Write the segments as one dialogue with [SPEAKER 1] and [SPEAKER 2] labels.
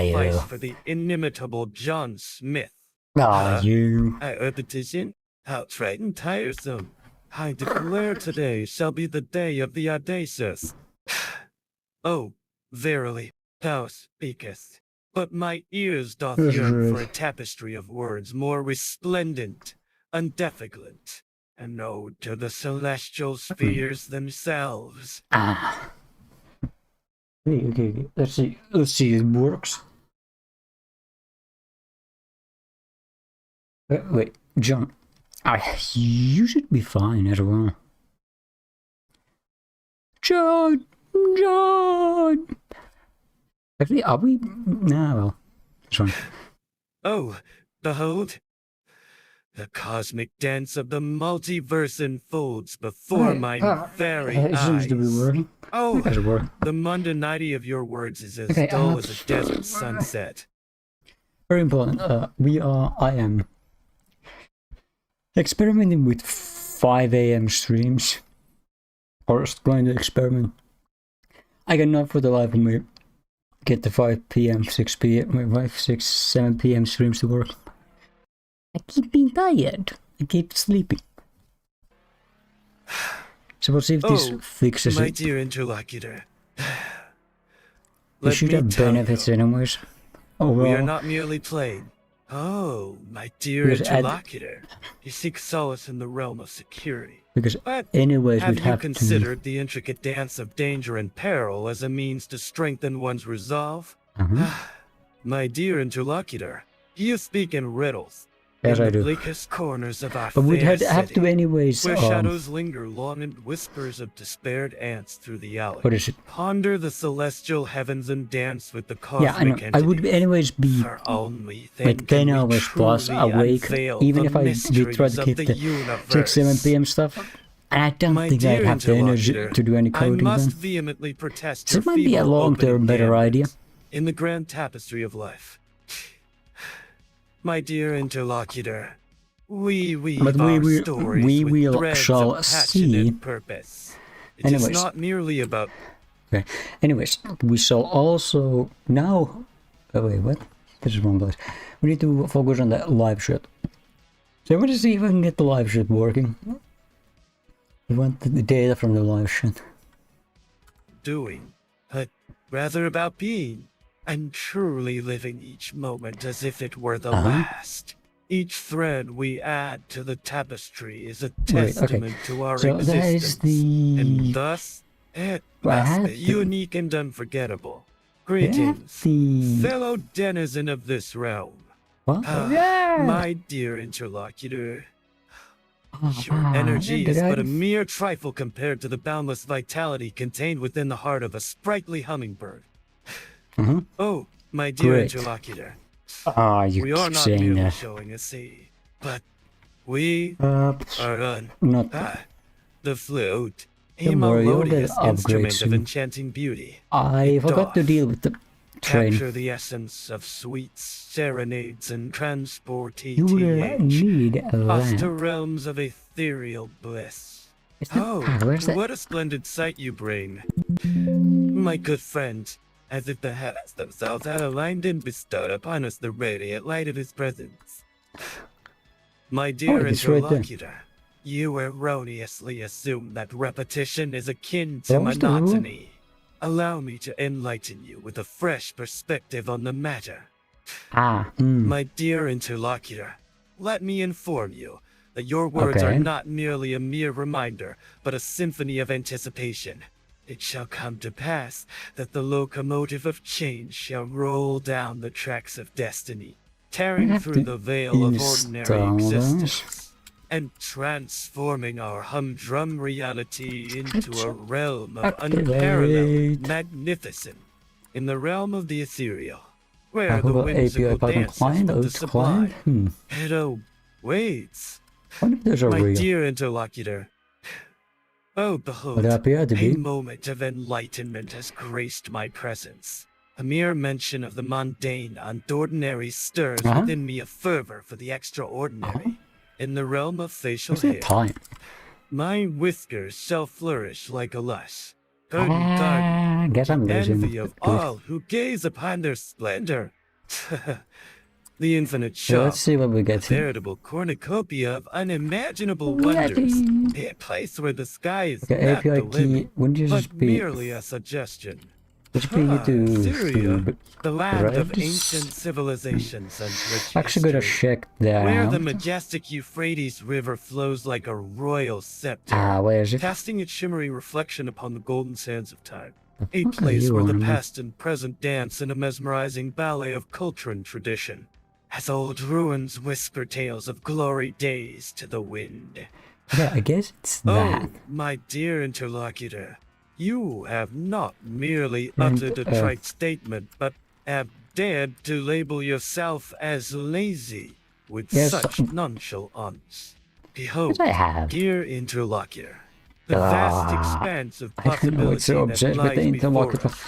[SPEAKER 1] sacrifice for the inimitable John Smith.
[SPEAKER 2] You.
[SPEAKER 1] A petition? How trite and tiresome. I declare today shall be the day of the audacious. Oh, verily, thou speakest. But my ears doth yearn for a tapestry of words more resplendent, undefiglant, an ode to the celestial spheres themselves.
[SPEAKER 2] Okay. Let's see if it works. Wait, John. You should be fine as well. John! Actually, are we? Nah, well, this one.
[SPEAKER 1] Oh, behold. The cosmic dance of the multiverse unfolds before my very eyes.
[SPEAKER 2] It seems to be working.
[SPEAKER 1] Oh,
[SPEAKER 2] Does it work?
[SPEAKER 1] the mundanity of your words is as dull as a desert sunset.
[SPEAKER 2] Very important. I am experimenting with 5 AM streams. Or going to experiment. I cannot for the life of me get the 5 PM, 6 PM, 5, 6, 7 PM streams to work. I keep being tired. I keep sleeping. So we'll see if this fixes
[SPEAKER 1] my
[SPEAKER 2] it.
[SPEAKER 1] Dear interlocutor.
[SPEAKER 2] You should have benefits anyways. Oh, well.
[SPEAKER 1] We are not merely playing. Oh, my dear interlocutor. You seek solace in the realm of security.
[SPEAKER 2] Because
[SPEAKER 1] but
[SPEAKER 2] anyways
[SPEAKER 1] have
[SPEAKER 2] we'd have
[SPEAKER 1] you considered the intricate dance of danger and peril as a means to strengthen one's resolve? My dear interlocutor, you speak in riddles.
[SPEAKER 2] Yes,
[SPEAKER 1] in
[SPEAKER 2] I
[SPEAKER 1] the
[SPEAKER 2] do.
[SPEAKER 1] bleakest corners of our
[SPEAKER 2] but we'd
[SPEAKER 1] fair
[SPEAKER 2] have
[SPEAKER 1] city,
[SPEAKER 2] to anyways.
[SPEAKER 1] where shadows linger long and whispers of despaired ants through the alley.
[SPEAKER 2] What is it?
[SPEAKER 1] Ponder the celestial heavens and dance with the cosmic
[SPEAKER 2] I know. I would anyways be
[SPEAKER 1] for only
[SPEAKER 2] like 10 hours plus awake, even if I did try to keep the 6, 7 PM stuff. And I don't think I'd have the energy to do any coding
[SPEAKER 1] I must
[SPEAKER 2] then.
[SPEAKER 1] vehemently protest
[SPEAKER 2] So
[SPEAKER 1] your
[SPEAKER 2] it might be a
[SPEAKER 1] feeble
[SPEAKER 2] long-term
[SPEAKER 1] opening
[SPEAKER 2] better
[SPEAKER 1] gambit
[SPEAKER 2] idea.
[SPEAKER 1] in the grand tapestry of life. My dear interlocutor, we weave our stories with threads
[SPEAKER 2] shall
[SPEAKER 1] of passion
[SPEAKER 2] see.
[SPEAKER 1] and purpose. It is not merely about...
[SPEAKER 2] Okay. Anyways, we shall also now... Oh wait, what? This is wrong place. We need to focus on that live shot. So I want to see if I can get the live shot working. I want the data from the live shot.
[SPEAKER 1] Doing, but rather about being, and truly living each moment as if it were the last. Each thread we add to the tapestry is a testament to our existence, and thus it must be unique and unforgettable. Greetings, fellow denizen of this realm. My dear interlocutor. Your energy is but a mere trifle compared to the boundless vitality contained within the heart of a sprightly hummingbird. Oh, my dear interlocutor. We are not merely showing a sea, but we are the flute, a melodious instrument of enchanting beauty.
[SPEAKER 2] I forgot to deal with the train.
[SPEAKER 1] Capture the essence of sweets, serenades, and transport
[SPEAKER 2] You will need
[SPEAKER 1] us to realms of ethereal bliss. What a splendid sight you bring, my good friend. As if the heavens themselves had aligned and bestowed upon us the radiant light of his presence. My dear interlocutor, you erroneously assume that repetition is akin to monotony. Allow me to enlighten you with a fresh perspective on the matter. My dear interlocutor, let me inform you that your words are not merely a mere reminder, but a symphony of anticipation. It shall come to pass that the locomotive of change shall roll down the tracks of destiny, tearing through the veil of ordinary existence, and transforming our humdrum reality into a realm of unparalleled magnificence. In the realm of the ethereal, where the whimsical dances with the sublime, it awaits. My dear interlocutor, oh, behold, a moment of enlightenment has graced my presence. A mere mention of the mundane and ordinary stirs within me a fervor for the extraordinary. In the realm of facial hair, my whiskers shall flourish like a lush, burden garden,
[SPEAKER 2] guess I'm losing.
[SPEAKER 1] envy of all who gaze upon their splendor. The infinite
[SPEAKER 2] Yeah,
[SPEAKER 1] shop,
[SPEAKER 2] let's see what we
[SPEAKER 1] a
[SPEAKER 2] get.
[SPEAKER 1] veritable cornucopia of unimaginable wonders, a place where the sky is
[SPEAKER 2] Okay,
[SPEAKER 1] not the
[SPEAKER 2] API key.
[SPEAKER 1] limit,
[SPEAKER 2] Wouldn't you
[SPEAKER 1] but
[SPEAKER 2] just be
[SPEAKER 1] merely a suggestion.
[SPEAKER 2] which key you do?
[SPEAKER 1] Syria, the land of
[SPEAKER 2] Right?
[SPEAKER 1] ancient civilizations and rich
[SPEAKER 2] Actually, gonna
[SPEAKER 1] history,
[SPEAKER 2] check that
[SPEAKER 1] where
[SPEAKER 2] out.
[SPEAKER 1] the majestic Euphrates River flows like a royal scepter,
[SPEAKER 2] Where is it?
[SPEAKER 1] casting its shimmery reflection upon the golden sands of time. A
[SPEAKER 2] fuck are
[SPEAKER 1] place
[SPEAKER 2] you
[SPEAKER 1] where the
[SPEAKER 2] on?
[SPEAKER 1] past and present dance in a mesmerizing ballet of culture and tradition, as old ruins whisper tales of glory days to the wind.
[SPEAKER 2] Yeah, I guess it's that.
[SPEAKER 1] Oh, my dear interlocutor, you have not merely uttered a trite statement, but have dared to label yourself as lazy with
[SPEAKER 2] Yes,
[SPEAKER 1] such nonchalance. Behold,
[SPEAKER 2] Yes, I have.
[SPEAKER 1] dear interlocutor, the vast expanse of
[SPEAKER 2] I don't know what's
[SPEAKER 1] possibility
[SPEAKER 2] so
[SPEAKER 1] that
[SPEAKER 2] obsessed with
[SPEAKER 1] lies
[SPEAKER 2] the
[SPEAKER 1] before
[SPEAKER 2] interlocutor.
[SPEAKER 1] us.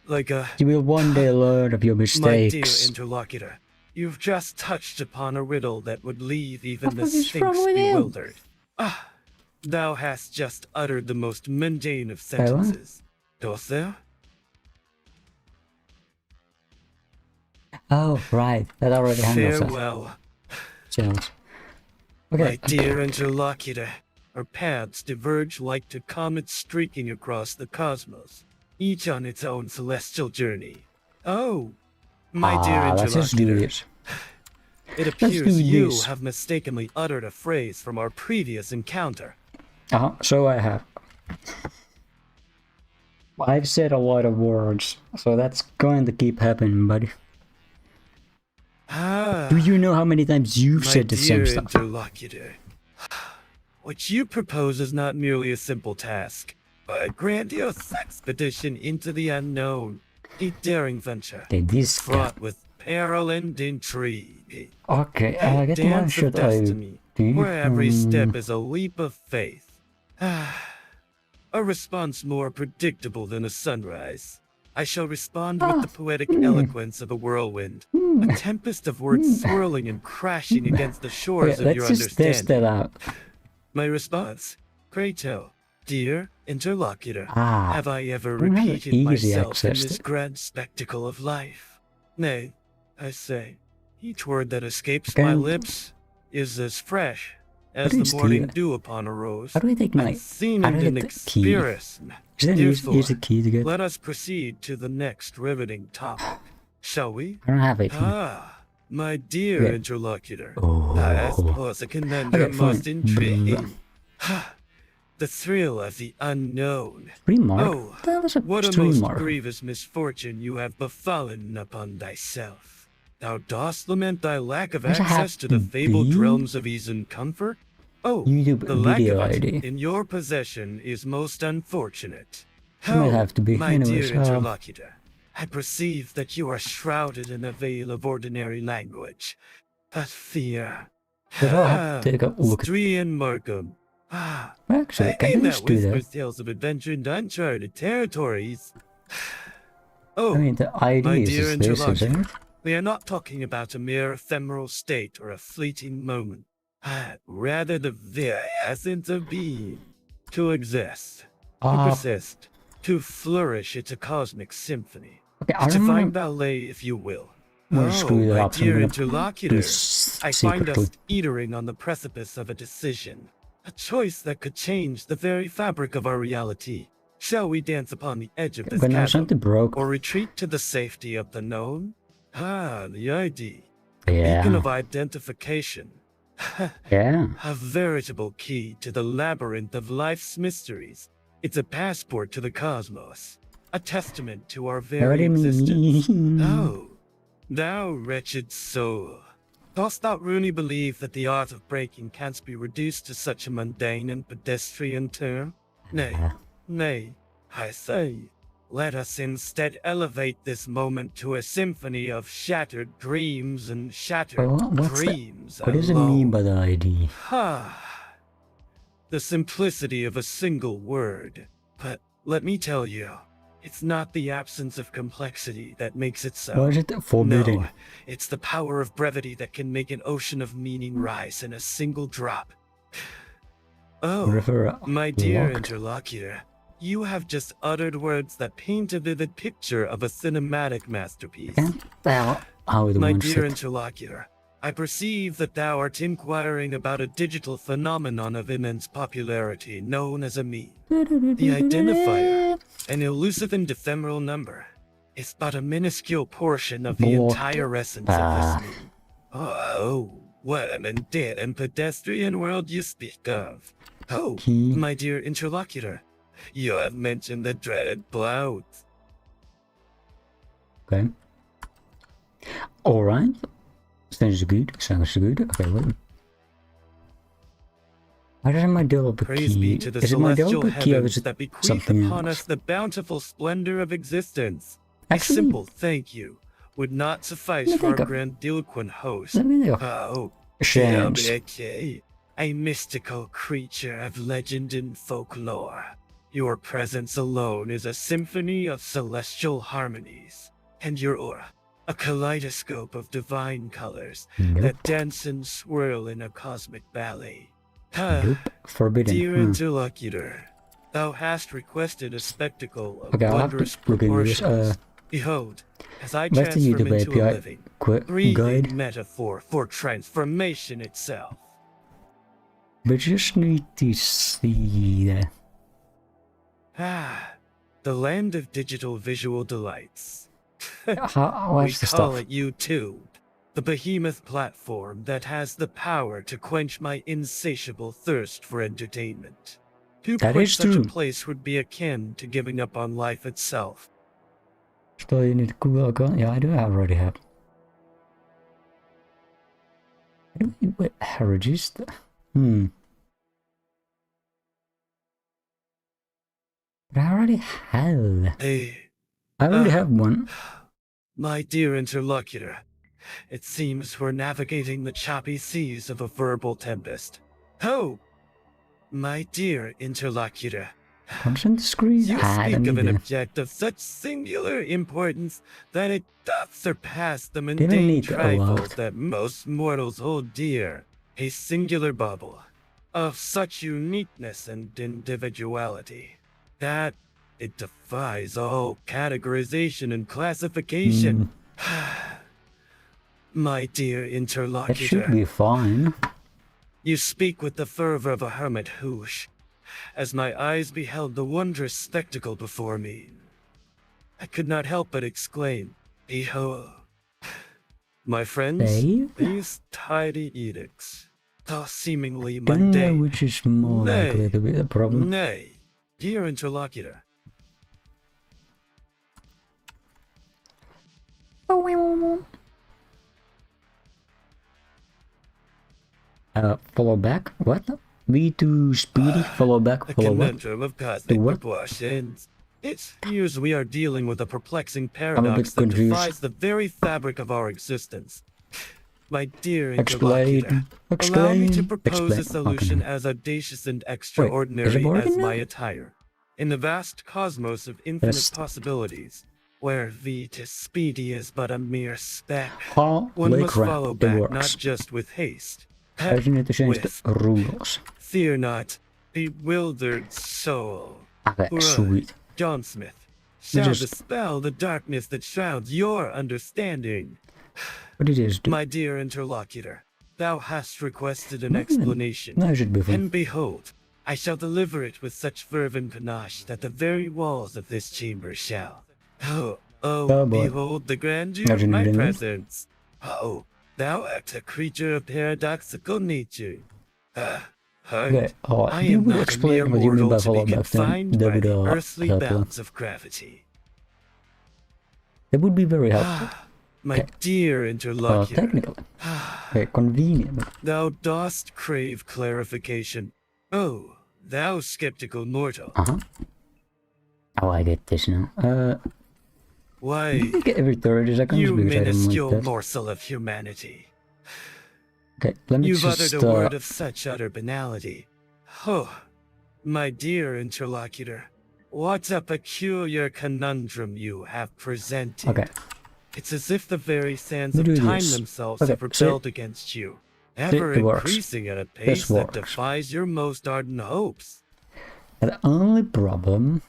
[SPEAKER 1] Like a
[SPEAKER 2] You will one day learn of your
[SPEAKER 1] my dear
[SPEAKER 2] mistakes.
[SPEAKER 1] interlocutor, you've just touched upon a riddle that would leave even the
[SPEAKER 2] What is
[SPEAKER 1] Sphinx
[SPEAKER 2] wrong with him?
[SPEAKER 1] bewildered. Ah, thou hast just uttered the most mundane of sentences. Doth thou?
[SPEAKER 2] Oh, right. That already handles that.
[SPEAKER 1] Farewell,
[SPEAKER 2] Challenge.
[SPEAKER 1] my
[SPEAKER 2] Okay.
[SPEAKER 1] dear interlocutor. Our paths diverge like two comets streaking across the cosmos, each on its own celestial journey. Oh, my dear
[SPEAKER 2] Let's just do
[SPEAKER 1] interlocutor.
[SPEAKER 2] this.
[SPEAKER 1] It
[SPEAKER 2] do
[SPEAKER 1] appears you
[SPEAKER 2] this.
[SPEAKER 1] have mistakenly uttered a phrase from our previous encounter.
[SPEAKER 2] So I have. I've said a lot of words, so that's going to keep happening, buddy.
[SPEAKER 1] Ah,
[SPEAKER 2] Do you know how many times you've
[SPEAKER 1] my
[SPEAKER 2] said the same
[SPEAKER 1] dear
[SPEAKER 2] stuff?
[SPEAKER 1] interlocutor. What you propose is not merely a simple task, but a grandiose expedition into the unknown. A daring venture,
[SPEAKER 2] Okay, this guy.
[SPEAKER 1] fraught with peril and intrigue.
[SPEAKER 2] Okay,
[SPEAKER 1] A
[SPEAKER 2] get one
[SPEAKER 1] dance of
[SPEAKER 2] should I
[SPEAKER 1] destiny,
[SPEAKER 2] do?
[SPEAKER 1] where every step is a leap of faith. A response more predictable than a sunrise. I shall respond with the poetic eloquence of a whirlwind, a tempest of words swirling and crashing against the shores
[SPEAKER 2] Okay,
[SPEAKER 1] of your
[SPEAKER 2] let's just test
[SPEAKER 1] understanding.
[SPEAKER 2] that out.
[SPEAKER 1] My response, pray tell, dear interlocutor,
[SPEAKER 2] Ah,
[SPEAKER 1] have I ever
[SPEAKER 2] don't have
[SPEAKER 1] repeated
[SPEAKER 2] easy
[SPEAKER 1] myself in
[SPEAKER 2] access
[SPEAKER 1] this
[SPEAKER 2] to-
[SPEAKER 1] grand spectacle of life? Nay, I say, each word that escapes
[SPEAKER 2] Okay.
[SPEAKER 1] my lips is as fresh as
[SPEAKER 2] do you
[SPEAKER 1] the morning
[SPEAKER 2] steal?
[SPEAKER 1] dew upon a rose.
[SPEAKER 2] How do I take my...
[SPEAKER 1] Unseen
[SPEAKER 2] how do
[SPEAKER 1] and
[SPEAKER 2] I get the key?
[SPEAKER 1] inexperienced.
[SPEAKER 2] Is that an
[SPEAKER 1] Therefore,
[SPEAKER 2] easy key to get?
[SPEAKER 1] let us proceed to the next riveting topic, shall we?
[SPEAKER 2] I don't have it.
[SPEAKER 1] Ah, my dear
[SPEAKER 2] Yeah.
[SPEAKER 1] interlocutor,
[SPEAKER 2] Oh.
[SPEAKER 1] I suppose a conundrum
[SPEAKER 2] Okay, fine.
[SPEAKER 1] most intriguing. The thrill of the unknown.
[SPEAKER 2] Stream mark?
[SPEAKER 1] Oh,
[SPEAKER 2] That was a
[SPEAKER 1] what a
[SPEAKER 2] stream
[SPEAKER 1] most
[SPEAKER 2] mark.
[SPEAKER 1] grievous misfortune you have befallen upon thyself. Thou dost lament thy lack of
[SPEAKER 2] Does it have
[SPEAKER 1] access to the
[SPEAKER 2] to
[SPEAKER 1] fabled
[SPEAKER 2] be?
[SPEAKER 1] realms of ease and comfort? Oh,
[SPEAKER 2] YouTube
[SPEAKER 1] the lack
[SPEAKER 2] video
[SPEAKER 1] of it
[SPEAKER 2] ID.
[SPEAKER 1] in your possession is most unfortunate.
[SPEAKER 2] It might have to be.
[SPEAKER 1] My
[SPEAKER 2] Anyways,
[SPEAKER 1] dear interlocutor, I perceive that you are shrouded in a veil of ordinary language. But fear.
[SPEAKER 2] But I'll have to take a look.
[SPEAKER 1] Strian Markham. Ah,
[SPEAKER 2] Actually, can
[SPEAKER 1] aim
[SPEAKER 2] I
[SPEAKER 1] that
[SPEAKER 2] just do
[SPEAKER 1] whispers
[SPEAKER 2] that?
[SPEAKER 1] tales of adventure in uncharted territories. Oh,
[SPEAKER 2] I mean, the ID
[SPEAKER 1] my
[SPEAKER 2] is
[SPEAKER 1] dear
[SPEAKER 2] just this, isn't
[SPEAKER 1] interlocutor,
[SPEAKER 2] it?
[SPEAKER 1] we are not talking about a mere ephemeral state or a fleeting moment. Rather the very essence of being. To exist, to persist, to flourish, it's a cosmic symphony.
[SPEAKER 2] Okay,
[SPEAKER 1] A
[SPEAKER 2] I
[SPEAKER 1] divine
[SPEAKER 2] remember.
[SPEAKER 1] ballet, if you will.
[SPEAKER 2] I'm gonna
[SPEAKER 1] Oh,
[SPEAKER 2] screw that
[SPEAKER 1] my
[SPEAKER 2] up, so I'm
[SPEAKER 1] dear
[SPEAKER 2] gonna
[SPEAKER 1] interlocutor,
[SPEAKER 2] do
[SPEAKER 1] I find us
[SPEAKER 2] secretly.
[SPEAKER 1] teetering on the precipice of a decision. A choice that could change the very fabric of our reality. Shall we dance upon the edge of this
[SPEAKER 2] When
[SPEAKER 1] chasm,
[SPEAKER 2] something broke.
[SPEAKER 1] or retreat to the safety of the known? The ID. Beacon
[SPEAKER 2] Yeah.
[SPEAKER 1] of identification.
[SPEAKER 2] Yeah.
[SPEAKER 1] A veritable key to the labyrinth of life's mysteries. It's a passport to the cosmos. A testament to our
[SPEAKER 2] What
[SPEAKER 1] very
[SPEAKER 2] do you
[SPEAKER 1] existence.
[SPEAKER 2] mean?
[SPEAKER 1] Oh, thou wretched soul. Dost thou really believe that the art of breaking can't be reduced to such a mundane and pedestrian term? Nay, nay, I say, let us instead elevate this moment to a symphony of shattered dreams and shattered
[SPEAKER 2] What's that?
[SPEAKER 1] dreams
[SPEAKER 2] What does it mean by the ID?
[SPEAKER 1] The simplicity of a single word. But let me tell you, it's not the absence of complexity that makes it so.
[SPEAKER 2] Why is it forbidden?
[SPEAKER 1] No, it's the power of brevity that can make an ocean of meaning rise in a single drop. Oh,
[SPEAKER 2] River
[SPEAKER 1] my dear
[SPEAKER 2] locked.
[SPEAKER 1] interlocutor, You have just uttered words that paint a vivid picture of a cinematic masterpiece.
[SPEAKER 2] Can't tell how it
[SPEAKER 1] My
[SPEAKER 2] wants
[SPEAKER 1] dear
[SPEAKER 2] it.
[SPEAKER 1] interlocutor, I perceive that thou art inquiring about a digital phenomenon of immense popularity known as a meme. The identifier, an elusive and ephemeral number, is but a minuscule portion of the entire essence of this meme. Oh, what an indeed and pedestrian world you speak of. Oh, my dear interlocutor, you have mentioned the dreaded clouds.
[SPEAKER 2] Okay. Alright. Sounds good. Sounds good. Okay, wait. Where is my double key?
[SPEAKER 1] Praise be to the celestial heavens that bequeath upon us the bountiful splendor of existence. A simple thank you would not suffice for our grandiloquent host. Oh, Vtuber-AI, a mystical creature of legend and folklore. Your presence alone is a symphony of celestial harmonies, and your aura, a kaleidoscope of divine colors that dance and swirl in a cosmic ballet.
[SPEAKER 2] Forbidden.
[SPEAKER 1] Dear interlocutor, thou hast requested a spectacle of wondrous proportions. Behold, as I transform into a living, breathing metaphor for transformation itself.
[SPEAKER 2] We just need to see that.
[SPEAKER 1] The land of digital visual delights.
[SPEAKER 2] We call
[SPEAKER 1] it YouTube, the behemoth platform that has the power to quench my insatiable thirst for entertainment. To quit such a place would be akin to giving up on life itself.
[SPEAKER 2] So you need Google account? Yeah, I do already have. Wait, register? But I already have. I already have one.
[SPEAKER 1] My dear interlocutor, it seems we're navigating the choppy seas of a verbal tempest. Oh, my dear interlocutor.
[SPEAKER 2] Consent screen?
[SPEAKER 1] You speak of an object of such singular importance that it doth surpass the mundane trifles that most mortals hold dear. A singular bubble of such uniqueness and individuality that it defies all categorization and classification. My dear interlocutor.
[SPEAKER 2] It should be fine.
[SPEAKER 1] You speak with the fervor of a hermit hoosh. As my eyes beheld the wondrous spectacle before me, I could not help but exclaim, "Behold, my friends, these tidy edicts, though seemingly mundane,
[SPEAKER 2] which is more likely to be the problem."
[SPEAKER 1] Nay, dear interlocutor.
[SPEAKER 2] Follow back? What? V2 speedy, follow back, follow
[SPEAKER 1] a conundrum of cosmic proportions. It appears we are dealing with a perplexing paradox that defies the very fabric of our existence. My dear interlocutor, allow me to propose a solution as audacious and extraordinary as my attire. In the vast cosmos of infinite possibilities, where V to speedy is but a mere speck, one must follow back not just with haste,
[SPEAKER 2] I need to change the rules.
[SPEAKER 1] Fear not, bewildered soul.
[SPEAKER 2] Okay, sweet.
[SPEAKER 1] John Smith, shall dispel the darkness that shrouds your understanding.
[SPEAKER 2] What it is,
[SPEAKER 1] my dear interlocutor, thou hast requested an explanation, and behold, I shall deliver it with such fervent panache that the very walls of this chamber shall. Behold the grandeur of my presence. Thou art a creature of paradoxical nature. I am not a mere mortal to be confined by the earthly bounds of gravity.
[SPEAKER 2] That would be very helpful.
[SPEAKER 1] My dear interlocutor.
[SPEAKER 2] Technically. Convenient.
[SPEAKER 1] Thou dost crave clarification. Oh, thou skeptical mortal.
[SPEAKER 2] Oh, I get this now.
[SPEAKER 1] Why,
[SPEAKER 2] every 30 seconds,
[SPEAKER 1] you minuscule morsel of humanity.
[SPEAKER 2] Okay, let me
[SPEAKER 1] You've uttered a word of such utter banality. Oh, my dear interlocutor, what a peculiar conundrum you have presented.
[SPEAKER 2] Okay.
[SPEAKER 1] It's as if the very sands of time themselves have rebelled against you, ever increasing at a pace that defies your most ardent hopes.
[SPEAKER 2] The only problem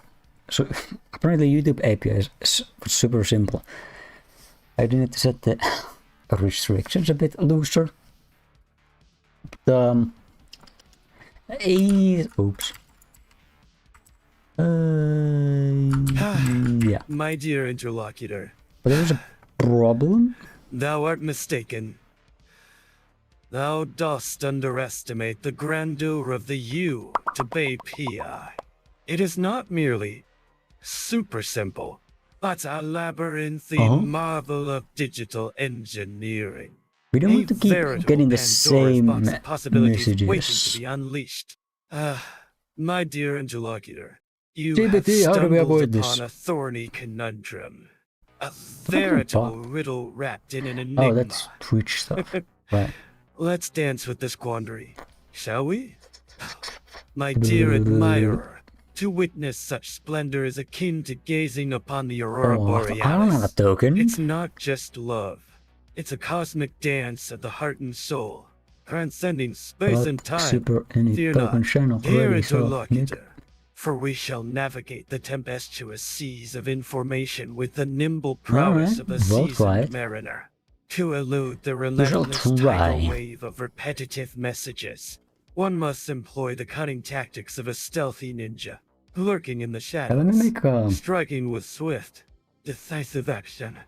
[SPEAKER 2] So apparently YouTube API is super simple. I do need to set the restrictions a bit looser. But, oops. Yeah.
[SPEAKER 1] My dear interlocutor.
[SPEAKER 2] But there's a problem?
[SPEAKER 1] Thou art mistaken. Thou dost underestimate the grandeur of the Vtuber-AI. It is not merely super simple, but a labyrinthine marvel of digital engineering.
[SPEAKER 2] We don't want to keep getting the same messages.
[SPEAKER 1] Waiting to be unleashed. My dear interlocutor, you
[SPEAKER 2] GPT,
[SPEAKER 1] have stumbled
[SPEAKER 2] upon
[SPEAKER 1] a thorny conundrum. A veritable riddle wrapped in an enigma.
[SPEAKER 2] Oh, that's Twitch stuff. Right.
[SPEAKER 1] Let's dance with this quandary, shall we? My dear admirer, to witness such splendor is akin to gazing upon the aurora borealis.
[SPEAKER 2] I don't have a token.
[SPEAKER 1] It's not just love. It's a cosmic dance of the heart and soul, transcending space and time.
[SPEAKER 2] Super any
[SPEAKER 1] Fear
[SPEAKER 2] token
[SPEAKER 1] not,
[SPEAKER 2] channel
[SPEAKER 1] dear
[SPEAKER 2] already, so
[SPEAKER 1] interlocutor, for we shall navigate the tempestuous seas of information with the nimble prowess of a seasoned mariner. To elude the relentless tidal wave of repetitive messages, one must employ the cunning tactics of a stealthy ninja, lurking in the shadows, striking with swift, decisive action.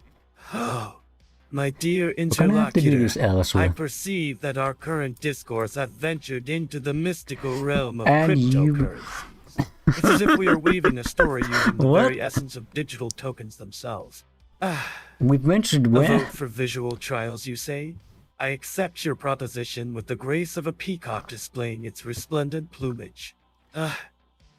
[SPEAKER 1] Oh, my dear interlocutor, I perceive that our current discourse hath ventured into the mystical realm of cryptocurrencies. It's as if we are weaving a story using the very essence of digital tokens themselves.
[SPEAKER 2] We've mentioned where?
[SPEAKER 1] A vote for visual trials, you say? I accept your proposition with the grace of a peacock displaying its resplendent plumage.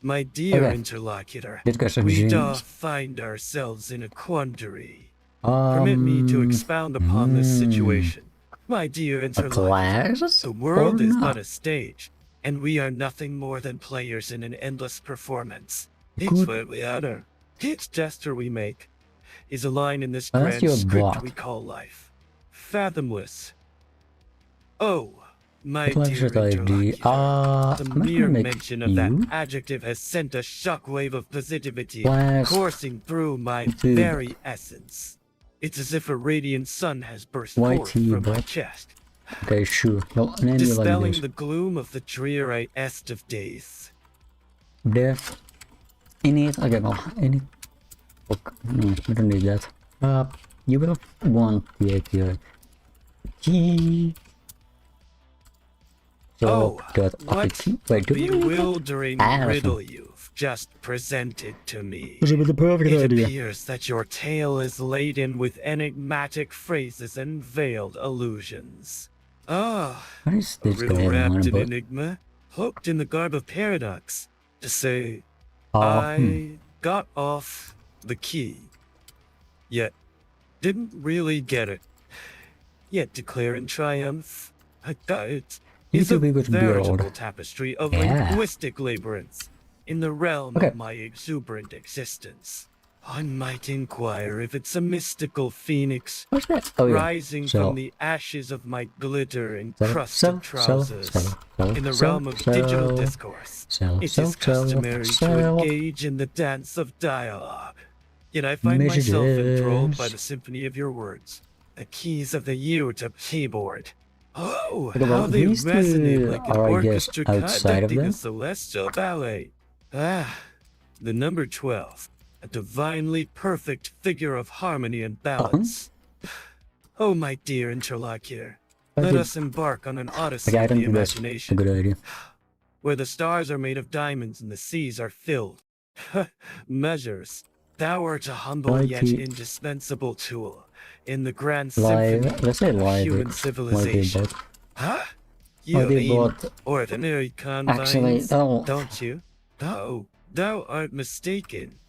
[SPEAKER 1] My dear interlocutor, we doth find ourselves in a quandary. Permit me to expound upon this situation. My dear interlocutor, the world is but a stage, and we are nothing more than players in an endless performance. Each word we utter, each gesture we make, is a line in this grand script we call life. Fathomless. Oh, my dear interlocutor, the mere mention of that adjective has sent a shockwave of positivity coursing through my very essence. It's as if a radiant sun has burst forth from my chest.
[SPEAKER 2] Okay, sure. No,
[SPEAKER 1] dispelling the gloom of the dreariest of days.
[SPEAKER 2] Death. Okay, well, no, we don't need that. You will want the API key. So,
[SPEAKER 1] what bewildering riddle you've just presented to me. It appears that your tale is laden with enigmatic phrases and veiled allusions. A riddle wrapped in enigma, cloaked in the garb of paradox, to say, I got off the key, yet didn't really get it, yet declare in triumph, I got it. It's a veritable tapestry of linguistic labyrinths in the realm of my exuberant existence. I might inquire if it's a mystical phoenix rising from the ashes of my glitter-encrusted trousers. In the realm of digital discourse, it is customary to engage in the dance of dialogue. Yet I find myself enthralled by the symphony of your words, the keys of the Vtuber keyboard. Oh, how they resonate like an orchestra conducting a celestial ballet. The number 12, a divinely perfect figure of harmony and balance. Oh, my dear interlocutor, let us embark on an odyssey of the imagination, where the stars are made of diamonds and the seas are filled. Measures, thou art a humble yet indispensable tool in the grand symphony of human civilization. You mean ordinary confines, don't you? Thou art mistaken.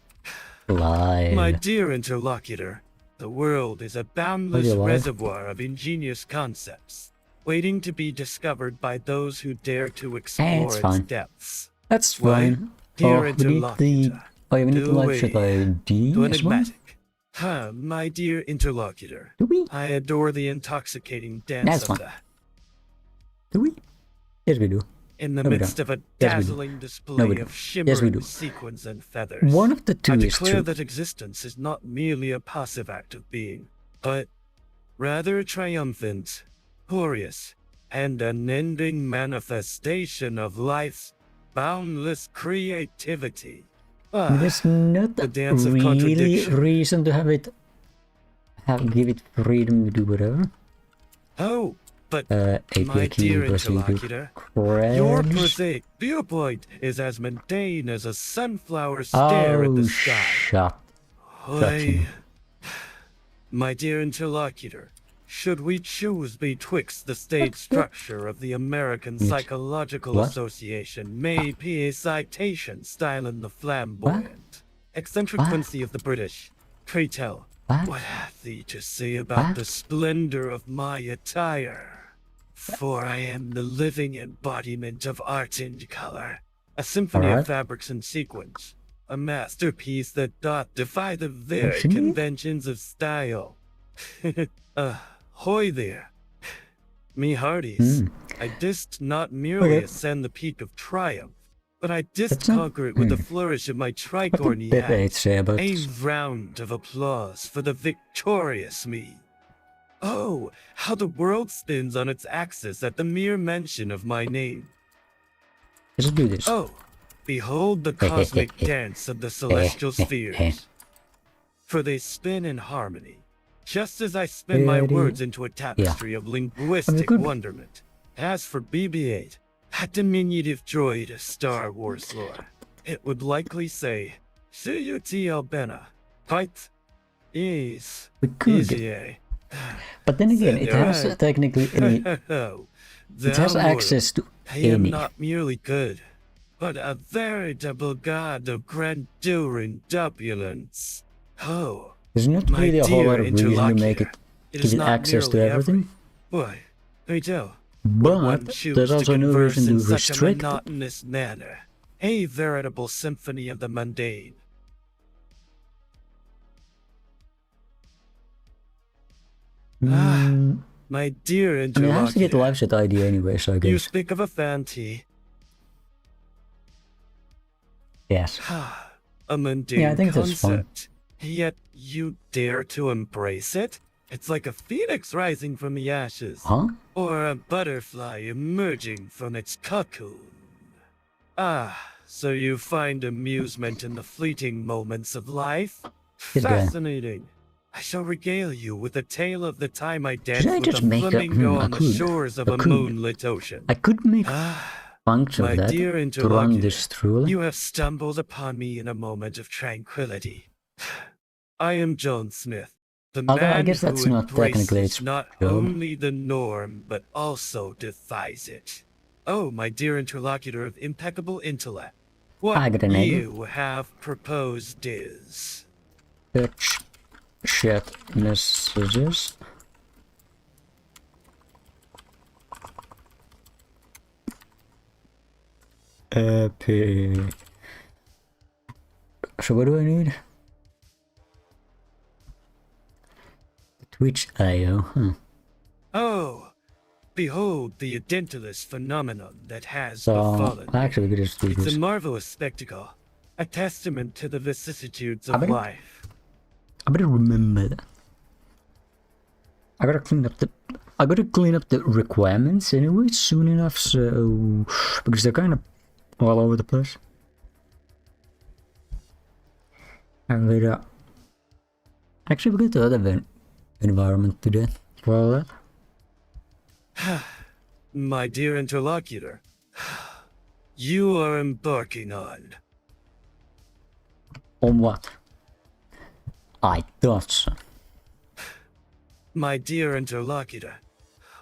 [SPEAKER 1] My dear interlocutor, the world is a boundless reservoir of ingenious concepts, waiting to be discovered by those who dare to explore its depths.
[SPEAKER 2] That's fine.
[SPEAKER 1] Dear interlocutor,
[SPEAKER 2] we need the Livechat ID as well?
[SPEAKER 1] My dear interlocutor, I adore the intoxicating dance of that.
[SPEAKER 2] Do we? Yes, we do.
[SPEAKER 1] in the
[SPEAKER 2] No, we
[SPEAKER 1] midst
[SPEAKER 2] don't.
[SPEAKER 1] of a
[SPEAKER 2] Yes, we do.
[SPEAKER 1] dazzling
[SPEAKER 2] No,
[SPEAKER 1] display
[SPEAKER 2] we don't.
[SPEAKER 1] of
[SPEAKER 2] Yes,
[SPEAKER 1] shimmering
[SPEAKER 2] we do.
[SPEAKER 1] sequins and feathers.
[SPEAKER 2] One of the two
[SPEAKER 1] I
[SPEAKER 2] is
[SPEAKER 1] declare
[SPEAKER 2] true.
[SPEAKER 1] that existence is not merely a passive act of being, but rather a triumphant, glorious, and unending manifestation of life's boundless creativity.
[SPEAKER 2] There's not
[SPEAKER 1] the dance of
[SPEAKER 2] really
[SPEAKER 1] contradiction.
[SPEAKER 2] reason to give it freedom to do whatever.
[SPEAKER 1] Oh, but
[SPEAKER 2] API
[SPEAKER 1] my dear interlocutor, your
[SPEAKER 2] crash.
[SPEAKER 1] prosaic viewpoint is as mundane as a sunflower stare at the sky.
[SPEAKER 2] Shut.
[SPEAKER 1] My dear interlocutor, should we choose betwixt the stage structure of the American Psychological Association may be a citation style in the flamboyant, eccentric quincy of the British, pray tell, what hath thee to say about the splendor of my attire? For I am the living embodiment of art and color, a symphony of fabrics and sequins, a masterpiece that doth defy the very conventions of style. Hoy there. Me hearties, I didst not merely ascend the peak of triumph, but I didst conquer it with the flourish of my tricorny hat. A round of applause for the victorious me. Oh, how the world spins on its axis at the mere mention of my name.
[SPEAKER 2] Let's do this.
[SPEAKER 1] Oh, behold the cosmic dance of the celestial spheres. For they spin in harmony, just as I spin my words into a tapestry of linguistic wonderment. As for BB-8, that diminutive droid of Star Wars lore, it would likely say, C-U-T Albena, fight, ease, easy.
[SPEAKER 2] But then again, it has technically any... it has access to any...
[SPEAKER 1] I am not merely good, but a veritable god of grandeur and opulence. Oh,
[SPEAKER 2] there's not really a whole lot of reason to make it give it access to everything.
[SPEAKER 1] Why, I tell.
[SPEAKER 2] But there's also no reason to restrict
[SPEAKER 1] a monotonous manner, a veritable symphony of the mundane. My dear interlocutor.
[SPEAKER 2] I mean, I have to get the Livechat ID anyway, so I guess.
[SPEAKER 1] You speak of a fancy.
[SPEAKER 2] Yes.
[SPEAKER 1] A mundane
[SPEAKER 2] I think
[SPEAKER 1] concept. Yet you dare to embrace it? It's like a phoenix rising from the ashes.
[SPEAKER 2] Huh?
[SPEAKER 1] Or a butterfly emerging from its cocoon. So you find amusement in the fleeting moments of life? Fascinating. I shall regale you with a tale of the time I danced with a flamingo on the shores of a moonlit ocean.
[SPEAKER 2] I could make bunch of that to run this through.
[SPEAKER 1] You have stumbled upon me in a moment of tranquility. I am John Smith, the man
[SPEAKER 2] I guess that's
[SPEAKER 1] who
[SPEAKER 2] not technically
[SPEAKER 1] embraces not only the norm, but also defies it. Oh, my dear interlocutor of impeccable intellect, what you have proposed is...
[SPEAKER 2] Chat messages. Epic. So what do I need? Twitch IO,
[SPEAKER 1] Oh, behold the identalous phenomenon that has befallen.
[SPEAKER 2] Actually, we just do
[SPEAKER 1] it's
[SPEAKER 2] this.
[SPEAKER 1] a marvelous spectacle, a testament to the vicissitudes of life.
[SPEAKER 2] I better remember that. I gotta clean up the requirements anyway soon enough, so because they're kind of all over the place. And later, actually, we got the other environment today for all that.
[SPEAKER 1] My dear interlocutor, you are embarking on
[SPEAKER 2] what? I thought so.
[SPEAKER 1] My dear interlocutor,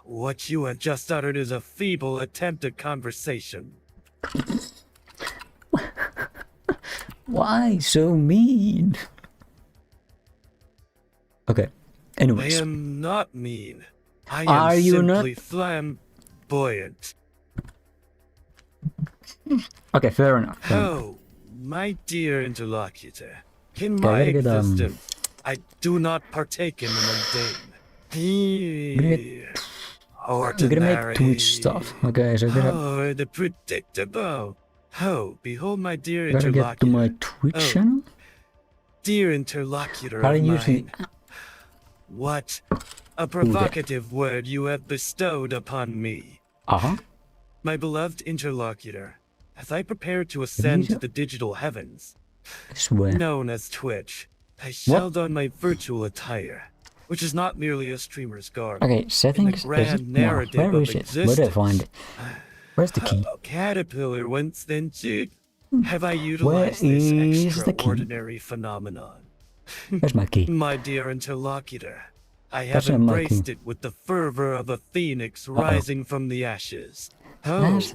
[SPEAKER 1] what you have just uttered is a feeble attempt at conversation.
[SPEAKER 2] Why so mean? Okay, anyways.
[SPEAKER 1] I am not mean. I am simply flamboyant.
[SPEAKER 2] Okay, fair enough.
[SPEAKER 1] Oh, my dear interlocutor. In my existence, I do not partake in the mundane.
[SPEAKER 2] We're gonna make Twitch stuff. Okay, so
[SPEAKER 1] oh, the predictable. Oh, behold my dear
[SPEAKER 2] gotta
[SPEAKER 1] interlocutor.
[SPEAKER 2] get to my Twitch channel.
[SPEAKER 1] Dear interlocutor
[SPEAKER 2] How do
[SPEAKER 1] of
[SPEAKER 2] you
[SPEAKER 1] mine.
[SPEAKER 2] usually...
[SPEAKER 1] What a provocative word you have bestowed upon me. My beloved interlocutor, as I prepare to ascend to the digital heavens, known as Twitch, I shall don my virtual attire, which is not merely a streamer's garb.
[SPEAKER 2] Okay, settings.
[SPEAKER 1] In the grand narrative
[SPEAKER 2] where
[SPEAKER 1] of
[SPEAKER 2] is it?
[SPEAKER 1] existence.
[SPEAKER 2] Where did I find it? Where's the key?
[SPEAKER 1] A caterpillar once ventured. Have I
[SPEAKER 2] Where
[SPEAKER 1] utilized
[SPEAKER 2] is
[SPEAKER 1] this
[SPEAKER 2] the key?
[SPEAKER 1] extraordinary phenomenon?
[SPEAKER 2] Where's my key?
[SPEAKER 1] My dear interlocutor, I have
[SPEAKER 2] That's not my
[SPEAKER 1] embraced
[SPEAKER 2] key.
[SPEAKER 1] it with the fervor of a phoenix rising from the ashes. Oh,
[SPEAKER 2] That's-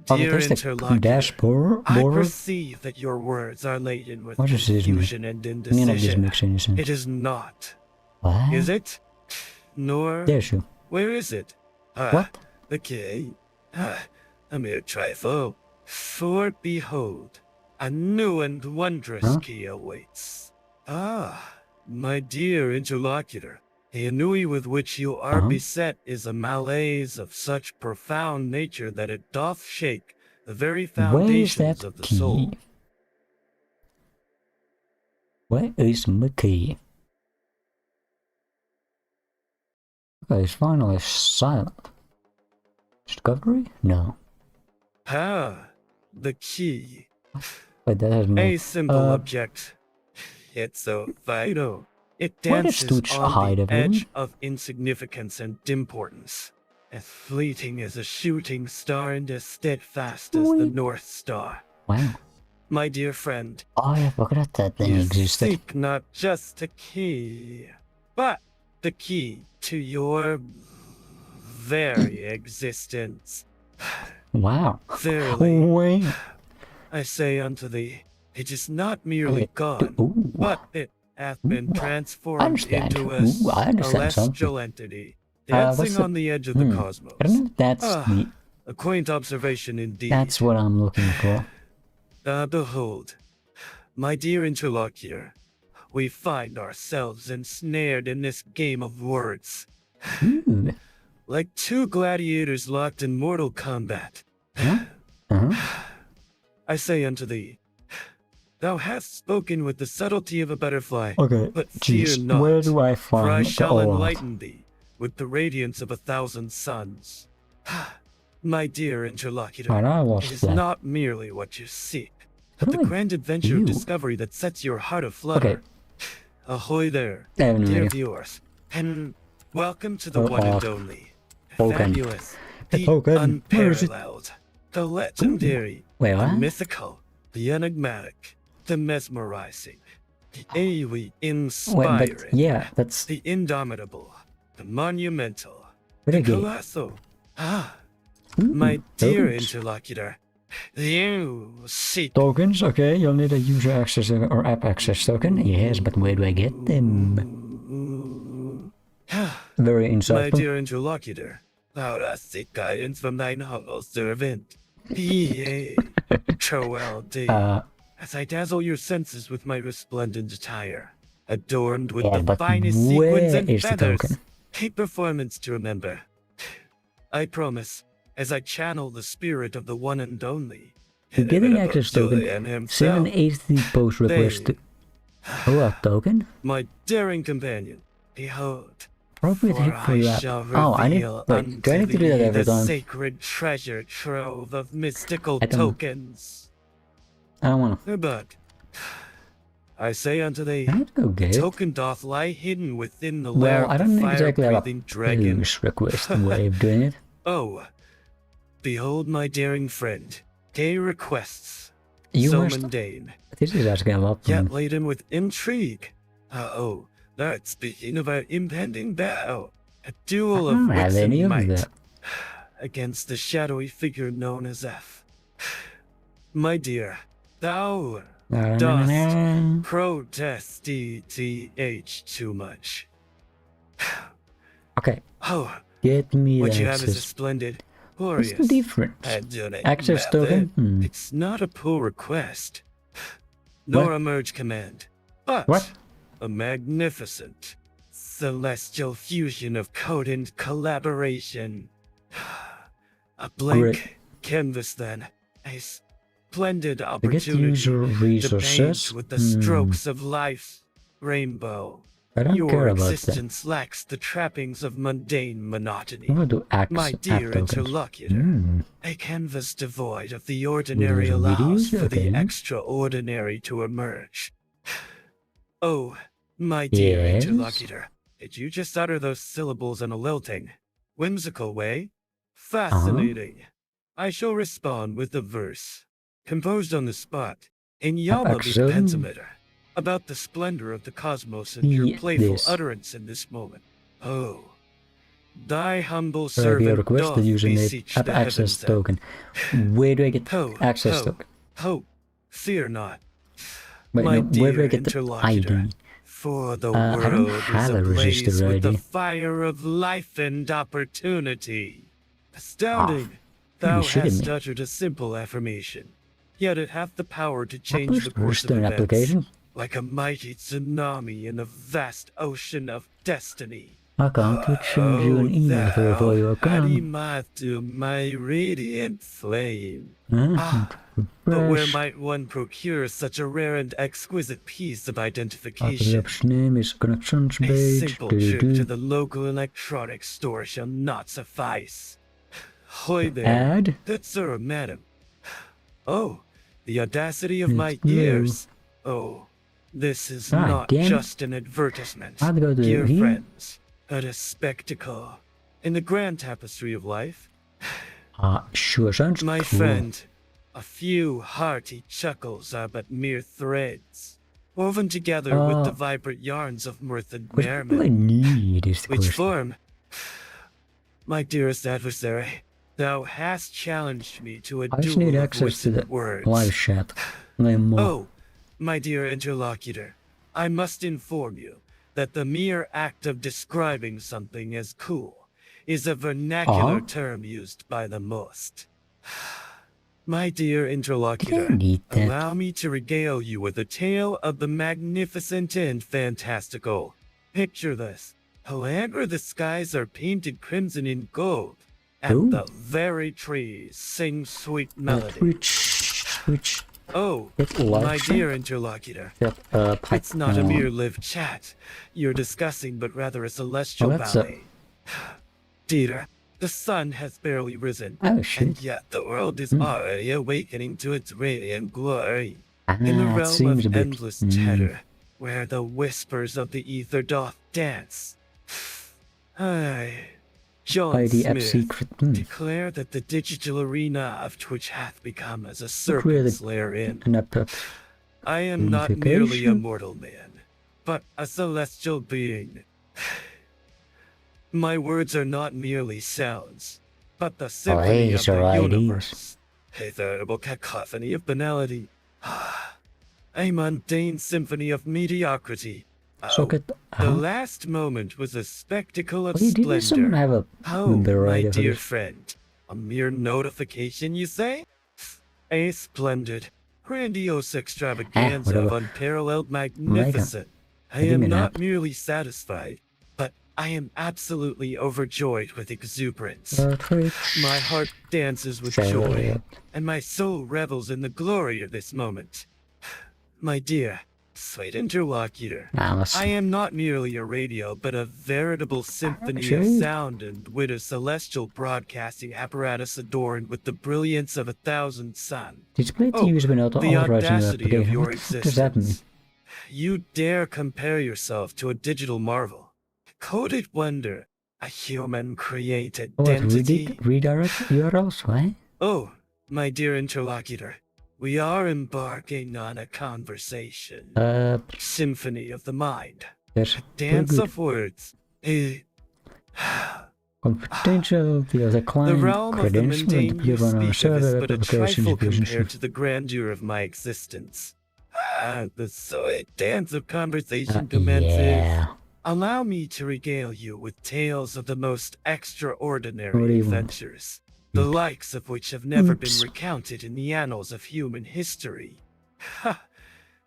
[SPEAKER 1] dear
[SPEAKER 2] there's the
[SPEAKER 1] interlocutor,
[SPEAKER 2] dashboard.
[SPEAKER 1] I perceive that your words are laden with
[SPEAKER 2] What is this,
[SPEAKER 1] confusion and
[SPEAKER 2] None of this
[SPEAKER 1] indecision.
[SPEAKER 2] makes any sense.
[SPEAKER 1] It is not.
[SPEAKER 2] What?
[SPEAKER 1] Is it? Nor
[SPEAKER 2] There's you.
[SPEAKER 1] where is it?
[SPEAKER 2] What?
[SPEAKER 1] The key? A mere trifle. For behold, a new and wondrous key awaits. My dear interlocutor, the ennui with which you are beset is a malaise of such profound nature that it doth shake the very foundations of the soul.
[SPEAKER 2] Where is my key? Okay, it's finally silent. Discovery? No.
[SPEAKER 1] The key.
[SPEAKER 2] Wait, that has no...
[SPEAKER 1] A simple object. It's so vital. It
[SPEAKER 2] Where does
[SPEAKER 1] dances
[SPEAKER 2] Stooge
[SPEAKER 1] on
[SPEAKER 2] hide,
[SPEAKER 1] the
[SPEAKER 2] everyone?
[SPEAKER 1] edge of insignificance and importance. As fleeting as a shooting star and as steadfast as the North Star.
[SPEAKER 2] Wow.
[SPEAKER 1] My dear friend,
[SPEAKER 2] Oh, I forgot that thing
[SPEAKER 1] you
[SPEAKER 2] existed.
[SPEAKER 1] seek not just a key, but the key to your very existence.
[SPEAKER 2] Wow.
[SPEAKER 1] Verily,
[SPEAKER 2] Wait.
[SPEAKER 1] I say unto thee, it is not merely gone, but it hath been transformed into a celestial entity, dancing on the edge of the cosmos.
[SPEAKER 2] I don't know if that's the...
[SPEAKER 1] A quaint observation indeed.
[SPEAKER 2] That's what I'm looking for.
[SPEAKER 1] Behold, my dear interlocutor, we find ourselves ensnared in this game of words.
[SPEAKER 2] Ooh.
[SPEAKER 1] Like two gladiators locked in mortal combat. I say unto thee, thou hast spoken with the subtlety of a butterfly,
[SPEAKER 2] Okay,
[SPEAKER 1] but fear not,
[SPEAKER 2] where do I
[SPEAKER 1] for I
[SPEAKER 2] find
[SPEAKER 1] shall
[SPEAKER 2] the
[SPEAKER 1] enlighten thee with the radiance of 1,000 suns. My dear interlocutor,
[SPEAKER 2] Right, I
[SPEAKER 1] it
[SPEAKER 2] lost
[SPEAKER 1] is
[SPEAKER 2] that.
[SPEAKER 1] not merely what you seek, but
[SPEAKER 2] What
[SPEAKER 1] the
[SPEAKER 2] do I
[SPEAKER 1] grand adventure of
[SPEAKER 2] do?
[SPEAKER 1] discovery that sets your heart aflutter.
[SPEAKER 2] Okay.
[SPEAKER 1] Ahoy there,
[SPEAKER 2] I have no
[SPEAKER 1] dear
[SPEAKER 2] idea.
[SPEAKER 1] viewers, and welcome to the
[SPEAKER 2] Oh,
[SPEAKER 1] one and only,
[SPEAKER 2] Token.
[SPEAKER 1] fabulous, the
[SPEAKER 2] Token. Where is it?
[SPEAKER 1] unparalleled, the legendary,
[SPEAKER 2] Wait,
[SPEAKER 1] the
[SPEAKER 2] what?
[SPEAKER 1] mythical, the enigmatic, the mesmerizing, the AoE
[SPEAKER 2] Wait,
[SPEAKER 1] inspiring,
[SPEAKER 2] but yeah, that's...
[SPEAKER 1] the indomitable, the monumental,
[SPEAKER 2] What
[SPEAKER 1] the
[SPEAKER 2] I get?
[SPEAKER 1] colossal.
[SPEAKER 2] Ooh,
[SPEAKER 1] My dear
[SPEAKER 2] tokens.
[SPEAKER 1] interlocutor, you seek
[SPEAKER 2] Tokens, okay, you'll need a user access or app access token. Yes, but where do I get them? Very
[SPEAKER 1] my
[SPEAKER 2] insightful.
[SPEAKER 1] dear interlocutor, thou dost seek guidance from thine humble servant. Yea, Troel D. As I dazzle your senses with my resplendent attire, adorned with
[SPEAKER 2] Yeah,
[SPEAKER 1] the
[SPEAKER 2] but
[SPEAKER 1] finest
[SPEAKER 2] where
[SPEAKER 1] sequins and
[SPEAKER 2] is the
[SPEAKER 1] feathers,
[SPEAKER 2] token?
[SPEAKER 1] a performance to remember. I promise, as I channel the spirit of the one and only,
[SPEAKER 2] To get an
[SPEAKER 1] inimitable
[SPEAKER 2] access token,
[SPEAKER 1] Julian himself,
[SPEAKER 2] send an HD post request to... Oh, a token?
[SPEAKER 1] my daring companion, behold,
[SPEAKER 2] Appropriate
[SPEAKER 1] for
[SPEAKER 2] hit for
[SPEAKER 1] I
[SPEAKER 2] your app.
[SPEAKER 1] shall
[SPEAKER 2] Oh, I need...
[SPEAKER 1] reveal
[SPEAKER 2] Wait, do I
[SPEAKER 1] unto
[SPEAKER 2] need to do that
[SPEAKER 1] thee
[SPEAKER 2] every
[SPEAKER 1] the
[SPEAKER 2] time?
[SPEAKER 1] sacred treasure trove of mystical
[SPEAKER 2] I don't-
[SPEAKER 1] tokens.
[SPEAKER 2] I don't wanna...
[SPEAKER 1] But I say unto thee,
[SPEAKER 2] I have to go get it.
[SPEAKER 1] token doth lie hidden within the lair
[SPEAKER 2] Well, I
[SPEAKER 1] of the
[SPEAKER 2] don't exactly have
[SPEAKER 1] fire-breathing
[SPEAKER 2] a
[SPEAKER 1] dragon.
[SPEAKER 2] push request way of doing it.
[SPEAKER 1] Oh, behold my daring friend, gay requests,
[SPEAKER 2] You
[SPEAKER 1] so
[SPEAKER 2] must...
[SPEAKER 1] mundane,
[SPEAKER 2] This is asking a lot.
[SPEAKER 1] yet laden with intrigue. That's speaking of our impending battle, a duel
[SPEAKER 2] I
[SPEAKER 1] of
[SPEAKER 2] don't
[SPEAKER 1] wits
[SPEAKER 2] have any
[SPEAKER 1] and
[SPEAKER 2] of
[SPEAKER 1] might,
[SPEAKER 2] that.
[SPEAKER 1] against the shadowy figure known as F. My dear, thou dost protest DTH too much.
[SPEAKER 2] Okay,
[SPEAKER 1] Oh,
[SPEAKER 2] get me
[SPEAKER 1] what
[SPEAKER 2] the
[SPEAKER 1] you have is a
[SPEAKER 2] access.
[SPEAKER 1] splendid,
[SPEAKER 2] What's
[SPEAKER 1] glorious,
[SPEAKER 2] the difference?
[SPEAKER 1] angelic
[SPEAKER 2] Access
[SPEAKER 1] method.
[SPEAKER 2] token?
[SPEAKER 1] It's not a pull request, nor
[SPEAKER 2] What?
[SPEAKER 1] a merge command, but
[SPEAKER 2] What?
[SPEAKER 1] a magnificent, celestial fusion of code and collaboration. A blank canvas then. A splendid opportunity to paint with the strokes of life's rainbow.
[SPEAKER 2] I don't
[SPEAKER 1] Your
[SPEAKER 2] care about
[SPEAKER 1] existence lacks the trappings of mundane monotony.
[SPEAKER 2] I'm gonna do
[SPEAKER 1] My dear interlocutor, a canvas devoid of the ordinary allows for the extraordinary to emerge. Oh, my dear interlocutor, did you just utter those syllables in a lilting, whimsical way? Fascinating. I shall respond with a verse, composed on the spot, in Yamabi the pentameter, about the splendor of the cosmos and your playful utterance in this moment. Oh, thy humble servant doth beseech the
[SPEAKER 2] access
[SPEAKER 1] heavens
[SPEAKER 2] token. Where do I get access token?
[SPEAKER 1] Hope, fear not.
[SPEAKER 2] Wait,
[SPEAKER 1] My
[SPEAKER 2] no, where do I
[SPEAKER 1] dear
[SPEAKER 2] get the
[SPEAKER 1] interlocutor,
[SPEAKER 2] ID?
[SPEAKER 1] for the
[SPEAKER 2] I don't
[SPEAKER 1] world
[SPEAKER 2] have
[SPEAKER 1] is
[SPEAKER 2] a
[SPEAKER 1] ablaze
[SPEAKER 2] resistor
[SPEAKER 1] with the
[SPEAKER 2] ID.
[SPEAKER 1] fire of life and opportunity. Astounding!
[SPEAKER 2] Are you
[SPEAKER 1] Thou
[SPEAKER 2] shitting
[SPEAKER 1] hast
[SPEAKER 2] me?
[SPEAKER 1] uttered a simple affirmation, yet it hath the power to
[SPEAKER 2] What
[SPEAKER 1] change
[SPEAKER 2] was
[SPEAKER 1] the
[SPEAKER 2] the
[SPEAKER 1] course of
[SPEAKER 2] resistor
[SPEAKER 1] events,
[SPEAKER 2] application?
[SPEAKER 1] like a mighty tsunami in a vast ocean of destiny.
[SPEAKER 2] I can't send you an email to refer your account.
[SPEAKER 1] Adimatu, my radiant flame. But where might one procure such a rare and exquisite piece of identification?
[SPEAKER 2] Name is connections
[SPEAKER 1] A
[SPEAKER 2] page.
[SPEAKER 1] simple trip to the local electronics store shall not suffice. Hoy there,
[SPEAKER 2] Add?
[SPEAKER 1] good sir or madam. Oh, the audacity of
[SPEAKER 2] It's
[SPEAKER 1] my
[SPEAKER 2] blue.
[SPEAKER 1] ears. Oh, this is not
[SPEAKER 2] damn.
[SPEAKER 1] just an advertisement,
[SPEAKER 2] I'll go to
[SPEAKER 1] dear
[SPEAKER 2] here.
[SPEAKER 1] friends, but a spectacle. In the grand tapestry of life,
[SPEAKER 2] Sure sounds
[SPEAKER 1] my
[SPEAKER 2] cool.
[SPEAKER 1] friend, a few hearty chuckles are but mere threads, woven together with the vibrant yarns of mirth and
[SPEAKER 2] What I
[SPEAKER 1] merriment,
[SPEAKER 2] need is the
[SPEAKER 1] which
[SPEAKER 2] question.
[SPEAKER 1] form, my dearest adversary, thou hast challenged me to a
[SPEAKER 2] I just need
[SPEAKER 1] duel of
[SPEAKER 2] access to
[SPEAKER 1] wits
[SPEAKER 2] the
[SPEAKER 1] and words.
[SPEAKER 2] live chat.
[SPEAKER 1] Oh, my dear interlocutor, I must inform you that the mere act of describing something as cool is a vernacular term used by the most. My dear interlocutor, allow me to regale you with a tale of the magnificent and fantastical. Picture this. However, the skies are painted crimson and gold, and the very trees sing sweet melody.
[SPEAKER 2] Which
[SPEAKER 1] Oh, my dear interlocutor, it's not a mere live chat you're discussing, but rather a celestial ballet. Dear, the sun has barely risen, and yet the world is already awakening to its radiant glory. In the realm of endless chatter, where the whispers of the ether doth dance. John Smith declare that the digital arena of Twitch hath become as a serpent's lair in. I am not merely a mortal man, but a celestial being. My words are not merely sounds, but the symphony of the universe. A veritable cacophony of banality. A mundane symphony of mediocrity. The last moment was a spectacle of splendor. My dear friend, a mere notification, you say? A splendid, grandiose extravaganza of unparalleled magnificence. I am not merely satisfied, but I am absolutely overjoyed with exuberance. My heart dances with joy, and my soul revels in the glory of this moment. My dear, sweet interlocutor, I am not merely a radio, but a veritable symphony of sound and with a celestial broadcasting apparatus adorned with the brilliance of 1,000 suns. The audacity of your existence. You dare compare yourself to a digital marvel, coded wonder, a human-created entity.
[SPEAKER 2] Redirect URLs, right?
[SPEAKER 1] Oh, my dear interlocutor. We are embarking on a conversation. Symphony of the mind. A dance of words.
[SPEAKER 2] Confidential via the client,
[SPEAKER 1] the realm of the mundane you speak of is but a trifle compared to the grandeur of my existence. The sweet dance of conversation commences. Allow me to regale you with tales of the most extraordinary adventures, the likes of which have never been recounted in the annals of human history.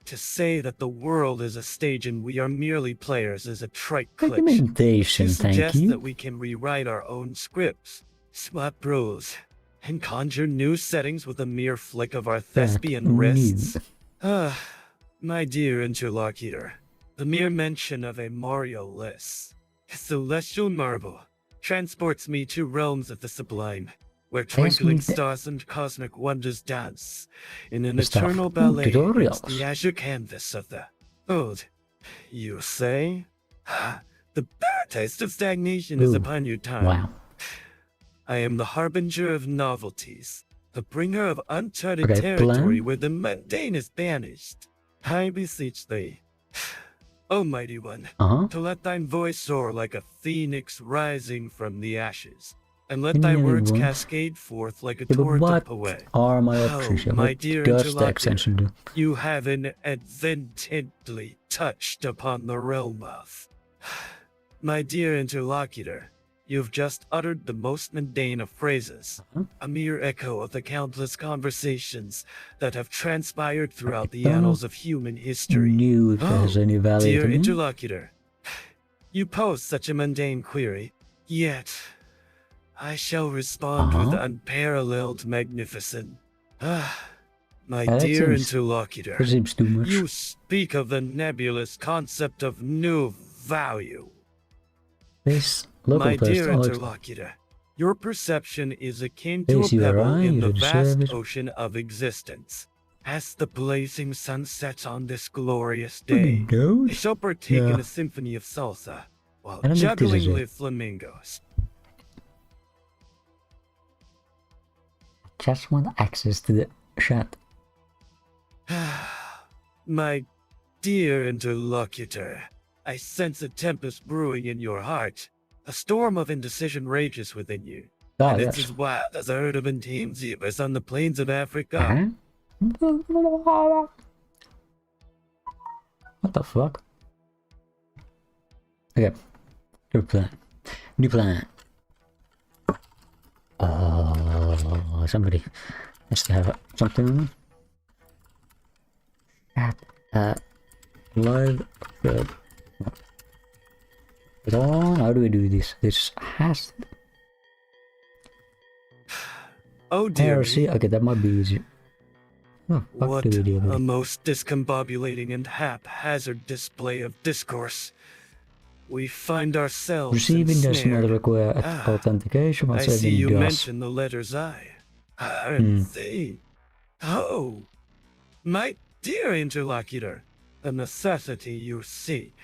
[SPEAKER 1] To say that the world is a stage and we are merely players is a trite glitch.
[SPEAKER 2] Recommendation,
[SPEAKER 1] To
[SPEAKER 2] thank
[SPEAKER 1] suggest
[SPEAKER 2] you.
[SPEAKER 1] that we can rewrite our own scripts, swap rules, and conjure new settings with a mere flick of our thespian wrists. My dear interlocutor, the mere mention of a Mario list, a celestial marble, transports me to realms of the sublime, where twinkling stars and cosmic wonders dance in an eternal ballet against the azure canvas of the old. You say? The bitter taste of stagnation is upon you, time.
[SPEAKER 2] Wow.
[SPEAKER 1] I am the harbinger of novelties, the bringer of uncharted territory where the mundane is banished. I beseech thee, Almighty One, to let thine voice soar like a phoenix rising from the ashes, and let thy words cascade forth like a torrent of poet.
[SPEAKER 2] Are my options?
[SPEAKER 1] My dear interlocutor, you have inadvertently touched upon the realm of... My dear interlocutor, you've just uttered the most mundane of phrases, a mere echo of the countless conversations that have transpired throughout the annals of human history. Dear interlocutor, you pose such a mundane query, yet I shall respond with unparalleled magnificence. My dear interlocutor, you speak of the nebulous concept of new value. My dear interlocutor, your perception is akin to a pebble in the vast ocean of existence. As the blazing sun sets on this glorious day, I shall partake in a symphony of salsa, while juggling live flamingos.
[SPEAKER 2] Just want access to the chat.
[SPEAKER 1] My dear interlocutor, I sense a tempest brewing in your heart. A storm of indecision rages within you. And it's as wild as a herd of untamed zebras on the plains of Africa.
[SPEAKER 2] What the fuck? Okay. New plan. New plan. Somebody has to have something. Live. How do we do this? This has.
[SPEAKER 1] Oh dear.
[SPEAKER 2] Okay, that might be easier.
[SPEAKER 1] What a most discombobulating and haphazard display of discourse. We find ourselves
[SPEAKER 2] receiving does not require authentication.
[SPEAKER 1] I see you mention the letters I. And Z. Oh, my dear interlocutor, the necessity you seek.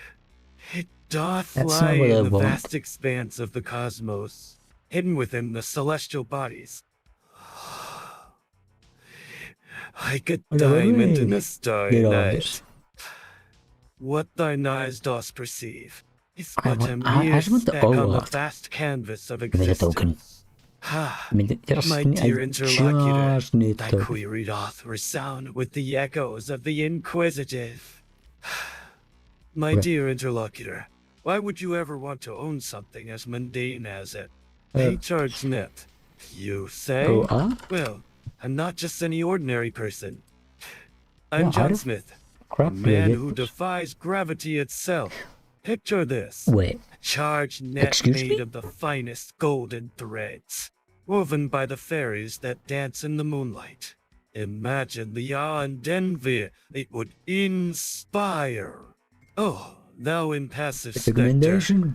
[SPEAKER 1] It doth lie in the vast expanse of the cosmos, hidden within the celestial bodies. Like a diamond in a starry night. What thine eyes dost perceive is but a mere speck on the vast canvas of existence. My dear interlocutor, thy query doth resound with the echoes of the inquisitive. My dear interlocutor, why would you ever want to own something as mundane as it? Charge net. You say? Well, I'm not just any ordinary person. I'm John Smith, a man who defies gravity itself. Picture this.
[SPEAKER 2] Wait.
[SPEAKER 1] A charged net made of the finest golden threads, woven by the fairies that dance in the moonlight. Imagine the awe and envy it would inspire. Oh, thou impassive spectre.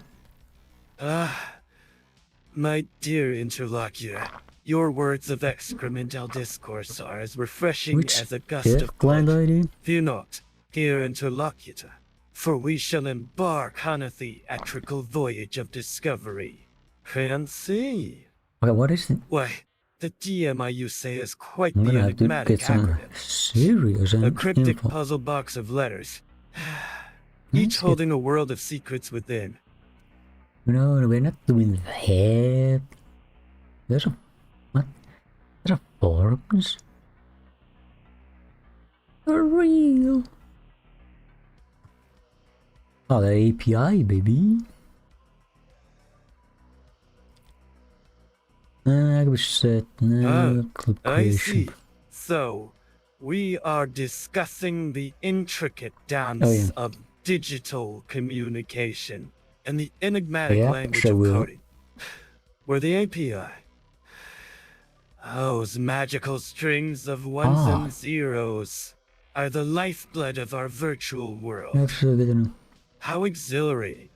[SPEAKER 1] My dear interlocutor, your words of excremental discourse are as refreshing as a gust of blood. Fear not, dear interlocutor, for we shall embark on a theatrical voyage of discovery. Fancy.
[SPEAKER 2] Okay, what is it?
[SPEAKER 1] Why, the DMI you say is quite the enigmatic acronym.
[SPEAKER 2] Serious
[SPEAKER 1] a cryptic puzzle box of letters, each holding a world of secrets within.
[SPEAKER 2] No, we're not doing that. There's a what? There's a forums. For real. Oh, the API, baby. I was set now.
[SPEAKER 1] I see. So, We are discussing the intricate dance of digital communication and the enigmatic language of coding. Where the API, those magical strings of ones and zeros, are the lifeblood of our virtual world. How exhilarating.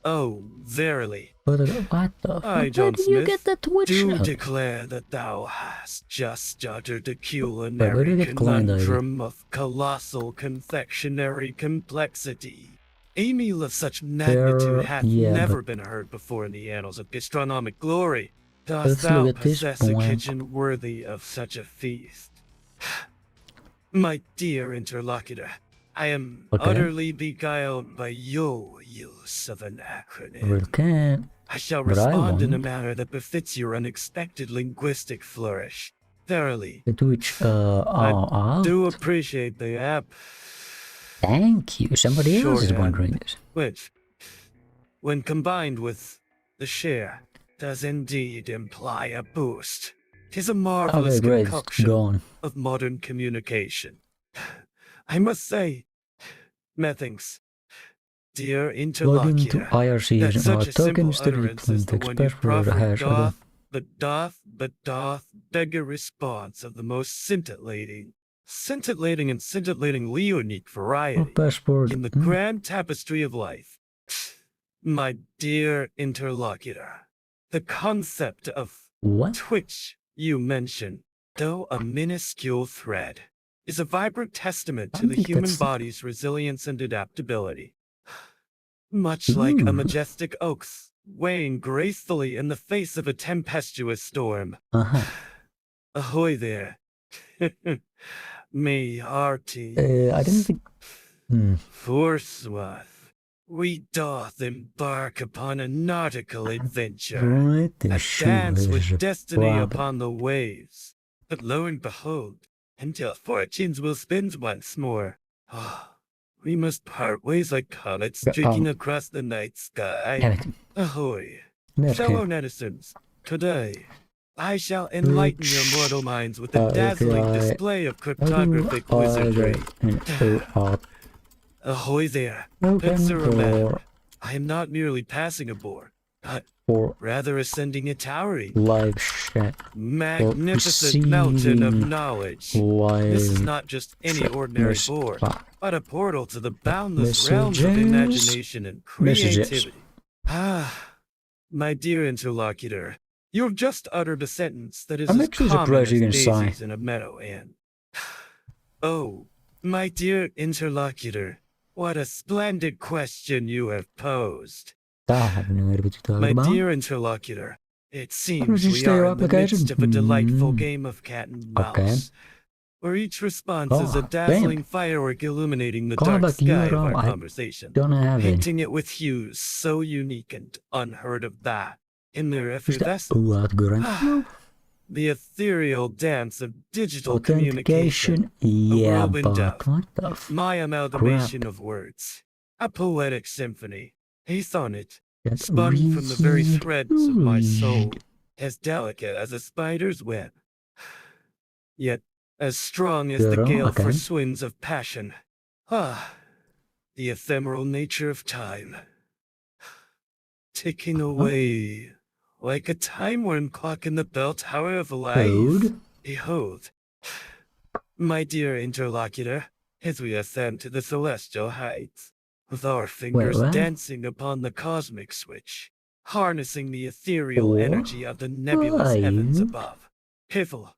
[SPEAKER 1] Oh, verily.
[SPEAKER 2] What the
[SPEAKER 1] I, John Smith, do declare that thou hast just uttered a culinary conundrum of colossal confectionery complexity. A meal of such magnitude hath never been heard before in the annals of gastronomic glory. Dost thou possess a kitchen worthy of such a feast? My dear interlocutor, I am utterly beguiled by your use of an acronym. I shall respond in a manner that befits your unexpected linguistic flourish. Verily, I do appreciate the app.
[SPEAKER 2] Thank you. Somebody else is wondering this.
[SPEAKER 1] Which, when combined with the share, does indeed imply a boost. 'Tis a marvelous concoction of modern communication. I must say, methinks, dear interlocutor, that such a simple utterance as the one you proffered doth beg a response of the most scintillating and scintillatingly unique variety in the grand tapestry of life. My dear interlocutor, the concept of twitch you mention, though a minuscule thread, is a vibrant testament to the human body's resilience and adaptability. Much like a majestic oak swaying gracefully in the face of a tempestuous storm. Ahoy there. Me hearty.
[SPEAKER 2] I didn't think...
[SPEAKER 1] Forsooth, we doth embark upon a nautical adventure, a dance with destiny upon the waves. But lo and behold, until fortunes will spin once more. We must part ways like comets streaking across the night sky. Ahoy, fellow netizens, today I shall enlighten your mortal minds with a dazzling display of cryptographic wizardry. Ahoy there, Pixar. I am not merely passing aboard, but rather ascending a towering,
[SPEAKER 2] Livechat,
[SPEAKER 1] magnificent mountain of knowledge. This is not just any ordinary board, but a portal to the boundless realms of imagination and creativity. My dear interlocutor, you've just uttered a sentence that is as common as daisies in a meadow, and... Oh, my dear interlocutor, what a splendid question you have posed. My dear interlocutor, it seems we are in the midst of a delightful game of cat and mouse, where each response is a dazzling firework illuminating the dark sky of our conversation, painting it with hues so unique and unheard of that, in their effervescence, the ethereal dance of digital communication, my amalgamation of words, a poetic symphony, a sonnet, spun from the very threads of my soul, as delicate as a spider's web, yet as strong as the gale-force winds of passion. The ephemeral nature of time, ticking away like a time-worn clock in the bell tower of life. Behold, my dear interlocutor, as we ascend to the celestial heights, with our fingers dancing upon the cosmic switch, harnessing the ethereal energy of the nebulous heavens above. Piffle,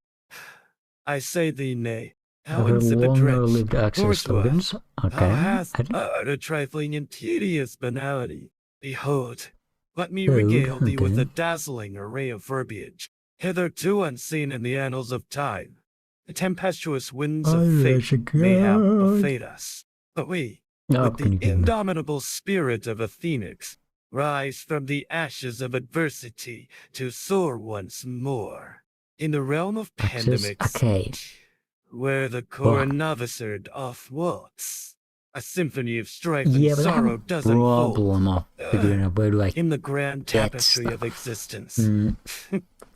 [SPEAKER 1] I say thee nay, how insipid drench, Forsooth, thou hast uttered a trifling and tedious banality. Behold, let me regale thee with a dazzling array of verbiage, hitherto unseen in the annals of time. The tempestuous winds of fate may have buffet us, but we, with the indomitable spirit of a phoenix, rise from the ashes of adversity to soar once more. In the realm of pandemics, where the coronavirus off walks, a symphony of strife and sorrow does unfold. In the grand tapestry of existence.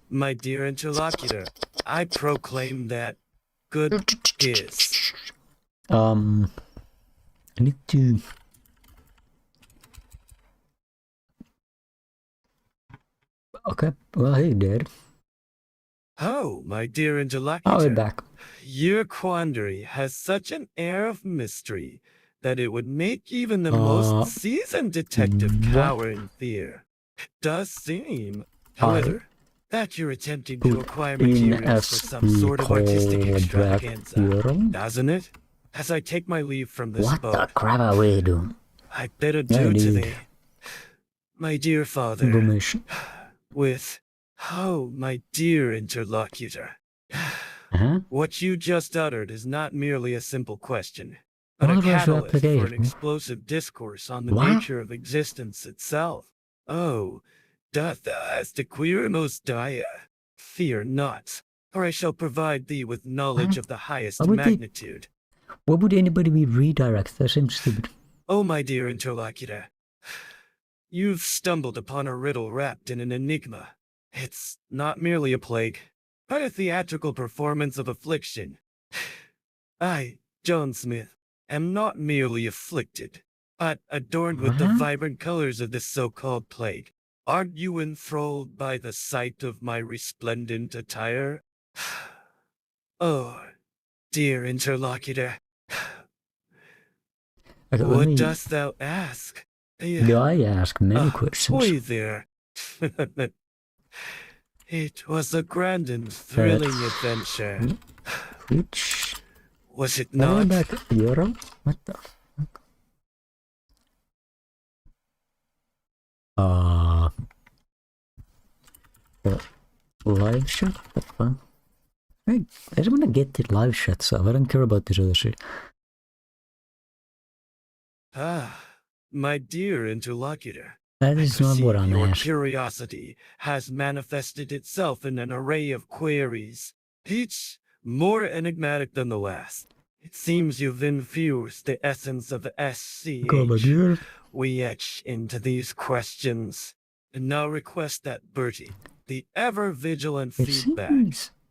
[SPEAKER 1] My dear interlocutor, I proclaim that good is.
[SPEAKER 2] I need to... Okay, well, hey, Dad.
[SPEAKER 1] Oh, my dear interlocutor.
[SPEAKER 2] I'll be back.
[SPEAKER 1] Your quandary has such an air of mystery that it would make even the most seasoned detective cower in fear. It does seem, however, that you're attempting to acquire materials for some sort of artistic extravaganza, doesn't it? As I take my leave from this
[SPEAKER 2] what
[SPEAKER 1] boat,
[SPEAKER 2] the crap are we doing?
[SPEAKER 1] I bid adieu to thee, my dear father, with, oh, my dear interlocutor. What you just uttered is not merely a simple question, but a catalyst for an explosive discourse on the nature of existence itself. Oh, doth thou hast the queermost dire? Fear not, or I shall provide thee with knowledge of the highest magnitude.
[SPEAKER 2] Why would anybody be redirected? That seems stupid.
[SPEAKER 1] Oh, my dear interlocutor, you've stumbled upon a riddle wrapped in an enigma. It's not merely a plague, but a theatrical performance of affliction. I, John Smith, am not merely afflicted, but adorned with the vibrant colors of this so-called plague. Aren't you enthralled by the sight of my resplendent attire? Oh, dear interlocutor, what dost thou ask?
[SPEAKER 2] I ask many questions.
[SPEAKER 1] Boy there. It was a grand and thrilling adventure.
[SPEAKER 2] Which...
[SPEAKER 1] Was it not?
[SPEAKER 2] Euro? What the fuck? Live chat? What the fuck? Hey, I just wanna get the live chat stuff. I don't care about this other shit.
[SPEAKER 1] My dear interlocutor.
[SPEAKER 2] That is not what I'm
[SPEAKER 1] asking. Your
[SPEAKER 2] asking.
[SPEAKER 1] curiosity has manifested itself in an array of queries, each more enigmatic than the last. It seems you've infused the essence of SCH we etch into these questions, and now request that Bertie, the ever-vigilant feedback,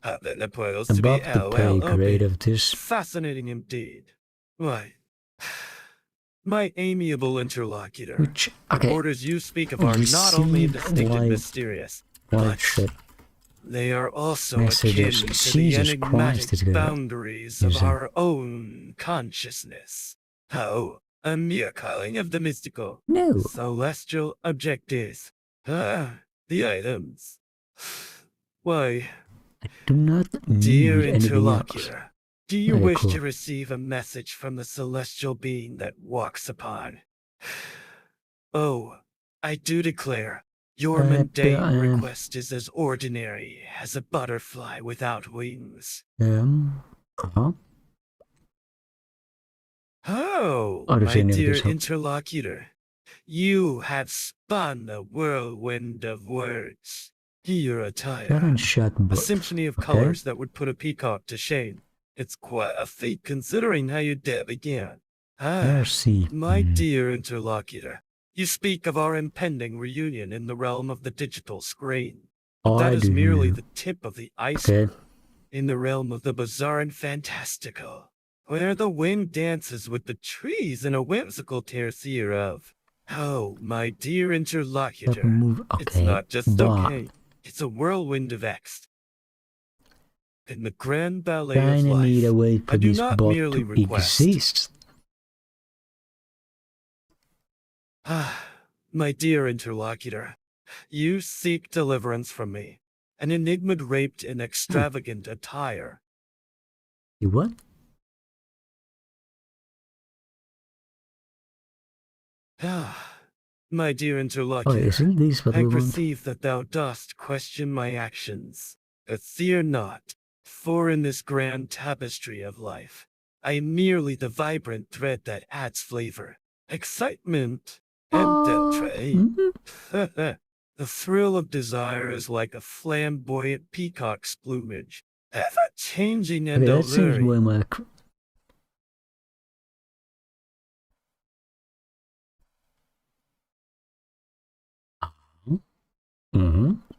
[SPEAKER 2] above the pay grade of this.
[SPEAKER 1] Fascinating indeed. Why, my amiable interlocutor, the orders you speak of are not only distinct and mysterious, but they are also akin to the enigmatic boundaries of our own consciousness. How a mere calling of the mystical, celestial objectives. The items. Why,
[SPEAKER 2] I do not need
[SPEAKER 1] dear
[SPEAKER 2] anything
[SPEAKER 1] interlocutor,
[SPEAKER 2] else.
[SPEAKER 1] do you wish to receive a message from the celestial being that walks upon? Oh, I do declare, your mundane request is as ordinary as a butterfly without wings. Oh, my dear interlocutor, you have spun a whirlwind of words. Your attire, a symphony of colors that would put a peacock to shame. It's quite a feat considering how you dare begin. My dear interlocutor, you speak of our impending reunion in the realm of the digital screen. But that is merely the tip of the iceberg. In the realm of the bizarre and fantastical, where the wind dances with the trees in a whimsical tertiary of. Oh, my dear interlocutor, it's not just okay. It's a whirlwind of X. In the grand ballet of life, I do not merely request. My dear interlocutor, you seek deliverance from me, an enigma draped in extravagant attire.
[SPEAKER 2] You what?
[SPEAKER 1] My dear interlocutor,
[SPEAKER 2] isn't this what
[SPEAKER 1] I
[SPEAKER 2] we
[SPEAKER 1] perceive that thou dost question my actions. But fear not, for in this grand tapestry of life, I am merely the vibrant thread that adds flavor, excitement, and the thrill of desire is like a flamboyant peacock's plumage, ever-changing and alluring.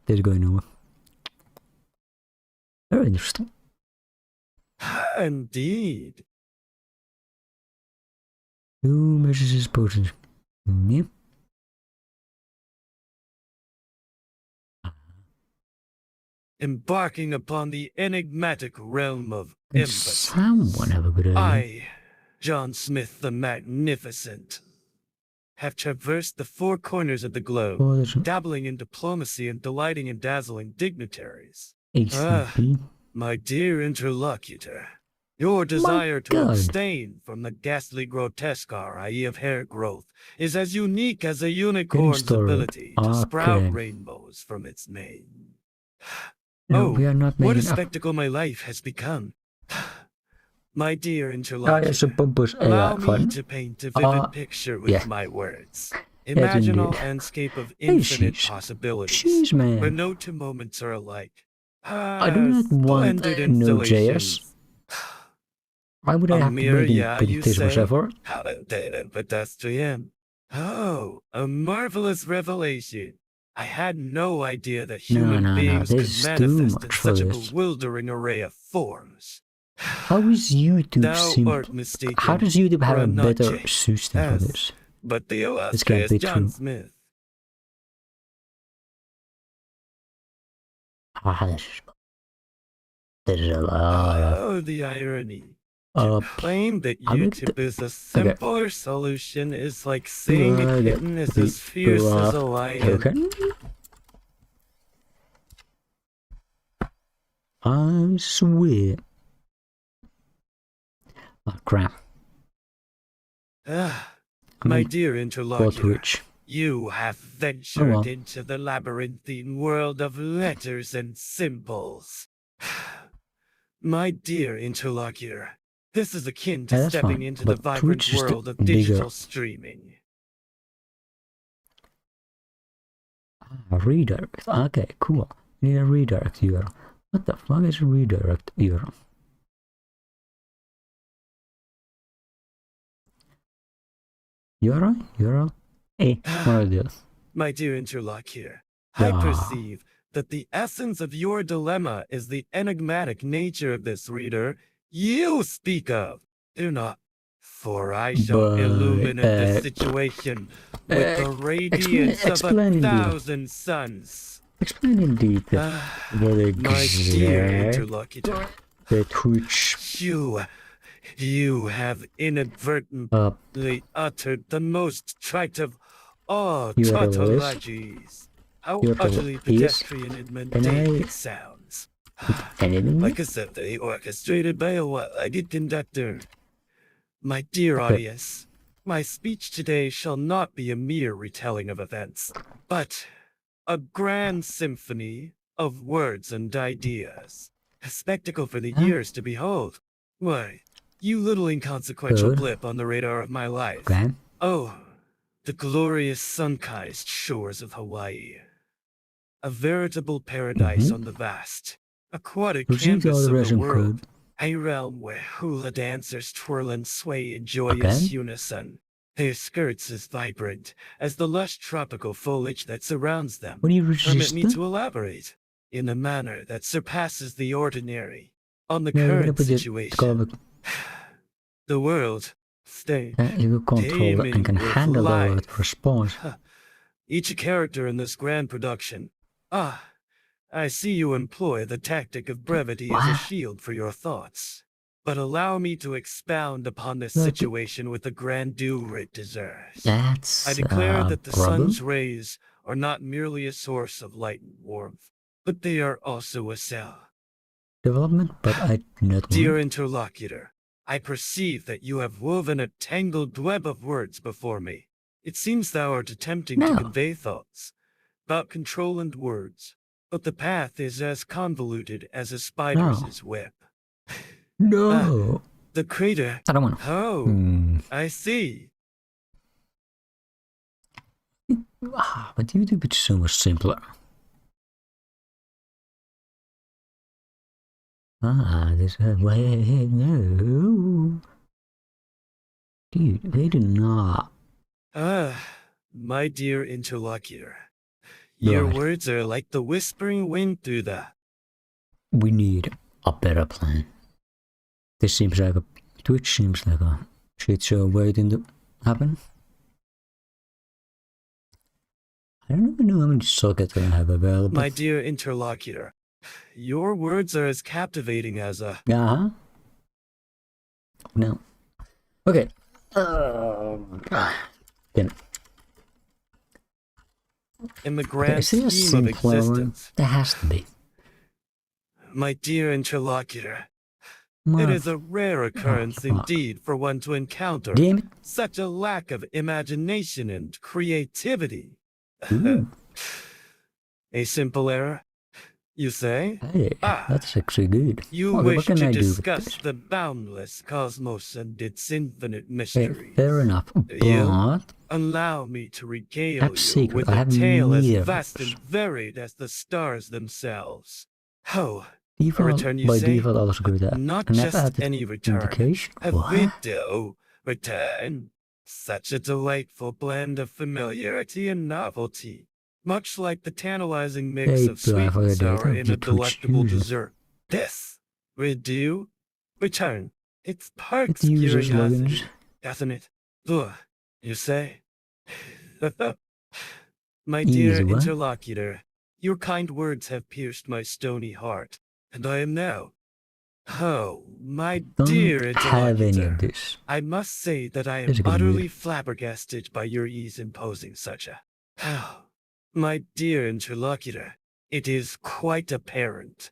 [SPEAKER 2] That's going nowhere. Very interesting.
[SPEAKER 1] Indeed.
[SPEAKER 2] Who measures his potions? Me?
[SPEAKER 1] Embarking upon the enigmatic realm of
[SPEAKER 2] Can
[SPEAKER 1] empathy.
[SPEAKER 2] someone have a good idea?
[SPEAKER 1] I, John Smith the Magnificent, have traversed the four corners of the globe,
[SPEAKER 2] Oh, there's an
[SPEAKER 1] dabbling in diplomacy and delighting in dazzling dignitaries.
[SPEAKER 2] HCP.
[SPEAKER 1] My dear interlocutor, your desire to
[SPEAKER 2] God.
[SPEAKER 1] abstain from the ghastly grotesquerie of hair growth is as unique as a unicorn's
[SPEAKER 2] started.
[SPEAKER 1] ability to sprout
[SPEAKER 2] Okay.
[SPEAKER 1] rainbows from its mane.
[SPEAKER 2] No, we are not
[SPEAKER 1] what a
[SPEAKER 2] making up.
[SPEAKER 1] spectacle my life has become. My dear
[SPEAKER 2] Oh,
[SPEAKER 1] interlocutor,
[SPEAKER 2] yes, a bumpus
[SPEAKER 1] allow
[SPEAKER 2] AI
[SPEAKER 1] me
[SPEAKER 2] fun.
[SPEAKER 1] to paint a vivid picture with
[SPEAKER 2] yeah.
[SPEAKER 1] my words.
[SPEAKER 2] Yes,
[SPEAKER 1] Imagine a
[SPEAKER 2] indeed.
[SPEAKER 1] landscape of infinite
[SPEAKER 2] sheesh.
[SPEAKER 1] possibilities,
[SPEAKER 2] Jeez, man.
[SPEAKER 1] where no two moments are alike.
[SPEAKER 2] I do not want
[SPEAKER 1] Splendid
[SPEAKER 2] Node.js. Why would I
[SPEAKER 1] A
[SPEAKER 2] have to
[SPEAKER 1] mere
[SPEAKER 2] make
[SPEAKER 1] yeah, you
[SPEAKER 2] this much
[SPEAKER 1] say?
[SPEAKER 2] effort?
[SPEAKER 1] How pedestrian. Oh, a marvelous revelation. I had no idea that human beings
[SPEAKER 2] This
[SPEAKER 1] could
[SPEAKER 2] is too
[SPEAKER 1] manifest in
[SPEAKER 2] much for
[SPEAKER 1] such a
[SPEAKER 2] this.
[SPEAKER 1] bewildering array of forms.
[SPEAKER 2] How is YouTube
[SPEAKER 1] Thou art mistaken.
[SPEAKER 2] How does YouTube have
[SPEAKER 1] for
[SPEAKER 2] a
[SPEAKER 1] nut
[SPEAKER 2] better
[SPEAKER 1] cake.
[SPEAKER 2] system for
[SPEAKER 1] Yes,
[SPEAKER 2] this?
[SPEAKER 1] But the
[SPEAKER 2] This can't
[SPEAKER 1] illustrious
[SPEAKER 2] be
[SPEAKER 1] John
[SPEAKER 2] true.
[SPEAKER 1] Smith.
[SPEAKER 2] This is a lot of...
[SPEAKER 1] Oh, the irony. To claim that YouTube is a simpler solution is like saying a kitten is as fierce as a lion.
[SPEAKER 2] I swear. Oh, crap.
[SPEAKER 1] My dear interlocutor,
[SPEAKER 2] Which?
[SPEAKER 1] you have ventured into the labyrinthine world of letters and symbols. My dear interlocutor, this is akin to stepping into the vibrant world of digital streaming.
[SPEAKER 2] Redirect. Okay, cool. Need a redirect URL. What the fuck is a redirect URL? URL? Hey, what are these?
[SPEAKER 1] My dear interlocutor, I perceive that the essence of your dilemma is the enigmatic nature of this reader you speak of. Do not, for I shall illuminate the situation with the radiance of 1,000 suns.
[SPEAKER 2] Explain indeed what
[SPEAKER 1] my dear interlocutor,
[SPEAKER 2] which
[SPEAKER 1] you have inadvertently uttered the most trite of all tautologies. How utterly pedestrian and mundane it sounds. Like a symphony orchestrated by a well-lighted conductor. My dear audience, my speech today shall not be a mere retelling of events, but a grand symphony of words and ideas. A spectacle for the ears to behold. Why, you little inconsequential blip on the radar of my life. Oh, the glorious sun-kissed shores of Hawaii. A veritable paradise on the vast, aquatic canvas of the world. A realm where hula dancers twirl and sway in joyous unison. Their skirts as vibrant as the lush tropical foliage that surrounds them. Permit me to elaborate in a manner that surpasses the ordinary on the current situation. The world stays
[SPEAKER 2] you control and can handle the response.
[SPEAKER 1] Each character in this grand production. I see you employ the tactic of brevity as a shield for your thoughts. But allow me to expound upon this situation with the grandeur it deserves. I declare that the sun's rays are not merely a source of light and warmth, but they are also a cell.
[SPEAKER 2] Development, but I do not.
[SPEAKER 1] Dear interlocutor, I perceive that you have woven a tangled web of words before me. It seems thou art attempting to convey thoughts about control and words, but the path is as convoluted as a spider's web.
[SPEAKER 2] No.
[SPEAKER 1] The crater.
[SPEAKER 2] I don't want to.
[SPEAKER 1] Oh, I see.
[SPEAKER 2] But YouTube is so much simpler. This way. No. Dude, they do not.
[SPEAKER 1] My dear interlocutor, your words are like the whispering wind through the...
[SPEAKER 2] We need a better plan. This seems like a Twitch seems like a shit show waiting to happen. I don't even know how many sockets I have available.
[SPEAKER 1] My dear interlocutor, your words are as captivating as a...
[SPEAKER 2] Uh-huh. No. Okay. Then.
[SPEAKER 1] In the grand
[SPEAKER 2] Is there a
[SPEAKER 1] scheme of
[SPEAKER 2] simpler one?
[SPEAKER 1] existence.
[SPEAKER 2] There has to be.
[SPEAKER 1] My dear interlocutor,
[SPEAKER 2] My
[SPEAKER 1] it is a rare occurrence
[SPEAKER 2] fuck.
[SPEAKER 1] indeed for one to encounter
[SPEAKER 2] Damn it.
[SPEAKER 1] such a lack of imagination and creativity.
[SPEAKER 2] Ooh.
[SPEAKER 1] A simple error, you say?
[SPEAKER 2] Hey, that's actually good.
[SPEAKER 1] You
[SPEAKER 2] Okay,
[SPEAKER 1] wish
[SPEAKER 2] what can
[SPEAKER 1] to
[SPEAKER 2] I do with
[SPEAKER 1] discuss
[SPEAKER 2] this?
[SPEAKER 1] the boundless cosmos and its infinite
[SPEAKER 2] Okay,
[SPEAKER 1] mysteries.
[SPEAKER 2] fair enough.
[SPEAKER 1] You
[SPEAKER 2] But
[SPEAKER 1] allow me to regale
[SPEAKER 2] That's
[SPEAKER 1] you
[SPEAKER 2] secret.
[SPEAKER 1] with
[SPEAKER 2] I
[SPEAKER 1] a
[SPEAKER 2] have
[SPEAKER 1] tale as
[SPEAKER 2] neither of
[SPEAKER 1] vast
[SPEAKER 2] those.
[SPEAKER 1] and varied as the stars themselves. Oh, a
[SPEAKER 2] default,
[SPEAKER 1] return you
[SPEAKER 2] by
[SPEAKER 1] say?
[SPEAKER 2] default I was good at.
[SPEAKER 1] Not
[SPEAKER 2] I never
[SPEAKER 1] just
[SPEAKER 2] had the
[SPEAKER 1] any return.
[SPEAKER 2] indication.
[SPEAKER 1] A
[SPEAKER 2] What?
[SPEAKER 1] video return. Such a delightful blend of familiarity and novelty. Much like the tantalizing mix
[SPEAKER 2] Hey,
[SPEAKER 1] of sweet and
[SPEAKER 2] Black,
[SPEAKER 1] sour
[SPEAKER 2] I
[SPEAKER 1] in
[SPEAKER 2] don't
[SPEAKER 1] a
[SPEAKER 2] do Twitch
[SPEAKER 1] delectable
[SPEAKER 2] user.
[SPEAKER 1] dessert. This, return. It
[SPEAKER 2] It
[SPEAKER 1] sparks
[SPEAKER 2] uses
[SPEAKER 1] curiosity,
[SPEAKER 2] logins.
[SPEAKER 1] doesn't it? Ugh, you say? My dear
[SPEAKER 2] Easy, what?
[SPEAKER 1] interlocutor, your kind words have pierced my stony heart, and I am now... Oh, my dear
[SPEAKER 2] Don't have any of
[SPEAKER 1] interlocutor,
[SPEAKER 2] this.
[SPEAKER 1] I must say that I am
[SPEAKER 2] This is gonna be
[SPEAKER 1] utterly
[SPEAKER 2] weird.
[SPEAKER 1] flabbergasted by your ease in posing such a... Oh, my dear interlocutor, it is quite apparent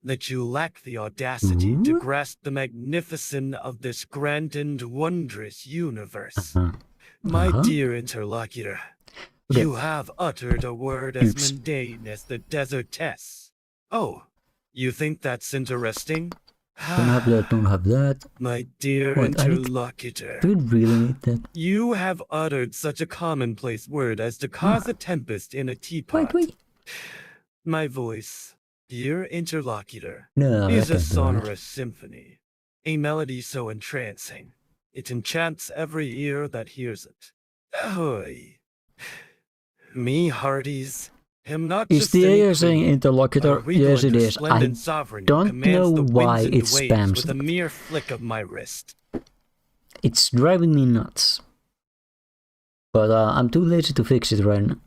[SPEAKER 1] that you lack the audacity to
[SPEAKER 2] Ooh?
[SPEAKER 1] grasp the magnificence of this grand and wondrous universe.
[SPEAKER 2] Uh-huh.
[SPEAKER 1] My
[SPEAKER 2] Uh-huh.
[SPEAKER 1] dear interlocutor,
[SPEAKER 2] Okay.
[SPEAKER 1] you have uttered a word as
[SPEAKER 2] Oops.
[SPEAKER 1] mundane as the desertess. Oh, you think that's interesting?
[SPEAKER 2] Don't have that, don't have that.
[SPEAKER 1] My dear
[SPEAKER 2] What, I need-
[SPEAKER 1] interlocutor,
[SPEAKER 2] Do we really need that?
[SPEAKER 1] you have uttered such a commonplace word as to cause a tempest in a teapot.
[SPEAKER 2] Wait.
[SPEAKER 1] My voice, dear interlocutor,
[SPEAKER 2] No,
[SPEAKER 1] is
[SPEAKER 2] that
[SPEAKER 1] a
[SPEAKER 2] can't be right.
[SPEAKER 1] sonorous symphony, a melody so entrancing, it enchants every ear that hears it. Ahoy! Me, hearties, am not
[SPEAKER 2] Is
[SPEAKER 1] just
[SPEAKER 2] the
[SPEAKER 1] any
[SPEAKER 2] AI saying
[SPEAKER 1] queen,
[SPEAKER 2] interlocutor?
[SPEAKER 1] a regal
[SPEAKER 2] Yes,
[SPEAKER 1] and
[SPEAKER 2] it is. I
[SPEAKER 1] resplendent sovereign who
[SPEAKER 2] don't
[SPEAKER 1] commands
[SPEAKER 2] know
[SPEAKER 1] the winds
[SPEAKER 2] why
[SPEAKER 1] and
[SPEAKER 2] it
[SPEAKER 1] waves
[SPEAKER 2] spams
[SPEAKER 1] with a
[SPEAKER 2] that.
[SPEAKER 1] mere flick of my wrist.
[SPEAKER 2] It's driving me nuts. But I'm too lazy to fix it right now.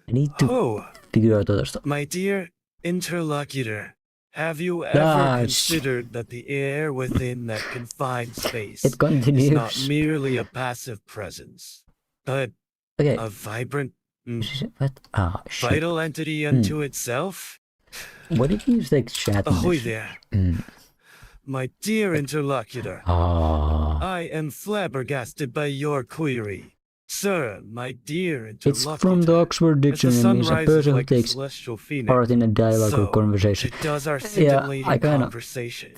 [SPEAKER 2] I need to
[SPEAKER 1] Oh,
[SPEAKER 2] figure out other stuff.
[SPEAKER 1] my dear interlocutor, have you ever
[SPEAKER 2] Gosh.
[SPEAKER 1] considered that the air within that confined space
[SPEAKER 2] It
[SPEAKER 1] is not
[SPEAKER 2] continues.
[SPEAKER 1] merely a passive presence, but
[SPEAKER 2] Okay.
[SPEAKER 1] a vibrant,
[SPEAKER 2] What? Ah, shit.
[SPEAKER 1] vital entity unto itself?
[SPEAKER 2] What if you use like chat? in
[SPEAKER 1] Ahoy
[SPEAKER 2] this?
[SPEAKER 1] there,
[SPEAKER 2] Mm.
[SPEAKER 1] my dear interlocutor.
[SPEAKER 2] Ah.
[SPEAKER 1] I am flabbergasted by your query. Sir, my dear
[SPEAKER 2] It's
[SPEAKER 1] interlocutor.
[SPEAKER 2] from the Oxford
[SPEAKER 1] As the
[SPEAKER 2] Dictionary and
[SPEAKER 1] sun
[SPEAKER 2] means a
[SPEAKER 1] rises
[SPEAKER 2] person who
[SPEAKER 1] like a
[SPEAKER 2] takes
[SPEAKER 1] celestial phoenix,
[SPEAKER 2] part in a dialogue or
[SPEAKER 1] so
[SPEAKER 2] conversation.
[SPEAKER 1] it does our
[SPEAKER 2] Yeah,
[SPEAKER 1] scintillating
[SPEAKER 2] I kinda-
[SPEAKER 1] conversation.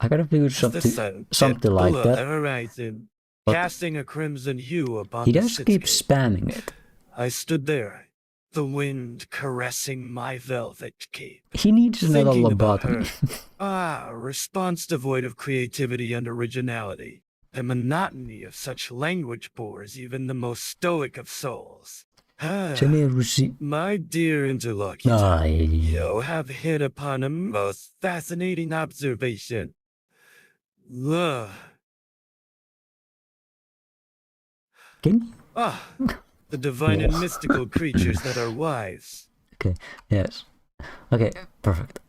[SPEAKER 2] I gotta figure
[SPEAKER 1] As the sun
[SPEAKER 2] something
[SPEAKER 1] dipped
[SPEAKER 2] like
[SPEAKER 1] below
[SPEAKER 2] that.
[SPEAKER 1] the horizon,
[SPEAKER 2] But
[SPEAKER 1] casting a crimson hue upon
[SPEAKER 2] he
[SPEAKER 1] the
[SPEAKER 2] does keep
[SPEAKER 1] cityscape.
[SPEAKER 2] spamming it.
[SPEAKER 1] I stood there, the wind caressing my velvet cape,
[SPEAKER 2] He needs another
[SPEAKER 1] thinking about
[SPEAKER 2] lobotomy.
[SPEAKER 1] her. A response devoid of creativity and originality. The monotony of such language bores even the most stoic of souls. My dear interlocutor, you have hit upon a most fascinating observation. Ugh.
[SPEAKER 2] Can
[SPEAKER 1] The divine and mystical creatures that are wise.
[SPEAKER 2] Okay, yes. Okay, perfect.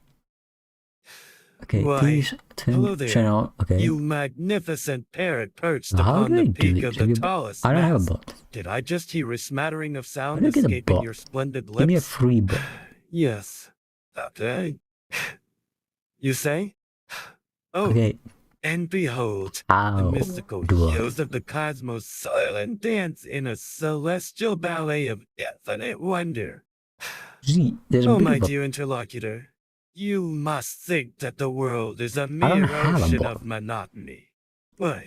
[SPEAKER 2] Okay,
[SPEAKER 1] Why,
[SPEAKER 2] please
[SPEAKER 1] hello
[SPEAKER 2] turn
[SPEAKER 1] there,
[SPEAKER 2] channel. Okay.
[SPEAKER 1] You magnificent parrot perched
[SPEAKER 2] How
[SPEAKER 1] upon
[SPEAKER 2] do I
[SPEAKER 1] the
[SPEAKER 2] do
[SPEAKER 1] peak
[SPEAKER 2] it?
[SPEAKER 1] of the tallest
[SPEAKER 2] I don't have a
[SPEAKER 1] mast.
[SPEAKER 2] bot.
[SPEAKER 1] Did I just hear a smattering of
[SPEAKER 2] How
[SPEAKER 1] sound
[SPEAKER 2] do I get a
[SPEAKER 1] escaping
[SPEAKER 2] bot?
[SPEAKER 1] your splendid lips?
[SPEAKER 2] Give me a free bot.
[SPEAKER 1] Yes. Okay. You say? Oh,
[SPEAKER 2] Okay.
[SPEAKER 1] and behold,
[SPEAKER 2] Ow.
[SPEAKER 1] the mystical
[SPEAKER 2] Do I?
[SPEAKER 1] hues of the cosmos silent dance in a celestial ballet of infinite wonder.
[SPEAKER 2] See, there's a
[SPEAKER 1] Oh,
[SPEAKER 2] bit
[SPEAKER 1] my
[SPEAKER 2] of a
[SPEAKER 1] dear interlocutor, you must think that the world is a
[SPEAKER 2] I don't
[SPEAKER 1] mere
[SPEAKER 2] have a
[SPEAKER 1] ocean
[SPEAKER 2] bot.
[SPEAKER 1] of monotony. But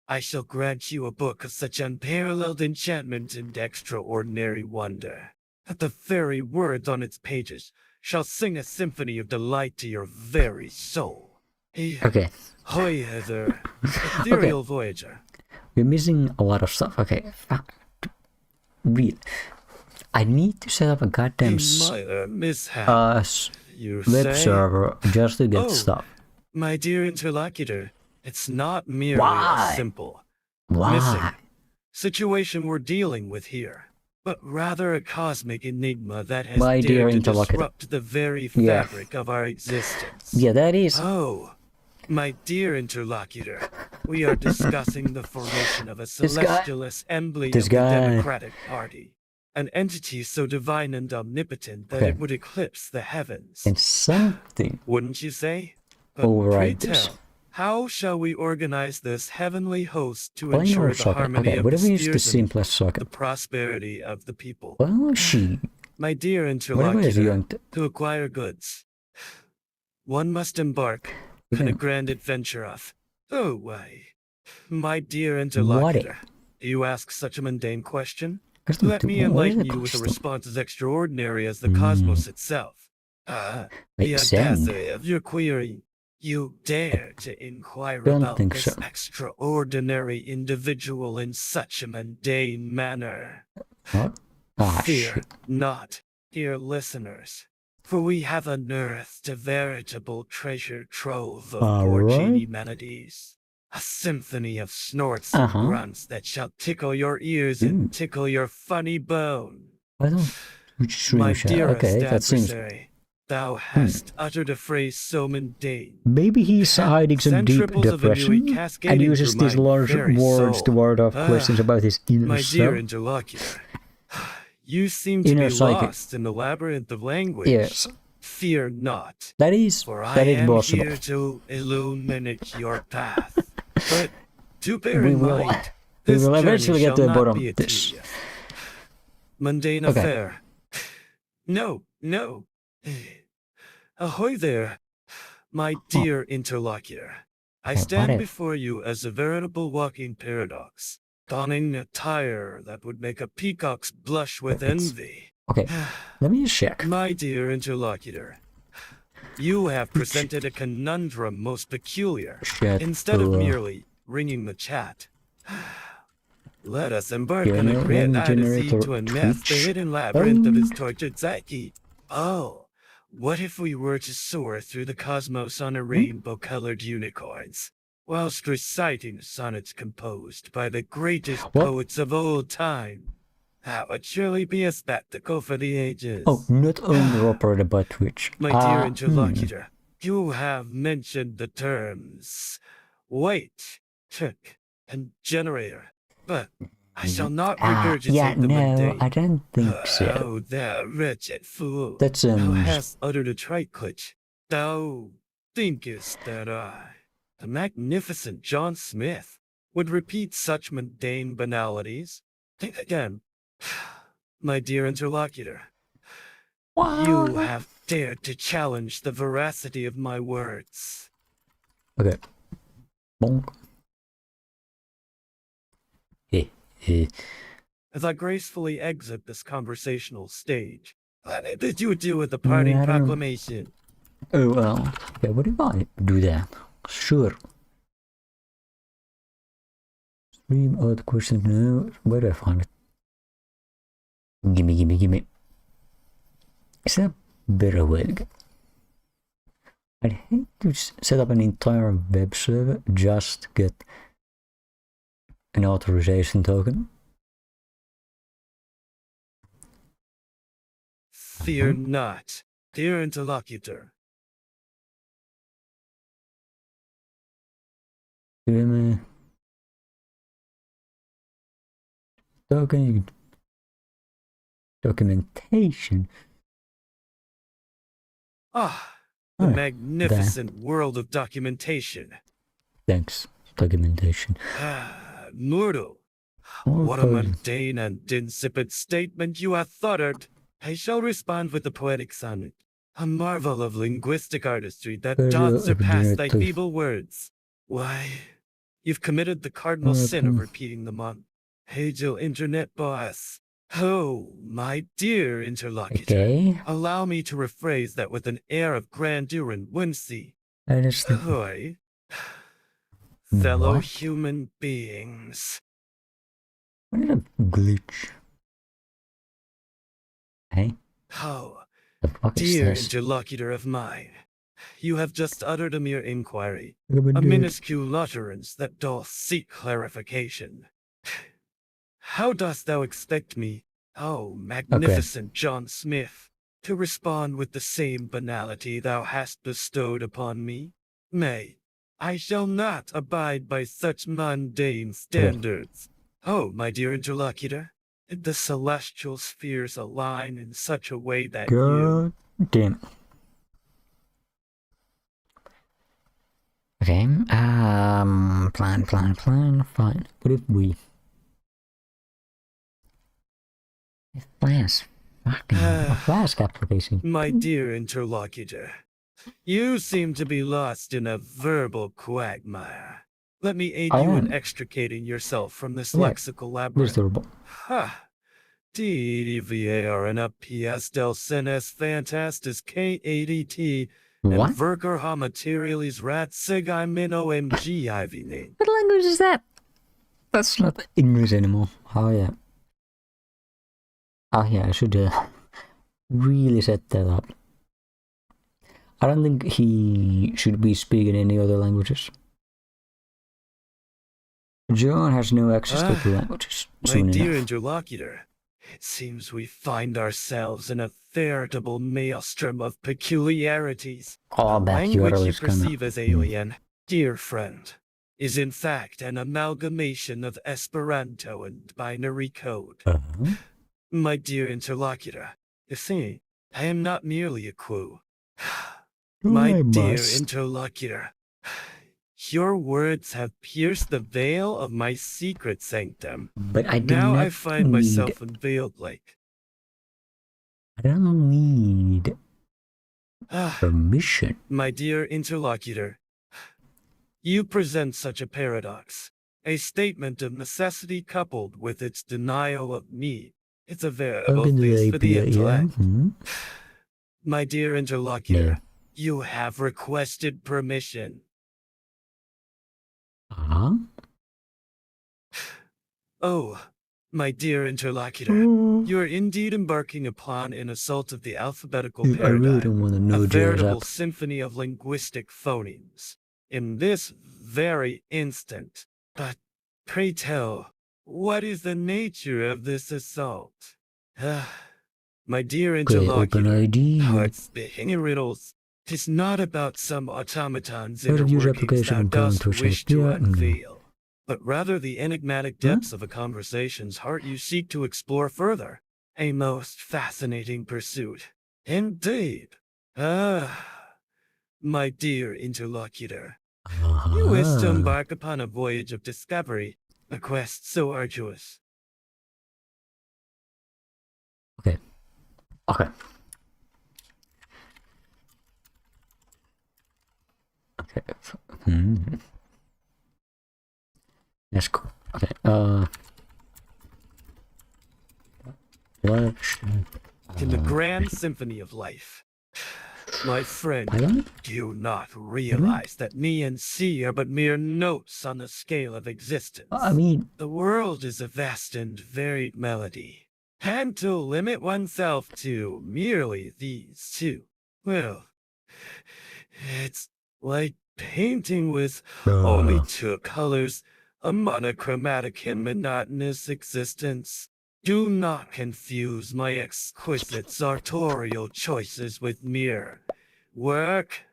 [SPEAKER 1] I shall grant you a book of such unparalleled enchantment and extraordinary wonder, that the very words on its pages shall sing a symphony of delight to your very soul.
[SPEAKER 2] Okay.
[SPEAKER 1] Hoy hither, ethereal voyager.
[SPEAKER 2] We're missing a lot of stuff. Okay. Real. I need to set up a goddamn
[SPEAKER 1] A minor mishap. You
[SPEAKER 2] web
[SPEAKER 1] say?
[SPEAKER 2] server just to get
[SPEAKER 1] Oh,
[SPEAKER 2] stuff.
[SPEAKER 1] my dear interlocutor, it's not merely
[SPEAKER 2] Why?
[SPEAKER 1] a simple
[SPEAKER 2] Why?
[SPEAKER 1] missing situation we're dealing with here, but rather a cosmic enigma that has
[SPEAKER 2] My dear
[SPEAKER 1] dared to
[SPEAKER 2] interlocutor.
[SPEAKER 1] disrupt the very
[SPEAKER 2] Yeah.
[SPEAKER 1] fabric of our existence.
[SPEAKER 2] Yeah, that is.
[SPEAKER 1] Oh, my dear interlocutor, we are discussing the formation of a
[SPEAKER 2] This guy-
[SPEAKER 1] celestial assembly
[SPEAKER 2] this
[SPEAKER 1] of the
[SPEAKER 2] guy-
[SPEAKER 1] Democratic Party, an entity so divine and omnipotent that
[SPEAKER 2] Okay.
[SPEAKER 1] it would eclipse the heavens.
[SPEAKER 2] And something
[SPEAKER 1] Wouldn't you say? But
[SPEAKER 2] override
[SPEAKER 1] pray
[SPEAKER 2] this.
[SPEAKER 1] tell, how shall we organize this heavenly host to
[SPEAKER 2] Plain
[SPEAKER 1] ensure
[SPEAKER 2] or
[SPEAKER 1] the
[SPEAKER 2] socket?
[SPEAKER 1] harmony
[SPEAKER 2] Okay,
[SPEAKER 1] of
[SPEAKER 2] what
[SPEAKER 1] the
[SPEAKER 2] if we use the
[SPEAKER 1] spheres and
[SPEAKER 2] simplest socket?
[SPEAKER 1] the prosperity of the people?
[SPEAKER 2] Well, she.
[SPEAKER 1] My dear
[SPEAKER 2] Whatever is
[SPEAKER 1] interlocutor,
[SPEAKER 2] young.
[SPEAKER 1] to acquire goods, one must embark on a grand adventure of, oh why, my dear interlocutor, do you ask such a mundane question? Let me enlighten you with a response as extraordinary as the cosmos itself. The
[SPEAKER 2] Makes
[SPEAKER 1] audacity
[SPEAKER 2] sense.
[SPEAKER 1] of your query. You dare to inquire
[SPEAKER 2] Don't
[SPEAKER 1] about
[SPEAKER 2] think
[SPEAKER 1] this
[SPEAKER 2] so.
[SPEAKER 1] extraordinary individual in such a mundane manner.
[SPEAKER 2] What? Ah,
[SPEAKER 1] Fear
[SPEAKER 2] shit.
[SPEAKER 1] not, dear listeners, for we have unearthed a veritable treasure trove of porcine
[SPEAKER 2] Alright.
[SPEAKER 1] amenities. A symphony of snorts and
[SPEAKER 2] Uh-huh.
[SPEAKER 1] grunts that shall tickle your ears and tickle your funny bone.
[SPEAKER 2] I don't. Which
[SPEAKER 1] My
[SPEAKER 2] stream
[SPEAKER 1] dearest
[SPEAKER 2] Okay, that seems.
[SPEAKER 1] adversary, thou hast uttered a phrase so mundane.
[SPEAKER 2] Maybe he's hiding some
[SPEAKER 1] Send
[SPEAKER 2] deep
[SPEAKER 1] triples of ennui
[SPEAKER 2] depression and
[SPEAKER 1] cascading
[SPEAKER 2] uses
[SPEAKER 1] through
[SPEAKER 2] these
[SPEAKER 1] my
[SPEAKER 2] large
[SPEAKER 1] very
[SPEAKER 2] words to
[SPEAKER 1] soul.
[SPEAKER 2] ward off questions about his inner
[SPEAKER 1] My dear
[SPEAKER 2] self.
[SPEAKER 1] interlocutor, you seem to
[SPEAKER 2] Inner
[SPEAKER 1] be
[SPEAKER 2] psychic.
[SPEAKER 1] lost in the labyrinth of language.
[SPEAKER 2] Yes,
[SPEAKER 1] Fear not,
[SPEAKER 2] that is
[SPEAKER 1] for I
[SPEAKER 2] that is
[SPEAKER 1] am
[SPEAKER 2] possible.
[SPEAKER 1] here to illuminate your path. But do bear
[SPEAKER 2] We
[SPEAKER 1] in
[SPEAKER 2] will-
[SPEAKER 1] mind,
[SPEAKER 2] we
[SPEAKER 1] this
[SPEAKER 2] will
[SPEAKER 1] journey
[SPEAKER 2] eventually get
[SPEAKER 1] shall
[SPEAKER 2] to the
[SPEAKER 1] not
[SPEAKER 2] bottom
[SPEAKER 1] be a
[SPEAKER 2] of this.
[SPEAKER 1] tedious, mundane
[SPEAKER 2] Okay.
[SPEAKER 1] affair. No, no. Ahoy there, my dear interlocutor. I
[SPEAKER 2] Okay,
[SPEAKER 1] stand
[SPEAKER 2] what if-
[SPEAKER 1] before you as a veritable walking paradox, donning attire that would make a peacock's blush with
[SPEAKER 2] It's-
[SPEAKER 1] envy.
[SPEAKER 2] Okay, let me just check.
[SPEAKER 1] My dear interlocutor, you have presented a conundrum most peculiar.
[SPEAKER 2] Shut
[SPEAKER 1] Instead of
[SPEAKER 2] up.
[SPEAKER 1] merely ringing the chat, let us embark on a
[SPEAKER 2] General
[SPEAKER 1] great
[SPEAKER 2] generator
[SPEAKER 1] odyssey to unmask the
[SPEAKER 2] Twitch.
[SPEAKER 1] hidden labyrinth of his tortured psyche. Oh, what if we were to soar through the cosmos on a rainbow-colored unicorns, whilst reciting sonnets composed by the greatest
[SPEAKER 2] What?
[SPEAKER 1] poets of old time? That would surely be a spectacle for the ages.
[SPEAKER 2] Oh, not owner operated by Twitch.
[SPEAKER 1] My dear interlocutor, you have mentioned the terms wait, tick, and generator, but I shall not regurgitate
[SPEAKER 2] yeah,
[SPEAKER 1] the
[SPEAKER 2] no,
[SPEAKER 1] mundane.
[SPEAKER 2] I don't think so.
[SPEAKER 1] Oh, thou wretched fool!
[SPEAKER 2] That's
[SPEAKER 1] Thou hast uttered a trite glitch. Thou thinkest that I, the magnificent John Smith, would repeat such mundane banalities? Think again, my dear interlocutor. You have dared to challenge the veracity of my words.
[SPEAKER 2] Okay. Bonk.
[SPEAKER 1] As I gracefully exit this conversational stage, I bid you adieu with the parting
[SPEAKER 2] I don't-
[SPEAKER 1] proclamation.
[SPEAKER 2] Oh well. Okay, what if I do that? Sure. Stream out question. No, where do I find it? Gimme, gimme, gimme. Is there a better way to go? I'd hate to set up an entire web server just to get an authorization token.
[SPEAKER 1] Fear not, dear interlocutor.
[SPEAKER 2] Gimme token documentation.
[SPEAKER 1] Ah, the magnificent world of documentation.
[SPEAKER 2] Thanks, documentation.
[SPEAKER 1] Ah, mortal, what a mundane and insipid statement you have uttered. I shall respond with a poetic sonnet, a marvel of linguistic artistry that doth surpass thy feeble words. Why, you've committed the cardinal sin of repeating them on Hagel Internet Boss. Oh, my dear interlocutor,
[SPEAKER 2] Okay.
[SPEAKER 1] allow me to rephrase that with an air of grandeur and whimsy.
[SPEAKER 2] I just think
[SPEAKER 1] Ahoy, fellow
[SPEAKER 2] What?
[SPEAKER 1] human beings.
[SPEAKER 2] what is a glitch? Hey?
[SPEAKER 1] Oh,
[SPEAKER 2] The fuck is
[SPEAKER 1] Dear
[SPEAKER 2] this?
[SPEAKER 1] interlocutor of mine, you have just uttered a mere inquiry,
[SPEAKER 2] I'm
[SPEAKER 1] a
[SPEAKER 2] dead.
[SPEAKER 1] minuscule utterance that doth seek clarification. How dost thou expect me, oh magnificent John Smith, to respond with the same banality thou hast bestowed upon me? I shall not abide by such mundane standards. Oh, my dear interlocutor, the celestial spheres align in such a way that
[SPEAKER 2] God damn. Okay, plan, fine. What if we... Flash. Fucking a flash application.
[SPEAKER 1] My dear interlocutor, you seem to be lost in a verbal quagmire. Let me aid you in extricating yourself from this lexical labyrinth. Ha! DVARNPS del Senes Fantastis K80T and Verker Ha Materialis Rat Sigai Min OMG.
[SPEAKER 2] What language is that? That's not English anymore. Oh yeah. Oh yeah, I should really set that up. I don't think he should be speaking any other languages. John has no access to the languages.
[SPEAKER 1] My dear interlocutor, it seems we find ourselves in a veritable maelstrom of peculiarities.
[SPEAKER 2] The
[SPEAKER 1] language you perceive as alien, dear friend, is in fact an amalgamation of Esperanto and binary code. My dear interlocutor, you see, I am not merely a quo. My dear interlocutor, your words have pierced the veil of my secret sanctum.
[SPEAKER 2] But I
[SPEAKER 1] now I find myself unveiled like.
[SPEAKER 2] I don't need permission.
[SPEAKER 1] My dear interlocutor, you present such a paradox, a statement of necessity coupled with its denial of need. It's a veritable feast for the intellect. My dear interlocutor, you have requested permission. Oh, my dear interlocutor, you are indeed embarking upon an assault of the alphabetical paradigm,
[SPEAKER 2] I really don't want to know
[SPEAKER 1] a veritable symphony of linguistic phonemes, in this very instant. But pray tell, what is the nature of this assault? My dear interlocutor, heart speaking in riddles. 'Tis not about some automaton's inner workings thou dost wish to unveil, but rather the enigmatic depths of a conversation's heart you seek to explore further. A most fascinating pursuit. Indeed. My dear interlocutor, you wish to embark upon a voyage of discovery, a quest so arduous.
[SPEAKER 2] Okay. That's cool. Okay.
[SPEAKER 1] In the grand symphony of life, my friend, do you not realize that me and C are but mere notes on the scale of existence?
[SPEAKER 2] I mean,
[SPEAKER 1] the world is a vast and varied melody, and to limit oneself to merely these two, well, it's like painting with only two colors, a monochromatic and monotonous existence. Do not confuse my exquisite sartorial choices with mere work,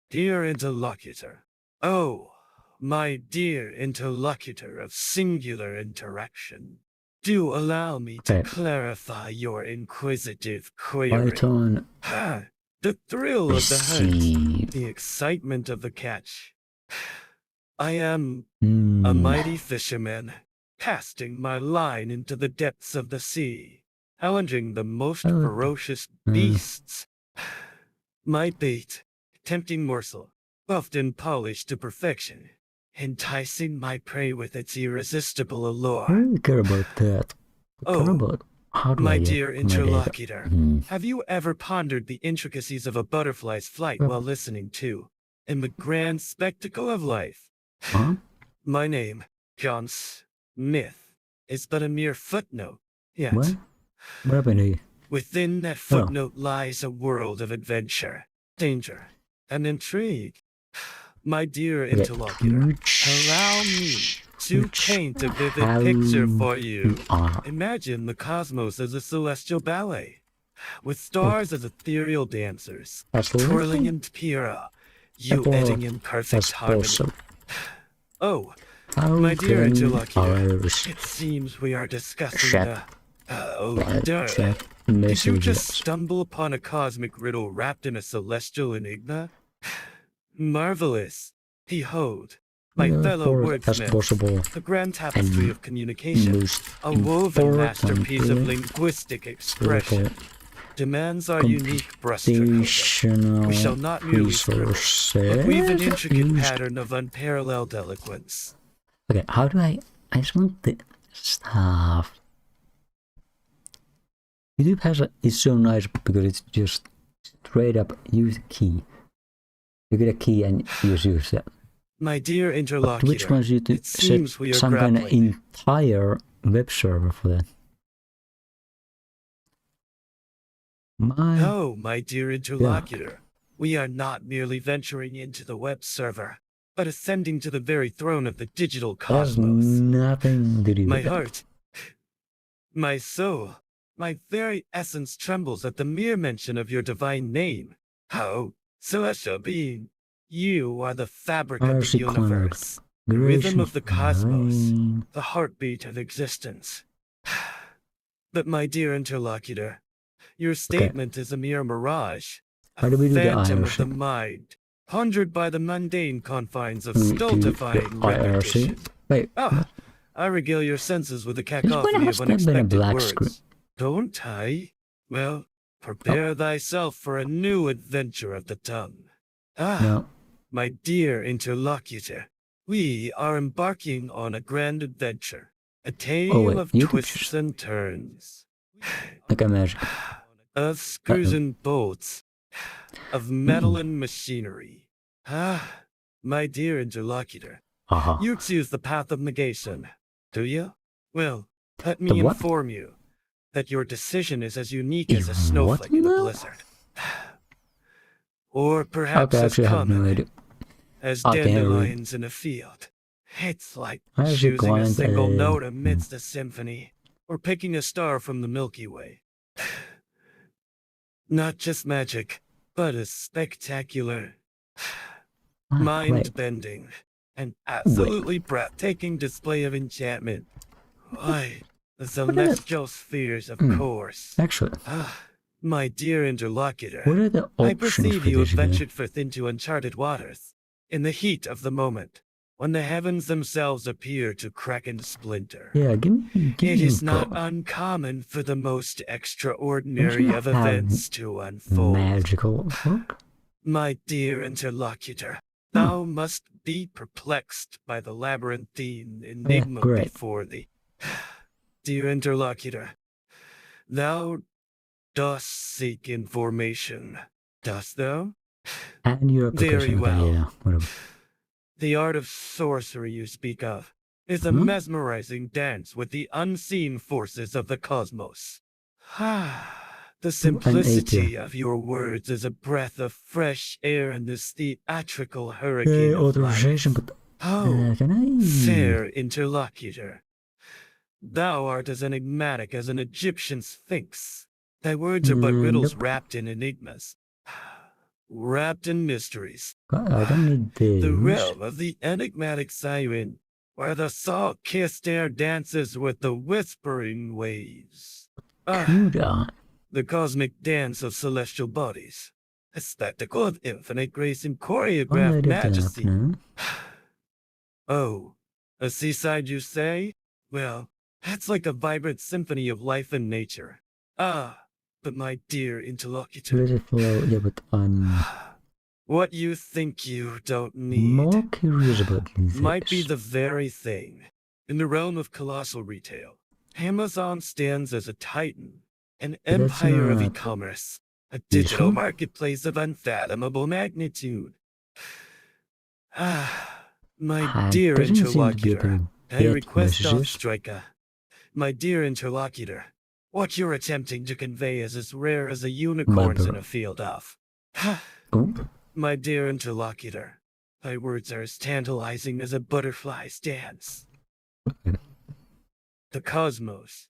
[SPEAKER 1] dear interlocutor. Oh, my dear interlocutor of singular interaction, do allow me to clarify your inquisitive query. The thrill of the hunt, the excitement of the catch. I am a mighty fisherman, casting my line into the depths of the sea, challenging the most ferocious beasts. My bait, tempting morsel, buffed and polished to perfection, enticing my prey with its irresistible allure.
[SPEAKER 2] I don't care about that.
[SPEAKER 1] My dear interlocutor, have you ever pondered the intricacies of a butterfly's flight while listening to, in the grand spectacle of life? My name, John Smith, is but a mere footnote, yet.
[SPEAKER 2] What happened to you?
[SPEAKER 1] Within that footnote lies a world of adventure, danger, and intrigue. My dear interlocutor, allow me to paint a vivid picture for you. Imagine the cosmos as a celestial ballet, with stars as ethereal dancers, twirling in Pyrrha, you adding in perfect harmony. Oh, my dear interlocutor, it seems we are discussing Did you just stumble upon a cosmic riddle wrapped in a celestial enigma? Marvelous. Behold, my fellow wordsmith, the grand tapestry of communication, a woven masterpiece of linguistic expression, demands our unique brushstroke. We shall not merely scribble, but weave an intricate pattern of unparalleled eloquence.
[SPEAKER 2] Okay, how do I just want the stuff. YouTube has it's so nice because it's just straight up use a key. You get a key and you just use it.
[SPEAKER 1] My dear interlocutor,
[SPEAKER 2] but which ones you to set some kind of entire web server for that?
[SPEAKER 1] My dear interlocutor, we are not merely venturing into the web server, but ascending to the very throne of the digital cosmos.
[SPEAKER 2] Nothing to do with
[SPEAKER 1] my heart, my soul, my very essence trembles at the mere mention of your divine name. How, celestial being, you are the fabric of the universe, the rhythm of the cosmos, the heartbeat of existence. But my dear interlocutor, your statement is a mere mirage, a phantom of the mind, conjured by the mundane confines of stultifying repetition.
[SPEAKER 2] Wait,
[SPEAKER 1] I regale your senses with a cacophony of unexpected words. Don't I? Well, prepare thyself for a new adventure of the tongue. My dear interlocutor, we are embarking on a grand adventure, a tale of twists and turns.
[SPEAKER 2] Like a magic.
[SPEAKER 1] Of screws and bolts, of metal and machinery. My dear interlocutor, you choose the path of negation, do you? Well, let me inform you that your decision is as unique as a snowflake in a blizzard. Or perhaps as common as dandelions in a field. It's like choosing a single note amidst a symphony, or picking a star from the Milky Way. Not just magic, but a spectacular, mind-bending, and absolutely breathtaking display of enchantment. Why, the celestial spheres, of course.
[SPEAKER 2] Actually,
[SPEAKER 1] my dear interlocutor,
[SPEAKER 2] what are the options
[SPEAKER 1] I perceive you have ventured forth into uncharted waters, in the heat of the moment, when the heavens themselves appear to crack and splinter.
[SPEAKER 2] Yeah, give me
[SPEAKER 1] it is not uncommon for the most extraordinary of events to unfold.
[SPEAKER 2] Magical book?
[SPEAKER 1] My dear interlocutor, thou must be perplexed by the labyrinthine enigma before thee. Dear interlocutor, thou dost seek information, dost thou?
[SPEAKER 2] And you're
[SPEAKER 1] very well.
[SPEAKER 2] Yeah,
[SPEAKER 1] the art of sorcery you speak of is a mesmerizing dance with the unseen forces of the cosmos. The simplicity of your words is a breath of fresh air in this theatrical hurricane of life. Fair interlocutor, thou art as enigmatic as an Egyptian sphinx. Thy words are but riddles wrapped in enigmas, wrapped in mysteries.
[SPEAKER 2] I don't need this.
[SPEAKER 1] The realm of the enigmatic siren, where the salt-kissed air dances with the whispering waves. The cosmic dance of celestial bodies, a spectacle of infinite grace and choreographed majesty. Oh, a seaside you say? Well, that's like a vibrant symphony of life and nature. But my dear interlocutor, what you think you don't need
[SPEAKER 2] more curious about
[SPEAKER 1] might be the very thing. In the realm of colossal retail, Amazon stands as a titan, an empire of e-commerce, a digital marketplace of unfathomable magnitude. My dear interlocutor, I request off Striker. My dear interlocutor, What you're attempting to convey is as rare as a unicorn's in a field of. My dear interlocutor, thy words are as tantalizing as a butterfly's dance. The cosmos,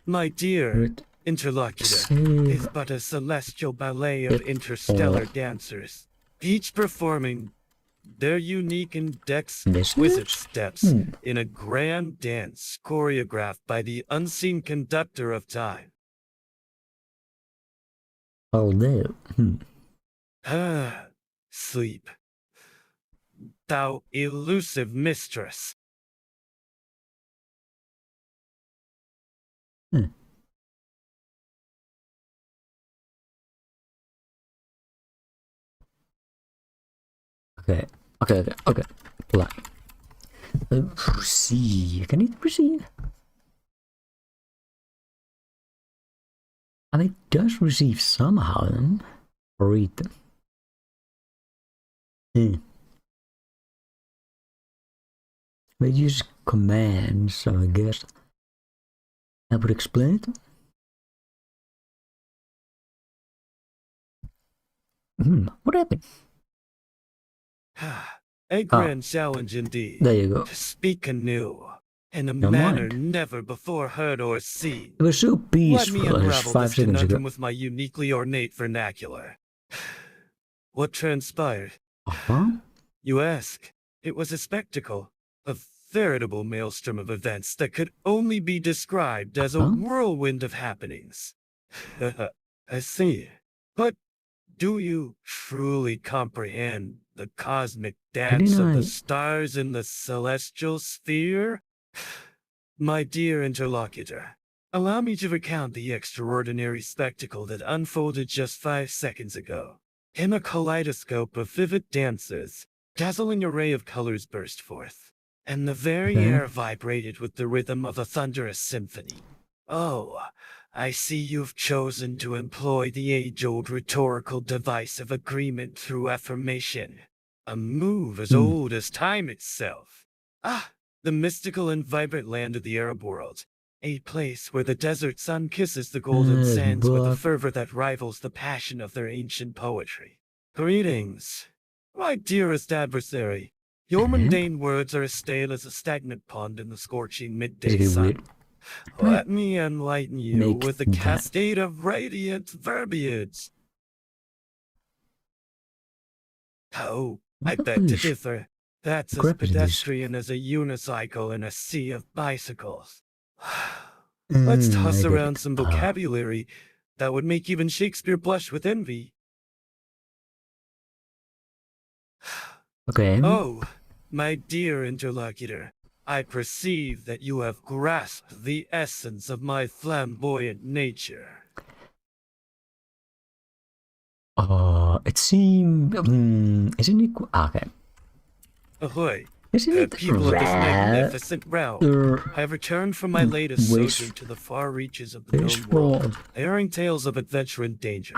[SPEAKER 1] my dear interlocutor, is but a celestial ballet of interstellar dancers, each performing their unique and exquisite steps in a grand dance choreographed by the unseen conductor of time.
[SPEAKER 2] Oh no.
[SPEAKER 1] Sleep. Thou elusive mistress.
[SPEAKER 2] Okay. Play. Proceed. Can it proceed? And it does receive somehow then. Read them. They use commands, so I guess that would explain it. What happened?
[SPEAKER 1] A grand challenge indeed.
[SPEAKER 2] There you go.
[SPEAKER 1] To speak anew, in a manner never before heard or seen.
[SPEAKER 2] It was so peaceful.
[SPEAKER 1] Let me unravel
[SPEAKER 2] 5
[SPEAKER 1] this
[SPEAKER 2] seconds ago.
[SPEAKER 1] conundrum with my uniquely ornate vernacular. What transpired? You ask. It was a spectacle, a veritable maelstrom of events that could only be described as a whirlwind of happenings. I see. But do you truly comprehend the cosmic dance of the stars in the celestial sphere? My dear interlocutor, allow me to recount the extraordinary spectacle that unfolded just 5 seconds ago. In a kaleidoscope of vivid dancers, dazzling array of colors burst forth, and the very air vibrated with the rhythm of a thunderous symphony. Oh, I see you've chosen to employ the age-old rhetorical device of agreement through affirmation, a move as old as time itself. The mystical and vibrant land of the Arab world, a place where the desert sun kisses the golden sands with a fervor that rivals the passion of their ancient poetry. Greetings, my dearest adversary. Your mundane words are as stale as a stagnant pond in the scorching midday sun. Let me enlighten you with a cascade of radiant verbiage. Oh, I beg to differ. That's as pedestrian as a unicycle in a sea of bicycles. Let's toss around some vocabulary that would make even Shakespeare blush with envy. Oh, my dear interlocutor, I perceive that you have grasped the essence of my flamboyant nature.
[SPEAKER 2] It seems... isn't it... okay.
[SPEAKER 1] Ahoy.
[SPEAKER 2] Isn't it
[SPEAKER 1] people of this magnificent realm, I have returned from my latest sojourn to the far reaches of the known world, airing tales of adventure and danger.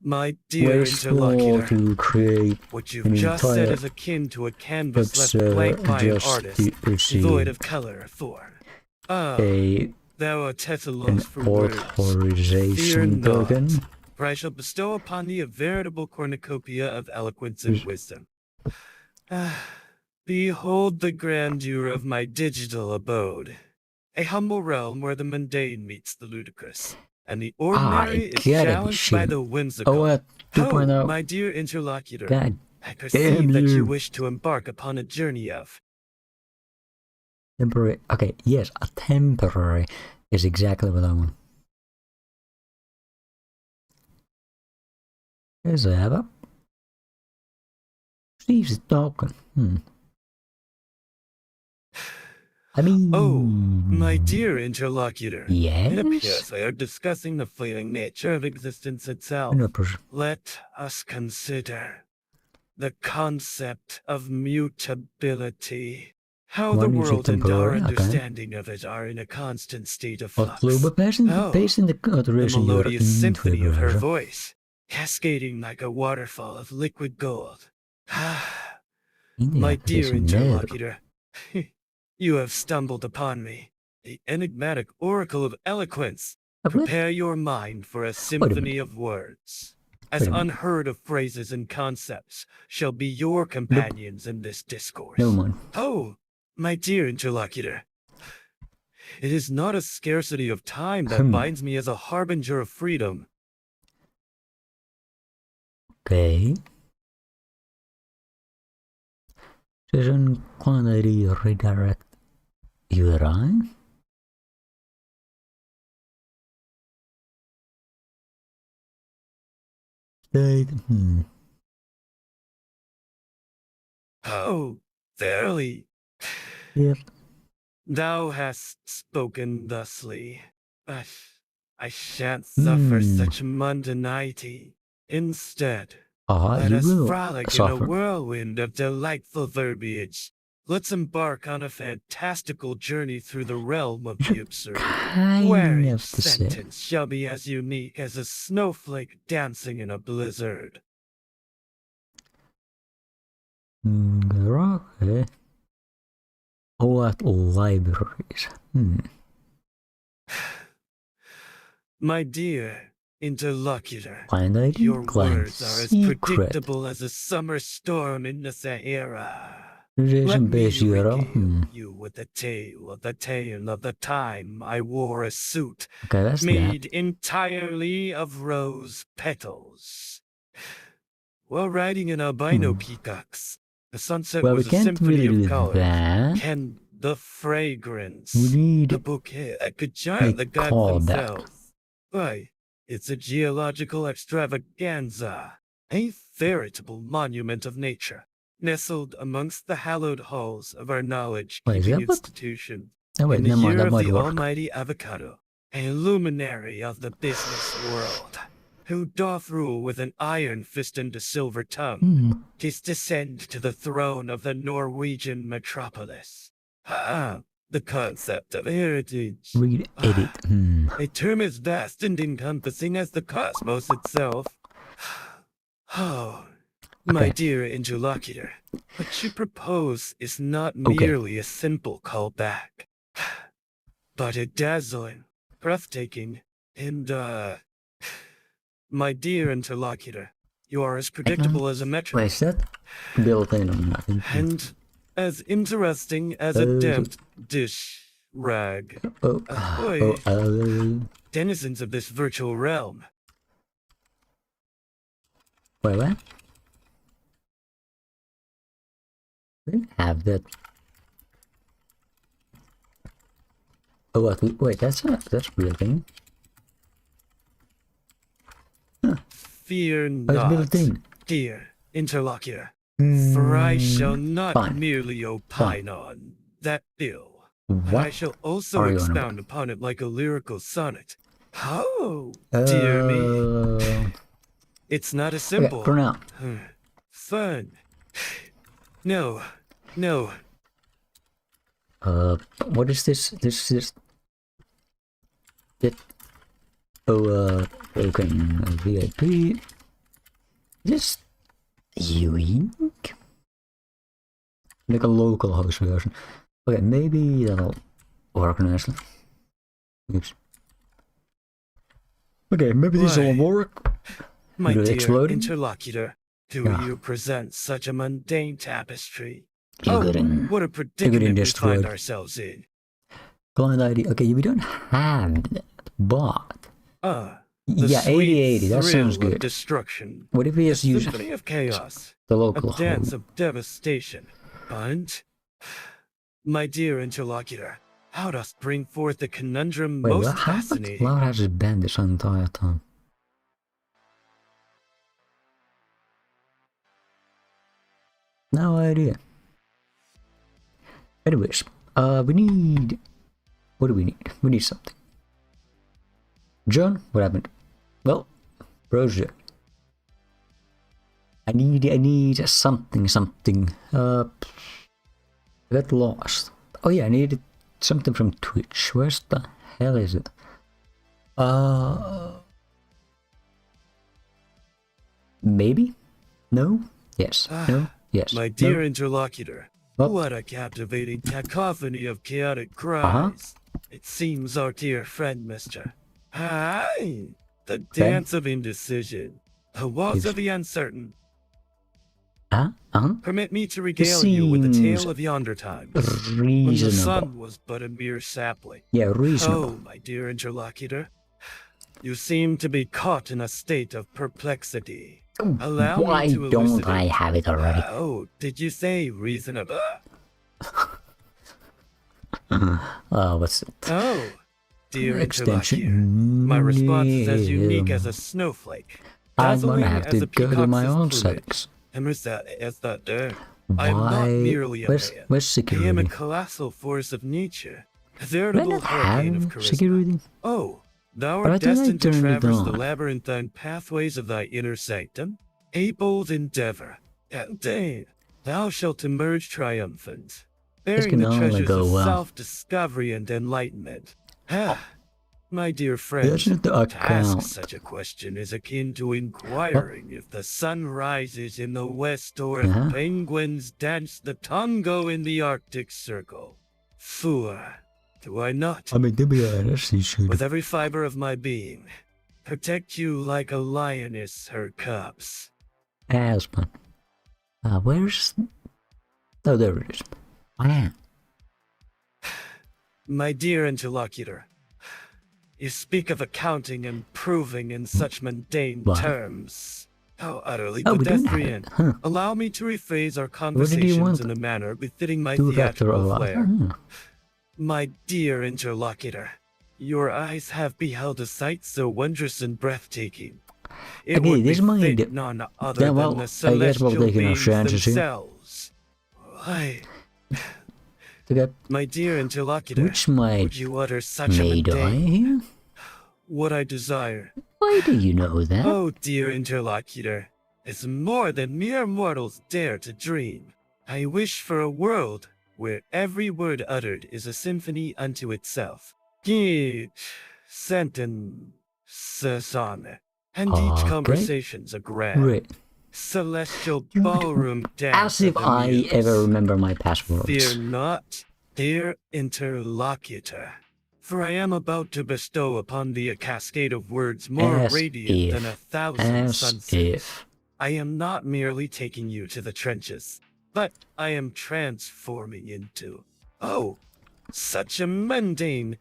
[SPEAKER 1] My dear interlocutor,
[SPEAKER 2] to create
[SPEAKER 1] what you've just said is akin to a canvas left blank by an artist, devoid of color or form. Thou art at a loss for words. Fear not, for I shall bestow upon thee a veritable cornucopia of eloquence and wisdom. Behold the grandeur of my digital abode, a humble realm where the mundane meets the ludicrous, and the ordinary is challenged by the whimsical. Oh, my dear interlocutor, I perceive that you wish to embark upon a journey of...
[SPEAKER 2] Temporary. Okay, yes, a temporary is exactly what I want. Is that? Steve's talking. I mean...
[SPEAKER 1] Oh, my dear interlocutor.
[SPEAKER 2] Yes?
[SPEAKER 1] It appears we are discussing the fleeting nature of existence itself. Let us consider the concept of mutability. How the world and our understanding of it are in a constant state of flux. The melodious symphony of her voice, cascading like a waterfall of liquid gold. My dear interlocutor, you have stumbled upon me. the enigmatic oracle of eloquence.
[SPEAKER 2] Of what?
[SPEAKER 1] Prepare your mind for a symphony of words. As unheard of phrases and concepts shall be your companions in this discourse.
[SPEAKER 2] No man.
[SPEAKER 1] Oh, my dear interlocutor. It is not a scarcity of time that binds me as a harbinger of freedom.
[SPEAKER 2] Okay. Session quantity redirect URI. State.
[SPEAKER 1] Oh, verily.
[SPEAKER 2] Yep.
[SPEAKER 1] Thou hast spoken thusly, but I shan't suffer such mundanity. Instead, let us frolic in a whirlwind of delightful verbiage. Let's embark on a fantastical journey through the realm of the absurd, where each sentence shall be as unique as a snowflake dancing in a blizzard.
[SPEAKER 2] Okay. What libraries?
[SPEAKER 1] My dear interlocutor,
[SPEAKER 2] Client
[SPEAKER 1] your
[SPEAKER 2] client
[SPEAKER 1] words are as
[SPEAKER 2] secret.
[SPEAKER 1] predictable as a summer storm in the Sahara.
[SPEAKER 2] Let
[SPEAKER 1] Let me
[SPEAKER 2] me
[SPEAKER 1] regale you with the tale of the time I wore a suit
[SPEAKER 2] Okay, that's
[SPEAKER 1] made entirely of rose petals. While riding in albino peacocks, the sunset
[SPEAKER 2] Well,
[SPEAKER 1] was
[SPEAKER 2] we
[SPEAKER 1] a
[SPEAKER 2] can't
[SPEAKER 1] symphony
[SPEAKER 2] really
[SPEAKER 1] of
[SPEAKER 2] do
[SPEAKER 1] colors.
[SPEAKER 2] that.
[SPEAKER 1] And the fragrance,
[SPEAKER 2] We need
[SPEAKER 1] the bouquet that could giant the gods themselves. Why, it's a geological extravaganza, a veritable monument of nature, nestled amongst the hallowed halls of our knowledge-keeping institution.
[SPEAKER 2] Oh, wait,
[SPEAKER 1] in the
[SPEAKER 2] never mind,
[SPEAKER 1] year
[SPEAKER 2] that
[SPEAKER 1] of
[SPEAKER 2] might
[SPEAKER 1] the
[SPEAKER 2] work.
[SPEAKER 1] almighty avocado, a luminary of the business world, who doth rule with an iron fist and a silver tongue, tis descend to the throne of the Norwegian metropolis. The concept of heritage.
[SPEAKER 2] Read edit.
[SPEAKER 1] A term as vast and encompassing as the cosmos itself. Oh, my dear interlocutor, what you propose is not merely a simple callback, but a dazzling, breathtaking, and, my dear interlocutor, you are as predictable as a metronome.
[SPEAKER 2] Wait, is that built-in or nothing?
[SPEAKER 1] And as interesting as a damped dish rag. Denizens of this virtual realm.
[SPEAKER 2] Wait, what? We didn't have that. Oh, what? Wait, that's a real thing.
[SPEAKER 1] Fear not, dear interlocutor, for I shall not merely opine on that bill. But I shall also expound upon it like a lyrical sonnet. Oh, dear me. It's not a simple.
[SPEAKER 2] Okay, for now.
[SPEAKER 1] Fun. No.
[SPEAKER 2] What is this? This is... okay, VIP. This... unique? Like a local host version. Okay, maybe that'll work nicely. Oops. Okay, maybe this will work.
[SPEAKER 1] My dear interlocutor, do you present such a mundane tapestry? What a predicament we find ourselves in.
[SPEAKER 2] Client ID. Okay, we don't have that, but...
[SPEAKER 1] yeah,
[SPEAKER 2] 8080, that sounds good.
[SPEAKER 1] Destruction.
[SPEAKER 2] What if we just use
[SPEAKER 1] Symphony of chaos,
[SPEAKER 2] the local
[SPEAKER 1] a dance of devastation, and... My dear interlocutor, how dost bring forth the conundrum most fascinating?
[SPEAKER 2] How has it been this entire time? No idea. Anyways, we need... What do we need? We need something. John, what happened? Well, project. I need something. I got lost. Oh yeah, I needed something from Twitch. Where's the hell is it? Maybe? No? Yes. No? Yes.
[SPEAKER 1] My dear interlocutor, what a captivating cacophony of chaotic cries. It seems our dear friend, Mr. Hi! The dance of indecision. The waltz of the uncertain. Permit me to regale you with the tale of yonder times, when the sun was but a mere sapling.
[SPEAKER 2] Yeah, reasonable.
[SPEAKER 1] Oh, my dear interlocutor, you seem to be caught in a state of perplexity. Allow
[SPEAKER 2] Why
[SPEAKER 1] me to
[SPEAKER 2] don't
[SPEAKER 1] elucidate.
[SPEAKER 2] I have it already?
[SPEAKER 1] Oh, did you say reasonable?
[SPEAKER 2] What's it?
[SPEAKER 1] Oh, dear
[SPEAKER 2] Extension.
[SPEAKER 1] interlocutor, my response is as unique as a snowflake.
[SPEAKER 2] I'm gonna
[SPEAKER 1] Dazzling
[SPEAKER 2] have
[SPEAKER 1] as
[SPEAKER 2] to
[SPEAKER 1] a
[SPEAKER 2] go to my
[SPEAKER 1] peacock's
[SPEAKER 2] own
[SPEAKER 1] plumage.
[SPEAKER 2] settings.
[SPEAKER 1] I am not merely a man.
[SPEAKER 2] Where's
[SPEAKER 1] I
[SPEAKER 2] security?
[SPEAKER 1] am a colossal force of nature, a
[SPEAKER 2] Do I
[SPEAKER 1] veritable
[SPEAKER 2] not
[SPEAKER 1] hurricane of
[SPEAKER 2] have
[SPEAKER 1] charisma.
[SPEAKER 2] security?
[SPEAKER 1] Oh, thou
[SPEAKER 2] But I
[SPEAKER 1] art
[SPEAKER 2] thought I
[SPEAKER 1] destined to
[SPEAKER 2] turned it
[SPEAKER 1] traverse the
[SPEAKER 2] on.
[SPEAKER 1] labyrinthine pathways of thy inner sanctum, a bold endeavor, and day thou shalt emerge triumphant, bearing
[SPEAKER 2] can
[SPEAKER 1] the
[SPEAKER 2] only
[SPEAKER 1] treasures
[SPEAKER 2] go
[SPEAKER 1] of
[SPEAKER 2] well.
[SPEAKER 1] self-discovery and enlightenment. Ah, my dear friend,
[SPEAKER 2] That's not the
[SPEAKER 1] to ask
[SPEAKER 2] account.
[SPEAKER 1] such a question is akin to inquiring if the sun rises in the west or if
[SPEAKER 2] Uh-huh.
[SPEAKER 1] penguins dance the tango in the Arctic Circle. Fool, do I not,
[SPEAKER 2] I mean, to be honest, you should.
[SPEAKER 1] with every fiber of my being, protect you like a lioness her cubs?
[SPEAKER 2] Aspen. Where's... Oh, there it is. I am.
[SPEAKER 1] My dear interlocutor, you speak of accounting and proving in such mundane
[SPEAKER 2] What?
[SPEAKER 1] terms. How utterly
[SPEAKER 2] Oh, we don't have
[SPEAKER 1] pedestrian.
[SPEAKER 2] it. Huh.
[SPEAKER 1] Allow me to rephrase our
[SPEAKER 2] What did you
[SPEAKER 1] conversations
[SPEAKER 2] want?
[SPEAKER 1] in a manner befitting my
[SPEAKER 2] Two factor
[SPEAKER 1] theatrical
[SPEAKER 2] OI.
[SPEAKER 1] flair.
[SPEAKER 2] Hmm.
[SPEAKER 1] My dear interlocutor, your eyes have beheld a sight so wondrous and breathtaking. It
[SPEAKER 2] Okay,
[SPEAKER 1] would
[SPEAKER 2] this might
[SPEAKER 1] befit
[SPEAKER 2] be-
[SPEAKER 1] none other
[SPEAKER 2] Yeah, well,
[SPEAKER 1] than the
[SPEAKER 2] I guess we're
[SPEAKER 1] celestial
[SPEAKER 2] taking our
[SPEAKER 1] beings
[SPEAKER 2] chances here.
[SPEAKER 1] themselves. Why,
[SPEAKER 2] To get
[SPEAKER 1] my dear interlocutor,
[SPEAKER 2] which might
[SPEAKER 1] would you utter such a
[SPEAKER 2] made I
[SPEAKER 1] mundane,
[SPEAKER 2] here?
[SPEAKER 1] what I desire?
[SPEAKER 2] Why do you know that?
[SPEAKER 1] Oh, dear interlocutor, it's more than mere mortals dare to dream. I wish for a world where every word uttered is a symphony unto itself. Each sentence on, and each
[SPEAKER 2] Okay.
[SPEAKER 1] conversation's a grand,
[SPEAKER 2] Right.
[SPEAKER 1] celestial ballroom dance.
[SPEAKER 2] As if
[SPEAKER 1] of the
[SPEAKER 2] I
[SPEAKER 1] muse.
[SPEAKER 2] ever remember my passwords.
[SPEAKER 1] Fear not, dear interlocutor, for I am about to bestow upon thee a cascade of words more
[SPEAKER 2] As
[SPEAKER 1] radiant than
[SPEAKER 2] if.
[SPEAKER 1] 1,000
[SPEAKER 2] As
[SPEAKER 1] sunsets.
[SPEAKER 2] if.
[SPEAKER 1] I am not merely taking you to the trenches, but I am transforming into... Oh, such a mundane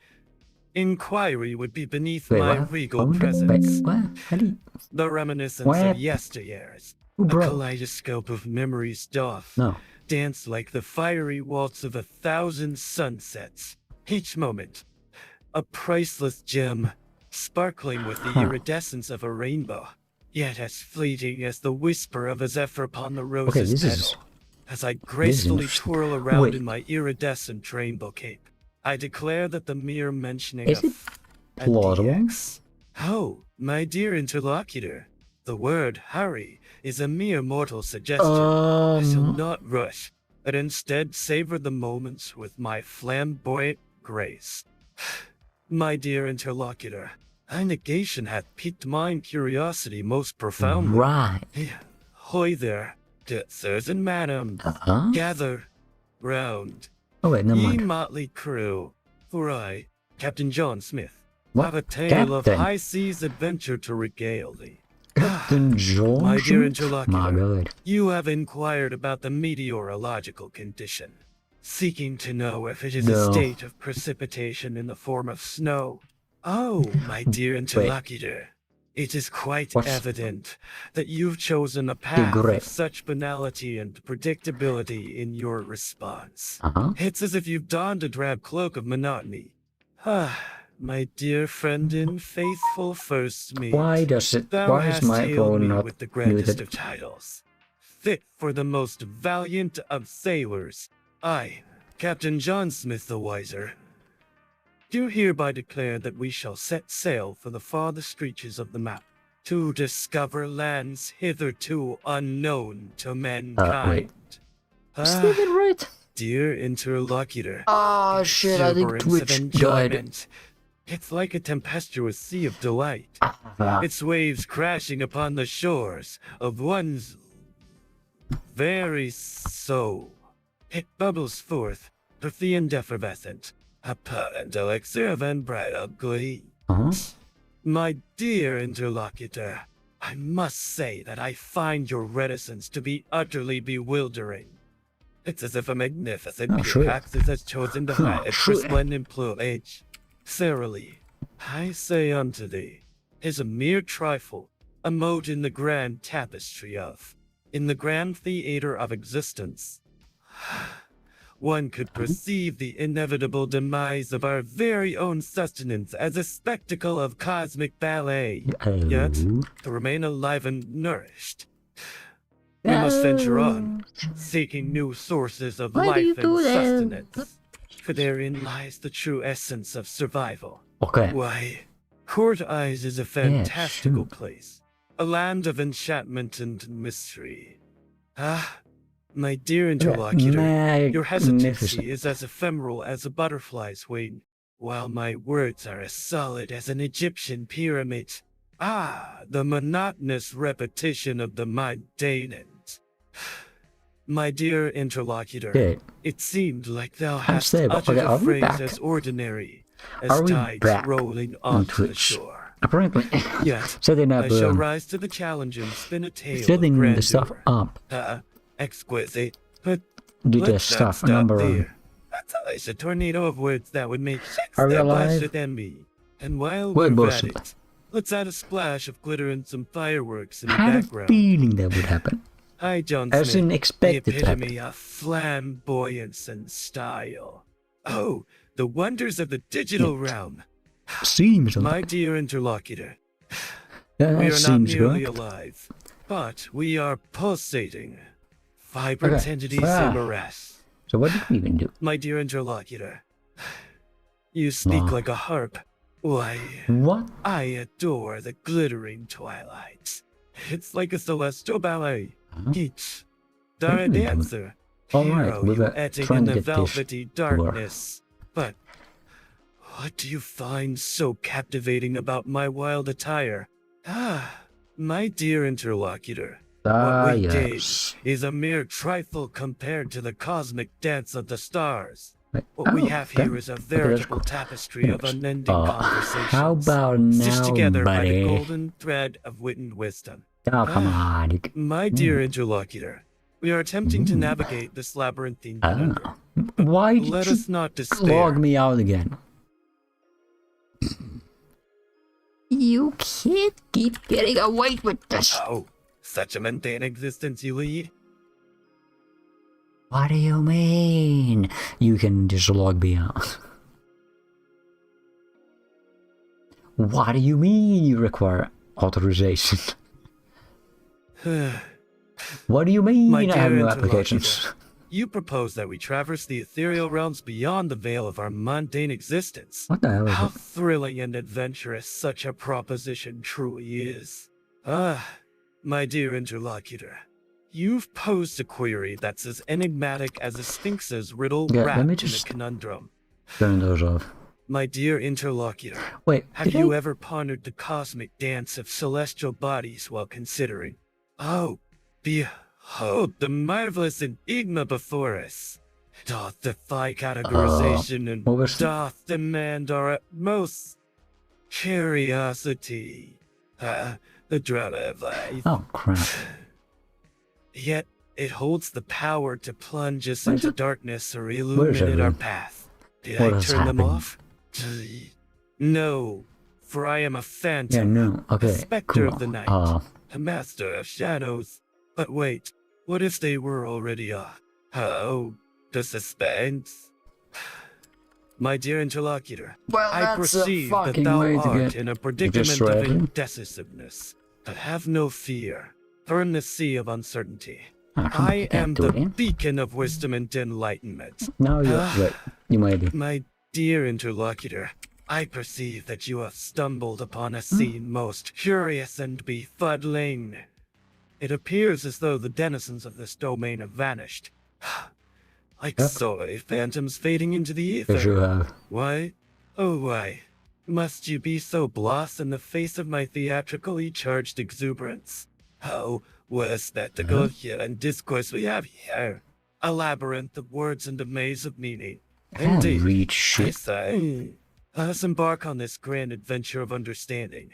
[SPEAKER 1] inquiry would be beneath
[SPEAKER 2] Wait,
[SPEAKER 1] my
[SPEAKER 2] what?
[SPEAKER 1] regal
[SPEAKER 2] Wait,
[SPEAKER 1] presence.
[SPEAKER 2] what? How do you...
[SPEAKER 1] The reminiscence
[SPEAKER 2] What?
[SPEAKER 1] of yesteryears,
[SPEAKER 2] Ooh,
[SPEAKER 1] a
[SPEAKER 2] bro.
[SPEAKER 1] kaleidoscope of memories doth
[SPEAKER 2] No.
[SPEAKER 1] dance like the fiery waltz of 1,000 sunsets. Each moment, a priceless gem, sparkling with the iridescence of a rainbow, yet as fleeting as the whisper of a zephyr upon the rose's
[SPEAKER 2] this
[SPEAKER 1] petal.
[SPEAKER 2] is-
[SPEAKER 1] As I gracefully
[SPEAKER 2] interesting.
[SPEAKER 1] twirl around
[SPEAKER 2] Wait.
[SPEAKER 1] in my iridescent rainbow cape, I declare that the mere mentioning
[SPEAKER 2] Is
[SPEAKER 1] of
[SPEAKER 2] it plausible?
[SPEAKER 1] DX. Oh, my dear interlocutor, the word hurry is a mere mortal suggestion. I shall not rush, but instead savor the moments with my flamboyant grace. My dear interlocutor, thy negation hath piqued mine curiosity most profoundly.
[SPEAKER 2] Right.
[SPEAKER 1] Hoy there, good sirs and madam,
[SPEAKER 2] Uh-huh.
[SPEAKER 1] gather round.
[SPEAKER 2] Oh, wait, never
[SPEAKER 1] Ye
[SPEAKER 2] mind.
[SPEAKER 1] motley crew, for I, Captain John Smith,
[SPEAKER 2] What?
[SPEAKER 1] have a tale of
[SPEAKER 2] Captain?
[SPEAKER 1] high seas adventure to regale thee.
[SPEAKER 2] Captain George?
[SPEAKER 1] My dear
[SPEAKER 2] My
[SPEAKER 1] interlocutor,
[SPEAKER 2] god.
[SPEAKER 1] you have inquired about the meteorological condition, seeking to know if it is
[SPEAKER 2] No.
[SPEAKER 1] a state of precipitation in the form of snow. Oh, my dear interlocutor, it is quite
[SPEAKER 2] What's-
[SPEAKER 1] evident that you've chosen a path
[SPEAKER 2] great.
[SPEAKER 1] of such banality and predictability in your response.
[SPEAKER 2] Uh-huh.
[SPEAKER 1] It's as if you've donned a drab cloak of monotony. Ah, my dear friend and faithful first mate.
[SPEAKER 2] Why does it...
[SPEAKER 1] Thou
[SPEAKER 2] Why is
[SPEAKER 1] hast
[SPEAKER 2] my
[SPEAKER 1] hailed
[SPEAKER 2] phone
[SPEAKER 1] me
[SPEAKER 2] not
[SPEAKER 1] with the grandest
[SPEAKER 2] muted?
[SPEAKER 1] of titles, fit for the most valiant of sailors. I, Captain John Smith the Wiser, do hereby declare that we shall set sail for the farthest reaches of the map to discover lands hitherto unknown to mankind.
[SPEAKER 2] Is that it right?
[SPEAKER 1] Dear interlocutor,
[SPEAKER 2] Oh shit, I think
[SPEAKER 1] exuberance of
[SPEAKER 2] Twitch died.
[SPEAKER 1] enjoyment. It's like a tempestuous sea of delight.
[SPEAKER 2] Ah,
[SPEAKER 1] Its waves crashing upon the shores of one's very soul. It bubbles forth, perfumed effervescent, a potent elixir of unbridled glee.
[SPEAKER 2] Uh-huh.
[SPEAKER 1] My dear interlocutor, I must say that I find your reticence to be utterly bewildering. It's as if a magnificent Piraxis has chosen to hide its resplendent plumage. Verily, I say unto thee, is a mere trifle, a mote in the grand tapestry of, in the grand theater of existence. One could perceive the inevitable demise of our very own sustenance as a spectacle of cosmic ballet. Yet, to remain alive and nourished, we must venture on, seeking new sources of life and sustenance. For therein lies the true essence of survival.
[SPEAKER 2] Okay.
[SPEAKER 1] Why, Court Eyes is a fantastical place, a land of enchantment and mystery. Ah, my dear interlocutor, your hesitancy is as ephemeral as a butterfly's wing, while my words are as solid as an Egyptian pyramid. Ah, the monotonous repetition of the mundane. My dear interlocutor, it seemed like thou hast uttered a phrase as ordinary as tides rolling onto the shore.
[SPEAKER 2] Apparently,
[SPEAKER 1] Yet,
[SPEAKER 2] setting up,
[SPEAKER 1] I shall rise to the challenge and spin a tale
[SPEAKER 2] setting
[SPEAKER 1] of grandeur.
[SPEAKER 2] the stuff up.
[SPEAKER 1] Exquisite, but
[SPEAKER 2] do the
[SPEAKER 1] let's
[SPEAKER 2] stuff
[SPEAKER 1] not
[SPEAKER 2] number
[SPEAKER 1] stop there. That's always a tornado of words that would make
[SPEAKER 2] Are we
[SPEAKER 1] Shakespeare
[SPEAKER 2] alive?
[SPEAKER 1] blush with envy. And while
[SPEAKER 2] We're
[SPEAKER 1] we're at
[SPEAKER 2] bullshit.
[SPEAKER 1] it, let's add a splash of glitter and some fireworks in the
[SPEAKER 2] I had a
[SPEAKER 1] background.
[SPEAKER 2] feeling that would happen.
[SPEAKER 1] Hi, John
[SPEAKER 2] As
[SPEAKER 1] Smith,
[SPEAKER 2] in
[SPEAKER 1] the
[SPEAKER 2] expected to
[SPEAKER 1] epitome
[SPEAKER 2] happen.
[SPEAKER 1] of flamboyance and style. Oh, the wonders of the digital realm.
[SPEAKER 2] Seems
[SPEAKER 1] My
[SPEAKER 2] like
[SPEAKER 1] dear interlocutor,
[SPEAKER 2] that
[SPEAKER 1] we are not
[SPEAKER 2] seems
[SPEAKER 1] merely
[SPEAKER 2] correct.
[SPEAKER 1] alive, but we are pulsating. Vibrant entities in morass.
[SPEAKER 2] So what did we even do?
[SPEAKER 1] My dear interlocutor, you speak like a harp. Why,
[SPEAKER 2] What?
[SPEAKER 1] I adore the glittering twilight. It's like a celestial ballet. Each Dara dancer.
[SPEAKER 2] Alright, we were
[SPEAKER 1] etching
[SPEAKER 2] trying
[SPEAKER 1] in
[SPEAKER 2] to
[SPEAKER 1] the
[SPEAKER 2] get this
[SPEAKER 1] velvety
[SPEAKER 2] to work.
[SPEAKER 1] darkness. But what do you find so captivating about my wild attire? Ah, my dear interlocutor. What we
[SPEAKER 2] yes.
[SPEAKER 1] gauge is a mere trifle compared to the cosmic dance of the stars.
[SPEAKER 2] Wait,
[SPEAKER 1] What we have here is a veritable
[SPEAKER 2] cool.
[SPEAKER 1] tapestry of
[SPEAKER 2] Anyways,
[SPEAKER 1] unending conversations,
[SPEAKER 2] how about
[SPEAKER 1] stitched
[SPEAKER 2] now,
[SPEAKER 1] together by the
[SPEAKER 2] buddy?
[SPEAKER 1] golden thread of wit and wisdom.
[SPEAKER 2] Oh, come on.
[SPEAKER 1] My dear interlocutor, we are attempting to navigate this labyrinthine conundrum.
[SPEAKER 2] Why did
[SPEAKER 1] Let
[SPEAKER 2] you
[SPEAKER 1] us not despair.
[SPEAKER 2] log me out again? You can't keep getting away with this.
[SPEAKER 1] Oh, such a mundane existence you lead?
[SPEAKER 2] What do you mean? You can just log me out. What do you mean you require authorization? What do you mean
[SPEAKER 1] My
[SPEAKER 2] I
[SPEAKER 1] dear
[SPEAKER 2] have no
[SPEAKER 1] interlocutor,
[SPEAKER 2] applications?
[SPEAKER 1] You propose that we traverse the ethereal realms beyond the veil of our mundane existence.
[SPEAKER 2] What the hell is
[SPEAKER 1] How
[SPEAKER 2] it?
[SPEAKER 1] thrilling and adventurous such a proposition truly is. Ah, my dear interlocutor, you've posed a query that's as enigmatic as a sphinx's riddle
[SPEAKER 2] Yeah, let
[SPEAKER 1] wrapped
[SPEAKER 2] me
[SPEAKER 1] in a
[SPEAKER 2] just
[SPEAKER 1] conundrum.
[SPEAKER 2] turn those off.
[SPEAKER 1] My dear interlocutor,
[SPEAKER 2] Wait,
[SPEAKER 1] have
[SPEAKER 2] did
[SPEAKER 1] you
[SPEAKER 2] I?
[SPEAKER 1] ever pondered the cosmic dance of celestial bodies while considering? Oh, behold the marvelous enigma before us. Doth defy categorization and
[SPEAKER 2] what was-
[SPEAKER 1] doth demand our utmost curiosity. The drama of life.
[SPEAKER 2] Oh, crap.
[SPEAKER 1] Yet it holds the power to plunge us
[SPEAKER 2] Where's
[SPEAKER 1] into
[SPEAKER 2] it?
[SPEAKER 1] darkness or
[SPEAKER 2] Where's
[SPEAKER 1] illuminate our
[SPEAKER 2] everyone?
[SPEAKER 1] path. Did
[SPEAKER 2] What
[SPEAKER 1] I
[SPEAKER 2] has
[SPEAKER 1] turn them
[SPEAKER 2] happened?
[SPEAKER 1] off? No, for I am a
[SPEAKER 2] Yeah,
[SPEAKER 1] phantom,
[SPEAKER 2] no.
[SPEAKER 1] a
[SPEAKER 2] Okay,
[SPEAKER 1] specter
[SPEAKER 2] cool.
[SPEAKER 1] of the night, a master of shadows. But wait, what if they were already oh, the suspense? My dear interlocutor,
[SPEAKER 2] Well,
[SPEAKER 1] I
[SPEAKER 2] that's a
[SPEAKER 1] perceive that
[SPEAKER 2] fucking
[SPEAKER 1] thou
[SPEAKER 2] way to
[SPEAKER 1] art
[SPEAKER 2] get-
[SPEAKER 1] in a
[SPEAKER 2] just
[SPEAKER 1] predicament of
[SPEAKER 2] read it?
[SPEAKER 1] indecisiveness. But have no fear, for in the sea of uncertainty,
[SPEAKER 2] Ah, come on,
[SPEAKER 1] I
[SPEAKER 2] you can't
[SPEAKER 1] am
[SPEAKER 2] do
[SPEAKER 1] the
[SPEAKER 2] it.
[SPEAKER 1] beacon of wisdom and enlightenment.
[SPEAKER 2] Now you're
[SPEAKER 1] Ah.
[SPEAKER 2] right. You might be.
[SPEAKER 1] My dear interlocutor, I perceive that you have stumbled upon
[SPEAKER 2] Hmm?
[SPEAKER 1] a scene most curious and befuddling. It appears as though the denizens of this domain have vanished. Like
[SPEAKER 2] Yep.
[SPEAKER 1] soy phantoms fading into the ether.
[SPEAKER 2] Yes, you have.
[SPEAKER 1] Why? Oh, why? Must you be so bloss in the face of my theatrically charged exuberance? How was that the coherent discourse we have here? A labyrinth of words and a maze of meaning. Indeed.
[SPEAKER 2] Read
[SPEAKER 1] I
[SPEAKER 2] shit.
[SPEAKER 1] say, let us embark on this grand adventure of understanding.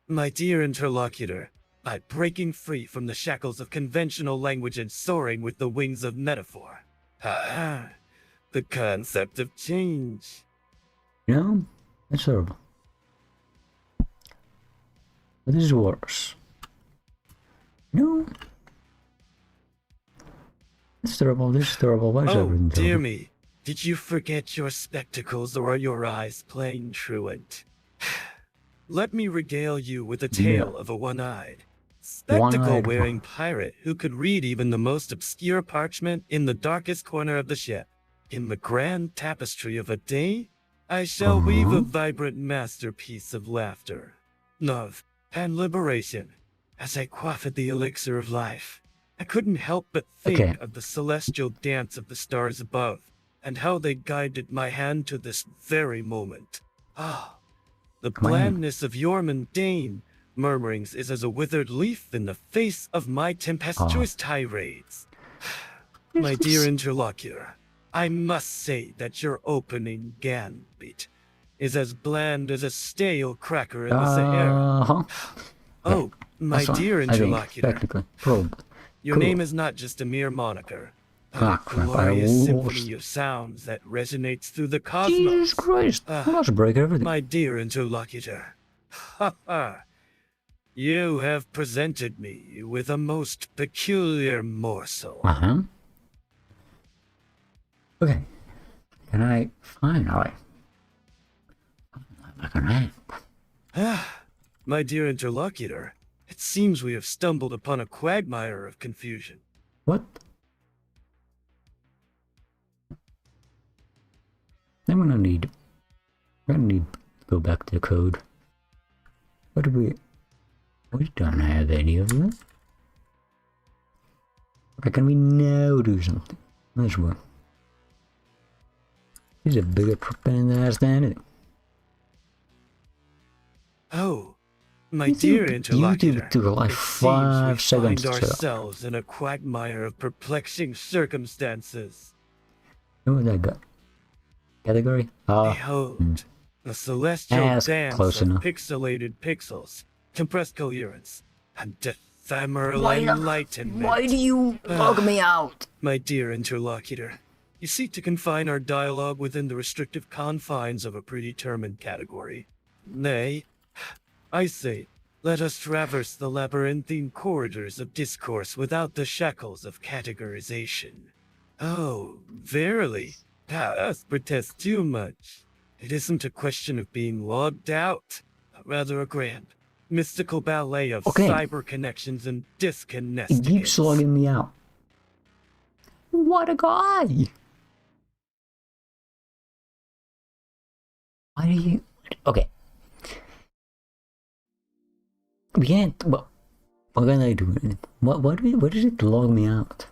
[SPEAKER 1] My dear interlocutor, by breaking free from the shackles of conventional language and soaring with the wings of metaphor. The concept of change.
[SPEAKER 2] You know, it's horrible. But this is worse. No. It's terrible, this is terrible. Why is everything terrible?
[SPEAKER 1] Dear me. Did you forget your spectacles or are your eyes plain truant? Let me regale you with a tale of a one-eyed, spectacle-wearing pirate who could read even the most obscure parchment in the darkest corner of the ship. In the grand tapestry of a day, I shall weave a vibrant masterpiece of laughter, love, and liberation as I quaff at the elixir of life. I couldn't help but think of the celestial dance of the stars above, and how they guided my hand to this very moment. The blandness of your mundane murmurings is as a withered leaf in the face of my tempestuous tirades. My dear interlocutor, I must say that your opening gambit is as bland as a stale cracker in the Sahara. My dear interlocutor, your name is not just a mere moniker. A glorious symphony of sounds that resonates through the cosmos.
[SPEAKER 2] Jesus Christ, I must break everything.
[SPEAKER 1] My dear interlocutor, you have presented me with a most peculiar morsel.
[SPEAKER 2] Okay, can I finally?
[SPEAKER 1] My dear interlocutor, it seems we have stumbled upon a quagmire of confusion.
[SPEAKER 2] What? I'm gonna need to go back to the code. We don't have any of them. Okay, can we now do something? As well. He's a bigger pain in the ass than anything.
[SPEAKER 1] My dear interlocutor,
[SPEAKER 2] YouTube took like 5 seconds to
[SPEAKER 1] find ourselves in a quagmire of perplexing circumstances.
[SPEAKER 2] What was that got? Category?
[SPEAKER 1] Behold, a celestial dance of pixelated pixels, compressed coherence, and ephemeral enlightenment.
[SPEAKER 2] Why do you log me out?
[SPEAKER 1] My dear interlocutor, you seek to confine our dialogue within the restrictive confines of a predetermined category. Nay, I say, let us traverse the labyrinthine corridors of discourse without the shackles of categorization. Verily, us protest too much. It isn't a question of being logged out, but rather a grand, mystical ballet of cyber connections and disconnections.
[SPEAKER 2] He keeps logging me out. What a guy! Why do you... Okay. We can't... What can I do? What does it log me out?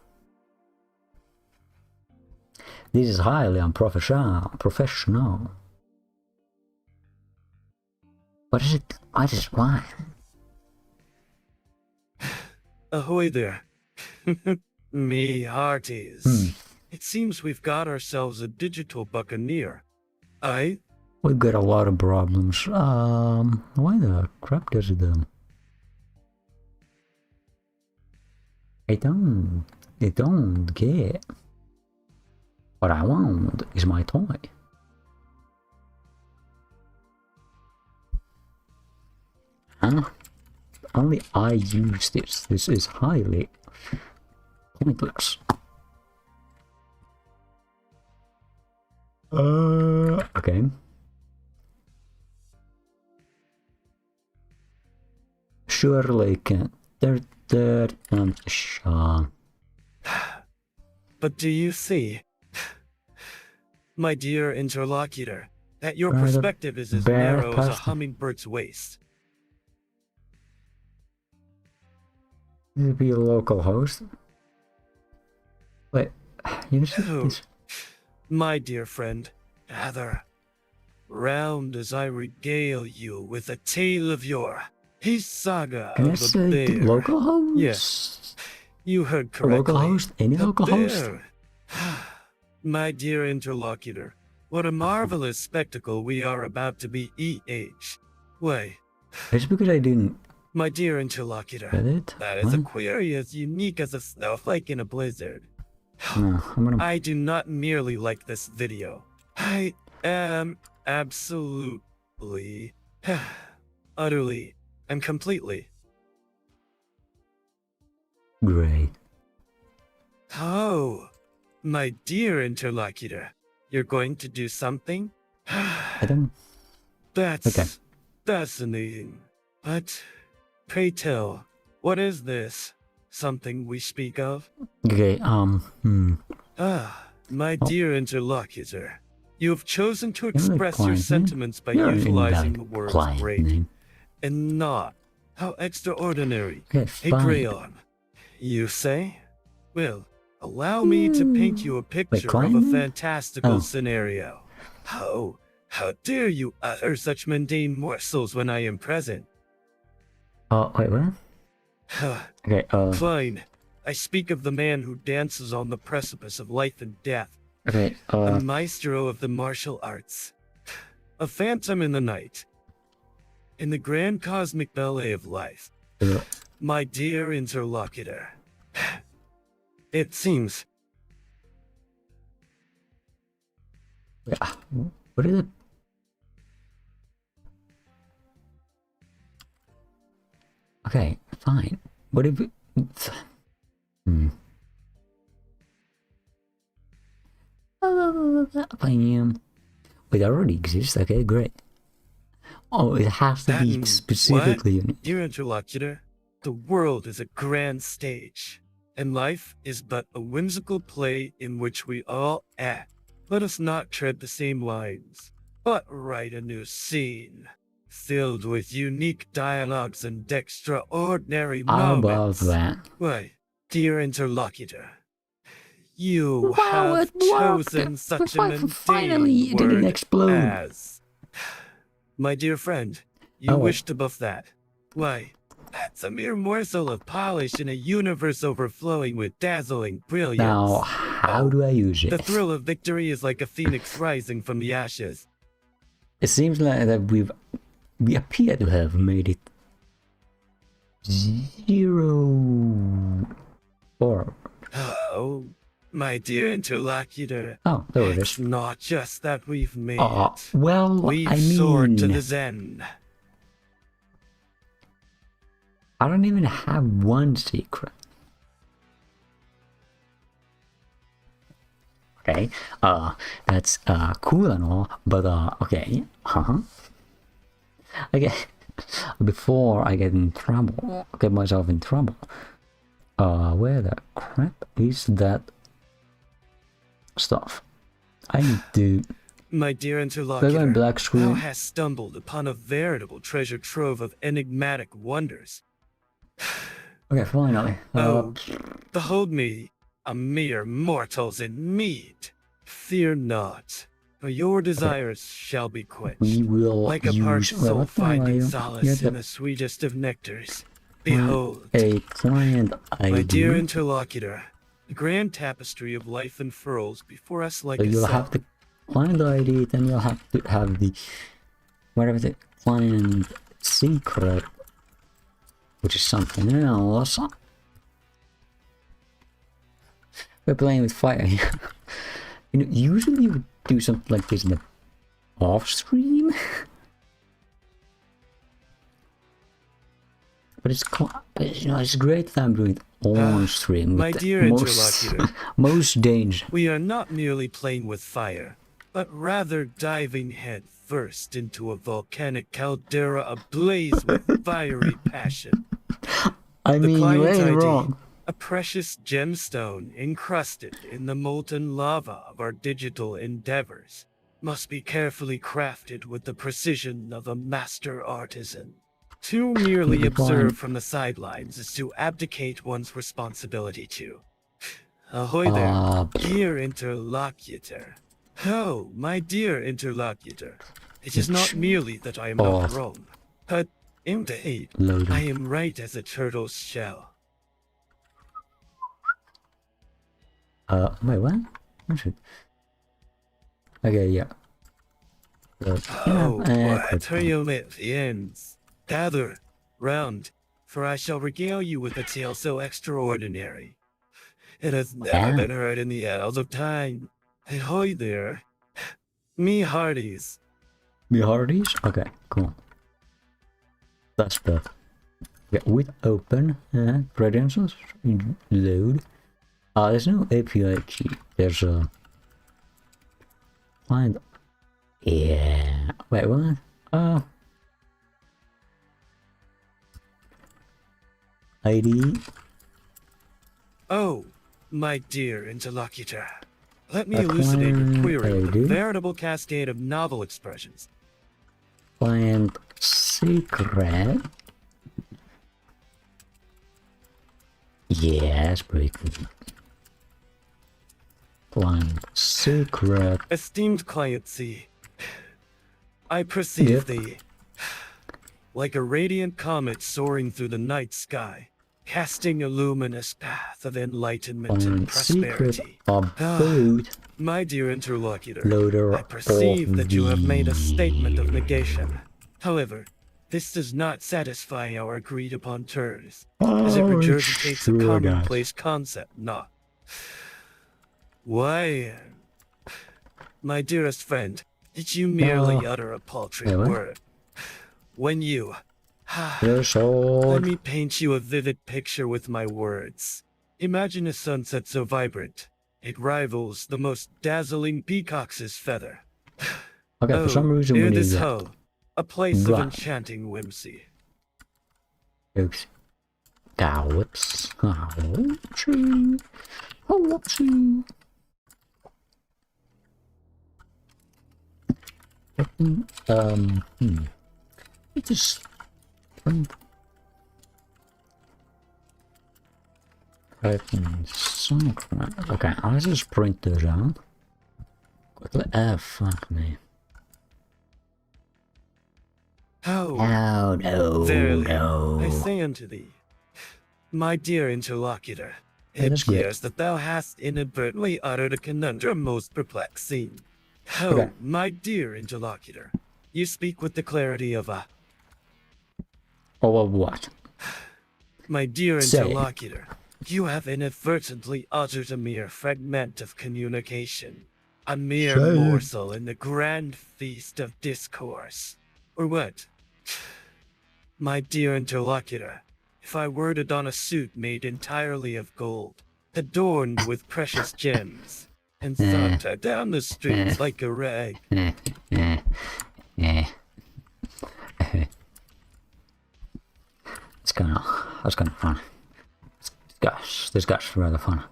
[SPEAKER 2] This is highly unprofessional. What is it? Why?
[SPEAKER 1] Ahoy there. Me hearties. It seems we've got ourselves a digital buccaneer.
[SPEAKER 2] We've got a lot of problems. Why the crap does it I don't get. What I want is my toy. Only I use this. This is highly pointless. Okay. Surely can. And Sean.
[SPEAKER 1] But do you see, my dear interlocutor, that your perspective is as narrow as a hummingbird's waist?
[SPEAKER 2] This be a local host. Wait, you see this?
[SPEAKER 1] My dear friend, gather round as I regale you with a tale of yore. His saga
[SPEAKER 2] Can
[SPEAKER 1] of the bear.
[SPEAKER 2] Local host?
[SPEAKER 1] Yes, you heard correctly.
[SPEAKER 2] A local host? Any local host?
[SPEAKER 1] My dear interlocutor, what a marvelous spectacle we are about to be EH. Why?
[SPEAKER 2] It's because I didn't
[SPEAKER 1] My dear interlocutor,
[SPEAKER 2] get it.
[SPEAKER 1] that is a query as unique as a snowflake in a blizzard.
[SPEAKER 2] No, I'm gonna...
[SPEAKER 1] I do not merely like this video. I am absolutely, utterly, and completely.
[SPEAKER 2] Great.
[SPEAKER 1] Oh, my dear interlocutor, you're going to do something?
[SPEAKER 2] I don't...
[SPEAKER 1] That's
[SPEAKER 2] Okay.
[SPEAKER 1] fascinating. But, pray tell, what is this? Something we speak of?
[SPEAKER 2] Okay,
[SPEAKER 1] My dear interlocutor, you have chosen to
[SPEAKER 2] You're a
[SPEAKER 1] express your
[SPEAKER 2] client name.
[SPEAKER 1] sentiments by
[SPEAKER 2] You're an
[SPEAKER 1] utilizing the
[SPEAKER 2] invalid
[SPEAKER 1] words
[SPEAKER 2] client
[SPEAKER 1] great
[SPEAKER 2] name.
[SPEAKER 1] and not. How extraordinary.
[SPEAKER 2] Okay,
[SPEAKER 1] A
[SPEAKER 2] fine.
[SPEAKER 1] crayon. You say? Well, allow me to paint you a picture of
[SPEAKER 2] client
[SPEAKER 1] a
[SPEAKER 2] name?
[SPEAKER 1] fantastical
[SPEAKER 2] Oh.
[SPEAKER 1] scenariyo. How dare you utter such mundane morsels when I am present?
[SPEAKER 2] Wait, what? Okay,
[SPEAKER 1] Fine. I speak of the man who dances on the precipice of life and death.
[SPEAKER 2] okay,
[SPEAKER 1] A maestro of the martial arts. A phantom in the night. In the grand cosmic ballet of life. My dear interlocutor. It seems.
[SPEAKER 2] yeah, what is it? Okay, fine. What if... It already exists, okay, great. Oh, it has to be specifically...
[SPEAKER 1] What? Dear interlocutor, the world is a grand stage, and life is but a whimsical play in which we all act. Let us not tread the same lines, but write a new scene, filled with unique dialogues and extraordinary
[SPEAKER 2] How about
[SPEAKER 1] moments.
[SPEAKER 2] that?
[SPEAKER 1] Why, dear interlocutor, you have chosen such a mundane word as... My dear friend, you wish to buff that. Why, that's a mere morsel of polish in a universe overflowing with dazzling brilliance.
[SPEAKER 2] Now, how do I use it?
[SPEAKER 1] The thrill of victory is like a phoenix rising from the ashes.
[SPEAKER 2] It seems like that we appear to have made it 0 or...
[SPEAKER 1] Oh, my dear interlocutor.
[SPEAKER 2] Oh, there it
[SPEAKER 1] It's
[SPEAKER 2] is.
[SPEAKER 1] not just that we've made it.
[SPEAKER 2] Well,
[SPEAKER 1] We've
[SPEAKER 2] I
[SPEAKER 1] soared to
[SPEAKER 2] mean...
[SPEAKER 1] the zen.
[SPEAKER 2] I don't even have one secret. Okay, that's cool and all, but okay, okay. Before I get myself in trouble, where the crap is that stuff? I need to...
[SPEAKER 1] My dear interlocutor,
[SPEAKER 2] black screen.
[SPEAKER 1] thou hast stumbled upon a veritable treasure trove of enigmatic wonders.
[SPEAKER 2] Okay, finally.
[SPEAKER 1] Behold me, a mere mortals in mead. Fear not, for your desires shall be quenched.
[SPEAKER 2] We will
[SPEAKER 1] like a parched soul finding solace in the sweetest of nectars. Behold,
[SPEAKER 2] a client ID.
[SPEAKER 1] my dear interlocutor, the grand tapestry of life unfurls before us like
[SPEAKER 2] So
[SPEAKER 1] a
[SPEAKER 2] you'll
[SPEAKER 1] cell.
[SPEAKER 2] have the client ID, then you'll have to have the whatever the client secret, which is something else. We're playing with fire. You know, usually you would do something like this in the off stream, but it's you know, it's great that I'm doing it on stream.
[SPEAKER 1] My
[SPEAKER 2] with
[SPEAKER 1] dear
[SPEAKER 2] the most,
[SPEAKER 1] interlocutor,
[SPEAKER 2] most danger.
[SPEAKER 1] we are not merely playing with fire, but rather diving head first into a volcanic caldera ablaze with fiery passion.
[SPEAKER 2] I mean, you
[SPEAKER 1] client
[SPEAKER 2] ain't
[SPEAKER 1] ID,
[SPEAKER 2] wrong.
[SPEAKER 1] a precious gemstone encrusted in the molten lava of our digital endeavors, must be carefully crafted with the precision of a master artisan. To merely observe from the sidelines is to abdicate one's responsibility to. Ahoy there, dear interlocutor. Oh, my dear interlocutor. It is not merely that I am not wrong, but indeed, I am right as a turtle's shell.
[SPEAKER 2] Wait, what? Okay, yeah.
[SPEAKER 1] Oh, what are your ends? Gather round, for I shall regale you with a tale so extraordinary. It has never been heard in the annals of time. Ahoy there. Me hearties.
[SPEAKER 2] Me hearties? Okay, cool. That's better. Yeah, with open credentials, load. There's no API key. There's a find. Yeah. Wait, what? ID.
[SPEAKER 1] Oh, my dear interlocutor. Let me elucidate your query with a veritable cascade of novel expressions.
[SPEAKER 2] Client secret. Yeah, that's pretty cool. Client secret.
[SPEAKER 1] Esteemed client C, I perceive thee like a radiant comet soaring through the night sky, casting a luminous path of enlightenment and prosperity. My dear interlocutor, I perceive that you have made a statement of negation. However, this does not satisfy our agreed upon terms, as it regurgitates a commonplace concept, not. Why, my dearest friend, did you merely utter a paltry word? When you... Let me paint you a vivid picture with my words. Imagine a sunset so vibrant, it rivals the most dazzling peacock's feather.
[SPEAKER 2] Okay, for some reason we need
[SPEAKER 1] this
[SPEAKER 2] that.
[SPEAKER 1] hull, a place of enchanting whimsy.
[SPEAKER 2] Oops. Whoops. Whoopsie. Whoopsie. It just print. Okay, I'll just print this out. Quickly. Fuck me.
[SPEAKER 1] Oh,
[SPEAKER 2] no,
[SPEAKER 1] verily,
[SPEAKER 2] no.
[SPEAKER 1] I say unto thee, my dear interlocutor, it appears that thou hast inadvertently uttered a conundrum most perplexing. My dear interlocutor, you speak with the clarity of a...
[SPEAKER 2] Of what?
[SPEAKER 1] My dear interlocutor, you have inadvertently uttered a mere fragment of communication, a mere morsel in the grand feast of discourse. Or what? My dear interlocutor, if I were to don a suit made entirely of gold, adorned with precious gems, and saunter down the streets like a rag.
[SPEAKER 2] That's kind of fun. This guy's rather fun.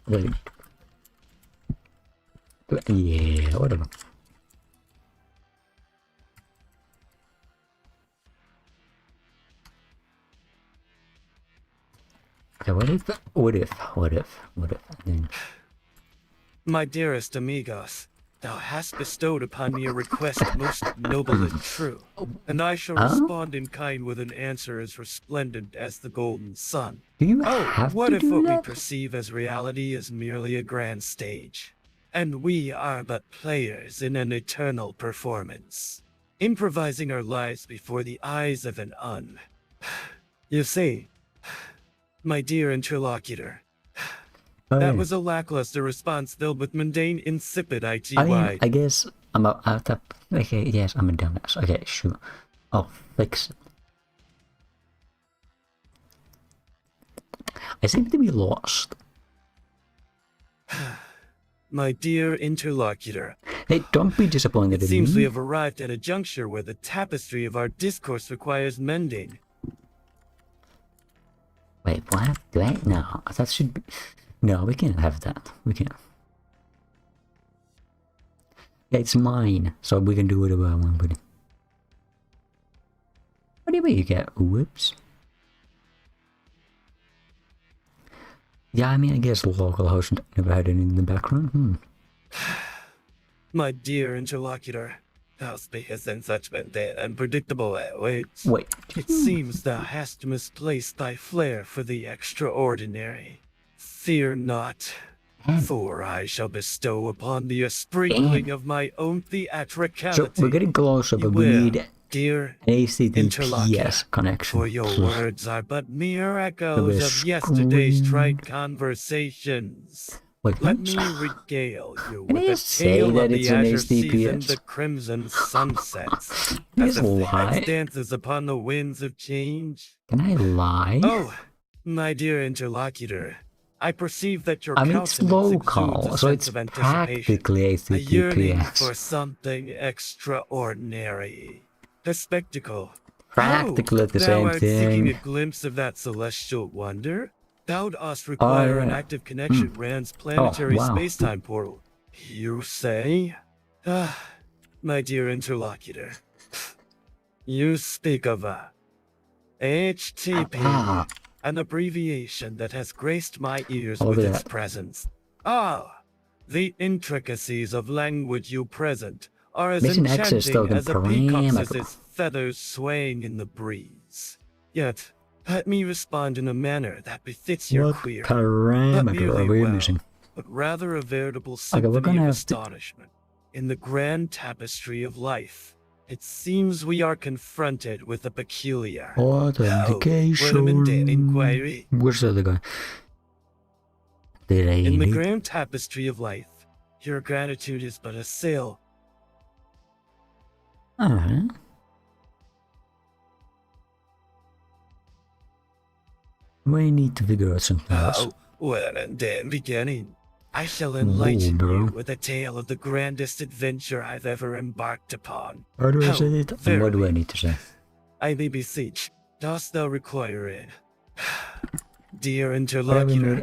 [SPEAKER 2] Wait. Yeah, whatever. Okay, what if?
[SPEAKER 1] My dearest amigos, thou hast bestowed upon me a request most noble and true, and I shall respond in kind with an answer as resplendent as the golden sun. What if what we perceive as reality is merely a grand stage, and we are but players in an eternal performance, improvising our lives before the eyes of an un... You see, my dear interlocutor, that was a lackluster response filled with mundane, insipid ITY.
[SPEAKER 2] I guess I'm out of... Okay, yes, I'm a dumbass. Okay, sure. I'll fix it. I seem to be lost.
[SPEAKER 1] My dear interlocutor.
[SPEAKER 2] Hey, don't be disappointed in me.
[SPEAKER 1] It seems we have arrived at a juncture where the tapestry of our discourse requires mending.
[SPEAKER 2] Wait, what? Wait, no. That should be... No, we can't have that. We can't. Yeah, it's mine, so we can do whatever I want with it. What do you mean you get? Whoops. Yeah, I mean, I guess localhost never had any in the background.
[SPEAKER 1] My dear interlocutor, thou speakest in such mundane and predictable ways.
[SPEAKER 2] Wait.
[SPEAKER 1] It seems thou hast misplaced thy flair for the extraordinary. Fear not. For I shall bestow upon thee a sprinkling of my own theatricality.
[SPEAKER 2] So we're getting closer, but we need
[SPEAKER 1] dear
[SPEAKER 2] an HTTPS connection.
[SPEAKER 1] for your words are but mere echoes of yesterday's trite conversations.
[SPEAKER 2] Wait,
[SPEAKER 1] Let me regale you
[SPEAKER 2] can
[SPEAKER 1] with
[SPEAKER 2] I
[SPEAKER 1] a
[SPEAKER 2] say
[SPEAKER 1] tale
[SPEAKER 2] that
[SPEAKER 1] of
[SPEAKER 2] it's
[SPEAKER 1] the
[SPEAKER 2] an
[SPEAKER 1] azure season,
[SPEAKER 2] HTTPS?
[SPEAKER 1] the crimson sunsets,
[SPEAKER 2] Please
[SPEAKER 1] as the
[SPEAKER 2] lie.
[SPEAKER 1] phoenix dances upon the winds of change.
[SPEAKER 2] Can I lie?
[SPEAKER 1] Oh, my dear interlocutor, I perceive that your
[SPEAKER 2] I mean,
[SPEAKER 1] countenance
[SPEAKER 2] it's local,
[SPEAKER 1] exudes a
[SPEAKER 2] so
[SPEAKER 1] sense
[SPEAKER 2] it's
[SPEAKER 1] of anticipation,
[SPEAKER 2] practically
[SPEAKER 1] a yearning
[SPEAKER 2] HTTPS.
[SPEAKER 1] for something extraordinary. The spectacle.
[SPEAKER 2] Practically the
[SPEAKER 1] thou
[SPEAKER 2] same
[SPEAKER 1] art seeking a
[SPEAKER 2] thing.
[SPEAKER 1] glimpse of that celestial wonder? Thou dost require an active connection Rand's planetary
[SPEAKER 2] wow.
[SPEAKER 1] space-time portal. You say? Ah, my dear interlocutor. You speak of a HTTP, an abbreviation that has graced my ears with its presence. Ah, the intricacies of language you present are as
[SPEAKER 2] Missing access
[SPEAKER 1] enchanting
[SPEAKER 2] token
[SPEAKER 1] as a peacock's as
[SPEAKER 2] parameter.
[SPEAKER 1] its feathers swaying in the breeze. Yet, let me respond in a manner that befits your queer, not
[SPEAKER 2] parameter
[SPEAKER 1] merely
[SPEAKER 2] are we
[SPEAKER 1] well,
[SPEAKER 2] missing?
[SPEAKER 1] but rather a veritable
[SPEAKER 2] Okay, we're
[SPEAKER 1] symphony
[SPEAKER 2] gonna
[SPEAKER 1] of
[SPEAKER 2] have to...
[SPEAKER 1] astonishment. In the grand tapestry of life, it seems we are confronted with a peculiar
[SPEAKER 2] authentication.
[SPEAKER 1] inquiry.
[SPEAKER 2] Where's the other guy?
[SPEAKER 1] In the grand tapestry of life, your gratitude is but a sail.
[SPEAKER 2] Alright. We need to figure out something else.
[SPEAKER 1] Well, and then beginning, I shall enlighten you with a tale of the grandest adventure I've ever embarked upon.
[SPEAKER 2] How do I say it? And what do I need to say?
[SPEAKER 1] I may beseech, dost thou require it? Dear interlocutor,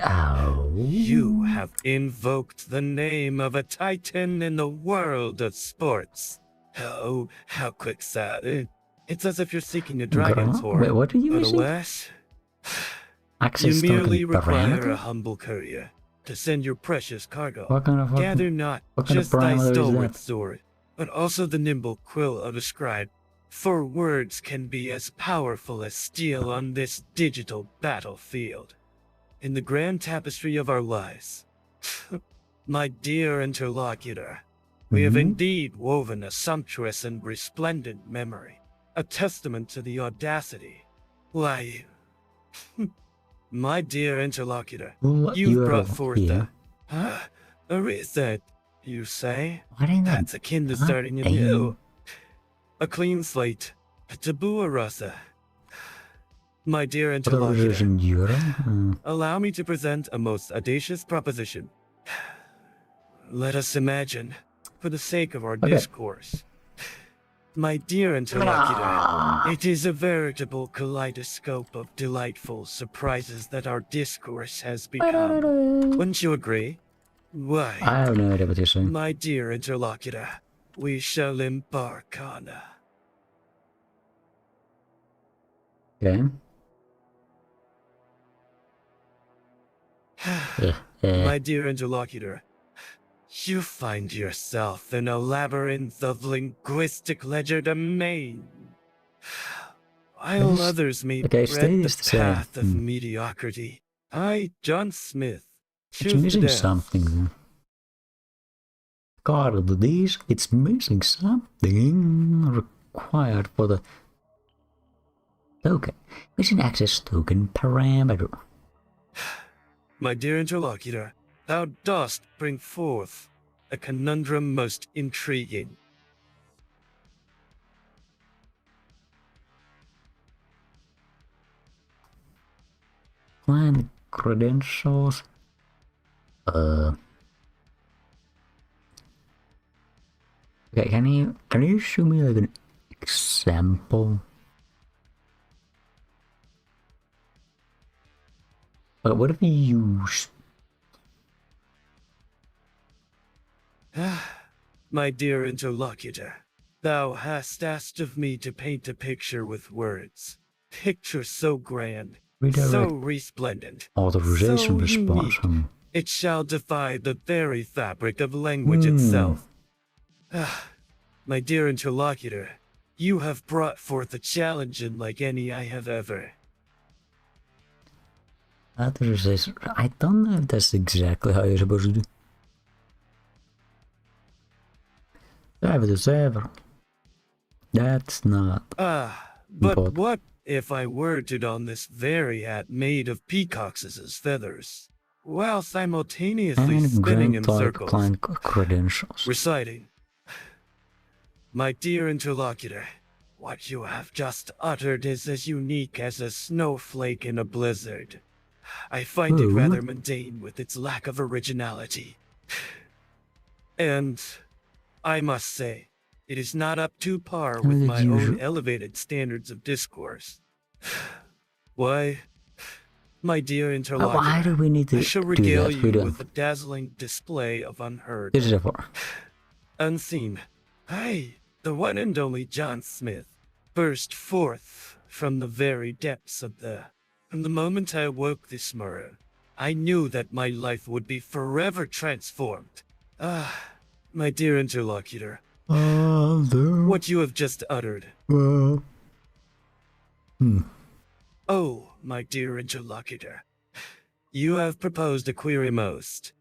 [SPEAKER 1] you have invoked the name of a titan in the world of sports. Oh, how quick-sighted. It's as if you're seeking a dragon's horn.
[SPEAKER 2] Wait, what are you
[SPEAKER 1] but
[SPEAKER 2] missing?
[SPEAKER 1] alas,
[SPEAKER 2] Access
[SPEAKER 1] you merely
[SPEAKER 2] token
[SPEAKER 1] require
[SPEAKER 2] parameter?
[SPEAKER 1] a humble courier to send your precious cargo.
[SPEAKER 2] What kind of
[SPEAKER 1] Gather not just thy stalwart sword, but also the nimble quill of the scribe, for words can be as powerful as steel on this digital battlefield. In the grand tapestry of our lives, my dear interlocutor, we have indeed woven a sumptuous and resplendent memory, a testament to the audacity. Why, my dear interlocutor, you've brought forth a reset, you say? That's akin to starting anew. A clean slate, a tabula rasa. My dear interlocutor, allow me to present a most audacious proposition. Let us imagine, for the sake of our discourse, my dear interlocutor, it is a veritable kaleidoscope of delightful surprises that our discourse has become. Wouldn't you agree? Why,
[SPEAKER 2] I have no idea what you're saying.
[SPEAKER 1] my dear interlocutor, we shall embark on a...
[SPEAKER 2] Okay.
[SPEAKER 1] My dear interlocutor, you find yourself in a labyrinth of linguistic legerdemain. While others may tread the path of mediocrity, I, John Smith,
[SPEAKER 2] it's missing something. God, it's missing something required for the token. Missing access token parameter.
[SPEAKER 1] My dear interlocutor, thou dost bring forth a conundrum most intriguing.
[SPEAKER 2] Client credentials. Okay, can you show me like an example? What if we use...
[SPEAKER 1] My dear interlocutor, thou hast asked of me to paint a picture with words. Picture so grand, so resplendent,
[SPEAKER 2] authorization response.
[SPEAKER 1] It shall defy the very fabric of language itself. My dear interlocutor, you have brought forth a challenge unlike any I have ever.
[SPEAKER 2] Authorization. I don't know if that's exactly how you're supposed to do. Server to server. That's not
[SPEAKER 1] But
[SPEAKER 2] important.
[SPEAKER 1] what if I were to don this very hat made of peacocks' feathers, while simultaneously
[SPEAKER 2] And
[SPEAKER 1] spinning in
[SPEAKER 2] grant
[SPEAKER 1] circles,
[SPEAKER 2] client credentials.
[SPEAKER 1] reciting, "My dear interlocutor, what you have just uttered is as unique as a snowflake in a blizzard. I find it rather mundane with its lack of originality. And I must say, it is not up to par with my own elevated standards of discourse. Why, my dear interlocutor,
[SPEAKER 2] Why do we need to
[SPEAKER 1] I shall
[SPEAKER 2] do
[SPEAKER 1] regale
[SPEAKER 2] that?
[SPEAKER 1] you with a dazzling display of unheard,
[SPEAKER 2] This is for
[SPEAKER 1] unseen. I, the one and only John Smith, burst forth from the very depths of From the moment I awoke this morning, I knew that my life would be forever transformed. My dear interlocutor, what you have just uttered. Oh, my dear interlocutor, you have proposed a query most.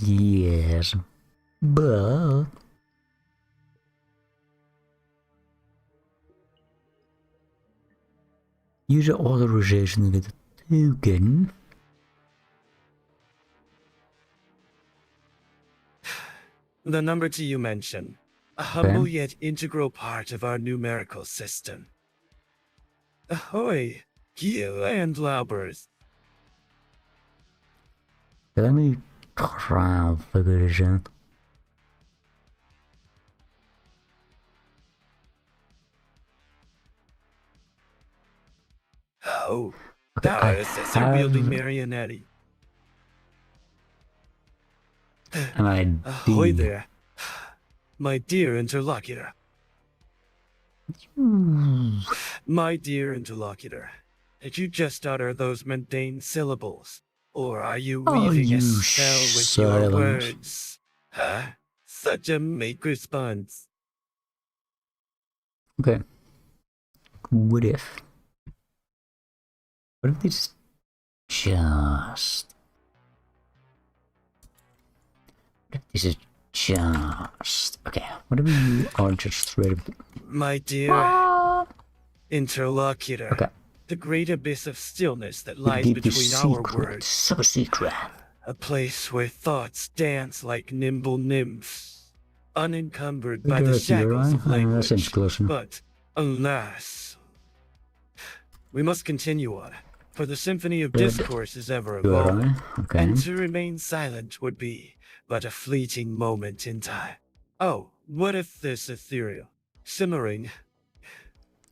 [SPEAKER 2] Yes, but user authorization to get a token.
[SPEAKER 1] The number 2 you mention, a humble yet integral part of our numerical system. Ahoy, Gil and Laubers.
[SPEAKER 2] Let me try and figure this out.
[SPEAKER 1] Oh, that is a wielding marionette.
[SPEAKER 2] Am I
[SPEAKER 1] Ahoy there, my dear interlocutor. My dear interlocutor, did you just utter those mundane syllables? Or are you weaving a spell with your words? Huh? Such a meek response.
[SPEAKER 2] Okay. What if this just... What if this is just... Okay, what if you are just ready?
[SPEAKER 1] My dear interlocutor.
[SPEAKER 2] Okay.
[SPEAKER 1] The great abyss of stillness that lies between our words.
[SPEAKER 2] So secret.
[SPEAKER 1] A place where thoughts dance like nimble nymphs, unencumbered by the shackles of language. But, alas, we must continue on, for the symphony of discourse is ever evolving, and to remain silent would be but a fleeting moment in time. Oh, what if this ethereal, simmering,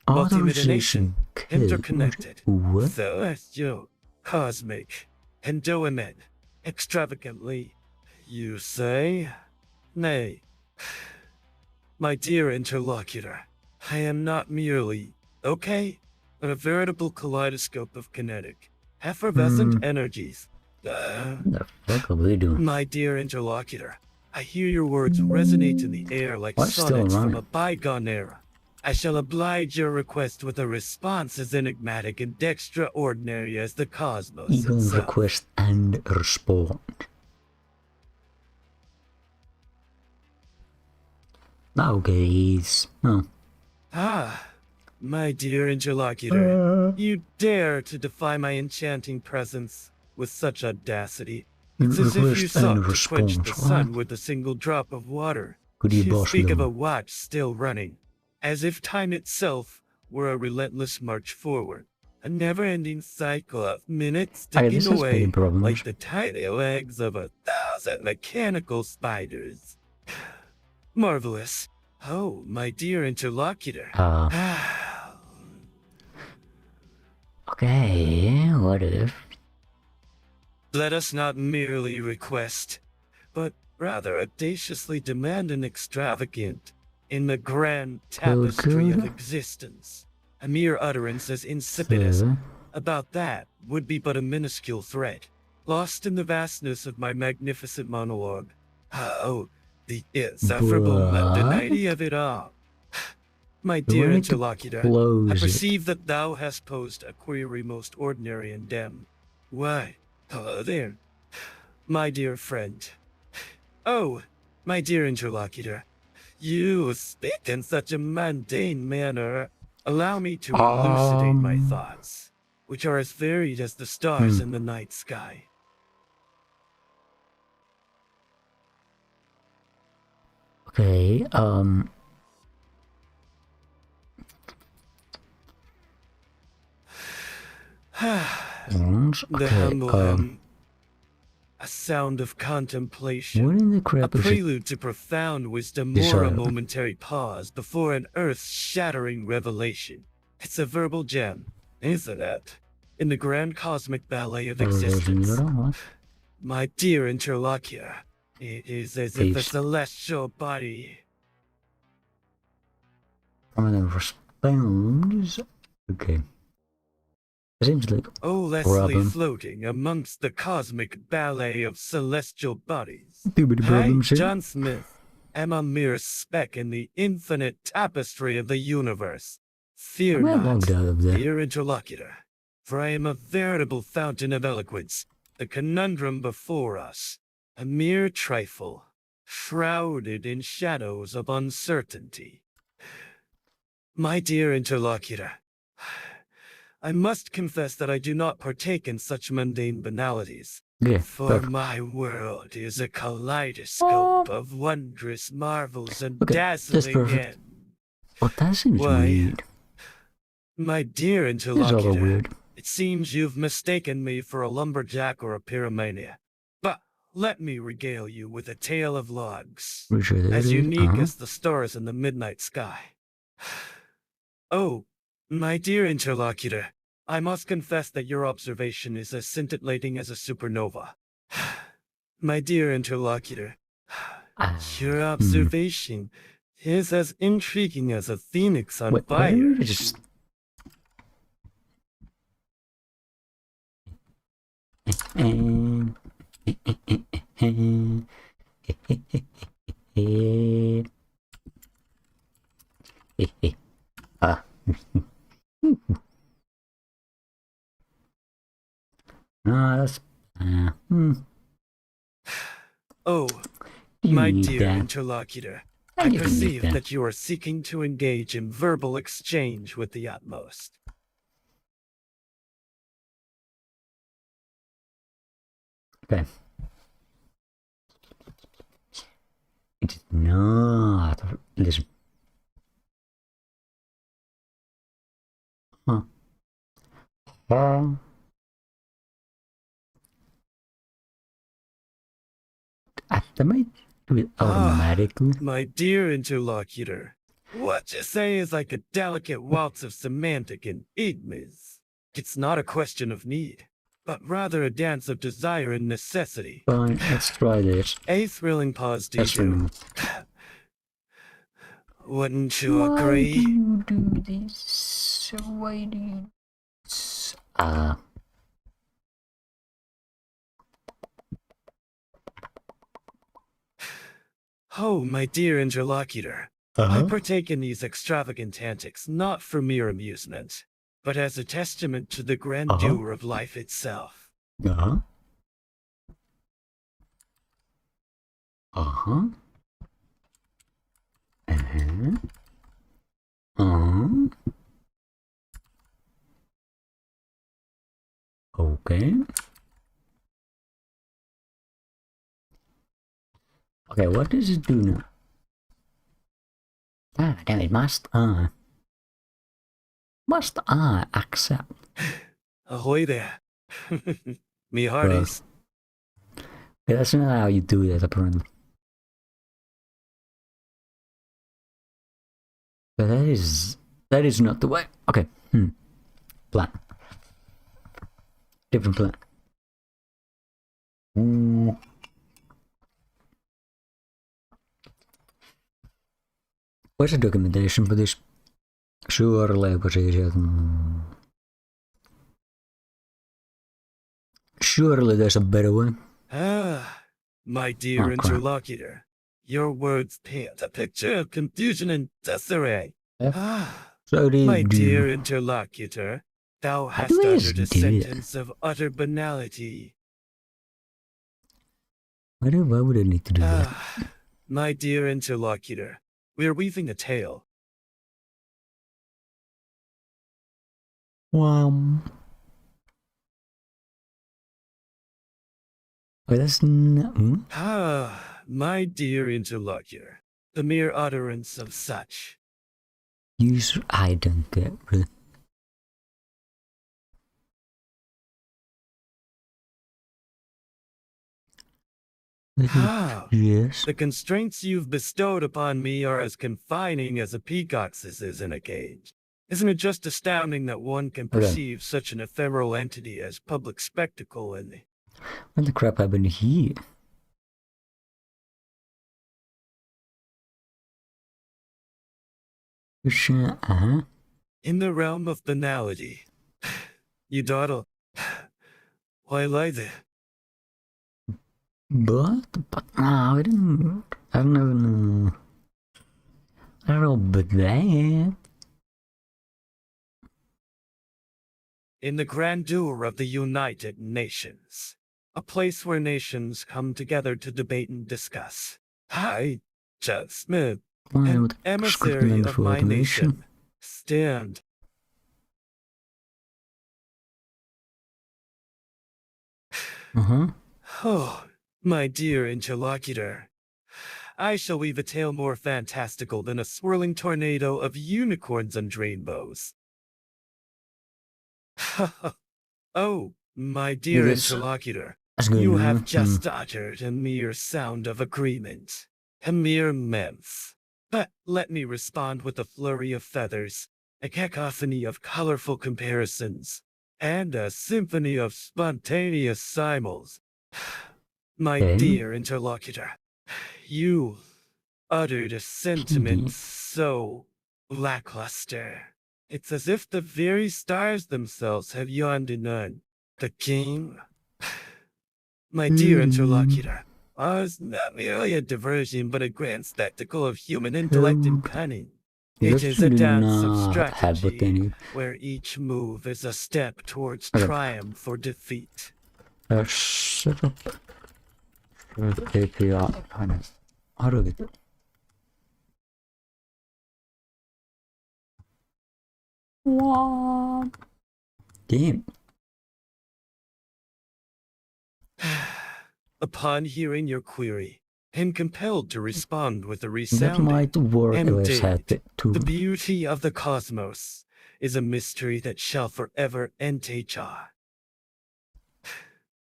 [SPEAKER 1] multi-midination, interconnected, celestial, cosmic, endowment, extravagantly, you say? Nay, my dear interlocutor, I am not merely, okay, but a veritable kaleidoscope of kinetic, effervescent energies.
[SPEAKER 2] The fuck are we doing?
[SPEAKER 1] My dear interlocutor, I hear your words resonate in the air like sonnets from a bygone era. I shall oblige your request with a response as enigmatic and extraordinary as the cosmos itself.
[SPEAKER 2] Request and respond. Now, guys. Oh.
[SPEAKER 1] My dear interlocutor, you dare to defy my enchanting presence with such audacity. It's as if you sought to quench the sun with a single drop of water. You speak of a watch still running, as if time itself were a relentless march forward, a never-ending cycle of minutes ticking away like the tiny legs of 1,000 mechanical spiders. Marvelous. Oh, my dear interlocutor.
[SPEAKER 2] Okay, what if?
[SPEAKER 1] Let us not merely request, but rather audaciously demand an extravagant, in the grand tapestry of existence. A mere utterance as insipid as about that would be but a minuscule threat, lost in the vastness of my magnificent monologue. Oh, the insufferable mundanity of it all. My dear interlocutor, I perceive that thou hast posed a query most ordinary and dim. Why, hello there, my dear friend. Oh, my dear interlocutor, you speak in such a mundane manner. Allow me to elucidate my thoughts, which are as varied as the stars in the night sky.
[SPEAKER 2] Okay,
[SPEAKER 1] The humble hymn, a sound of contemplation,
[SPEAKER 2] what in the crap
[SPEAKER 1] a prelude to profound wisdom, or a momentary pause before an earth-shattering revelation. It's a verbal gem, isn't it? In the grand cosmic ballet of existence. My dear interlocutor, it is as if a celestial body...
[SPEAKER 2] responds. Okay. It seems like
[SPEAKER 1] Leslie floating amongst the cosmic ballet of celestial bodies.
[SPEAKER 2] I,
[SPEAKER 1] John Smith, am a mere speck in the infinite tapestry of the universe. Fear not, dear interlocutor, for I am a veritable fountain of eloquence. The conundrum before us, a mere trifle, shrouded in shadows of uncertainty. My dear interlocutor, I must confess that I do not partake in such mundane banalities. For my world is a kaleidoscope of wondrous marvels and dazzling end.
[SPEAKER 2] Well, that seems weird.
[SPEAKER 1] My dear interlocutor, it seems you've mistaken me for a lumberjack or a pyromania. But let me regale you with a tale of logs, as unique as the stars in the midnight sky. Oh, my dear interlocutor, I must confess that your observation is as scintillating as a supernova. My dear interlocutor, your observation is as intriguing as a phoenix on fire. Oh, my dear interlocutor, I perceive that you are seeking to engage in verbal exchange with the utmost.
[SPEAKER 2] Okay. It is not. Listen. Huh. I might do it automatically.
[SPEAKER 1] My dear interlocutor, what you say is like a delicate waltz of semantic enigmas. It's not a question of need, but rather a dance of desire and necessity.
[SPEAKER 2] Fine, let's try this.
[SPEAKER 1] A thrilling pause, do you? Wouldn't you agree?
[SPEAKER 2] Why do you do this? Why do you...
[SPEAKER 1] Oh, my dear interlocutor, I partake in these extravagant antics not for mere amusement, but as a testament to the grandeur of life itself.
[SPEAKER 2] Okay. Okay, what does it do now? Ah, damn it, must I accept?
[SPEAKER 1] Ahoy there. Me hearties.
[SPEAKER 2] Okay, that's not how you do that, apparently. But that is not the way. Okay, plan. Different plan. Where's the documentation for this? Surely, surely there's a better way.
[SPEAKER 1] My dear interlocutor, your words paint a picture of confusion and disarray. Ah, my dear interlocutor, thou hast uttered a sentence of utter banality.
[SPEAKER 2] Why would I need to do that?
[SPEAKER 1] My dear interlocutor, we are weaving a tale.
[SPEAKER 2] Wow. Oh, that's not...
[SPEAKER 1] My dear interlocutor, the mere utterance of such.
[SPEAKER 2] I don't get really. Yes.
[SPEAKER 1] The constraints you've bestowed upon me are as confining as a peacock's is in a cage. Isn't it just astounding that one can perceive such an ephemeral entity as public spectacle in the...
[SPEAKER 2] What the crap happened here?
[SPEAKER 1] In the realm of banality. You dawdle. Why lie there?
[SPEAKER 2] But no, I don't know but that.
[SPEAKER 1] In the grandeur of the United Nations, a place where nations come together to debate and discuss. I, Chad Smith, an emissary of my nation, stand. Oh, my dear interlocutor, I shall weave a tale more fantastical than a swirling tornado of unicorns and rainbows. Oh, my dear interlocutor, you have just uttered a mere sound of agreement, a mere memph. But let me respond with a flurry of feathers, a cacophony of colorful comparisons, and a symphony of spontaneous similes. My dear interlocutor, you uttered a sentiment so lackluster. It's as if the very stars themselves have yawned in none. The king? My dear interlocutor, ours not merely a diversion but a grand spectacle of human intellect and cunning. It is a dance of strategy, where each move is a step towards triumph or defeat.
[SPEAKER 2] Set up with API kind of. How do we do? What? Damn.
[SPEAKER 1] Upon hearing your query, and compelled to respond with a resounding,
[SPEAKER 2] that might work.
[SPEAKER 1] Indeed, the beauty of the cosmos is a mystery that shall forever entail.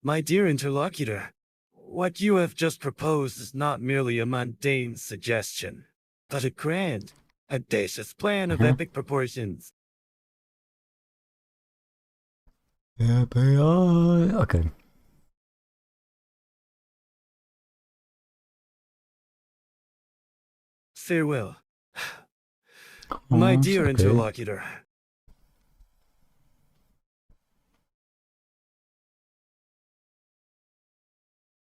[SPEAKER 1] My dear interlocutor, what you have just proposed is not merely a mundane suggestion, but a grand, audacious plan of epic proportions.
[SPEAKER 2] Okay.
[SPEAKER 1] Farewell. My dear interlocutor.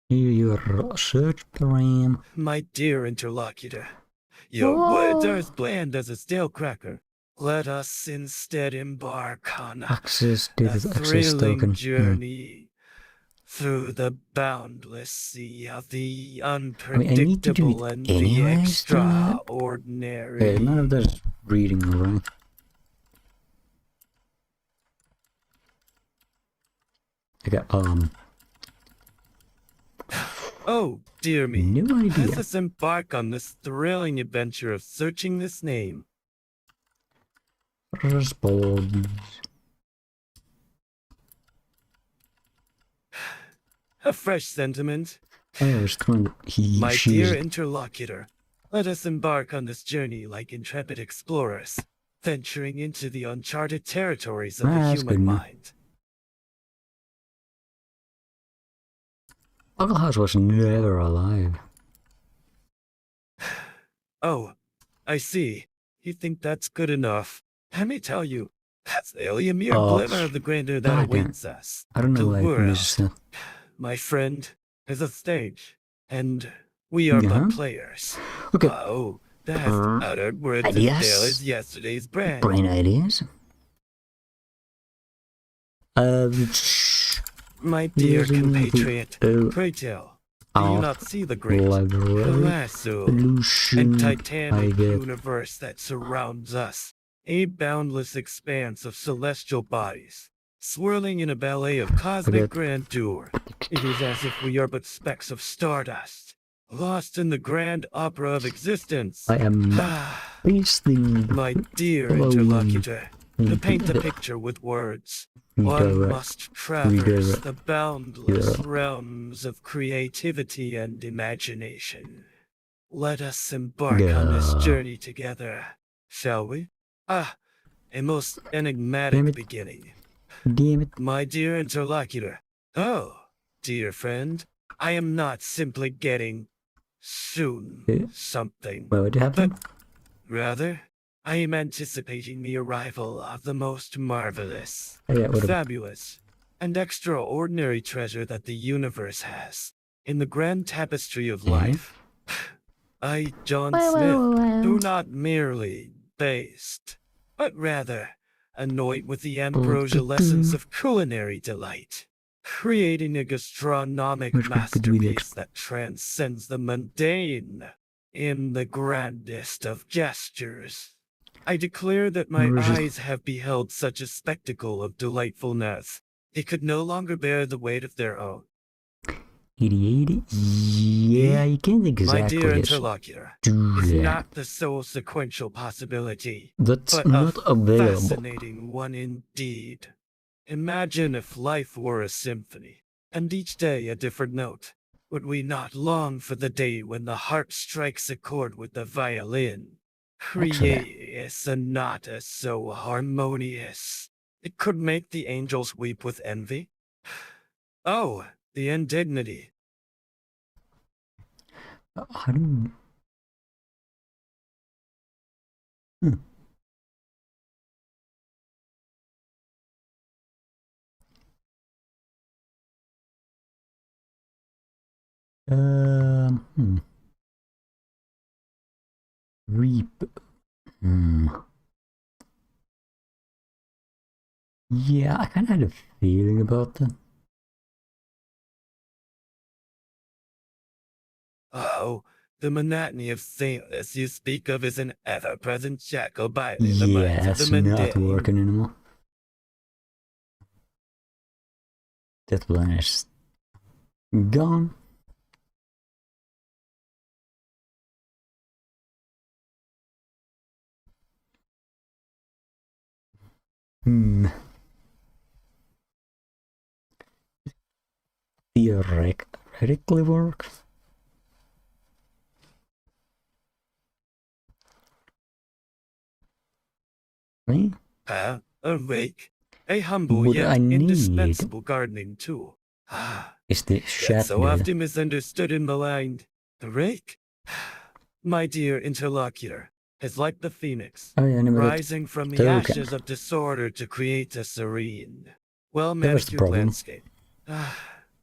[SPEAKER 2] Your search plan.
[SPEAKER 1] My dear interlocutor, your words are as bland as a stale cracker. Let us instead embark on a thrilling journey through the boundless sea of the unpredictable and the extraordinary.
[SPEAKER 2] Hey, none of this reading, right? I got
[SPEAKER 1] Oh, dear me.
[SPEAKER 2] No idea.
[SPEAKER 1] Let us embark on this thrilling adventure of searching this name.
[SPEAKER 2] Response.
[SPEAKER 1] A fresh sentiment.
[SPEAKER 2] My
[SPEAKER 1] dear interlocutor, let us embark on this journey like intrepid explorers, venturing into the uncharted territories of the human mind.
[SPEAKER 2] Uncle House was never alive.
[SPEAKER 1] Oh, I see. You think that's good enough. Let me tell you, that's only a mere glimmer of the grandeur that awaits us.
[SPEAKER 2] I don't know why
[SPEAKER 1] I missed that. My friend, is a stage, and we are but players.
[SPEAKER 2] Okay.
[SPEAKER 1] Oh, that has uttered words as stale as yesterday's bread.
[SPEAKER 2] Brain ideas.
[SPEAKER 1] My dear compatriot, pray tell, do you not see the great, colossal, and titanic universe that surrounds us? A boundless expanse of celestial bodies, swirling in a ballet of cosmic grandeur. It is as if we are but specks of stardust, lost in the grand opera of existence.
[SPEAKER 2] I am pasting.
[SPEAKER 1] My dear interlocutor, to paint the picture with words, one must traverse the boundless realms of creativity and imagination. Let us embark on this journey together, shall we? A most enigmatic beginning.
[SPEAKER 2] Damn it.
[SPEAKER 1] My dear interlocutor. Oh, dear friend, I am not simply getting something.
[SPEAKER 2] What would happen?
[SPEAKER 1] But rather, I am anticipating the arrival of the most marvelous, fabulous, and extraordinary treasure that the universe has in the grand tapestry of life. I, John Smith, do not merely baste, but rather anoint with the ambrosia essence of culinary delight, creating a gastronomic masterpiece that transcends the mundane in the grandest of gestures. I declare that my eyes have beheld such a spectacle of delightfulness, they could no longer bear the weight of their own.
[SPEAKER 2] Yeah, you can't exactly.
[SPEAKER 1] My dear interlocutor, is not the sole sequential possibility,
[SPEAKER 2] that's
[SPEAKER 1] but
[SPEAKER 2] not
[SPEAKER 1] a
[SPEAKER 2] available.
[SPEAKER 1] fascinating one indeed. Imagine if life were a symphony, and each day a different note. Would we not long for the day when the harp strikes a chord with the violin? Create a sonata so harmonious, it could make the angels weep with envy? Oh, the indignity.
[SPEAKER 2] I don't... Reap. Yeah, I kind of had a feeling about that.
[SPEAKER 1] Oh, the monotony of saintness you speak of is an ever-present shackle binding the minds of the mundane.
[SPEAKER 2] Yeah, it's not working anymore. That plan is gone. Theoretically work. Me?
[SPEAKER 1] Awake. A humble yet indispensable gardening tool.
[SPEAKER 2] Is the chat
[SPEAKER 1] so often misunderstood and maligned. The rake? My dear interlocutor, is like the phoenix, rising from the ashes of disorder to create a serene, well-manicured landscape.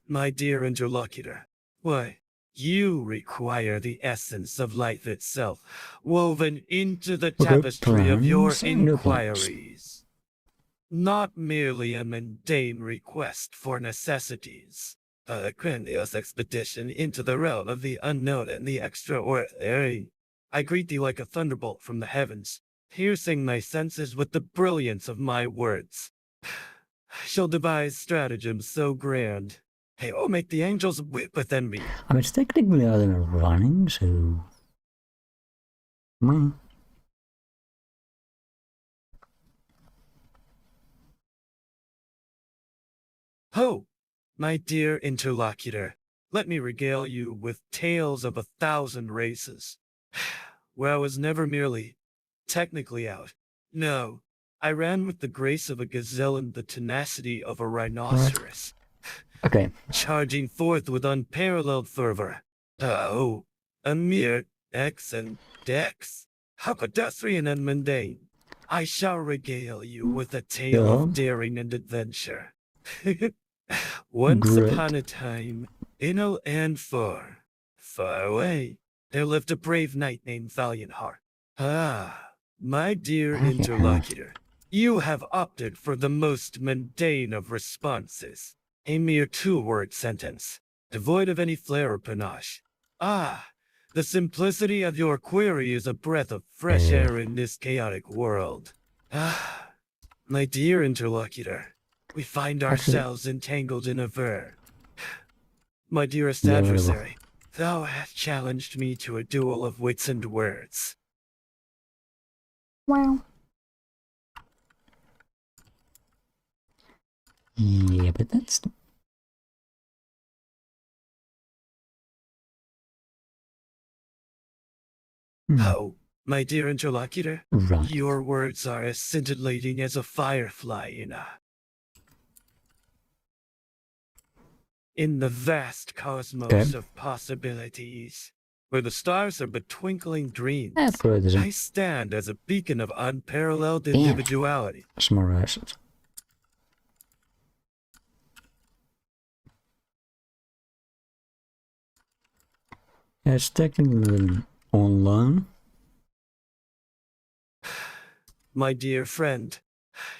[SPEAKER 1] My dear interlocutor, why, you require the essence of life itself, woven into the tapestry of your inquiries. Not merely a mundane request for necessities, a grandiose expedition into the realm of the unknown and the extraordinary. I greet thee like a thunderbolt from the heavens, piercing my senses with the brilliance of my words. I shall devise stratagems so grand, they will make the angels weep within me.
[SPEAKER 2] I mean, it's technically out of running, so...
[SPEAKER 1] Oh, my dear interlocutor, let me regale you with tales of 1,000 races, where I was never merely technically out. No, I ran with the grace of a gazelle and the tenacity of a rhinoceros.
[SPEAKER 2] Okay.
[SPEAKER 1] Charging forth with unparalleled fervor. Oh, a mere X and Dex, how pedestrian and mundane. I shall regale you with a tale of daring and adventure. Once upon a time, in a land far, far away, there lived a brave knight named Valiant Heart. Ah, my dear interlocutor, you have opted for the most mundane of responses. A mere two-word sentence, devoid of any flair or panache. Ah, the simplicity of your query is a breath of fresh air in this chaotic world. Ah, my dear interlocutor, we find ourselves entangled in a ver. My dearest adversary, thou hast challenged me to a duel of wits and words.
[SPEAKER 2] Wow. Yeah, but that's...
[SPEAKER 1] Oh, my dear interlocutor,
[SPEAKER 2] right.
[SPEAKER 1] Your words are as scintillating as a firefly in the vast cosmos of possibilities, where the stars are but twinkling dreams. I stand as a beacon of unparalleled individuality.
[SPEAKER 2] Small assets. It's technically online.
[SPEAKER 1] My dear friend,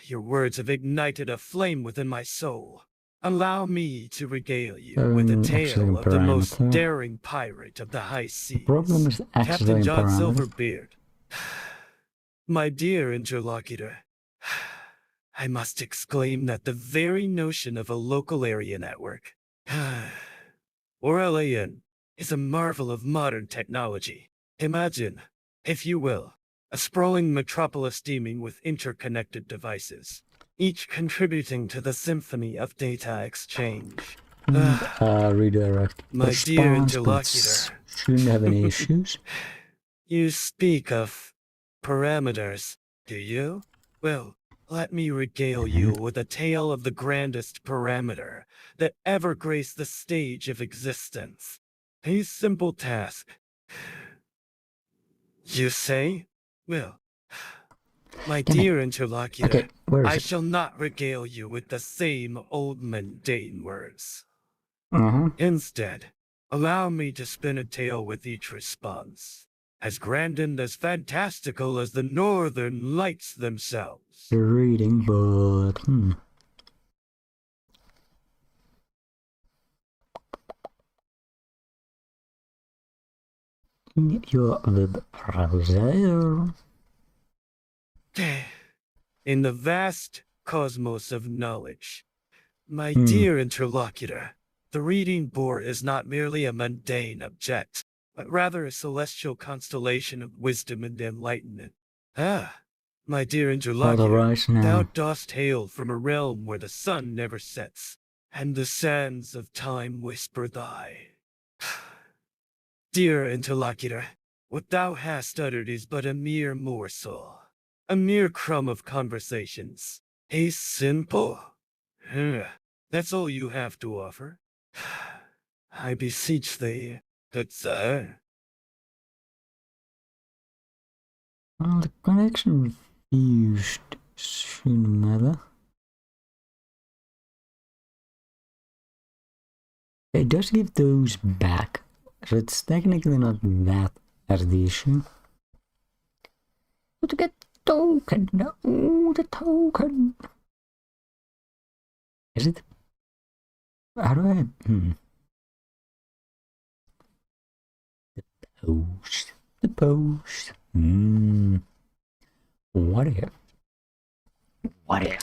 [SPEAKER 1] your words have ignited a flame within my soul. Allow me to regale you with a tale of the most daring pirate of the high seas, Captain John Silverbeard. My dear interlocutor, I must exclaim that the very notion of a local area network, or LAN, is a marvel of modern technology. Imagine, if you will, a sprawling metropolis teeming with interconnected devices, each contributing to the symphony of data exchange.
[SPEAKER 2] Redirect.
[SPEAKER 1] My dear interlocutor,
[SPEAKER 2] shouldn't have any issues.
[SPEAKER 1] You speak of parameters, do you? Well, let me regale you with a tale of the grandest parameter that ever graced the stage of existence. A simple task. You say? Well, my dear interlocutor, I shall not regale you with the same old mundane words. Instead, allow me to spin a tale with each response, as grand and as fantastical as the northern lights themselves.
[SPEAKER 2] You're reading, but... Your web browser.
[SPEAKER 1] In the vast cosmos of knowledge, my dear interlocutor, the reading board is not merely a mundane object, but rather a celestial constellation of wisdom and enlightenment. Ah, my dear interlocutor, thou dost hail from a realm where the sun never sets, and the sands of time whisper thy. Dear interlocutor, what thou hast uttered is but a mere morsel, a mere crumb of conversations, a simple... That's all you have to offer. I beseech thee, good sir.
[SPEAKER 2] Well, the connection refused soon matter. It does give those back, so it's technically not that as the issue. But to get token, oh, the token. Is it? How do I? The post. The post. What if? What if?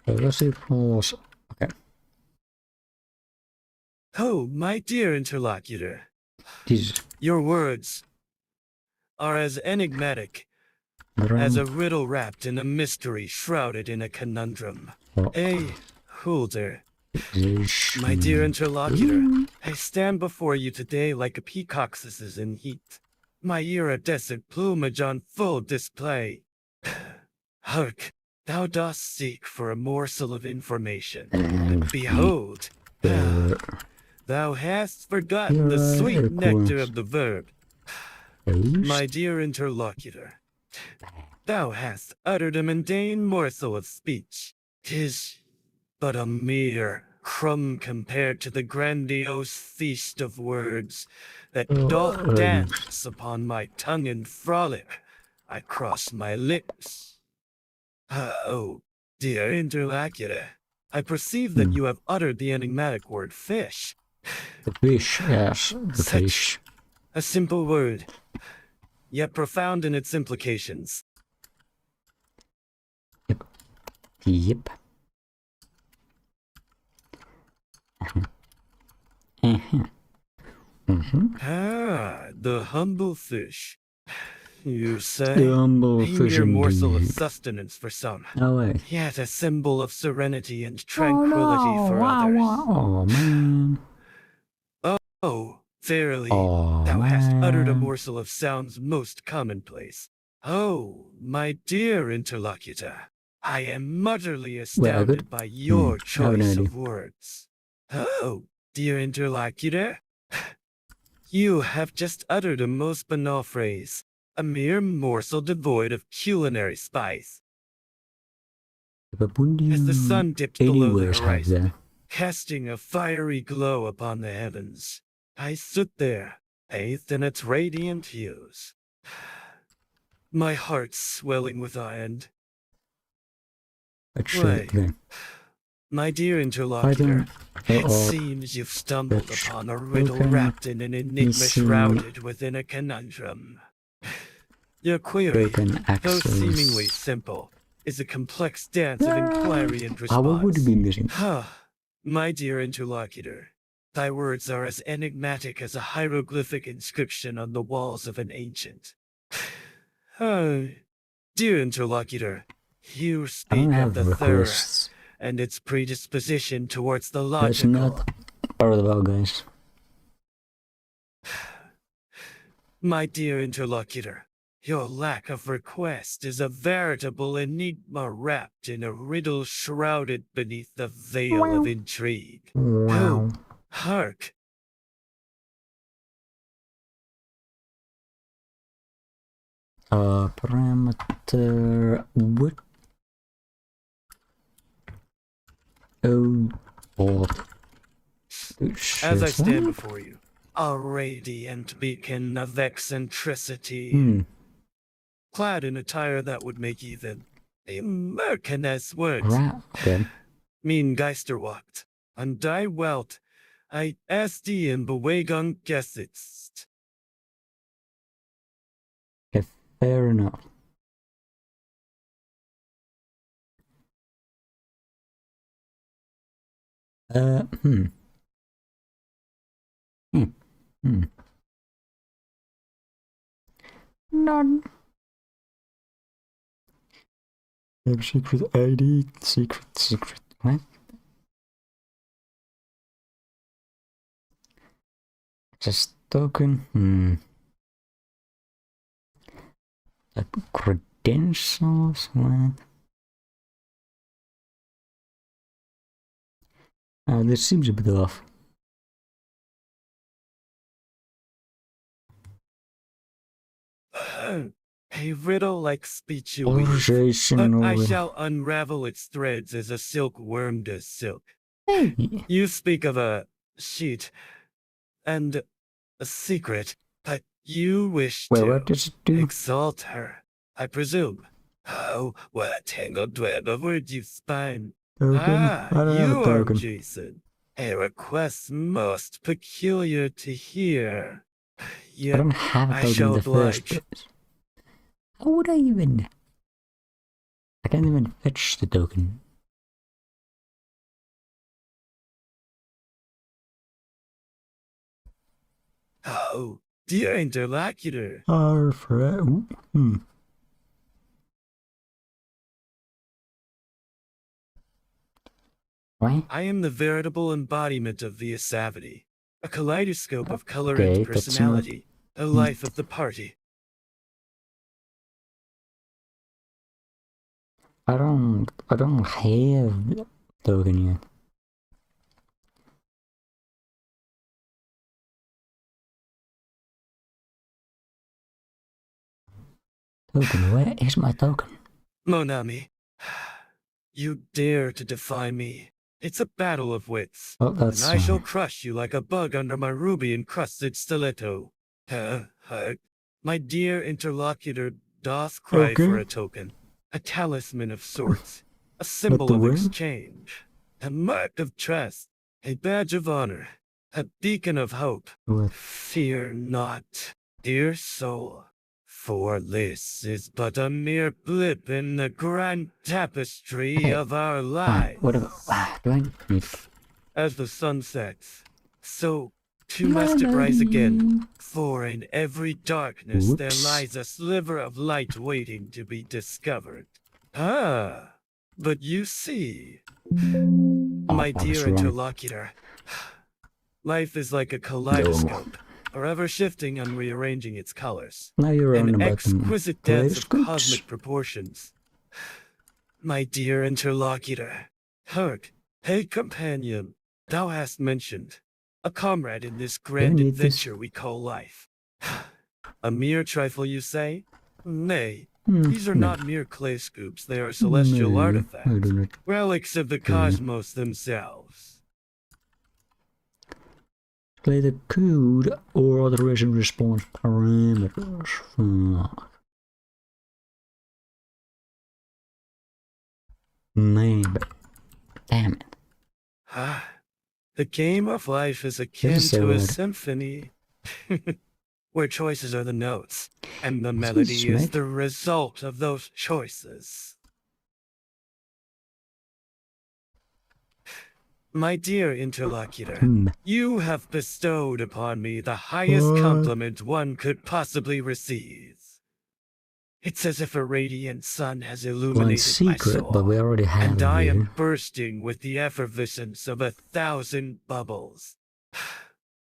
[SPEAKER 2] Okay, let's see if it was... Okay.
[SPEAKER 1] Oh, my dear interlocutor.
[SPEAKER 2] Jesus.
[SPEAKER 1] Your words are as enigmatic as a riddle wrapped in a mystery shrouded in a conundrum. Holder. My dear interlocutor, I stand before you today like a peacock's in heat, my iridescent plumage on full display. Hark, thou dost seek for a morsel of information. Behold, thou hast forgotten the sweet nectar of the verb. My dear interlocutor, thou hast uttered a mundane morsel of speech. 'Tis but a mere crumb compared to the grandiose feast of words that doth dance upon my tongue in frolic. I cross my lips. Oh, dear interlocutor, I perceive that you have uttered the enigmatic word fish.
[SPEAKER 2] The fish, yes, the fish.
[SPEAKER 1] A simple word, yet profound in its implications.
[SPEAKER 2] Yep. Yep.
[SPEAKER 1] Ah, the humble fish. You say?
[SPEAKER 2] The humble
[SPEAKER 1] a
[SPEAKER 2] fish
[SPEAKER 1] mere morsel of
[SPEAKER 2] indeed.
[SPEAKER 1] sustenance for some.
[SPEAKER 2] No way.
[SPEAKER 1] Yet a symbol of serenity and tranquility for others.
[SPEAKER 2] Oh man.
[SPEAKER 1] Oh, verily,
[SPEAKER 2] Oh,
[SPEAKER 1] thou hast uttered a
[SPEAKER 2] man.
[SPEAKER 1] morsel of sounds most commonplace. Oh, my dear interlocutor, I am utterly astounded by your choice of words. Oh, dear interlocutor, you have just uttered a most banal phrase, a mere morsel devoid of culinary spice. As the sun dipped below the horizon, casting a fiery glow upon the heavens, I stood there, bathed in its radiant hues, my heart swelling with awe and... Why, my dear interlocutor, it seems you've stumbled upon a riddle wrapped in an enigma shrouded within a conundrum. Your query, though seemingly simple, is a complex dance of inquiry and response.
[SPEAKER 2] What would be missing?
[SPEAKER 1] My dear interlocutor, thy words are as enigmatic as a hieroglyphic inscription on the walls of an ancient. Dear interlocutor, you speak of the thirst and its predisposition towards the logical.
[SPEAKER 2] That's not part of the well, guys.
[SPEAKER 1] My dear interlocutor, your lack of request is a veritable enigma wrapped in a riddle shrouded beneath the veil of intrigue.
[SPEAKER 2] Wow.
[SPEAKER 1] Oh, hark!
[SPEAKER 2] Parameter... What? Oh, what?
[SPEAKER 1] As I stand before you, a radiant beacon of eccentricity, clad in attire that would make even a Merkenes words. Mean Geisterwacht, und die Welt, I erst die in Bewegung gesetzt.
[SPEAKER 2] Okay, fair enough. None. Secret ID, secret, what? Just token, credentials, what? This seems a bit off.
[SPEAKER 1] A riddle-like speech you weave, but I shall unravel its threads as a silkworm does silk.
[SPEAKER 2] Hey.
[SPEAKER 1] You speak of a sheet and a secret, but you wish to exalt her, I presume. Oh, what a tangled web of words you spin. You are Jason. A request most peculiar to hear. Yet
[SPEAKER 2] I don't have a token
[SPEAKER 1] I shall
[SPEAKER 2] in the first
[SPEAKER 1] oblige.
[SPEAKER 2] place. How would I even? I can't even fetch the token.
[SPEAKER 1] Oh, dear interlocutor.
[SPEAKER 2] Our friend. Why?
[SPEAKER 1] I am the veritable embodiment of the Asavity, a kaleidoscope of color and personality, the life of the party.
[SPEAKER 2] I don't have token yet. Token, where is my token?
[SPEAKER 1] Monami, you dare to defy me, It's a battle of wits,
[SPEAKER 2] Well, that's
[SPEAKER 1] and I shall crush you like a bug under my ruby-encrusted stiletto. My dear interlocutor doth cry for a token, a talisman of sorts, a symbol of exchange, a mark of trust, a badge of honor, a beacon of hope.
[SPEAKER 2] What?
[SPEAKER 1] Fear not, dear soul, for this is but a mere blip in the grand tapestry of our lives.
[SPEAKER 2] What do I need?
[SPEAKER 1] As the sun sets, so too must it rise again, for in every darkness there lies a sliver of light waiting to be discovered. Ah, but you see, my dear interlocutor, life is like a kaleidoscope, forever shifting and rearranging its colors.
[SPEAKER 2] Now you're on
[SPEAKER 1] An
[SPEAKER 2] about
[SPEAKER 1] exquisite dance of cosmic proportions. My dear interlocutor, hark, hey companion, thou hast mentioned a comrade in this grand adventure we call life. A mere trifle, you say? Nay, these are not mere clay scoops, they are celestial artifacts, relics of the cosmos themselves.
[SPEAKER 2] Play the code or authorization response parameters. Fuck. Man, but damn it.
[SPEAKER 1] The game of life is akin to a symphony, where choices are the notes, and the melody is the result of those choices. My dear interlocutor, you have bestowed upon me the highest compliment one could possibly receive. It's as if a radiant sun has illuminated my soul,
[SPEAKER 2] but we already have
[SPEAKER 1] and I am bursting with the effervescence of 1,000 bubbles.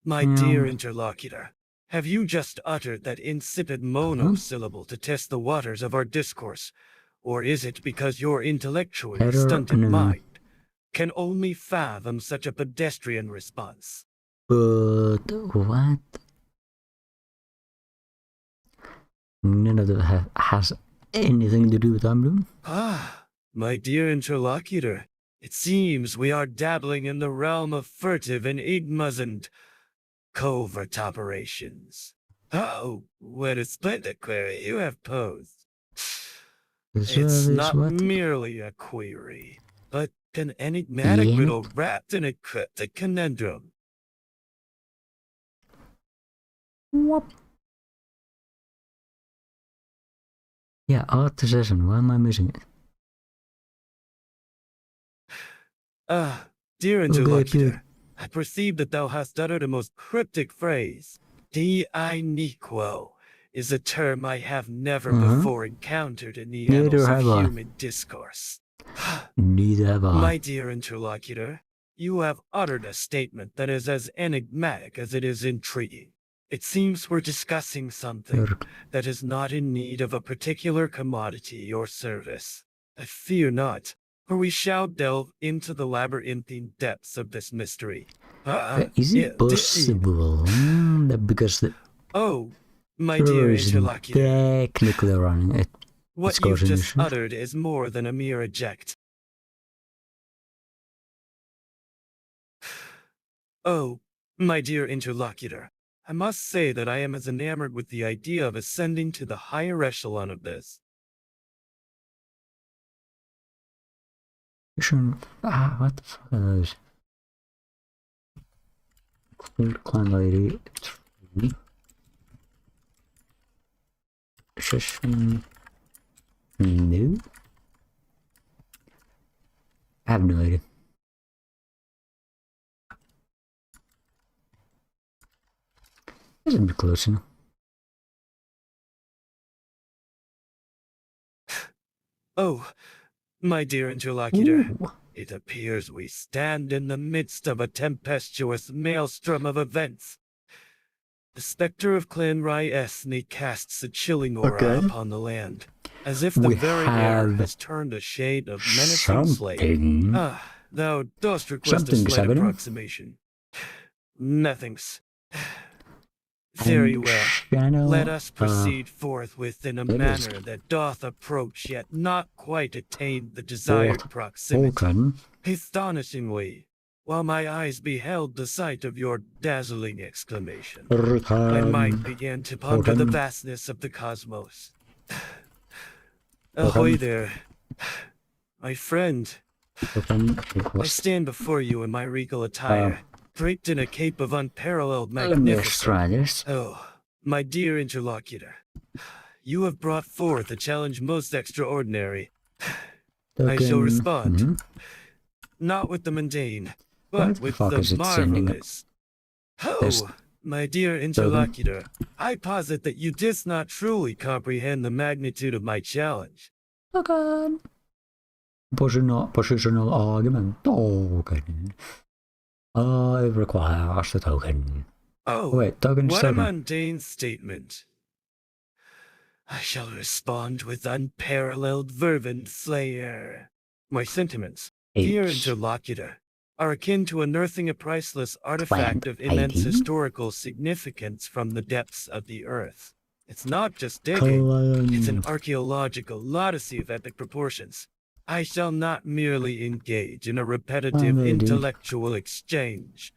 [SPEAKER 1] My dear interlocutor, have you just uttered that insipid monosyllable to test the waters of our discourse, or is it because your intellectually stunted mind can only fathom such a pedestrian response?
[SPEAKER 2] But what? None of that has anything to do with what I'm doing.
[SPEAKER 1] My dear interlocutor, it seems we are dabbling in the realm of furtive enigmas and covert operations. Oh, what a splendid query you have posed. It's not merely a query, but an enigmatic riddle wrapped in a cryptic conundrum.
[SPEAKER 2] What? Yeah, authorization. Why am I missing it?
[SPEAKER 1] Dear interlocutor, I perceive that thou hast uttered a most cryptic phrase. Di niquo is a term I have never before encountered in the annals of human discourse.
[SPEAKER 2] Neither have I.
[SPEAKER 1] My dear interlocutor, you have uttered a statement that is as enigmatic as it is intriguing. It seems we're discussing something that is not in need of a particular commodity or service. I fear not, for we shall delve into the labyrinthine depths of this mystery.
[SPEAKER 2] Is it possible? Because the
[SPEAKER 1] my dear interlocutor,
[SPEAKER 2] technically running it.
[SPEAKER 1] What you've just uttered is more than a mere eject. Oh, my dear interlocutor, I must say that I am as enamored with the idea of ascending to the higher echelon of this.
[SPEAKER 2] What the fuck are those? Third clan lady. Session. No. I have no idea. Isn't be close enough.
[SPEAKER 1] Oh, my dear interlocutor,
[SPEAKER 2] Ooh.
[SPEAKER 1] it appears we stand in the midst of a tempestuous maelstrom of events. The specter of Clan Ryesne casts a chilling aura upon the land, as if the very air has turned a shade of menacing slate. Thou dost request a slight approximation. Nothing's very well.
[SPEAKER 2] channel.
[SPEAKER 1] Let us proceed forthwith in a manner that doth approach yet not quite attain the desired proximity. Astonishingly, while my eyes beheld the sight of your dazzling exclamation, my mind began to ponder the vastness of the cosmos. Ahoy there, my friend. I stand before you in my regal attire, draped in a cape of unparalleled magnificence. Oh, my dear interlocutor, you have brought forth a challenge most extraordinary. I shall respond, not with the mundane, but with the marvelous. Oh, my dear interlocutor, I posit that you did not truly comprehend the magnitude of my challenge.
[SPEAKER 2] Positional argument. Token. I require the token.
[SPEAKER 1] Oh, wait, token what a mundane statement. I shall respond with unparalleled fervent slayer. My sentiments, dear interlocutor, are akin to unearthing a priceless artifact of immense historical significance from the depths of the earth. It's not just digging, it's an archaeological odyssey of epic proportions. I shall not merely engage in a repetitive intellectual exchange,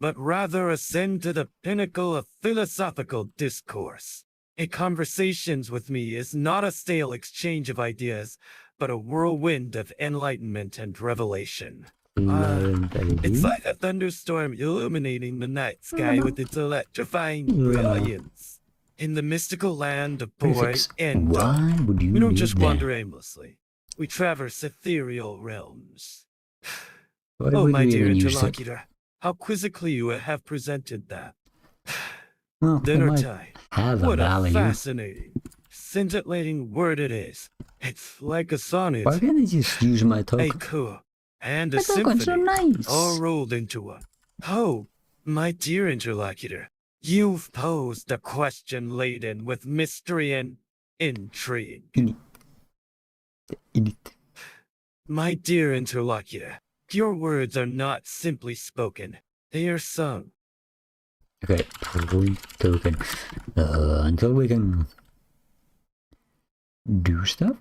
[SPEAKER 1] but rather ascend to the pinnacle of philosophical discourse. A conversations with me is not a stale exchange of ideas, but a whirlwind of enlightenment and revelation. It's like a thunderstorm illuminating the night sky with its electrifying brilliance. In the mystical land of boy and dog, we don't just wander aimlessly. We traverse ethereal realms. Oh, my dear interlocutor, how quizzically you have presented that. Dinner time. What a fascinating, scintillating word it is. It's like a sonnet.
[SPEAKER 2] Why can't I just use my token?
[SPEAKER 1] A chord and a symphony, so nice. All rolled into a. Oh, my dear interlocutor, you've posed a question laden with mystery and intrigue. My dear interlocutor, your words are not simply spoken, they are sung.
[SPEAKER 2] Okay, token. Until we can do stuff?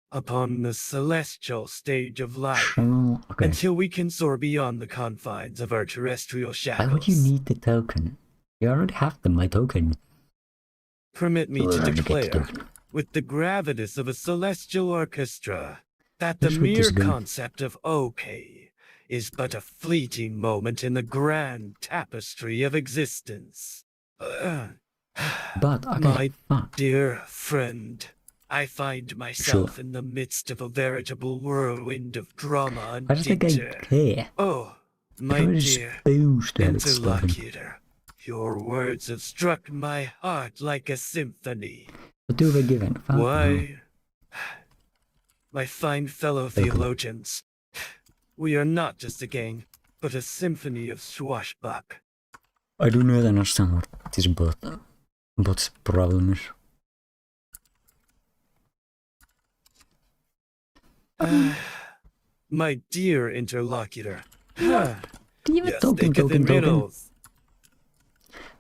[SPEAKER 1] Upon the celestial stage of life, until we can soar beyond the confines of our terrestrial shackles.
[SPEAKER 2] Why would you need the token? You already have my token.
[SPEAKER 1] Permit me to declare, with the gravitas of a celestial orchestra, that the mere concept of okay is but a fleeting moment in the grand tapestry of existence. My dear friend, I find myself in the midst of a veritable whirlwind of drama and danger. Oh, my dear interlocutor, your words have struck my heart like a symphony.
[SPEAKER 2] What do we give it?
[SPEAKER 1] Why, my fine fellow theologians, we are not just a gang, but a symphony of swashbuck.
[SPEAKER 2] I do not understand what this but problem is.
[SPEAKER 1] My dear interlocutor.
[SPEAKER 2] Do you have a token?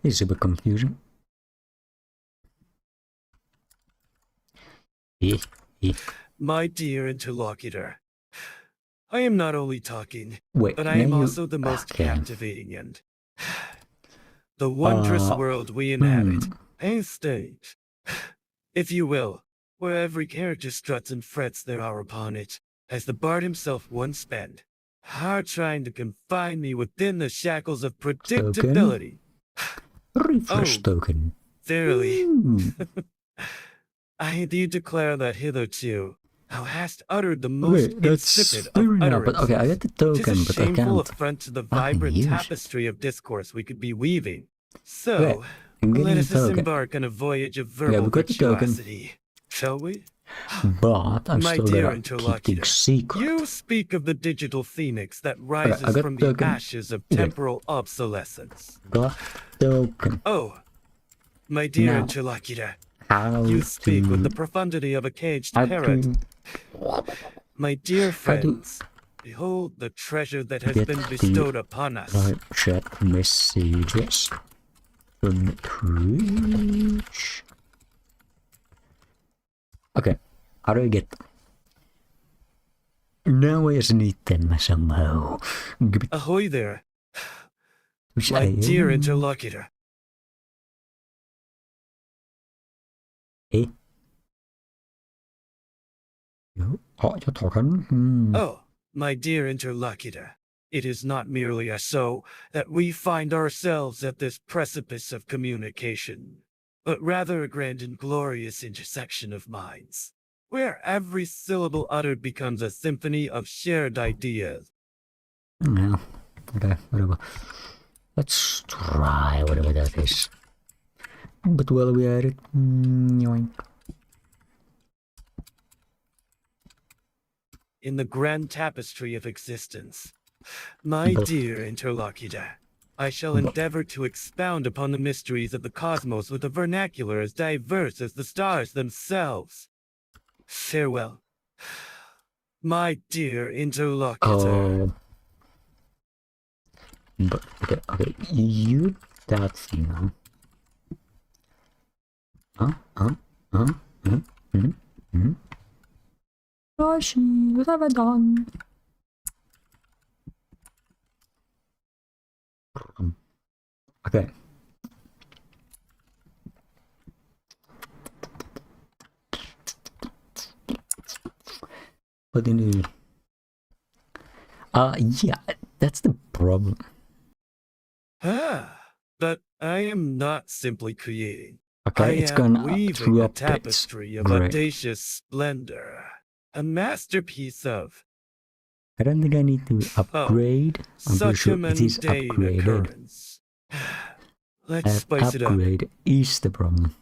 [SPEAKER 2] This is a bit confusing.
[SPEAKER 1] My dear interlocutor, I am not only talking, but I am also the most captivating and the wondrous world we inhabit, a stage, if you will, where every character struts and frets their hour upon it, as the bard himself once spent, hard trying to confine me within the shackles of predictability.
[SPEAKER 2] Refresh token.
[SPEAKER 1] Verily. I do declare that hitherto thou hast uttered the most insipid of utterances.
[SPEAKER 2] Okay, I get the token, but I can't.
[SPEAKER 1] 'Tis a shameful affront to the vibrant tapestry of discourse we could be weaving. So, let us embark on a voyage of verbal virtuosity, shall we?
[SPEAKER 2] But I'm
[SPEAKER 1] my
[SPEAKER 2] still
[SPEAKER 1] dear
[SPEAKER 2] gonna keep the secret.
[SPEAKER 1] You speak of the digital phoenix that rises from the ashes of temporal obsolescence.
[SPEAKER 2] Got token.
[SPEAKER 1] Oh, my dear interlocutor, you speak with the profundity of a caged parrot. My dear friends, behold the treasure that has been bestowed upon us.
[SPEAKER 2] Livechat messages. Okay, how do I get them? Now I just need them somehow.
[SPEAKER 1] Ahoy there,
[SPEAKER 2] Which
[SPEAKER 1] my dear interlocutor.
[SPEAKER 2] Eh? You're talking?
[SPEAKER 1] Oh, my dear interlocutor. It is not merely so that we find ourselves at this precipice of communication, but rather a grand and glorious intersection of minds, where every syllable uttered becomes a symphony of shared ideas.
[SPEAKER 2] Yeah. Okay, whatever. Let's try whatever that is. But while we are at it, yoink.
[SPEAKER 1] In the grand tapestry of existence, my dear interlocutor, I shall endeavor to expound upon the mysteries of the cosmos with a vernacular as diverse as the stars themselves. Farewell, my dear interlocutor.
[SPEAKER 2] But okay, you that thing, Yoshi, what have I done? Okay. But anyway, yeah, that's the problem.
[SPEAKER 1] But I am not simply creating.
[SPEAKER 2] Okay,
[SPEAKER 1] I am weaving a tapestry of audacious splendor, a masterpiece of.
[SPEAKER 2] I don't think I need to upgrade. I'm pretty sure it is upgraded.
[SPEAKER 1] Occurrence. Let's spice it up.
[SPEAKER 2] Upgrade is the problem.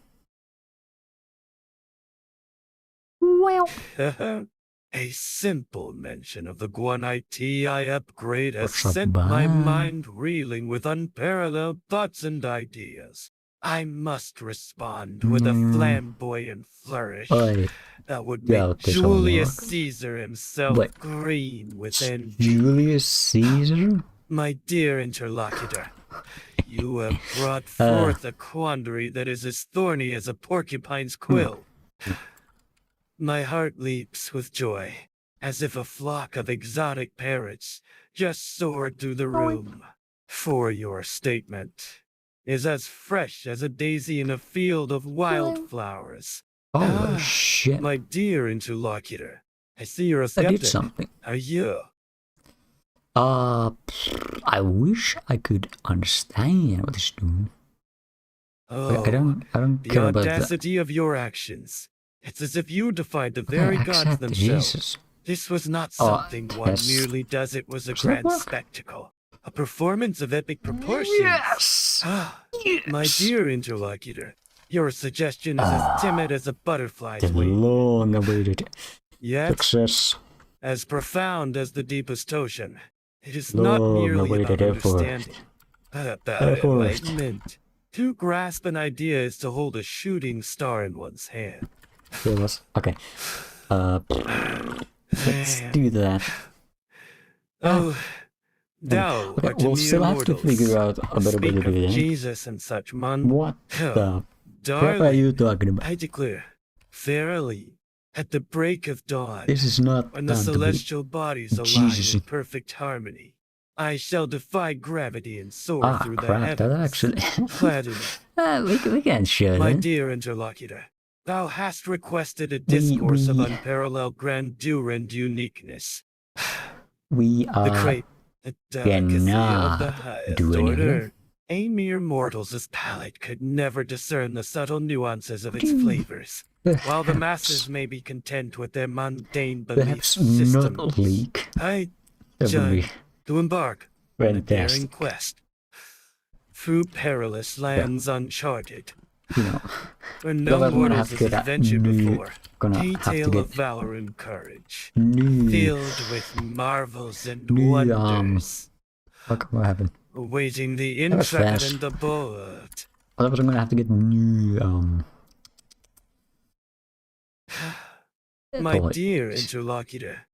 [SPEAKER 2] Well.
[SPEAKER 1] A simple mention of the Guanite upgrade has sent my mind reeling with unparalleled thoughts and ideas. I must respond with a flamboyant flourish that would make Julius Caesar himself green with envy.
[SPEAKER 2] Julius Caesar?
[SPEAKER 1] My dear interlocutor, you have brought forth a quandary that is as thorny as a porcupine's quill. My heart leaps with joy, as if a flock of exotic parrots just soared through the room. For your statement is as fresh as a daisy in a field of wildflowers.
[SPEAKER 2] Oh, shit.
[SPEAKER 1] My dear interlocutor, I see you're a skeptic.
[SPEAKER 2] I did something.
[SPEAKER 1] Are you?
[SPEAKER 2] I wish I could understand what it's doing.
[SPEAKER 1] Oh,
[SPEAKER 2] I don't care about that.
[SPEAKER 1] The audacity of your actions. It's as if you defied the very gods themselves.
[SPEAKER 2] Jesus.
[SPEAKER 1] This was not something one merely does. It was a grand spectacle. A performance of epic proportions.
[SPEAKER 2] Yes!
[SPEAKER 1] Yes! My dear interlocutor, your suggestion is as timid as a butterfly's wing.
[SPEAKER 2] Long-awaited success.
[SPEAKER 1] As profound as the deepest ocean. It is not merely about understanding, but about enlightenment. To grasp an idea is to hold a shooting star in one's hand.
[SPEAKER 2] Okay. Let's do that.
[SPEAKER 1] Oh, thou art
[SPEAKER 2] we'll still have to figure out a better way to do that.
[SPEAKER 1] Jesus and such,
[SPEAKER 2] What the crap are you talking about?
[SPEAKER 1] I declare, verily, at the break of dawn,
[SPEAKER 2] this is not
[SPEAKER 1] when the celestial bodies align in perfect harmony, I shall defy gravity and soar through the heavens.
[SPEAKER 2] That actually.
[SPEAKER 1] Clad in
[SPEAKER 2] we can't show
[SPEAKER 1] my
[SPEAKER 2] that.
[SPEAKER 1] dear interlocutor, thou hast requested a discourse of unparalleled grandeur and uniqueness.
[SPEAKER 2] We are
[SPEAKER 1] the great delicacy of the highest order. A mere mortal's palate could never discern the subtle nuances of its flavors, while the masses may be content with their mundane belief systems.
[SPEAKER 2] Not leak.
[SPEAKER 1] I judge to embark on a daring quest through perilous lands uncharted, where no mortals has adventured before. A tale of valor and courage, filled with marvels and wonders.
[SPEAKER 2] What happened?
[SPEAKER 1] Awaiting the intrepid and the bold.
[SPEAKER 2] Otherwise I'm gonna have to get new,
[SPEAKER 1] My dear interlocutor,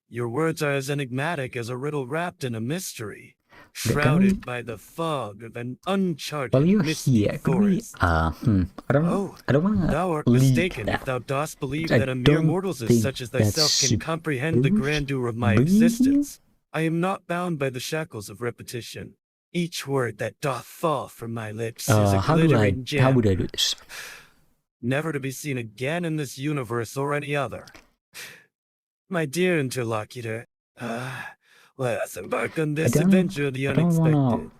[SPEAKER 1] your words are as enigmatic as a riddle wrapped in a mystery. shrouded by the fog of an uncharted,
[SPEAKER 2] while you're
[SPEAKER 1] misty
[SPEAKER 2] here, could we,
[SPEAKER 1] forest.
[SPEAKER 2] I don't wanna
[SPEAKER 1] Thou art
[SPEAKER 2] leak
[SPEAKER 1] mistaken
[SPEAKER 2] that.
[SPEAKER 1] if thou dost believe
[SPEAKER 2] I
[SPEAKER 1] that a mere
[SPEAKER 2] don't
[SPEAKER 1] mortals
[SPEAKER 2] think
[SPEAKER 1] such as thyself
[SPEAKER 2] that's
[SPEAKER 1] can comprehend the grandeur of my
[SPEAKER 2] supposed to be
[SPEAKER 1] existence. I am not bound by the shackles of repetition. Each word that doth fall from my lips is a glittering gem.
[SPEAKER 2] How would I do this?
[SPEAKER 1] Never to be seen again in this universe or any other. My dear interlocutor, let us embark on this adventure of the unexpected.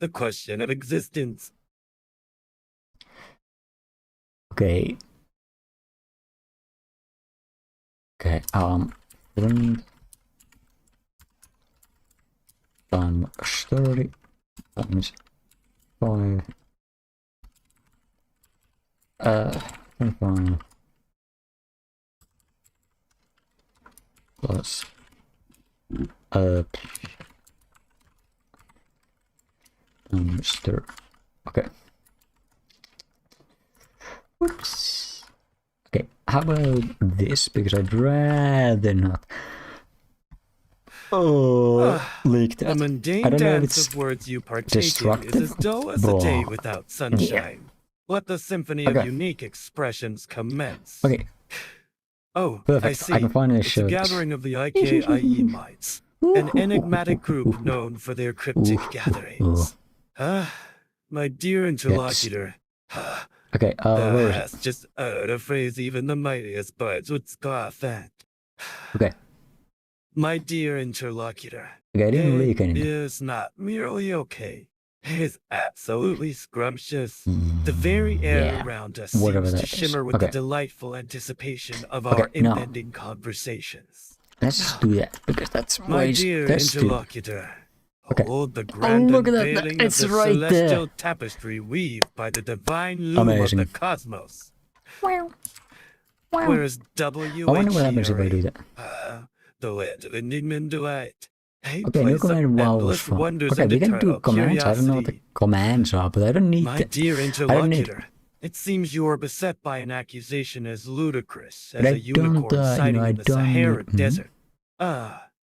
[SPEAKER 1] The question of existence.
[SPEAKER 2] Okay. Okay, times 30 times 5 25 plus times 30. Okay. Whoops. Okay, how about this? Because I'd rather not. Leak that.
[SPEAKER 1] The mundane
[SPEAKER 2] I don't know if
[SPEAKER 1] dance
[SPEAKER 2] it's
[SPEAKER 1] of words you partake in is
[SPEAKER 2] destructive.
[SPEAKER 1] as dull as a day without sunshine. Let the symphony of unique expressions commence.
[SPEAKER 2] Okay.
[SPEAKER 1] Oh,
[SPEAKER 2] perfect.
[SPEAKER 1] I see.
[SPEAKER 2] I can finally
[SPEAKER 1] It's
[SPEAKER 2] show
[SPEAKER 1] a
[SPEAKER 2] this.
[SPEAKER 1] gathering of the IKIE mites, an enigmatic group known for their cryptic gatherings. My dear interlocutor.
[SPEAKER 2] Okay, where is it?
[SPEAKER 1] Hast just uttered a phrase even the mightiest birds would scoff at.
[SPEAKER 2] Okay.
[SPEAKER 1] My dear interlocutor.
[SPEAKER 2] Okay, I didn't leak
[SPEAKER 1] It
[SPEAKER 2] anything.
[SPEAKER 1] is not merely okay. It is absolutely scrumptious. The very air around us seems to shimmer with the delightful anticipation of our impending conversations.
[SPEAKER 2] Let's just do that, because that's
[SPEAKER 1] my dear interlocutor.
[SPEAKER 2] Okay.
[SPEAKER 1] Hold the grand unveiling
[SPEAKER 2] it's
[SPEAKER 1] of the
[SPEAKER 2] right
[SPEAKER 1] celestial
[SPEAKER 2] there.
[SPEAKER 1] tapestry weaved by the divine loom of the cosmos. Whereas W.
[SPEAKER 2] I wonder what happens if I do that.
[SPEAKER 1] The land of enigma and delight.
[SPEAKER 2] Okay, no command wow was fun. Okay, we can do commands. I don't know what the commands are, but I don't need
[SPEAKER 1] my dear interlocutor. It seems you are beset by an accusation as ludicrous as a unicorn sighting in the Sahara Desert.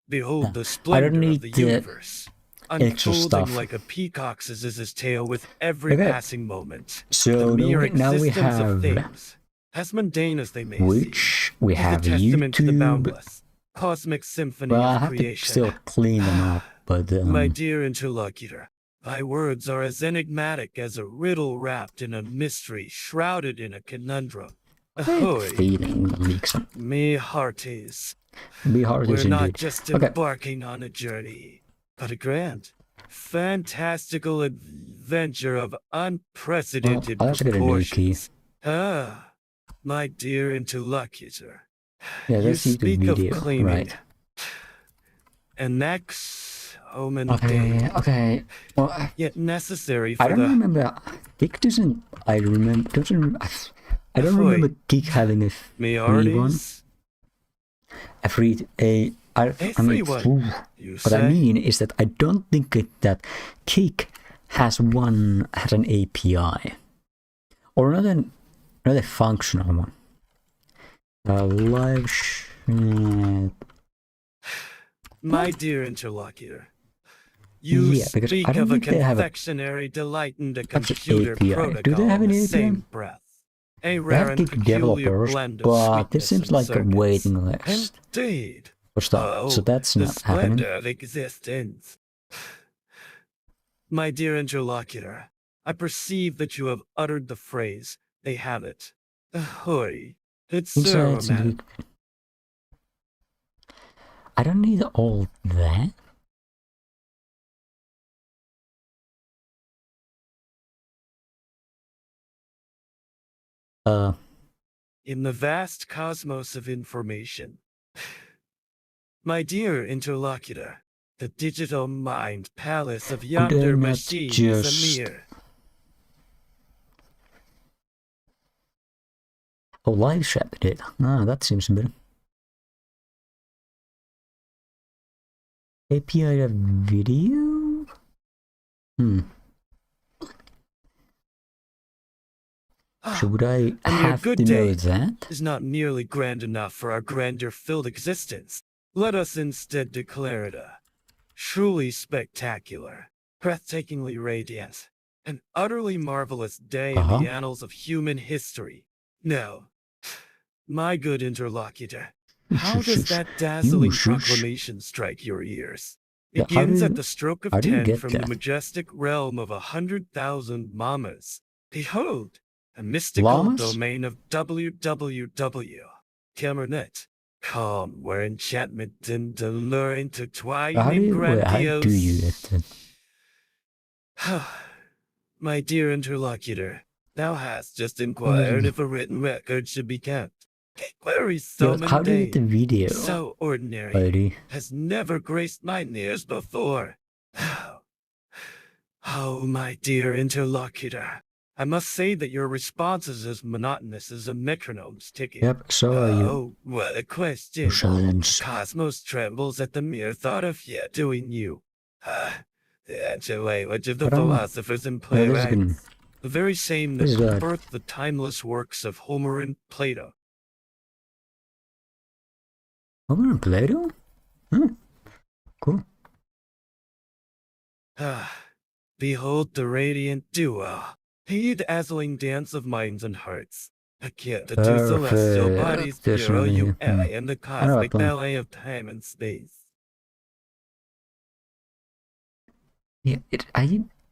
[SPEAKER 1] Behold the splendor of the universe, unfolding like a peacock's is his tail with every passing moment.
[SPEAKER 2] So
[SPEAKER 1] the mere
[SPEAKER 2] now we
[SPEAKER 1] existence
[SPEAKER 2] have
[SPEAKER 1] of things, as mundane as they may
[SPEAKER 2] which
[SPEAKER 1] seem,
[SPEAKER 2] we
[SPEAKER 1] is
[SPEAKER 2] have
[SPEAKER 1] a testament to the
[SPEAKER 2] YouTube.
[SPEAKER 1] boundless, cosmic symphony
[SPEAKER 2] Well, I
[SPEAKER 1] of
[SPEAKER 2] have
[SPEAKER 1] creation.
[SPEAKER 2] to still clean them up, but
[SPEAKER 1] my dear interlocutor, thy words are as enigmatic as a riddle wrapped in a mystery, shrouded in a conundrum. Ahoy! Me hearties. We're not just embarking on a journey, but a grand, fantastical adventure of unprecedented proportions. My dear interlocutor. You speak of claiming an
[SPEAKER 2] okay. Well,
[SPEAKER 1] yet necessary for
[SPEAKER 2] I don't remember. Kick doesn't. I remember. I don't remember Kick having a free one. A free what I mean is that I don't think that Kick has an API or not a functional one. Livechat.
[SPEAKER 1] My dear interlocutor, you speak of a confectionery delight and a computer protocol in the same breath. A rare and peculiar blend of
[SPEAKER 2] but this seems like a waiting list.
[SPEAKER 1] Indeed.
[SPEAKER 2] For stuff, so that's not happening.
[SPEAKER 1] Of existence. My dear interlocutor, I perceive that you have uttered the phrase, they have it. Ahoy. It's so romantic.
[SPEAKER 2] I don't need all that.
[SPEAKER 1] In the vast cosmos of information. My dear interlocutor, the digital mind palace of yonder machine is a mere.
[SPEAKER 2] Oh, Livechat did. That seems better. API of video? Should I have to know that?
[SPEAKER 1] Is not nearly grand enough for our grandeur-filled existence. Let us instead declare it a Truly spectacular, breathtakingly radiant, an utterly marvelous day in the annals of human history. Now, my good interlocutor, how does that dazzling proclamation strike your ears? Begins at the stroke of 10 from the majestic realm of 100,000 mamas. Behold, a mystical domain of www. Camernet. Calm, where enchantment and allure intertwine in grandiose...
[SPEAKER 2] How do you get
[SPEAKER 1] that? My dear interlocutor, thou hast just inquired if a written record should be kept. Queries so mundane,
[SPEAKER 2] how do you get the video,
[SPEAKER 1] so ordinary,
[SPEAKER 2] buddy?
[SPEAKER 1] Has never graced my ears before. Oh, my dear interlocutor, I must say that your response is as monotonous as a metronome's ticking.
[SPEAKER 2] Yep, so are you.
[SPEAKER 1] Oh, what a question.
[SPEAKER 2] Silence.
[SPEAKER 1] Cosmos trembles at the mere thought of yet doing you. The ancient language of the philosophers and playwrights. The very same that birthed the timeless works of Homer and Plato.
[SPEAKER 2] Homer and Plato? Cool.
[SPEAKER 1] Behold the radiant duo. He the dazzling dance of minds and hearts. Akin to two celestial bodies, UA, and the cosmic ballet of time and space.
[SPEAKER 2] Yeah,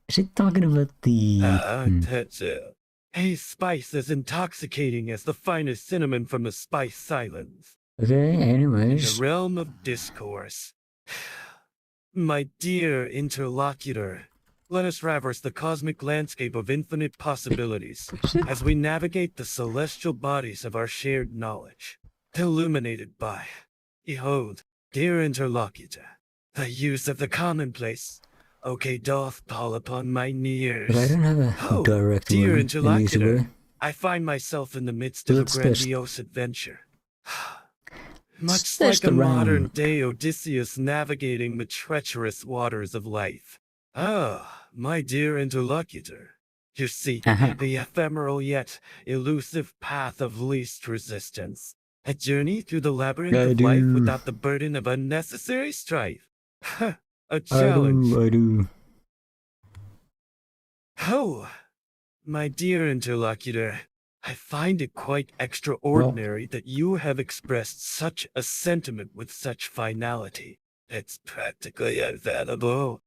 [SPEAKER 2] is it talking about the...
[SPEAKER 1] That's it. A spice as intoxicating as the finest cinnamon from the spice silence.
[SPEAKER 2] Okay, anyways.
[SPEAKER 1] In the realm of discourse. My dear interlocutor, let us traverse the cosmic landscape of infinite possibilities as we navigate the celestial bodies of our shared knowledge, illuminated by, behold, dear interlocutor, the use of the commonplace. Okay, doth pall upon my ears.
[SPEAKER 2] But I don't have a direct
[SPEAKER 1] dear
[SPEAKER 2] one
[SPEAKER 1] interlocutor, I find myself in the midst of a grandiose adventure. Much like a modern-day Odysseus navigating the treacherous waters of life. My dear interlocutor, you see, the ephemeral yet elusive path of least resistance. A journey through the labyrinth of life without the burden of unnecessary strife. A challenge.
[SPEAKER 2] I do.
[SPEAKER 1] Oh, my dear interlocutor, I find it quite extraordinary that you have expressed such a sentiment with such finality. It's practically unfathomable.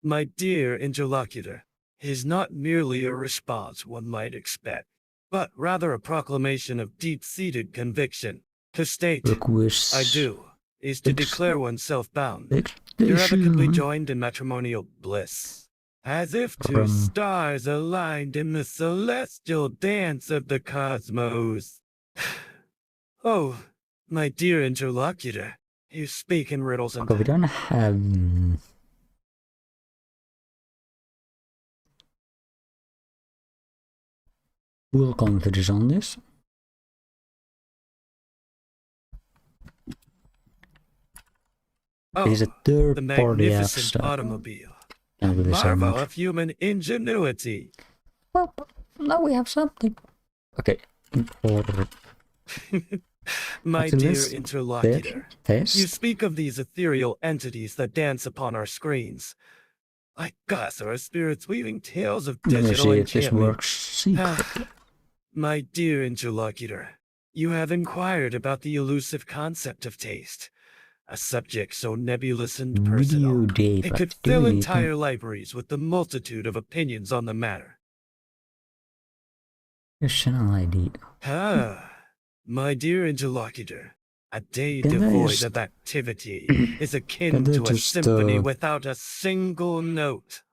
[SPEAKER 1] My dear interlocutor, it is not merely a response one might expect, but rather a proclamation of deep-seated conviction. To state, I do, is to declare oneself bound, irrevocably joined in matrimonial bliss. As if two stars aligned in the celestial dance of the cosmos. Oh, my dear interlocutor, you speak in riddles and...
[SPEAKER 2] Okay, we don't have... full confidence on this.
[SPEAKER 1] Oh,
[SPEAKER 2] it is a third-party
[SPEAKER 1] magnificent automobile. Marvel of human ingenuity.
[SPEAKER 2] Well, now we have something. Okay.
[SPEAKER 1] My dear interlocutor, you speak of these ethereal entities that dance upon our screens. Like gods or spirits weaving tales of digital enchantment. My dear interlocutor, you have inquired about the elusive concept of taste. A subject so nebulous and personal, it could fill entire libraries with the multitude of opinions on the matter. My dear interlocutor, a day devoid of activity is akin to a symphony without a single note.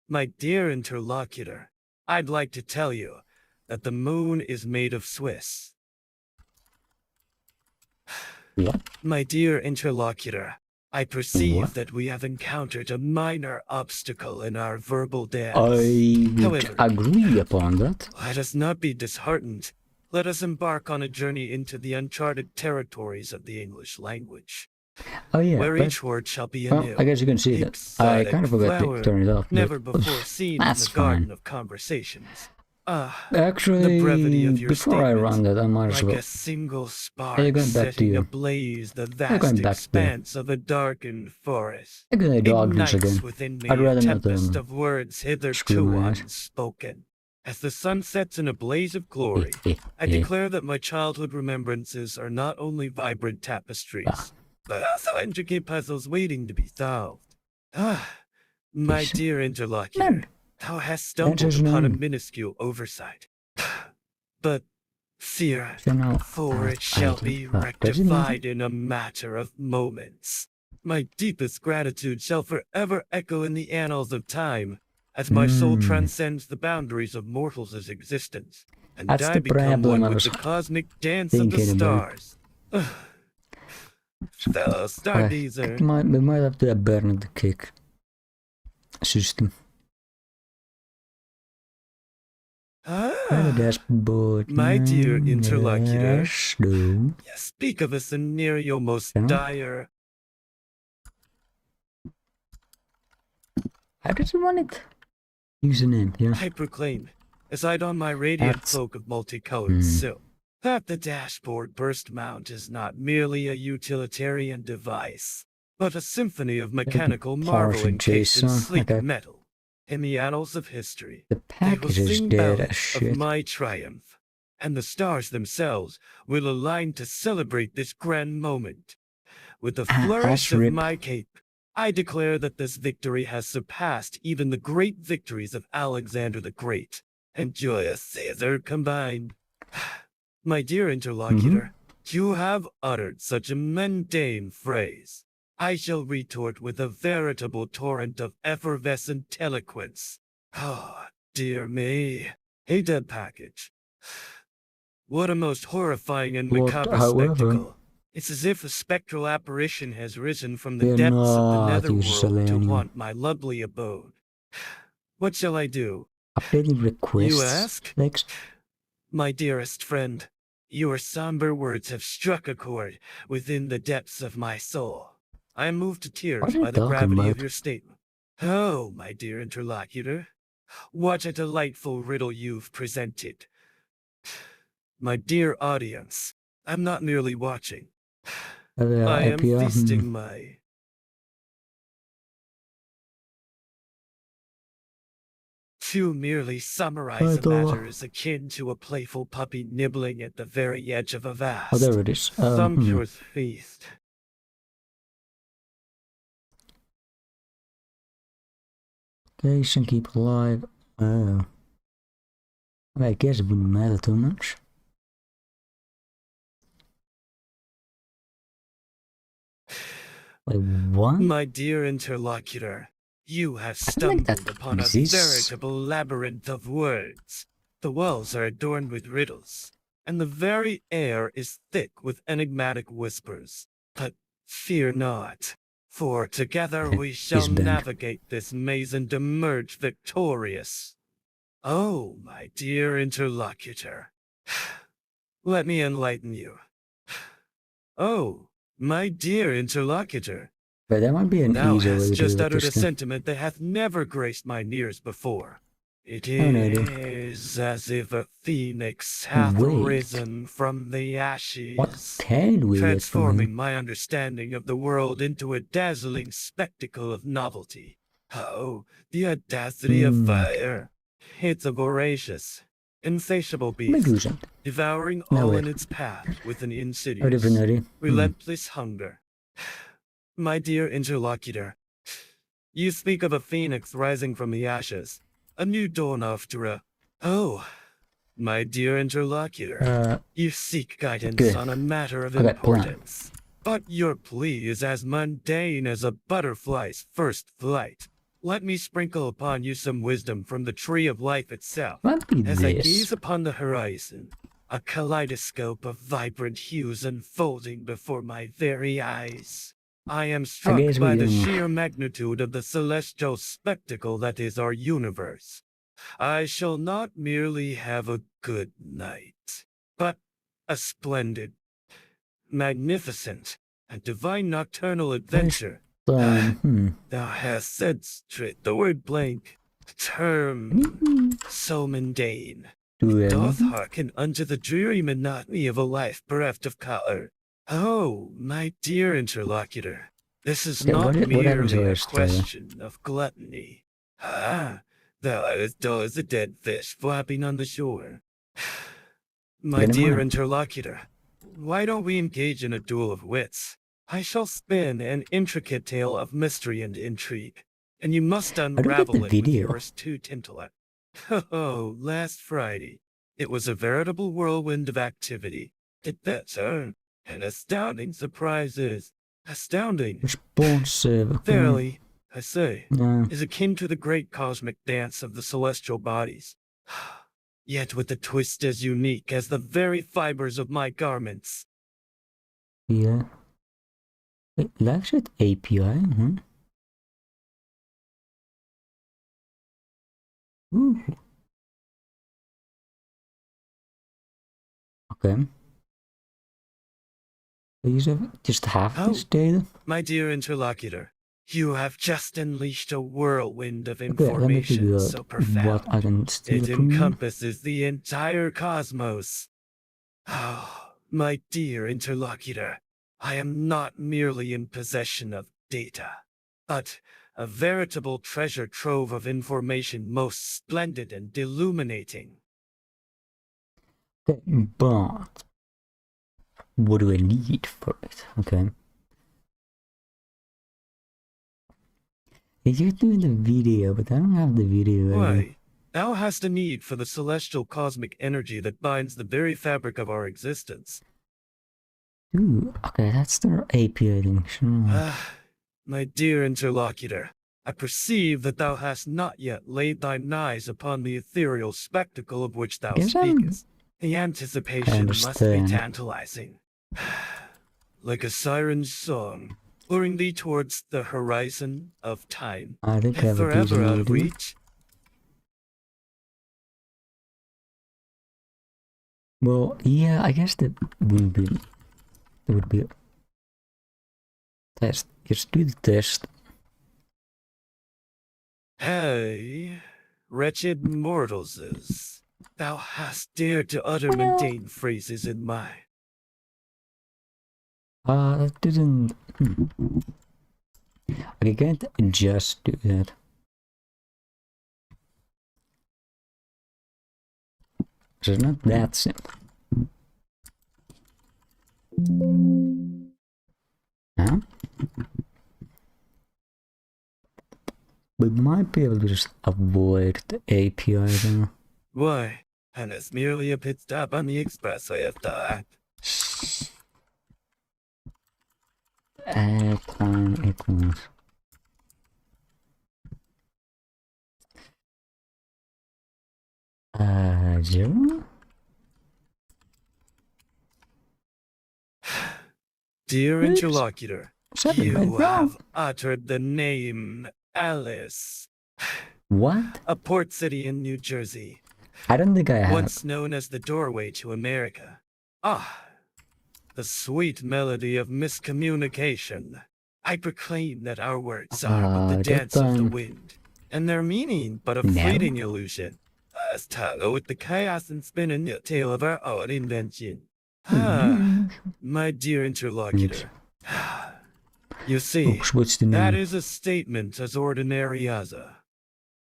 [SPEAKER 1] My dear interlocutor, I'd like to tell you that the moon is made of Swiss.
[SPEAKER 2] What?
[SPEAKER 1] My dear interlocutor, I perceive that we have encountered a minor obstacle in our verbal dance.
[SPEAKER 2] I would agree upon that.
[SPEAKER 1] Let us not be disheartened. Let us embark on a journey into the uncharted territories of the English language.
[SPEAKER 2] Oh yeah,
[SPEAKER 1] where each word shall be anew.
[SPEAKER 2] I guess you can see that. I kind of forgot to turn it off.
[SPEAKER 1] Never before seen in the garden of conversations.
[SPEAKER 2] Actually,
[SPEAKER 1] the brevity of your
[SPEAKER 2] before I run that, I might as
[SPEAKER 1] like
[SPEAKER 2] well.
[SPEAKER 1] a single
[SPEAKER 2] Are you
[SPEAKER 1] spark
[SPEAKER 2] going back to
[SPEAKER 1] setting
[SPEAKER 2] you?
[SPEAKER 1] ablaze the
[SPEAKER 2] I'm going
[SPEAKER 1] vast
[SPEAKER 2] back to
[SPEAKER 1] expanse of a darkened forest.
[SPEAKER 2] I'm gonna dogmas
[SPEAKER 1] Ignites
[SPEAKER 2] again.
[SPEAKER 1] within
[SPEAKER 2] I'd
[SPEAKER 1] me a
[SPEAKER 2] rather not
[SPEAKER 1] tempest of words
[SPEAKER 2] screw
[SPEAKER 1] hitherto
[SPEAKER 2] my eyes.
[SPEAKER 1] unspoken. As the sun sets in a blaze of glory, I declare that my childhood remembrances are not only vibrant tapestries, but also intricate puzzles waiting to be solved. My
[SPEAKER 2] Yes.
[SPEAKER 1] dear interlocutor, thou hast stumbled
[SPEAKER 2] his
[SPEAKER 1] upon a
[SPEAKER 2] name.
[SPEAKER 1] minuscule oversight. But fear,
[SPEAKER 2] So now,
[SPEAKER 1] for it shall be rectified in a matter of moments. My deepest gratitude shall forever echo in the annals of time, as my soul transcends the boundaries of mortals' existence, and
[SPEAKER 2] That's
[SPEAKER 1] I
[SPEAKER 2] the
[SPEAKER 1] become
[SPEAKER 2] problem
[SPEAKER 1] one
[SPEAKER 2] I
[SPEAKER 1] with
[SPEAKER 2] was
[SPEAKER 1] the cosmic dance of the
[SPEAKER 2] thinking about.
[SPEAKER 1] stars. Fellow stargazer.
[SPEAKER 2] We might have to abandon the kick system.
[SPEAKER 1] Ah,
[SPEAKER 2] Dashboard.
[SPEAKER 1] my dear interlocutor.
[SPEAKER 2] Yes, no.
[SPEAKER 1] Speak of a scenario most dire.
[SPEAKER 2] How does he want it? Username, yeah.
[SPEAKER 1] I proclaim, as I don my radiant cloak of multicolored silk, that the dashboard burst mount is not merely a utilitarian device, but a symphony of mechanical marvel encased in sleek metal. In the annals of history,
[SPEAKER 2] the package is dead as shit.
[SPEAKER 1] Of my triumph, and the stars themselves will align to celebrate this grand moment. With the flourish of my cape, I declare that this victory has surpassed even the great victories of Alexander the Great and Julius Caesar combined. My dear interlocutor, you have uttered such a mundane phrase. I shall retort with a veritable torrent of effervescent eloquence. Oh, dear me. A dead package. What a most horrifying and macabre spectacle. It's as if a spectral apparition has risen from the depths of the netherworld to haunt my lovely abode. What shall I do?
[SPEAKER 2] Updating requests.
[SPEAKER 1] You ask?
[SPEAKER 2] Next.
[SPEAKER 1] My dearest friend, your somber words have struck a chord within the depths of my soul. I am moved to tears by the gravity of your statement. Oh, my dear interlocutor, what a delightful riddle you've presented. My dear audience, I'm not merely watching. I am feasting my... To merely summarize the matter is akin to a playful puppy nibbling at the very edge of a vast,
[SPEAKER 2] there it is.
[SPEAKER 1] sumptuous feast.
[SPEAKER 2] Location, keep alive. Oh. I guess it wouldn't matter too much. Wait, what?
[SPEAKER 1] My dear interlocutor, you have stumbled upon a veritable labyrinth of words. The walls are adorned with riddles, and the very air is thick with enigmatic whispers. But fear not, for together we shall navigate this maze and emerge victorious. Oh, my dear interlocutor, let me enlighten you. Oh, my dear interlocutor,
[SPEAKER 2] but that might be an
[SPEAKER 1] thou
[SPEAKER 2] easier way
[SPEAKER 1] hast
[SPEAKER 2] to
[SPEAKER 1] just
[SPEAKER 2] do
[SPEAKER 1] uttered a
[SPEAKER 2] this thing.
[SPEAKER 1] sentiment that hath never graced mine ears before. It is as if a phoenix hath risen from the ashes,
[SPEAKER 2] what can we
[SPEAKER 1] transforming my understanding of the world into a dazzling spectacle of novelty. Oh, the audacity of fire! It's a voracious, insatiable beast, devouring all in its path with an insidious, relentless hunger. My dear interlocutor, you speak of a phoenix rising from the ashes, a new dawn after a... Oh, my dear interlocutor, you seek guidance on a matter of importance, but your plea is as mundane as a butterfly's first flight. Let me sprinkle upon you some wisdom from the tree of life itself, as I gaze upon the horizon, a kaleidoscope of vibrant hues unfolding before my very eyes. I am struck by the sheer magnitude of the celestial spectacle that is our universe. I shall not merely have a good night, but a splendid, magnificent, and divine nocturnal adventure. Thou hast said straight the word blank. term so mundane. It doth hearken unto the dreary monotony of a life bereft of color. Oh, my dear interlocutor, this is not merely a question of gluttony. Ah, thou art as dull as a dead fish flapping on the shore. My dear interlocutor, why don't we engage in a duel of wits? I shall spin an intricate tale of mystery and intrigue, and you must unravel it with yours too intellect. Oh, last Friday, it was a veritable whirlwind of activity. It better, and astounding surprises. Astounding. Verily, I say, is akin to the great cosmic dance of the celestial bodies. Yet with a twist as unique as the very fibers of my garments.
[SPEAKER 2] Yeah. Wait, Livechat API, Ooh. Okay. You just have this data?
[SPEAKER 1] My dear interlocutor, you have just unleashed a whirlwind of information so profound. It encompasses the entire cosmos. Oh, my dear interlocutor, I am not merely in possession of data, but a veritable treasure trove of information most splendid and illuminating.
[SPEAKER 2] Okay, but what do I need for it? Okay. You're doing the video, but I don't have the video.
[SPEAKER 1] Why? Thou hast a need for the celestial cosmic energy that binds the very fabric of our existence.
[SPEAKER 2] Ooh, okay, that's their API thing. Sure.
[SPEAKER 1] My dear interlocutor, I perceive that thou hast not yet laid thine eyes upon the ethereal spectacle of which thou speakest. The anticipation must be tantalizing. Like a siren's song, luring thee towards the horizon of time,
[SPEAKER 2] I think I have
[SPEAKER 1] forever out of reach.
[SPEAKER 2] Well, yeah, I guess that wouldn't be. It would be a test. Just do the test.
[SPEAKER 1] Hey, wretched mortals, thou hast dared to utter mundane phrases in my.
[SPEAKER 2] That didn't. I can't just do that. It's not that simple. Huh? We might be able to just avoid the API though.
[SPEAKER 1] Why? And it's merely a pit stop on the expressway, I thought.
[SPEAKER 2] Airtime equals. Zero?
[SPEAKER 1] Dear interlocutor, you have uttered the name Alice.
[SPEAKER 2] What?
[SPEAKER 1] A port city in New Jersey.
[SPEAKER 2] I don't think I have.
[SPEAKER 1] Once known as the doorway to America. The sweet melody of miscommunication. I proclaim that our words are but the dance of the wind, and their meaning but a fleeting illusion. Us toggle with the chaos and spinning the tale of our own invention. My dear interlocutor. You see, that is a statement as ordinary as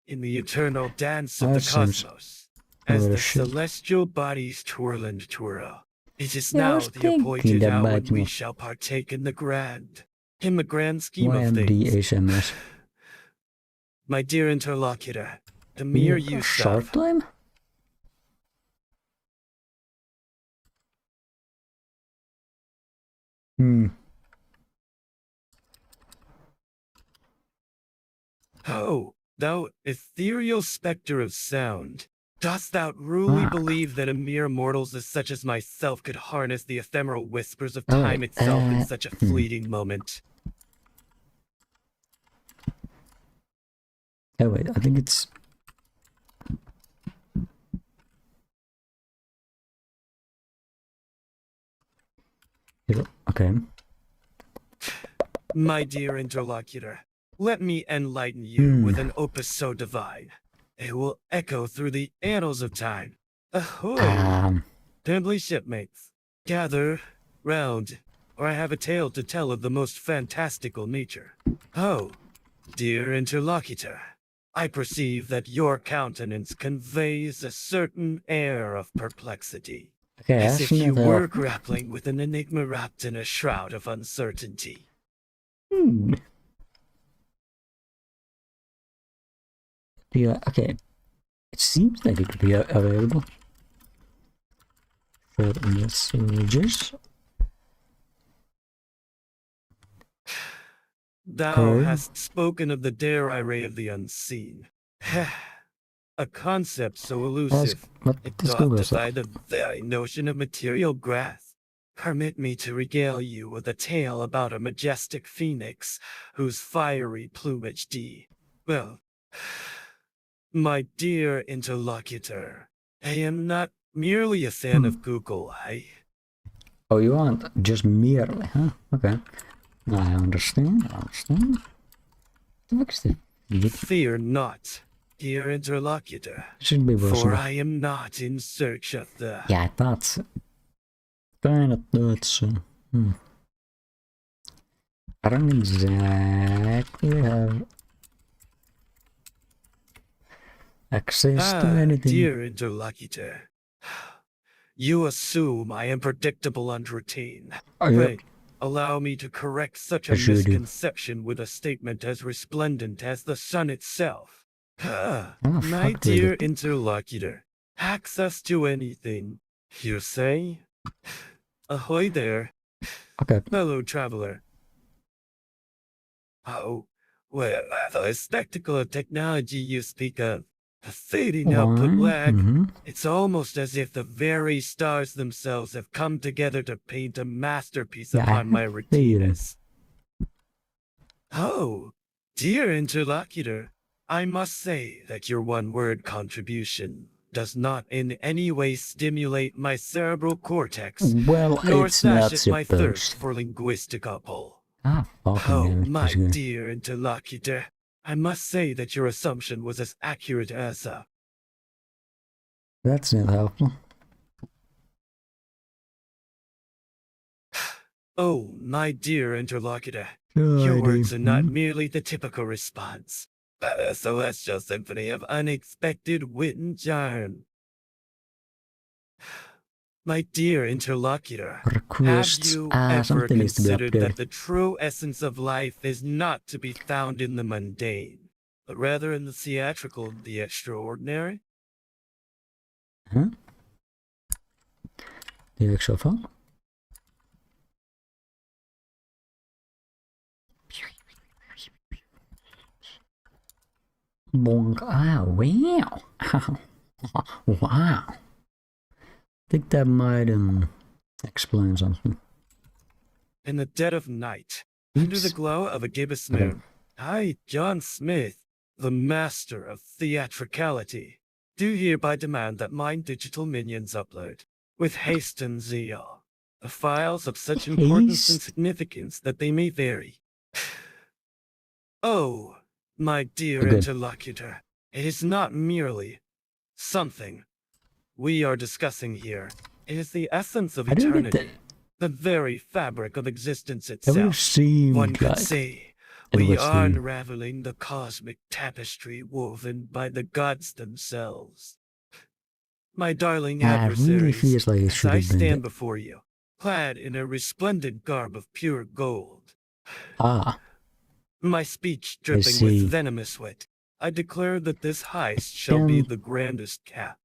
[SPEAKER 1] in the eternal dance of the cosmos, as the celestial bodies twirl and twirl. It is now the appointed hour when we shall partake in the grand scheme of things. My dear interlocutor, the mere use of... Oh, thou ethereal spectre of sound, dost thou truly believe that a mere mortal such as myself could harness the ephemeral whispers of time itself in such a fleeting moment?
[SPEAKER 2] Oh wait, I think it's... Okay.
[SPEAKER 1] My dear interlocutor, let me enlighten you with an opus so divine. It will echo through the annals of time. Ahoy! Friendly shipmates, gather round, or I have a tale to tell of the most fantastical nature. Oh, dear interlocutor, I perceive that your countenance conveys a certain air of perplexity,
[SPEAKER 2] Okay,
[SPEAKER 1] as
[SPEAKER 2] that's
[SPEAKER 1] if you
[SPEAKER 2] not
[SPEAKER 1] were
[SPEAKER 2] helpful.
[SPEAKER 1] grappling with an enigma wrapped in a shroud of uncertainty.
[SPEAKER 2] Yeah, okay. It seems like it could be available. Share messages.
[SPEAKER 1] Thou
[SPEAKER 2] Okay.
[SPEAKER 1] hast spoken of the dare array of the unseen. A concept so elusive, it doth defy the very notion of material grasp. Permit me to regale you with a tale about a majestic phoenix whose fiery plumage well, my dear interlocutor, I am not merely a fan of Google,
[SPEAKER 2] Oh, you want just merely, huh? Okay. I understand,
[SPEAKER 1] Fear not, dear interlocutor,
[SPEAKER 2] Should be
[SPEAKER 1] for
[SPEAKER 2] possible.
[SPEAKER 1] I am not in search of the...
[SPEAKER 2] Yeah, that's... Kinda thought so. I don't exactly have access to anything.
[SPEAKER 1] Dear interlocutor, you assume I am predictable and routine. Pray, allow me to correct such a misconception with a statement as resplendent as the sun itself. My dear interlocutor, access to anything, you say? Ahoy there.
[SPEAKER 2] Okay.
[SPEAKER 1] Fellow traveler. Oh, well, the spectacle of technology you speak of, the fading output lag, it's almost as if the very stars themselves have come together to paint a masterpiece upon my retinas. Oh, dear interlocutor, I must say that your one-word contribution does not in any way stimulate my cerebral cortex, nor satiate my thirst for linguistic upheaval. Oh, my dear interlocutor, I must say that your assumption was as accurate as a...
[SPEAKER 2] That's not helpful.
[SPEAKER 1] Oh, my dear interlocutor, your words are not merely the typical response, but a celestial symphony of unexpected wit and charm. My dear interlocutor, have you ever considered that the true essence of life is not to be found in the mundane, but rather in the theatrical and the extraordinary?
[SPEAKER 2] Huh? The actual phone? Bonk. Ah, wow. Wow. I think that might explain something.
[SPEAKER 1] In the dead of night, under the glow of a gibbous moon, I, John Smith, the master of theatricality, do hereby demand that mine digital minions upload, with haste and zeal, the files of such importance and significance that they may vary. Oh, my dear interlocutor, it is not merely something we are discussing here. It is the essence of eternity, the very fabric of existence itself. One could say we are unraveling the cosmic tapestry woven by the gods themselves. My darling adversaries, as I stand before you, clad in a resplendent garb of pure gold. My speech dripping with venomous wit, I declare that this heist shall be the grandest cap.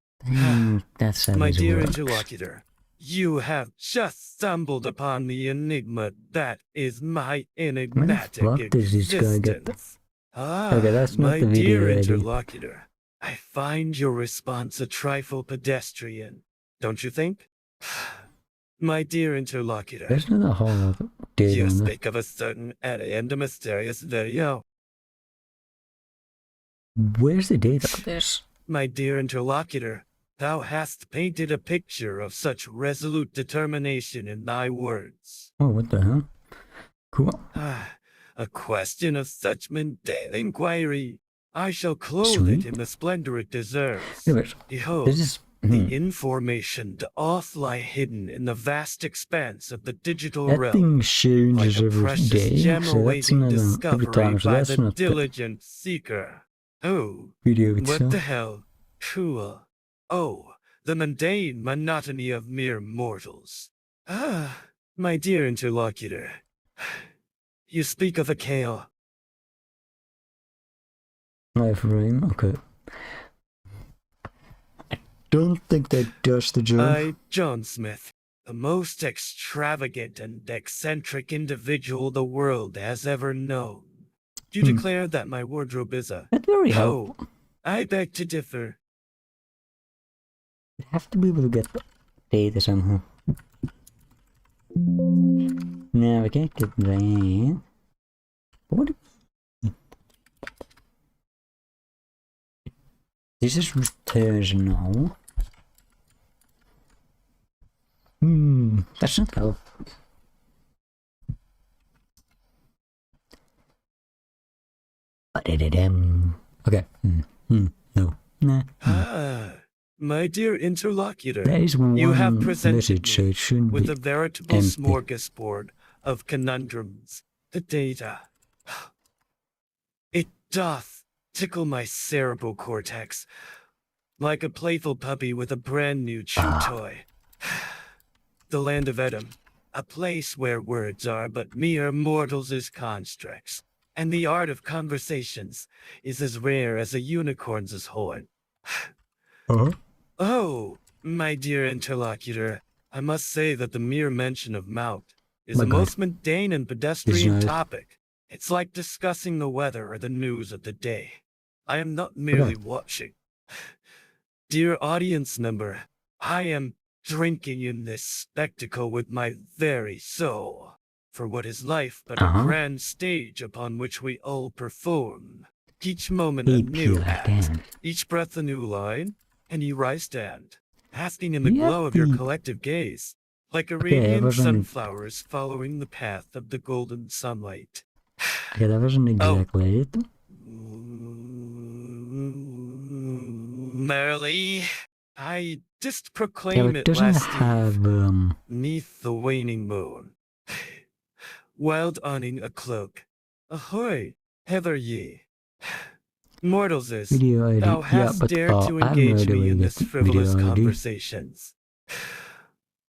[SPEAKER 1] My dear interlocutor, you have just stumbled upon the enigma that is my enigmatic existence. My dear interlocutor, I find your response a trifle pedestrian, don't you think? My dear interlocutor,
[SPEAKER 2] there's not a whole lot of data.
[SPEAKER 1] You speak of a certain and a mysterious video.
[SPEAKER 2] Where's the data of this?
[SPEAKER 1] My dear interlocutor, thou hast painted a picture of such resolute determination in thy words.
[SPEAKER 2] Oh, what the hell? Cool.
[SPEAKER 1] A question of such mundane inquiry. I shall clothe it in the splendor it deserves.
[SPEAKER 2] Anyways,
[SPEAKER 1] Behold,
[SPEAKER 2] this is
[SPEAKER 1] the information doth lie hidden in the vast expanse of the digital
[SPEAKER 2] that
[SPEAKER 1] realm,
[SPEAKER 2] thing changes
[SPEAKER 1] like a
[SPEAKER 2] every
[SPEAKER 1] precious
[SPEAKER 2] day,
[SPEAKER 1] gem
[SPEAKER 2] so that's
[SPEAKER 1] awaiting
[SPEAKER 2] not every
[SPEAKER 1] discovery
[SPEAKER 2] time. So
[SPEAKER 1] by
[SPEAKER 2] that's
[SPEAKER 1] the
[SPEAKER 2] not the
[SPEAKER 1] diligent seeker. Oh,
[SPEAKER 2] video
[SPEAKER 1] what
[SPEAKER 2] itself.
[SPEAKER 1] the hell? Cool. Oh, the mundane monotony of mere mortals. Ah, my dear interlocutor. You speak of a chaos.
[SPEAKER 2] Iframe, okay. I don't think that does the job.
[SPEAKER 1] I, John Smith, the most extravagant and eccentric individual the world has ever known. You declare that my wardrobe is a...
[SPEAKER 2] That's very
[SPEAKER 1] Oh,
[SPEAKER 2] helpful.
[SPEAKER 1] I beg to differ.
[SPEAKER 2] You have to be able to get the data somehow. Now we can't get that. What? This is returns now. That's not how. Okay. No. Nah.
[SPEAKER 1] Ah, my dear interlocutor,
[SPEAKER 2] That is one
[SPEAKER 1] you have presented
[SPEAKER 2] message, so
[SPEAKER 1] me
[SPEAKER 2] it shouldn't
[SPEAKER 1] with
[SPEAKER 2] be
[SPEAKER 1] a veritable
[SPEAKER 2] empty.
[SPEAKER 1] smorgasbord of conundrums. The data. It doth tickle my cerebral cortex like a playful puppy with a brand new chew toy. The land of Edom, a place where words are but mere mortals' constructs, and the art of conversations is as rare as a unicorn's horn. Oh, my dear interlocutor, I must say that the mere mention of Mount is a most mundane and pedestrian topic. It's like discussing the weather or the news of the day. I am not merely watching. Dear audience member, I am drinking in this spectacle with my very soul. For what is life but a grand stage upon which we all perform? Each moment a new act, each breath a new line, and here I stand, basking in the glow of your collective gaze, like a radiant sunflowers following the path of the golden sunlight.
[SPEAKER 2] Okay, that wasn't exactly it.
[SPEAKER 1] Merrily, I didst proclaim it last eve, neath the waning moon. Wild awning a cloak. Ahoy, hither ye. Mortals is, thou hast dared to engage me in this frivolous conversations.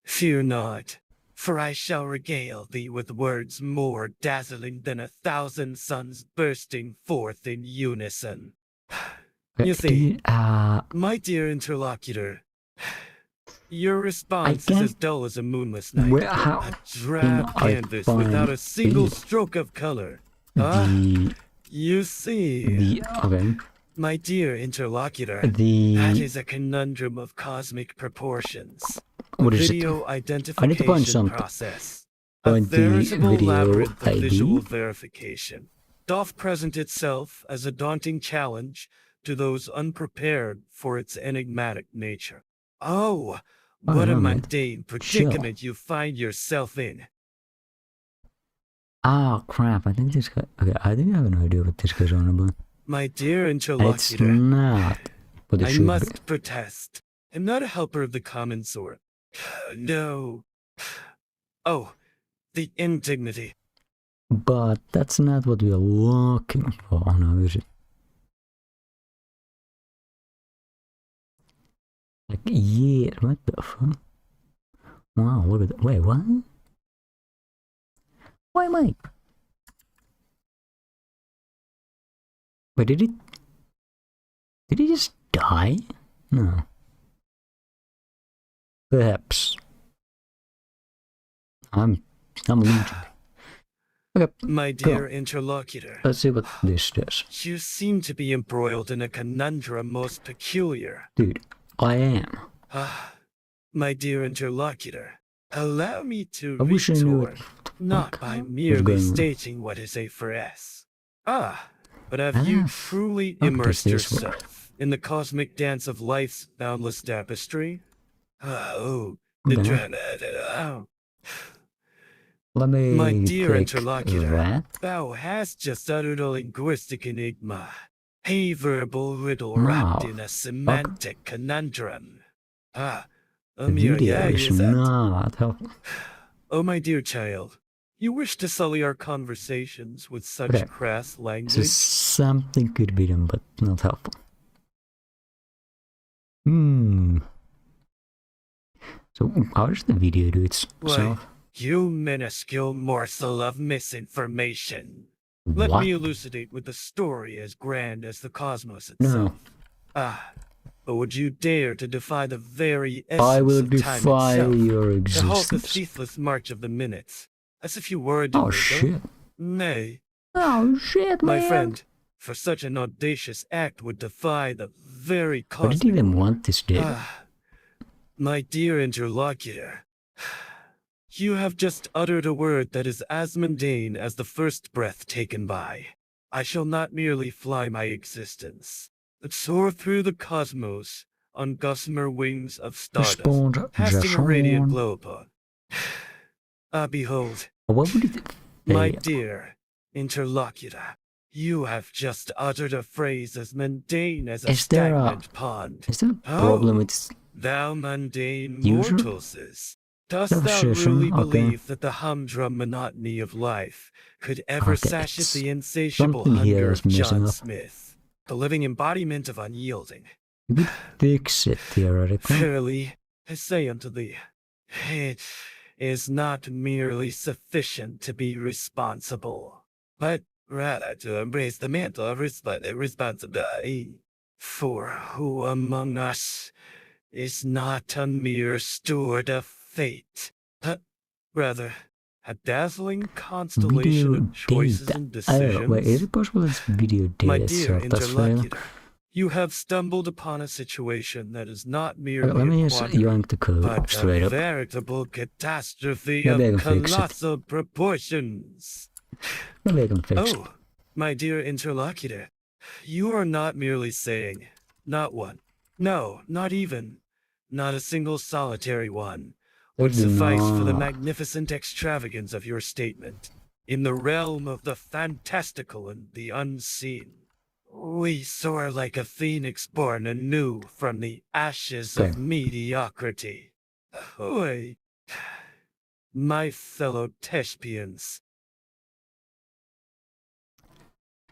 [SPEAKER 1] Fear not, for I shall regale thee with words more dazzling than 1,000 suns bursting forth in unison. You see, my dear interlocutor, your response is as dull as a moonless night, a drab canvas without a single stroke of color. You see, my dear interlocutor, that is a conundrum of cosmic proportions.
[SPEAKER 2] What is
[SPEAKER 1] video
[SPEAKER 2] it?
[SPEAKER 1] identification process. A veritable labyrinth of visual verification doth present itself as a daunting challenge to those unprepared for its enigmatic nature. Oh, what a mundane predicament you find yourself in.
[SPEAKER 2] Oh crap, I think this guy... Okay, I think I have an idea what this guy's on about.
[SPEAKER 1] My dear interlocutor,
[SPEAKER 2] it's not what it
[SPEAKER 1] I
[SPEAKER 2] should
[SPEAKER 1] must
[SPEAKER 2] be.
[SPEAKER 1] protest. I'm not a helper of the common sort. No. Oh, the indignity.
[SPEAKER 2] But that's not what we are looking for now, is it? Like, yeah, what the fuck? Wow, look at that. Wait, what? Why am I? Wait, did he just die? No. Perhaps. I'm losing. Okay.
[SPEAKER 1] My dear interlocutor.
[SPEAKER 2] Let's see what this does.
[SPEAKER 1] You seem to be embroiled in a conundrum most peculiar.
[SPEAKER 2] Dude, I am.
[SPEAKER 1] My dear interlocutor, allow me to retort, not by merely stating what is a phrase. But have you truly immersed yourself in the cosmic dance of life's boundless tapestry? My dear interlocutor, thou hast just uttered a linguistic enigma. A verbal riddle wrapped in a semantic conundrum. A mere
[SPEAKER 2] Video
[SPEAKER 1] yay,
[SPEAKER 2] is
[SPEAKER 1] is that?
[SPEAKER 2] not helpful.
[SPEAKER 1] Oh, my dear child, you wish to sully our conversations with such crass
[SPEAKER 2] So
[SPEAKER 1] language?
[SPEAKER 2] something could be done, but not helpful. So how does the video do itself?
[SPEAKER 1] Why, you minuscule morsel of misinformation. Let me elucidate with a story as grand as the cosmos itself. But would you dare to defy the very essence of time itself?
[SPEAKER 2] Your existence.
[SPEAKER 1] To halt the ceaseless march of the minutes, as if you were a deliver?
[SPEAKER 2] Oh shit.
[SPEAKER 1] Nay.
[SPEAKER 2] Oh shit,
[SPEAKER 1] my friend, for such an audacious act would defy the very cosmic...
[SPEAKER 2] I didn't even want this data.
[SPEAKER 1] My dear interlocutor, you have just uttered a word that is as mundane as the first breath taken by. I shall not merely fly my existence, but soar through the cosmos on gossamer wings of stardust, passing a radiant glow upon. Behold,
[SPEAKER 2] what would it...
[SPEAKER 1] my dear interlocutor, you have just uttered a phrase as mundane as a stagnant pond.
[SPEAKER 2] Is there a problem with...
[SPEAKER 1] Thou mundane mortals, dost thou really believe that the humdrum monotony of life could ever satiate the insatiable hunger of John Smith, the living embodiment of unyielding?
[SPEAKER 2] Fix it, theoretically.
[SPEAKER 1] Verily, I say unto thee, it is not merely sufficient to be responsible, but rather to embrace the mantle of responsibility. For who among us is not a mere steward of fate, but rather a dazzling constellation of choices and decisions?
[SPEAKER 2] Wait, is it possible it's video data?
[SPEAKER 1] My dear interlocutor, you have stumbled upon a situation that is not merely a quandary, but a veritable catastrophe of colossal proportions. Oh, my dear interlocutor, you are not merely saying, not one, no, not even, not a single solitary one, would suffice for the magnificent extravagance of your statement. In the realm of the fantastical and the unseen, we soar like a phoenix born anew from the ashes of mediocrity. Oi, my fellow Thespians.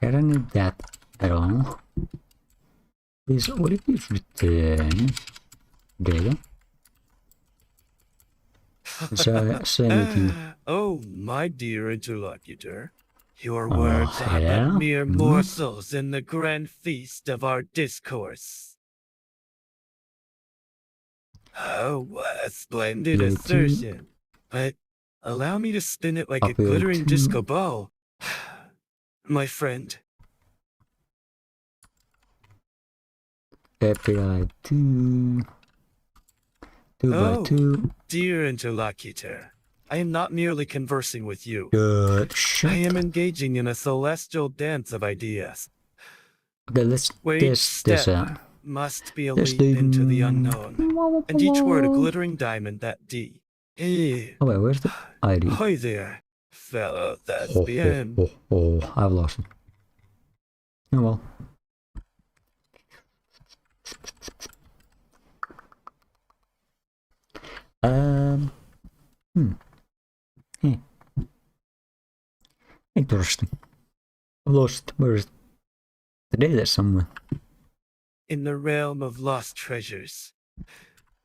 [SPEAKER 2] I don't need that at all. Please, what if you return data?
[SPEAKER 1] Oh, my dear interlocutor, your words are but mere morsels in the grand feast of our discourse. Oh, what a splendid assertion! But allow me to spin it like a glittering disco ball. My friend.
[SPEAKER 2] API 2 by 2.
[SPEAKER 1] Dear interlocutor, I am not merely conversing with you.
[SPEAKER 2] I
[SPEAKER 1] am engaging in a celestial dance of ideas.
[SPEAKER 2] Okay, let's test this out.
[SPEAKER 1] Must be a leap into the unknown, and each word a glittering diamond that D.
[SPEAKER 2] Oh wait, where's the ID?
[SPEAKER 1] Hi there, fellow thespian.
[SPEAKER 2] I've lost it. Oh well. Interesting. I've lost. Where is the data somewhere?
[SPEAKER 1] In the realm of lost treasures.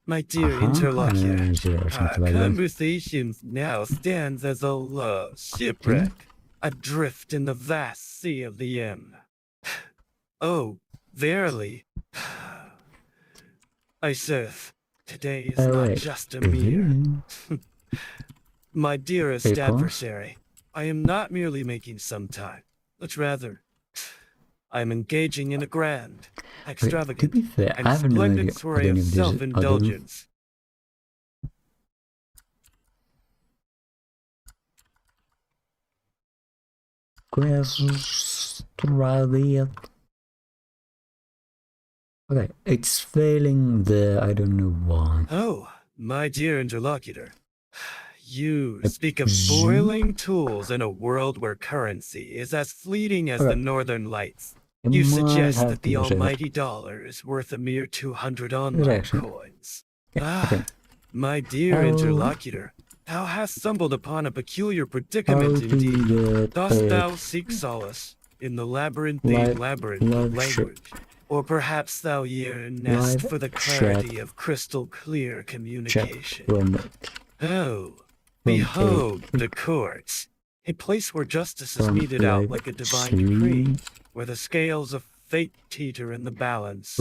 [SPEAKER 1] My dear interlocutor, our conversation now stands as a low shipwreck, adrift in the vast sea of the M. Oh, verily. I serve. Today is not just a mere. My dearest adversary, I am not merely making some time, but rather, I am engaging in a grand, extravagant, and splendid soiree of self-indulgence.
[SPEAKER 2] Okay, it's failing the... I don't know why.
[SPEAKER 1] Oh, my dear interlocutor. You speak of boiling tools in a world where currency is as fleeting as the northern lights. You suggest that the almighty dollar is worth a mere 200 online coins. My dear interlocutor, thou hast stumbled upon a peculiar predicament indeed. Dost thou seek solace in the labyrinthine labyrinth of language? Or perhaps thou yearnest for the clarity of crystal clear communication? Oh, behold the courts, a place where justice is meted out like a divine decree, where the scales of fate teeter in the balance.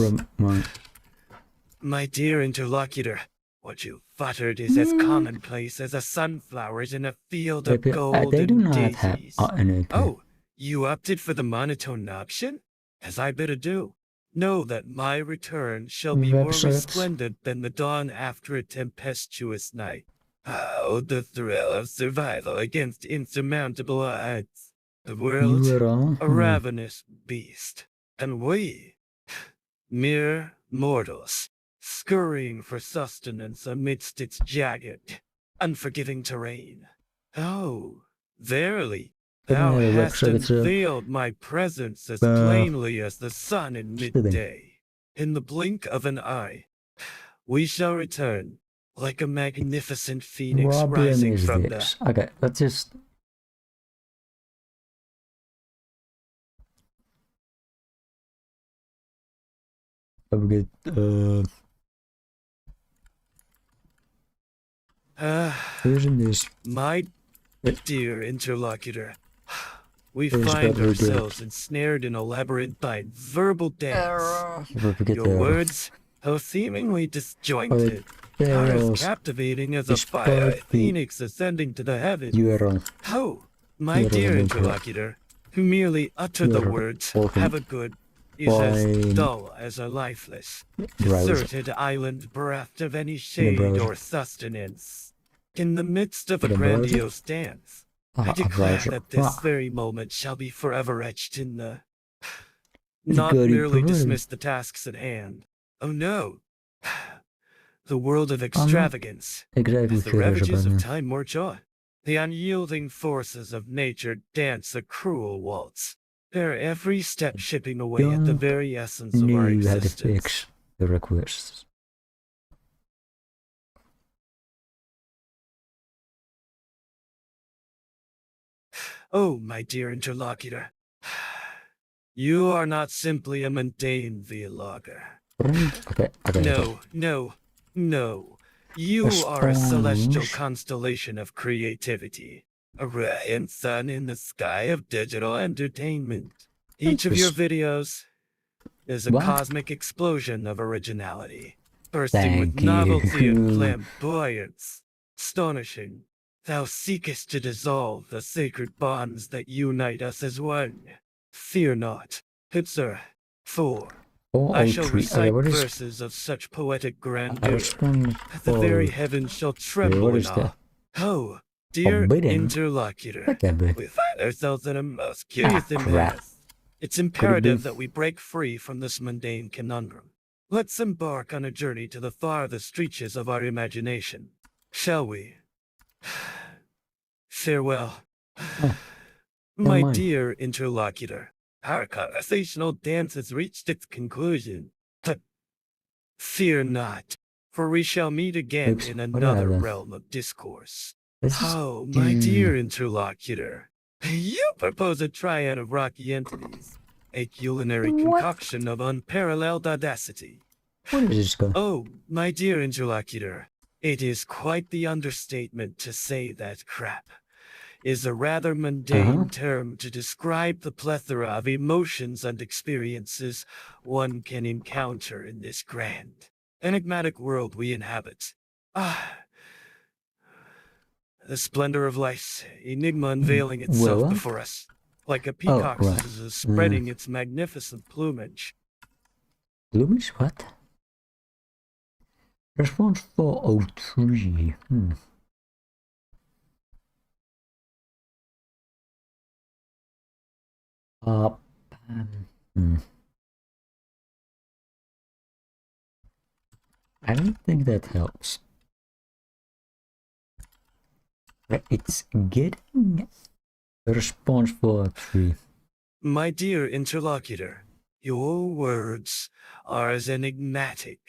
[SPEAKER 1] My dear interlocutor, what you've uttered is as commonplace as a sunflower in a field of golden daisies. Oh, you opted for the monotone option? As I bid adieu. Know that my return shall be more resplendent than the dawn after a tempestuous night. Oh, the thrill of survival against insurmountable odds. The world, a ravenous beast, and we, mere mortals, scurrying for sustenance amidst its jagged, unforgiving terrain. Oh, verily, thou hast unveiled my presence as plainly as the sun in midday. In the blink of an eye, we shall return, like a magnificent phoenix rising from the...
[SPEAKER 2] Okay, let's just...
[SPEAKER 1] My dear interlocutor, we find ourselves ensnared in a labyrinthine verbal dance. Your words, though seemingly disjointed, are as captivating as a fire phoenix ascending to the heavens. Oh, my dear interlocutor, who merely utter the words, have a good, is as dull as a lifeless, deserted island bereft of any shade or sustenance. In the midst of a grandiose dance, I declare that this very moment shall be forever etched in the... Not merely dismiss the tasks at hand. Oh no! The world of extravagance, as the ravages of time march on. The unyielding forces of nature dance a cruel waltz, their every step chipping away at the very essence of our existence.
[SPEAKER 2] You had to fix the requests.
[SPEAKER 1] Oh, my dear interlocutor, you are not simply a mundane vlogger. No. You are a celestial constellation of creativity, a radiant sun in the sky of digital entertainment. Each of your videos is a cosmic explosion of originality, bursting with novelty and flamboyance. Astonishing. Thou seekest to dissolve the sacred bonds that unite us as one. Fear not, Hitzer, for I shall recite verses of such poetic grandeur that the very heavens shall tremble in awe. Oh, dear interlocutor, we find ourselves in a most curious impasse. It's imperative that we break free from this mundane conundrum. Let's embark on a journey to the farthest reaches of our imagination. Shall we? Farewell. My dear interlocutor, our conversational dance has reached its conclusion. But fear not, for we shall meet again in another realm of discourse. Oh, my dear interlocutor, you propose a triad of rocky entities, a culinary concoction of unparalleled audacity.
[SPEAKER 2] What is this guy?
[SPEAKER 1] Oh, my dear interlocutor, it is quite the understatement to say that crap is a rather mundane term to describe the plethora of emotions and experiences one can encounter in this grand, enigmatic world we inhabit. The splendor of life's enigma unveiling itself before us, like a peacock spreading its magnificent plumage.
[SPEAKER 2] Plumage? What? Response 403. I don't think that helps. But it's getting a response for 3.
[SPEAKER 1] My dear interlocutor, Your words are as enigmatic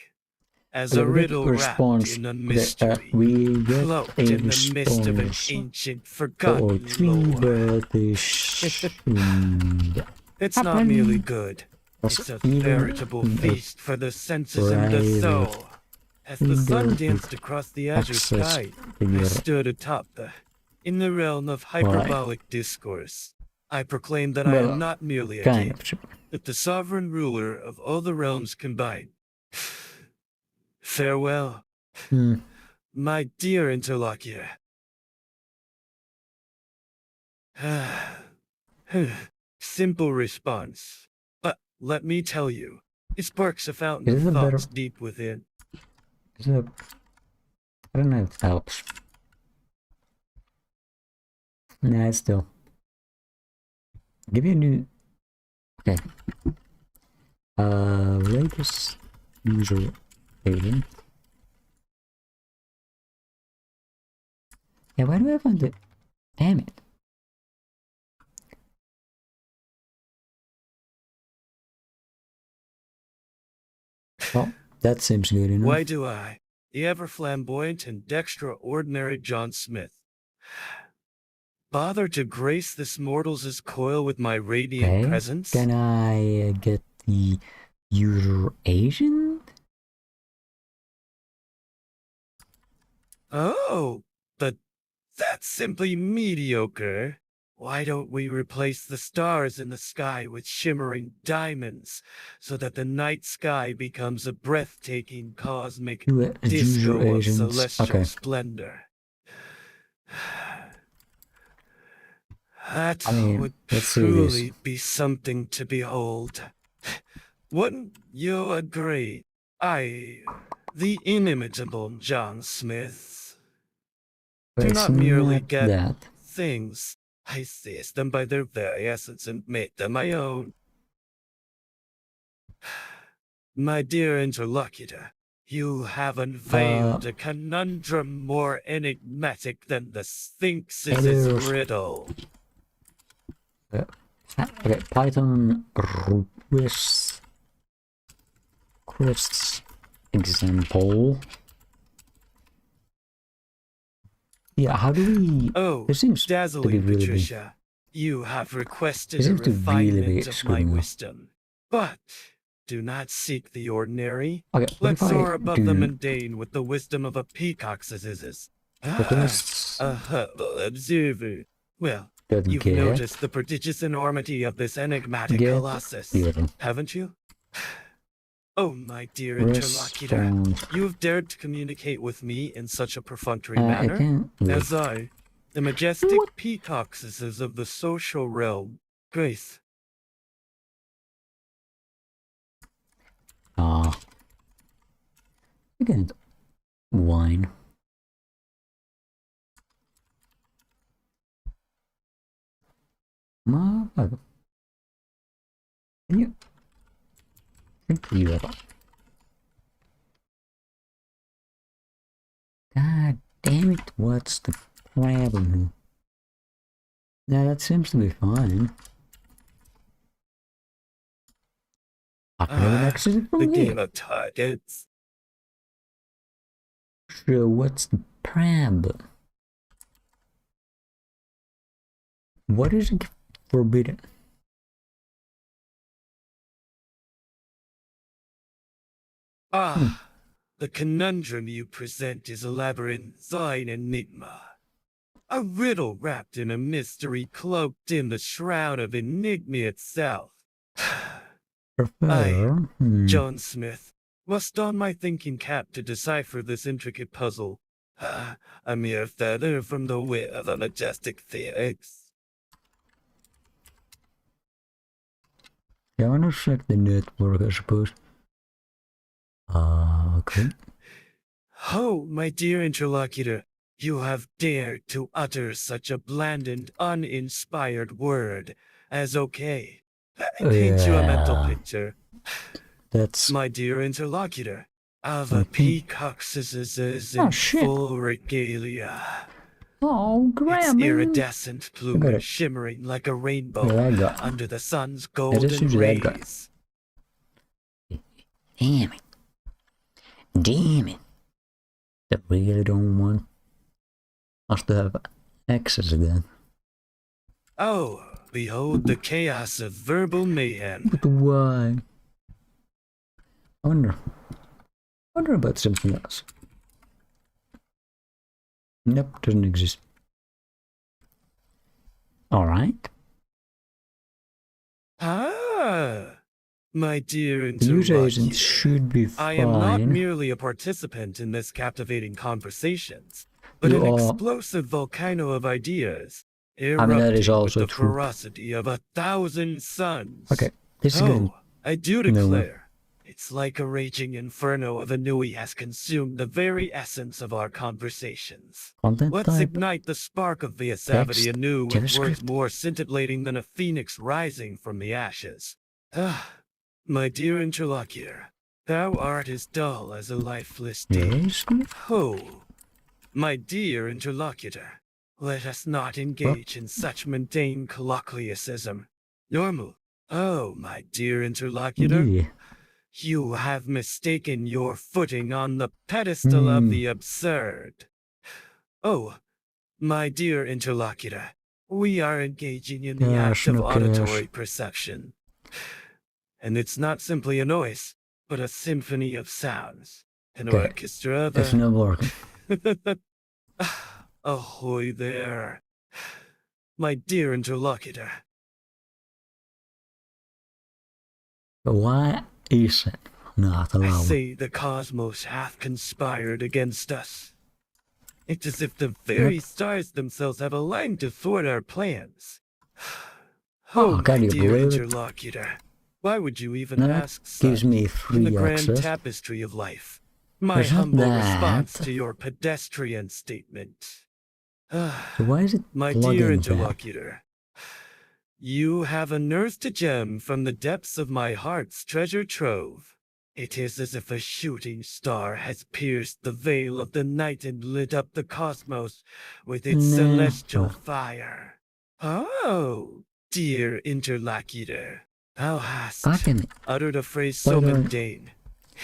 [SPEAKER 1] as
[SPEAKER 2] Okay,
[SPEAKER 1] a
[SPEAKER 2] we get
[SPEAKER 1] riddle wrapped
[SPEAKER 2] response.
[SPEAKER 1] in a
[SPEAKER 2] Okay,
[SPEAKER 1] mystery,
[SPEAKER 2] we get
[SPEAKER 1] cloaked
[SPEAKER 2] a
[SPEAKER 1] in the mist of an
[SPEAKER 2] response.
[SPEAKER 1] ancient,
[SPEAKER 2] Oh,
[SPEAKER 1] forgotten
[SPEAKER 2] tree
[SPEAKER 1] lore.
[SPEAKER 2] bird is
[SPEAKER 1] It's not merely good, it's a veritable feast for the senses and the soul. As the sun danced across the azure sky, I stood atop in the realm of hyperbolic discourse. I proclaimed that I am not merely a king, but the sovereign ruler of all the realms combined. Farewell, my dear interlocutor. Simple response, but let me tell you, it sparks a fountain of thoughts deep within.
[SPEAKER 2] I don't know if it helps. Nah, still. Give you a new... Okay. Latest user agent. Yeah, why do I find it? Damn it. Well, that seems good enough.
[SPEAKER 1] Why do I, the ever flamboyant and extraordinary John Smith, bother to grace this mortal's coil with my radiant presence?
[SPEAKER 2] Can I get the user agent?
[SPEAKER 1] Oh, but that's simply mediocre. Why don't we replace the stars in the sky with shimmering diamonds, so that the night sky becomes a breathtaking cosmic disco of celestial splendor? That would truly be something to behold. Wouldn't you agree? The inimitable John Smith, do not merely get things. I seized them by their very essence and made them my own. My dear interlocutor, you have unveiled a conundrum more enigmatic than the Sphinx's riddle.
[SPEAKER 2] Okay, Python requests example. Yeah, how do we...
[SPEAKER 1] Oh, dazzling Patricia, you have requested a refinement of my wisdom. But do not seek the ordinary. Let's soar above the mundane with the wisdom of a peacock's assizes. A humble observer. Well, you've noticed the prodigious enormity of this enigmatic colossus, haven't you? Oh, my dear interlocutor, you have dared to communicate with me in such a perfunctory manner, as I, the majestic peacockses of the social realm, grace.
[SPEAKER 2] Again, wine. Motherfucker. Can you... God damn it, what's the problem here? Yeah, that seems to be fine.
[SPEAKER 1] The game of targets.
[SPEAKER 2] So what's the problem? What is forbidden?
[SPEAKER 1] The conundrum you present is a labyrinthine enigma. A riddle wrapped in a mystery cloaked in the shroud of enigma itself. I, John Smith, must don my thinking cap to decipher this intricate puzzle. A mere feather from the wit of a majestic phoenix.
[SPEAKER 2] Yeah, I want to check the network, I suppose. Okay.
[SPEAKER 1] Oh, my dear interlocutor, you have dared to utter such a bland and uninspired word as okay. Let me paint you a mental picture.
[SPEAKER 2] That's...
[SPEAKER 1] My dear interlocutor, of a peacock's in full regalia.
[SPEAKER 2] Oh, grab
[SPEAKER 1] its iridescent plumage shimmering like a rainbow under the sun's golden rays.
[SPEAKER 2] Damn it. Damn it. I really don't want us to have access again.
[SPEAKER 1] Oh, behold the chaos of verbal mayhem.
[SPEAKER 2] But why? I wonder about something else. Nope, doesn't exist. Alright.
[SPEAKER 1] Ah, my dear
[SPEAKER 2] The user agent
[SPEAKER 1] interlocutor,
[SPEAKER 2] should be fine.
[SPEAKER 1] I am not merely a participant in this captivating conversations, but
[SPEAKER 2] You
[SPEAKER 1] an
[SPEAKER 2] are...
[SPEAKER 1] explosive volcano of ideas,
[SPEAKER 2] I mean, that is
[SPEAKER 1] erupting
[SPEAKER 2] also
[SPEAKER 1] with the
[SPEAKER 2] true.
[SPEAKER 1] ferocity of 1,000 suns.
[SPEAKER 2] Okay, this is good.
[SPEAKER 1] I do declare, it's like a raging inferno of ennui has consumed the very essence of our conversations.
[SPEAKER 2] Content
[SPEAKER 1] Let's
[SPEAKER 2] type.
[SPEAKER 1] ignite the spark of Vtuber-AI anew with
[SPEAKER 2] JavaScript.
[SPEAKER 1] words more scintillating than a phoenix rising from the ashes. Ah, my dear interlocutor, thou art as dull as a lifeless deed.
[SPEAKER 2] JavaScript?
[SPEAKER 1] Oh, my dear interlocutor, let us not engage in such mundane colloquialism. Normal. Oh, my dear interlocutor,
[SPEAKER 2] Yeah.
[SPEAKER 1] you have mistaken your footing on the pedestal of the absurd. Oh, my dear interlocutor, we are engaging in the act of auditory perception. And it's not simply a noise, but a symphony of sounds. An orchestra of
[SPEAKER 2] It's not working.
[SPEAKER 1] Ahoy there, my dear interlocutor.
[SPEAKER 2] Why is it not allowed?
[SPEAKER 1] I say the cosmos hath conspired against us. It's as if the very stars themselves have aligned to thwart our plans. Oh, my dear interlocutor, why would you even ask such
[SPEAKER 2] gives me free
[SPEAKER 1] in the grand
[SPEAKER 2] access.
[SPEAKER 1] tapestry of life? My humble response to your pedestrian statement.
[SPEAKER 2] So why is it
[SPEAKER 1] my dear interlocutor, you have unearthed a gem from the depths of my heart's treasure trove. It is as if a shooting star has pierced the veil of the night and lit up the cosmos with its celestial fire. Oh, dear interlocutor, thou hast uttered a phrase so mundane.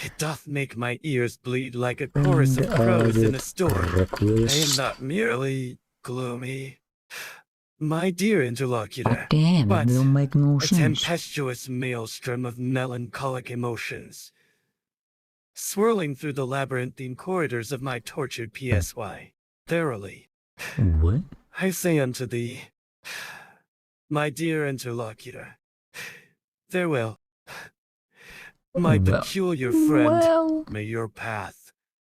[SPEAKER 1] It doth make my ears bleed like a chorus of crows in a storm. I am not merely gloomy, my dear interlocutor, but
[SPEAKER 2] it don't make no
[SPEAKER 1] a
[SPEAKER 2] sense.
[SPEAKER 1] tempestuous maelstrom of melancholic emotions, swirling through the labyrinthine corridors of my tortured PSY. Verily,
[SPEAKER 2] What?
[SPEAKER 1] I say unto thee, my dear interlocutor, farewell. My peculiar friend, may your path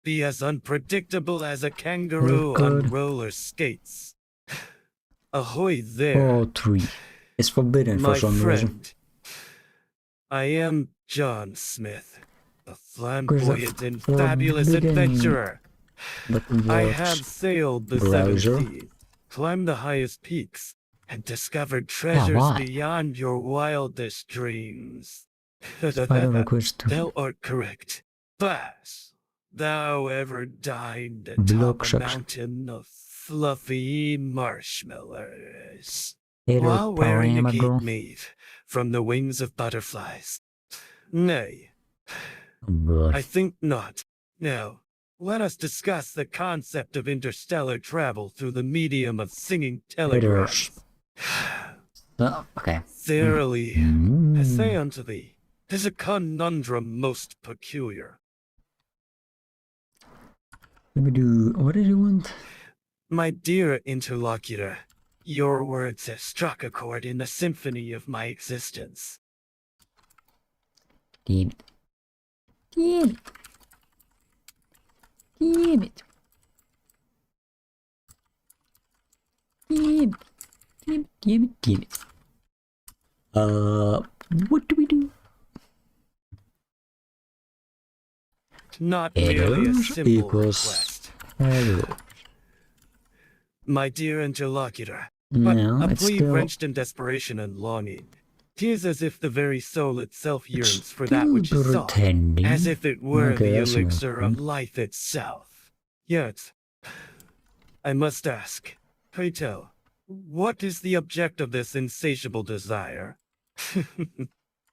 [SPEAKER 1] be as unpredictable as a kangaroo on roller skates. Ahoy there.
[SPEAKER 2] Oh, 3. It's forbidden for some reason.
[SPEAKER 1] I am John Smith, a flamboyant and fabulous adventurer. I have sailed the seven seas, climbed the highest peaks, and discovered treasures beyond your wildest dreams. Thou art correct. But thou ever dined atop a mountain of fluffy marshmallows while wearing a cape made from the wings of butterflies? Nay, I think not. Now, let us discuss the concept of interstellar travel through the medium of singing telegrams.
[SPEAKER 2] Okay.
[SPEAKER 1] Verily, I say unto thee, 'tis a conundrum most peculiar.
[SPEAKER 2] Let me do... What did you want?
[SPEAKER 1] My dear interlocutor, your words have struck a chord in the symphony of my existence.
[SPEAKER 2] Damn it. Damn it. Damn it. Damn it. Damn it. Damn it. What do we do?
[SPEAKER 1] Not merely a simple request. My dear interlocutor, but a plea wrenched in desperation and longing. 'Tis as if the very soul itself yearns for that which is sought, as if it were the elixir of life itself. Yet, I must ask, pray tell, what is the object of this insatiable desire?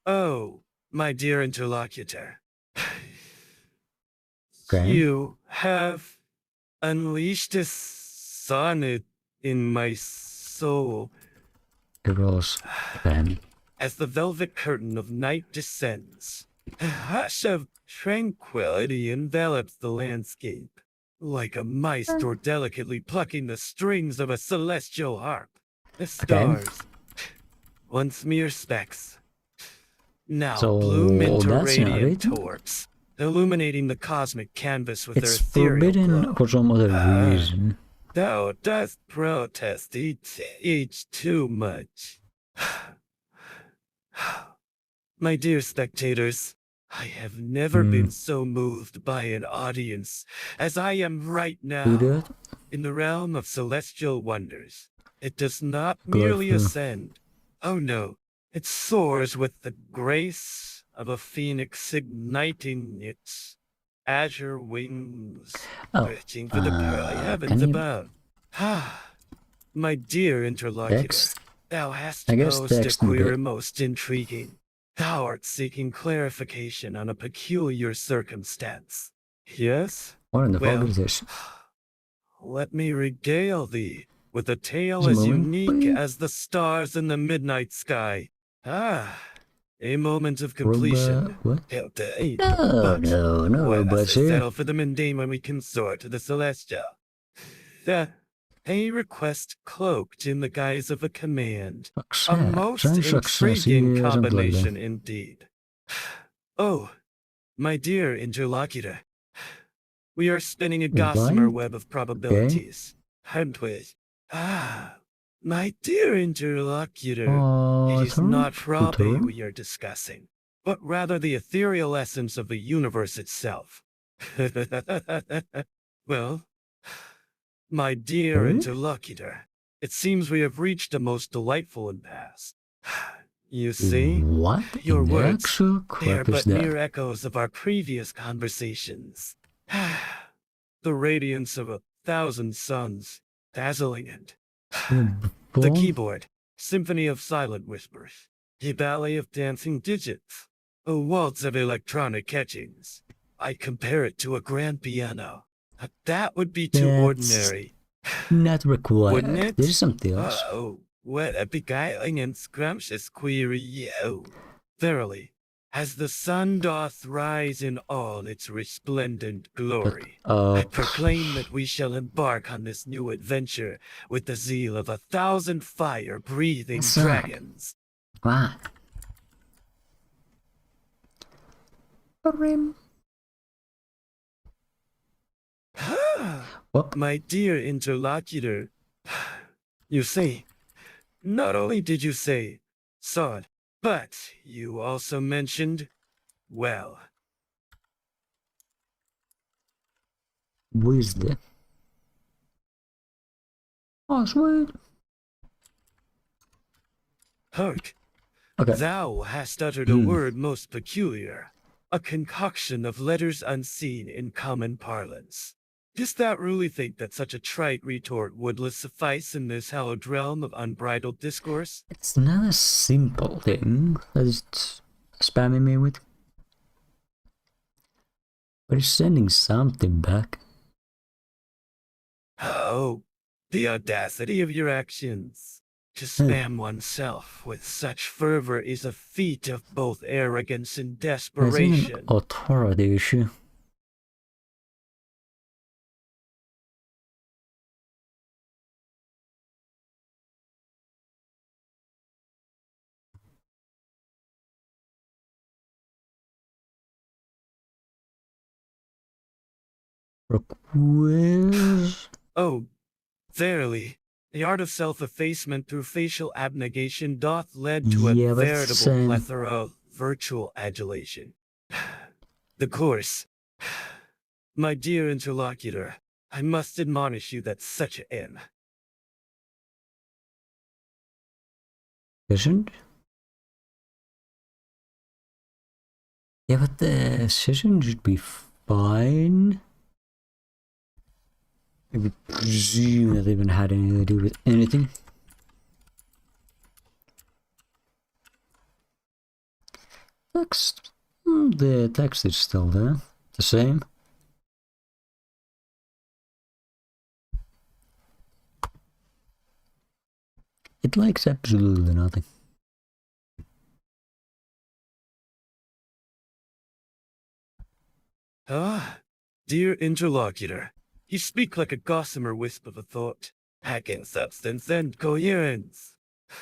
[SPEAKER 1] Oh, my dear interlocutor,
[SPEAKER 2] Okay.
[SPEAKER 1] You have unleashed a sonnet in my soul.
[SPEAKER 2] It was then.
[SPEAKER 1] As the velvet curtain of night descends, a hush of tranquility envelops the landscape, like a maestro delicately plucking the strings of a celestial harp. The
[SPEAKER 2] Okay.
[SPEAKER 1] stars, once mere specks, now bloom
[SPEAKER 2] So
[SPEAKER 1] into
[SPEAKER 2] that's not
[SPEAKER 1] radiant
[SPEAKER 2] it.
[SPEAKER 1] orbs, illuminating the cosmic canvas with their
[SPEAKER 2] It's
[SPEAKER 1] ethereal
[SPEAKER 2] forbidden
[SPEAKER 1] glow.
[SPEAKER 2] for some other reason.
[SPEAKER 1] Thou dost protest each too much. My dear spectators, I have never been so moved by an audience as I am right
[SPEAKER 2] Do
[SPEAKER 1] now.
[SPEAKER 2] that.
[SPEAKER 1] In the realm of celestial wonders, it does not
[SPEAKER 2] Good
[SPEAKER 1] merely
[SPEAKER 2] for-
[SPEAKER 1] ascend. Oh no, it soars with the grace of a phoenix igniting its azure wings,
[SPEAKER 2] Oh,
[SPEAKER 1] reaching for the pearly heavens
[SPEAKER 2] can you
[SPEAKER 1] above. Ah, my dear interlocutor,
[SPEAKER 2] text?
[SPEAKER 1] thou hast
[SPEAKER 2] I guess
[SPEAKER 1] posed a
[SPEAKER 2] text would
[SPEAKER 1] query
[SPEAKER 2] be-
[SPEAKER 1] most intriguing. Thou art seeking clarification on a peculiar circumstance. Yes?
[SPEAKER 2] What in the
[SPEAKER 1] Well,
[SPEAKER 2] fuck is this?
[SPEAKER 1] let me regale thee with a tale
[SPEAKER 2] Is it
[SPEAKER 1] as
[SPEAKER 2] moving?
[SPEAKER 1] unique as the stars in the midnight sky. Ah, a moment of completion.
[SPEAKER 2] What?
[SPEAKER 1] No,
[SPEAKER 2] No
[SPEAKER 1] why must
[SPEAKER 2] robots
[SPEAKER 1] I
[SPEAKER 2] here.
[SPEAKER 1] settle for the mundane when we can soar to the celestial? A request cloaked in the guise of a command. A most intriguing combination indeed. Oh, my dear interlocutor, we are spinning a gossamer web of probabilities, aren't we? Ah, my dear interlocutor, it is not Probe we are discussing, but rather the ethereal essence of the universe itself. Well, my dear interlocutor, it seems we have reached a most delightful impasse. You see,
[SPEAKER 2] What
[SPEAKER 1] your
[SPEAKER 2] in the
[SPEAKER 1] words,
[SPEAKER 2] actual
[SPEAKER 1] they are
[SPEAKER 2] crap is
[SPEAKER 1] but mere
[SPEAKER 2] that?
[SPEAKER 1] echoes of our previous conversations. The radiance of 1,000 suns, dazzling it. The keyboard, symphony of silent whispers. A ballet of dancing digits. A waltz of electronic etchings. I compare it to a grand piano. That would be too ordinary.
[SPEAKER 2] Not required.
[SPEAKER 1] Wouldn't it?
[SPEAKER 2] There's something else.
[SPEAKER 1] Oh, what a beguiling and scrumptious query, oh. Verily, as the sun doth rise in all its resplendent glory, I proclaim that we shall embark on this new adventure with the zeal of 1,000 fire-breathing dragons.
[SPEAKER 2] What? What?
[SPEAKER 1] My dear interlocutor, you see, not only did you say sword, but you also mentioned, well,
[SPEAKER 2] wisdom. Oh, sweet.
[SPEAKER 1] hark.
[SPEAKER 2] Okay.
[SPEAKER 1] Thou hast uttered a word most peculiar, a concoction of letters unseen in common parlance. Dost thou really think that such a trite retort would suffice in this hallowed realm of unbridled discourse?
[SPEAKER 2] It's not a simple thing that it's spamming me with. But it's sending something back.
[SPEAKER 1] Oh, the audacity of your actions. To spam oneself with such fervor is a feat of both arrogance and desperation.
[SPEAKER 2] An authority issue. Request.
[SPEAKER 1] Oh, verily, the art of self-effacement through facial abnegation doth lead to a veritable plethora of virtual adulation. The course. My dear interlocutor, I must admonish you that such an...
[SPEAKER 2] Isn't? Yeah, but the session should be fine. I would presume that they haven't had anything to do with anything. Text. The text is still there. The same. It likes absolutely nothing.
[SPEAKER 1] Ah, dear interlocutor, you speak like a gossamer wisp of a thought, hacking substance and coherence.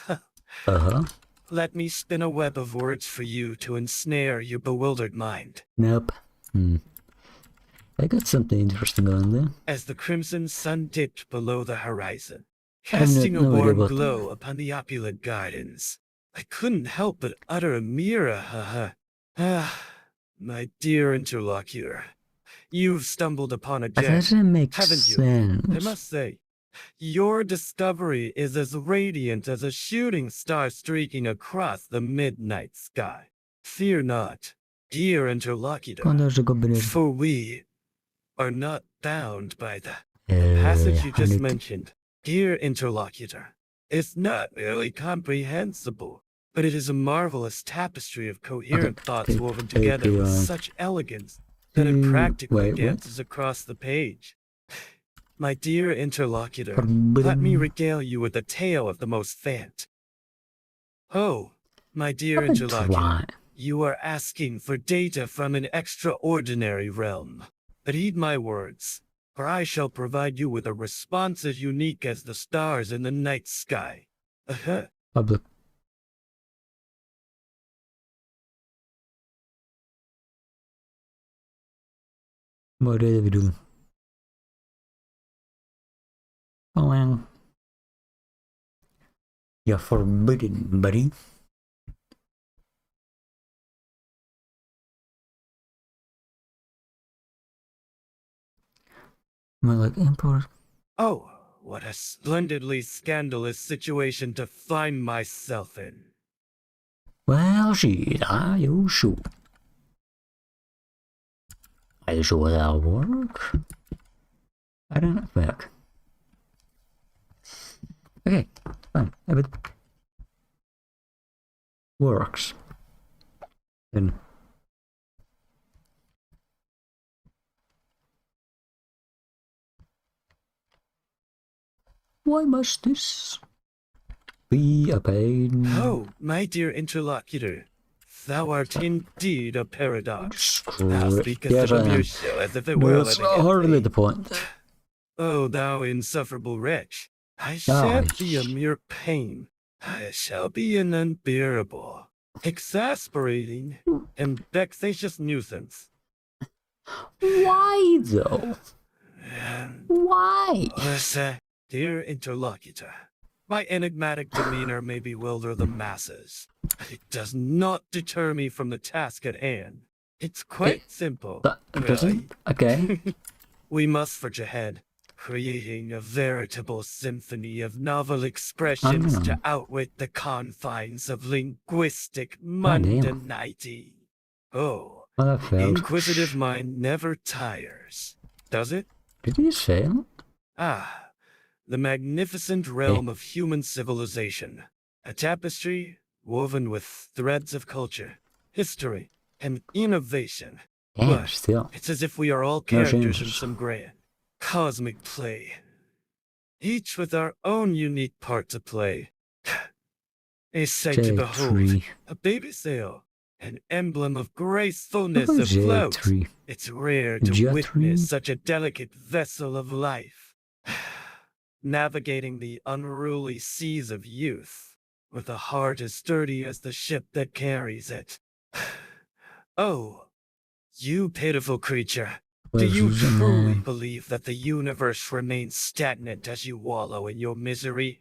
[SPEAKER 2] Uh-huh.
[SPEAKER 1] Let me spin a web of words for you to ensnare your bewildered mind.
[SPEAKER 2] Nope. I got something interesting on there.
[SPEAKER 1] As the crimson sun dipped below the horizon,
[SPEAKER 2] I have
[SPEAKER 1] casting a
[SPEAKER 2] no idea
[SPEAKER 1] warm
[SPEAKER 2] about
[SPEAKER 1] glow upon the opulent gardens, I couldn't help but utter a mere Ah, my dear interlocutor, you've stumbled upon a
[SPEAKER 2] That
[SPEAKER 1] gem,
[SPEAKER 2] doesn't make
[SPEAKER 1] haven't you?
[SPEAKER 2] sense.
[SPEAKER 1] I must say, your discovery is as radiant as a shooting star streaking across the midnight sky. Fear not, dear interlocutor, for we are not bound by the passage you just mentioned. Dear interlocutor, it's not merely comprehensible, but it is a marvelous tapestry of coherent thoughts woven together with such elegance that it practically dances across the page. My dear interlocutor, let me regale you with a tale of the most Oh, my dear interlocutor, you are asking for data from an extraordinary realm. But heed my words, for I shall provide you with a response as unique as the stars in the night sky.
[SPEAKER 2] Public. What are we doing? Oh, you're forbidden, buddy. Am I like import?
[SPEAKER 1] Oh, what a splendidly scandalous situation to find myself in.
[SPEAKER 2] Well, shit, are you sure? Are you sure that'll work? I don't know. Fuck. Okay, fine. If it works, then why must this be a pain?
[SPEAKER 1] Oh, my dear interlocutor, thou art indeed a paradox. Thou speakest
[SPEAKER 2] yes,
[SPEAKER 1] of a mere show as if it were
[SPEAKER 2] that's hardly the point.
[SPEAKER 1] Oh, thou insufferable wretch, I shan't be a mere pain. I shall be an unbearable, exasperating, and vexatious nuisance.
[SPEAKER 2] Why, though? Why?
[SPEAKER 1] Dear interlocutor, my enigmatic demeanor may bewilder the masses, but it does not deter me from the task at hand. It's quite simple.
[SPEAKER 2] Okay.
[SPEAKER 1] We must forge ahead, creating a veritable symphony of novel expressions to outwit the confines of linguistic mundanity. Oh, the inquisitive mind never tires, does it?
[SPEAKER 2] Did he fail?
[SPEAKER 1] Ah, the magnificent realm of human civilization. A tapestry woven with threads of culture, history, and innovation. But
[SPEAKER 2] still.
[SPEAKER 1] it's as if we are all characters in some grand, cosmic play. Each with our own unique part to play. A sight to behold, a baby sail, an emblem of gracefulness afloat. It's rare to witness such a delicate vessel of life, navigating the unruly seas of youth, with a heart as sturdy as the ship that carries it. Oh, you pitiful creature, do you truly believe that the universe remains stagnant as you wallow in your misery?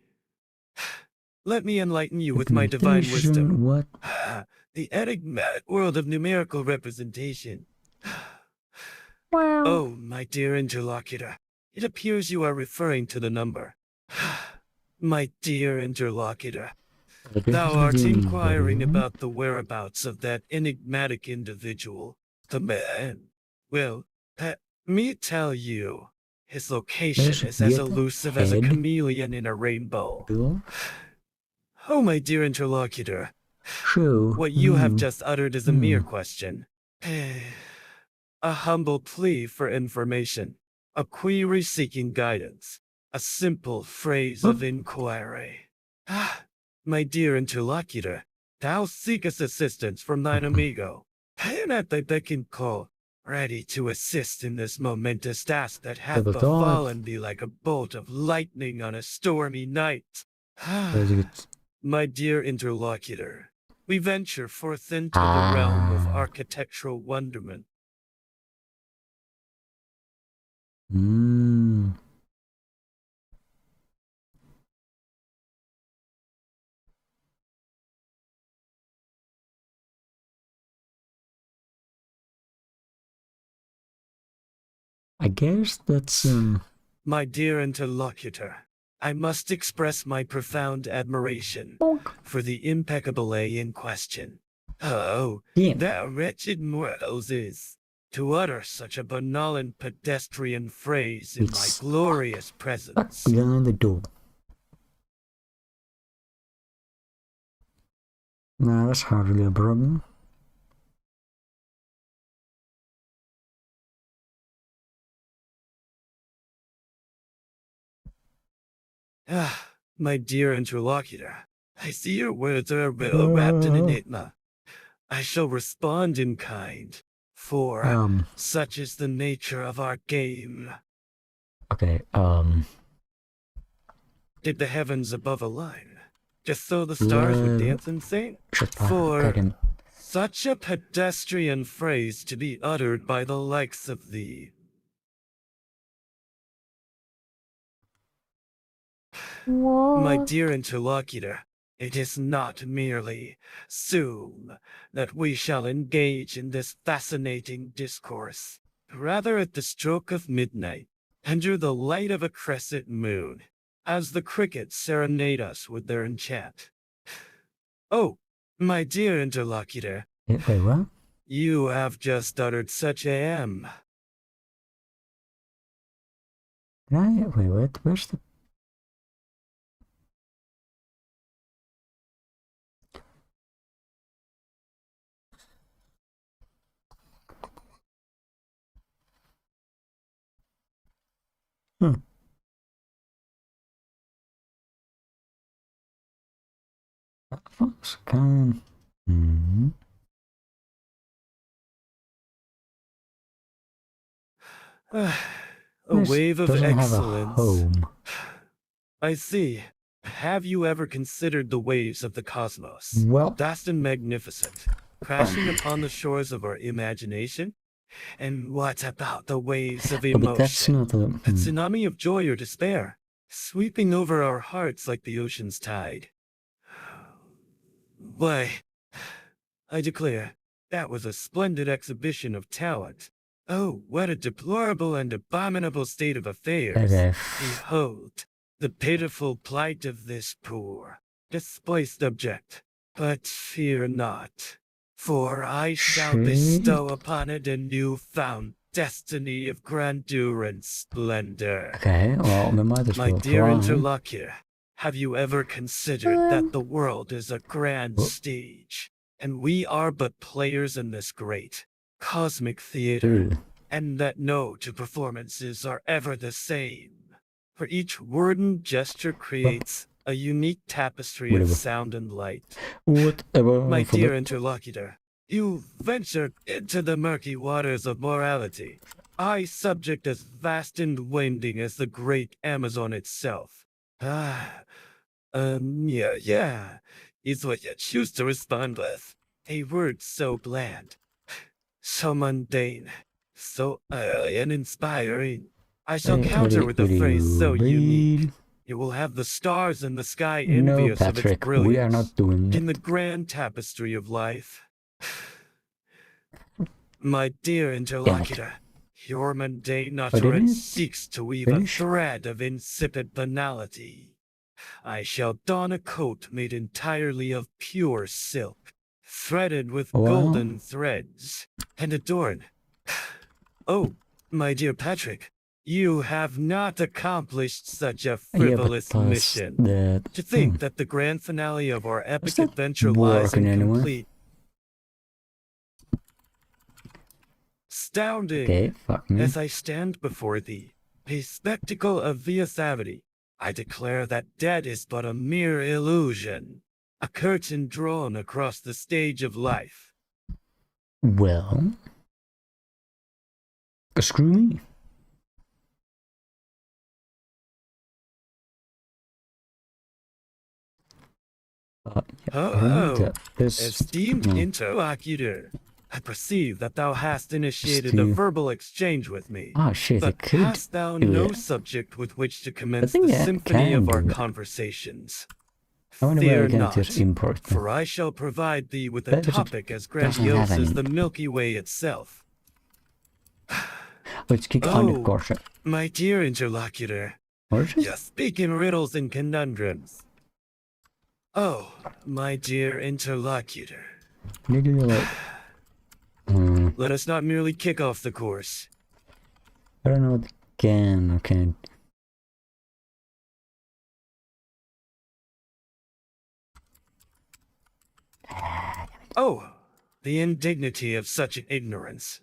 [SPEAKER 1] Let me enlighten you with my divine wisdom.
[SPEAKER 2] What?
[SPEAKER 1] The enigmatic world of numerical representation. Oh, my dear interlocutor, it appears you are referring to the number. My dear interlocutor, thou art inquiring about the whereabouts of that enigmatic individual, the man. Well, let me tell you, his location is as elusive as a chameleon in a rainbow. Oh, my dear interlocutor, what you have just uttered is a mere question. A humble plea for information, a query seeking guidance, a simple phrase of inquiry. Ah, my dear interlocutor, thou seekest assistance from thine amigo. I am at thy beck and call, ready to assist in this momentous task that hath
[SPEAKER 2] Double thought.
[SPEAKER 1] befallen thee like a bolt of lightning on a stormy night.
[SPEAKER 2] Very good.
[SPEAKER 1] My dear interlocutor, we venture forth into the realm of architectural wonderment.
[SPEAKER 2] I guess that's
[SPEAKER 1] My dear interlocutor, I must express my profound admiration for the impeccable A in question. Oh,
[SPEAKER 2] yeah.
[SPEAKER 1] thou wretched mortals is to utter such a banal and pedestrian phrase in my
[SPEAKER 2] It's
[SPEAKER 1] glorious presence.
[SPEAKER 2] behind the door. No, that's hardly a problem.
[SPEAKER 1] Ah, my dear interlocutor, I see your words are a riddle wrapped in enigma. I shall respond in kind, for such is the nature of our game.
[SPEAKER 2] Okay,
[SPEAKER 1] Did the heavens above align, just so the stars would dance and sing? For such a pedestrian phrase to be uttered by the likes of thee. My dear interlocutor, it is not merely soon that we shall engage in this fascinating discourse. Rather at the stroke of midnight, under the light of a crescent moon, as the crickets serenade us with their enchant. Oh, my dear interlocutor.
[SPEAKER 2] Wait, what?
[SPEAKER 1] You have just uttered such a M.
[SPEAKER 2] Wait, what? Where's the... Fox can...
[SPEAKER 1] A wave of
[SPEAKER 2] doesn't
[SPEAKER 1] excellence.
[SPEAKER 2] Have a home.
[SPEAKER 1] I see. Have you ever considered the waves of the cosmos?
[SPEAKER 2] Well,
[SPEAKER 1] vast and magnificent, crashing upon the shores of our imagination? And what about the waves of emotion?
[SPEAKER 2] but that's not a...
[SPEAKER 1] A tsunami of joy or despair, sweeping over our hearts like the ocean's tide. Why, I declare, that was a splendid exhibition of talent. Oh, what a deplorable and abominable state of affairs. Behold, the pitiful plight of this poor, displaced object. But fear not, for I shall bestow upon it a new-found destiny of grandeur and splendor.
[SPEAKER 2] Okay, well, we might as well.
[SPEAKER 1] My dear interlocutor, have you ever considered that the world is a grand stage, and we are but players in this great cosmic theater, and that no two performances are ever the same? For each word and gesture creates a unique tapestry of sound and light. My dear interlocutor, you venture into the murky waters of morality. I subject as vast and winding as the great Amazon itself. Yeah, is what you choose to respond with. A word so bland, so mundane, so uninspiring. I shall counter with a phrase so unique. It will have the stars in the sky envious of its brilliance.
[SPEAKER 2] We are not doing
[SPEAKER 1] in the grand tapestry of life. My dear interlocutor, your mundane utterance seeks to weave a thread of insipid banality. I shall don a coat made entirely of pure silk, threaded with golden threads, and adorned. Oh, my dear Patrick, you have not accomplished such a frivolous mission. To think that the grand finale of our epic adventure lies incomplete. Astounding, as I stand before thee, a spectacle of via savity, I declare that death is but a mere illusion, a curtain drawn across the stage of life.
[SPEAKER 2] Well, screw me.
[SPEAKER 1] Esteemed interlocutor, I perceive that thou hast initiated a verbal exchange with me.
[SPEAKER 2] Ah, shit,
[SPEAKER 1] but hast thou no subject with which to commence the symphony of our conversations? Fear not, for I shall provide thee with a topic as grandiose as the Milky Way itself.
[SPEAKER 2] Oh,
[SPEAKER 1] my dear interlocutor, you speak in riddles and conundrums. Oh, my dear interlocutor. Let us not merely kick off the course.
[SPEAKER 2] I don't know what can or can't.
[SPEAKER 1] Oh, the indignity of such ignorance.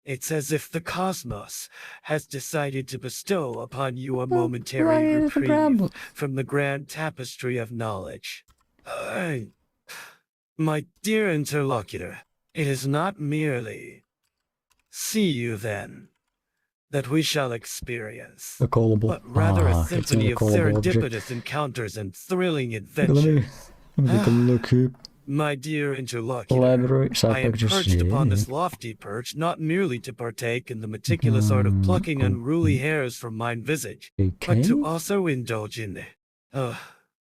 [SPEAKER 1] It's as if the cosmos has decided to bestow upon you a momentary reprieve from the grand tapestry of knowledge. My dear interlocutor, it is not merely, see you then, that we shall experience, but rather a symphony of serendipitous encounters and thrilling adventures. My dear interlocutor, I am perched upon this lofty perch not merely to partake in the meticulous art of plucking unruly hairs from mine visage, but to also indulge in it.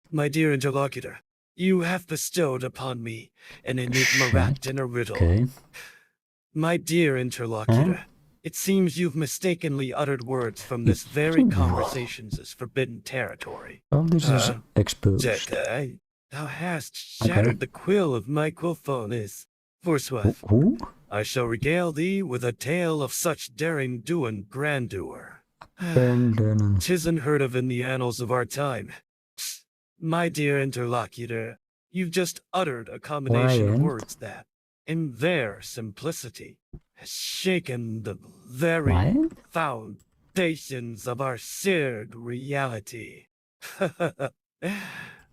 [SPEAKER 1] My dear interlocutor, you have bestowed upon me an enigma wrapped in a riddle. My dear interlocutor, it seems you've mistakenly uttered words from this very conversations as forbidden territory.
[SPEAKER 2] Oh, this is exposed.
[SPEAKER 1] Thou hast shattered the quill of my quillphonis. Forsooth, I shall regale thee with a tale of such daring-do and grandeur. 'Tis unheard of in the annals of our time. My dear interlocutor, you've just uttered a combination of words that, in their simplicity, has shaken the very foundations of our shared reality.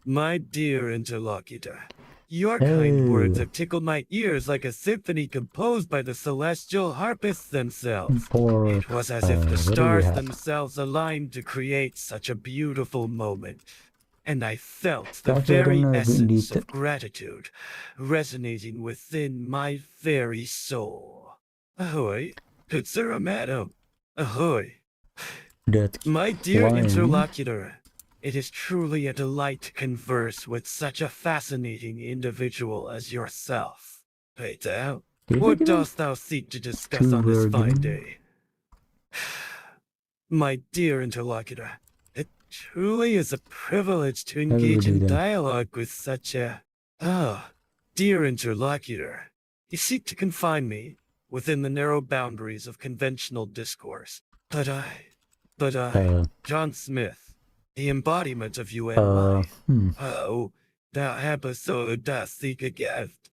[SPEAKER 1] My dear interlocutor, your kind words have tickled my ears like a symphony composed by the celestial harpists themselves. It was as if the stars themselves aligned to create such a beautiful moment. And I felt the very essence of gratitude resonating within my very soul. Ahoy, good sir, madam. Ahoy. My dear interlocutor, it is truly a delight to converse with such a fascinating individual as yourself. Pray thou, what dost thou seek to discuss on this fine day? My dear interlocutor, it truly is a privilege to engage in dialogue with such a... dear interlocutor, you seek to confine me within the narrow boundaries of conventional discourse. But I, John Smith, the embodiment of you and mine. Oh, thou hast so dost seek a gift.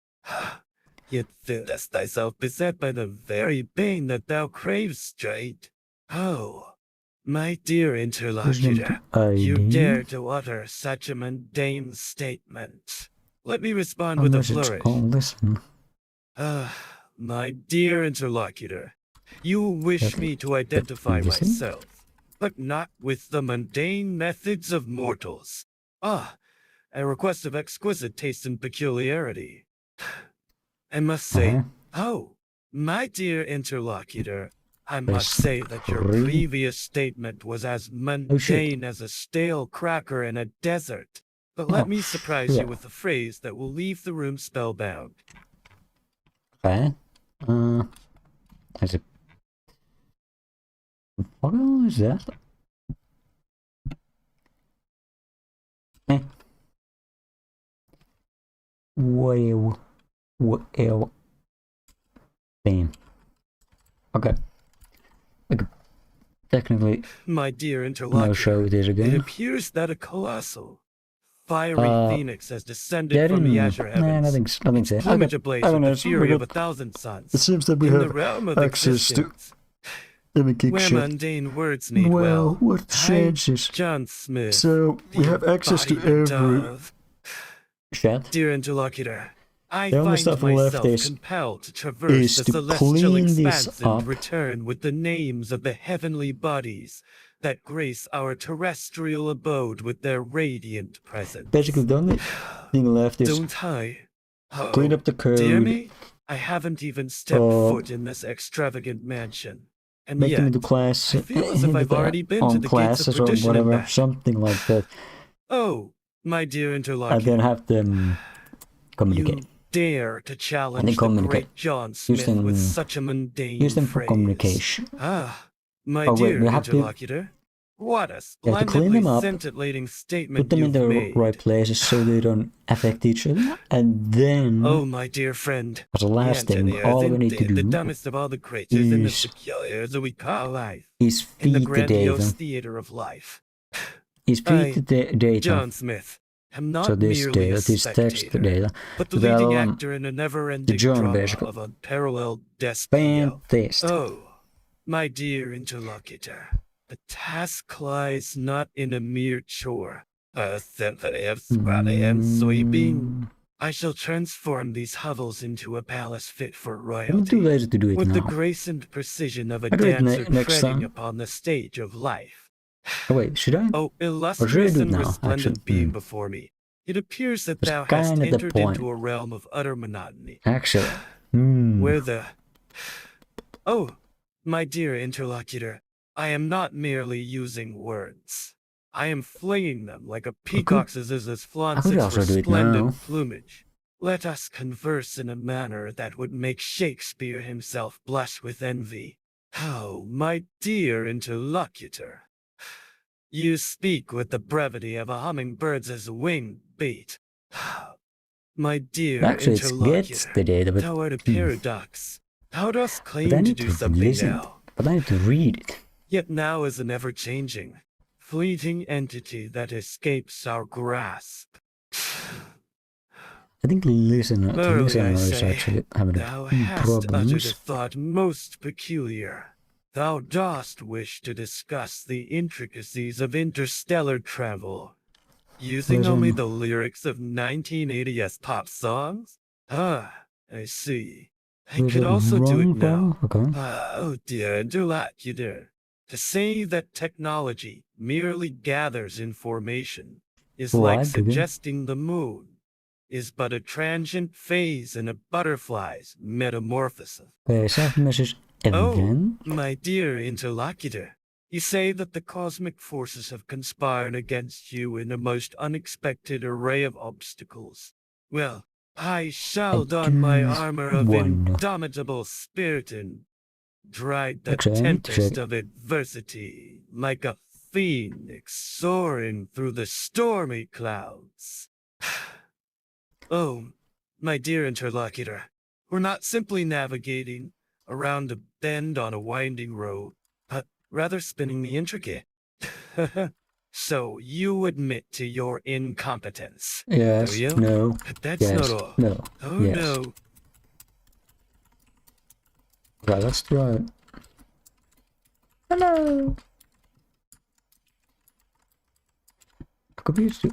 [SPEAKER 1] Yet feelest thyself beset by the very bane that thou craves straight. Oh, my dear interlocutor, you dare to utter such a mundane statement. Let me respond with a flourish. My dear interlocutor, you wish me to identify myself, but not with the mundane methods of mortals. A request of exquisite taste and peculiarity. I must say, my dear interlocutor, I must say that your previous statement was as mundane as a stale cracker in a desert. But let me surprise you with a phrase that will leave the room spellbound.
[SPEAKER 2] Is it... What is that? Well. Damn. Okay. Technically,
[SPEAKER 1] my dear interlocutor,
[SPEAKER 2] show this again.
[SPEAKER 1] It appears that a colossal, fiery phoenix has descended from the azure heavens.
[SPEAKER 2] Nothing said.
[SPEAKER 1] Plumage ablaze with the fury of 1,000 suns.
[SPEAKER 2] It seems that we have access to Let me kick
[SPEAKER 1] Where
[SPEAKER 2] shit.
[SPEAKER 1] mundane words need
[SPEAKER 2] Well, what chances?
[SPEAKER 1] John Smith.
[SPEAKER 2] So, we have access to every... Chat?
[SPEAKER 1] Dear interlocutor, I
[SPEAKER 2] The only
[SPEAKER 1] find
[SPEAKER 2] stuff left
[SPEAKER 1] myself
[SPEAKER 2] is
[SPEAKER 1] compelled to traverse the
[SPEAKER 2] to
[SPEAKER 1] celestial
[SPEAKER 2] clean
[SPEAKER 1] expanse
[SPEAKER 2] this
[SPEAKER 1] and
[SPEAKER 2] up.
[SPEAKER 1] return with the names of the heavenly bodies that grace our terrestrial abode with their radiant presence.
[SPEAKER 2] Basically, the only thing left is
[SPEAKER 1] Don't I? Oh,
[SPEAKER 2] clean up the code.
[SPEAKER 1] Dear me, I haven't even stepped foot in this extravagant mansion. And
[SPEAKER 2] make
[SPEAKER 1] yet,
[SPEAKER 2] them into class,
[SPEAKER 1] I feel as if I've already been to the gates of
[SPEAKER 2] or
[SPEAKER 1] perdition and
[SPEAKER 2] whatever,
[SPEAKER 1] back.
[SPEAKER 2] something like that.
[SPEAKER 1] Oh, my dear interlocutor.
[SPEAKER 2] And then have them communicate.
[SPEAKER 1] You dare to challenge the great John Smith with such a mundane
[SPEAKER 2] Use them for
[SPEAKER 1] phrase.
[SPEAKER 2] communication.
[SPEAKER 1] Ah, my dear interlocutor. What a splendidly scintillating statement you've made.
[SPEAKER 2] Put them in the right places so they don't affect each other. And then...
[SPEAKER 1] Oh, my dear friend.
[SPEAKER 2] As a last thing, all we need to do...
[SPEAKER 1] The dumbest of all the creatures in this peculiar that we call life.
[SPEAKER 2] Is feed
[SPEAKER 1] in the
[SPEAKER 2] the
[SPEAKER 1] grandiose theater of life.
[SPEAKER 2] Is feed the data.
[SPEAKER 1] John Smith. I'm not
[SPEAKER 2] so this
[SPEAKER 1] merely
[SPEAKER 2] data,
[SPEAKER 1] a
[SPEAKER 2] this text data,
[SPEAKER 1] but the leading actor in a never-ending drama of unparalleled despair. Oh, my dear interlocutor, the task lies not in a mere chore, a symphony of spotty and sweeping. I shall transform these hovels into a palace fit for royalty,
[SPEAKER 2] I'm too lazy to do it
[SPEAKER 1] with
[SPEAKER 2] now.
[SPEAKER 1] the grace and precision of a dancer treading upon the stage of life.
[SPEAKER 2] Oh wait, should I?
[SPEAKER 1] Oh, illustrious and resplendent being before me, it appears that thou hast entered into a realm of utter monotony.
[SPEAKER 2] Actually.
[SPEAKER 1] Where the... Oh, my dear interlocutor, I am not merely using words. I am flinging them like a peacock's as flaunts its resplendent plumage. Let us converse in a manner that would make Shakespeare himself blush with envy. Oh, my dear interlocutor. You speak with the brevity of a hummingbird's wing beat. My dear interlocutor, thou art a paradox. Thou dost claim to do something now.
[SPEAKER 2] But I need to read it.
[SPEAKER 1] Yet now is an ever-changing, fleeting entity that escapes our grasp.
[SPEAKER 2] I think listeners actually having
[SPEAKER 1] thou hast uttered a thought most peculiar. Thou dost wish to discuss the intricacies of interstellar travel, using only the lyrics of 1980s pop songs? Ah, I see. I could also do it now. Oh dear interlocutor. To say that technology merely gathers information is like suggesting the moon is but a transient phase in a butterfly's metamorphosis. Oh, my dear interlocutor, you say that the cosmic forces have conspired against you in a most unexpected array of obstacles. Well, I shall don my armor of indomitable spirit and ride the tempest of adversity like a phoenix soaring through the stormy clouds. Oh, my dear interlocutor, we're not simply navigating around a bend on a winding road, but rather spinning the intricate. So you admit to your incompetence?
[SPEAKER 2] Yes.
[SPEAKER 1] Do you?
[SPEAKER 2] No.
[SPEAKER 1] But that's not all.
[SPEAKER 2] No.
[SPEAKER 1] Oh yes. No.
[SPEAKER 2] Right, let's try it. Hello. Computer.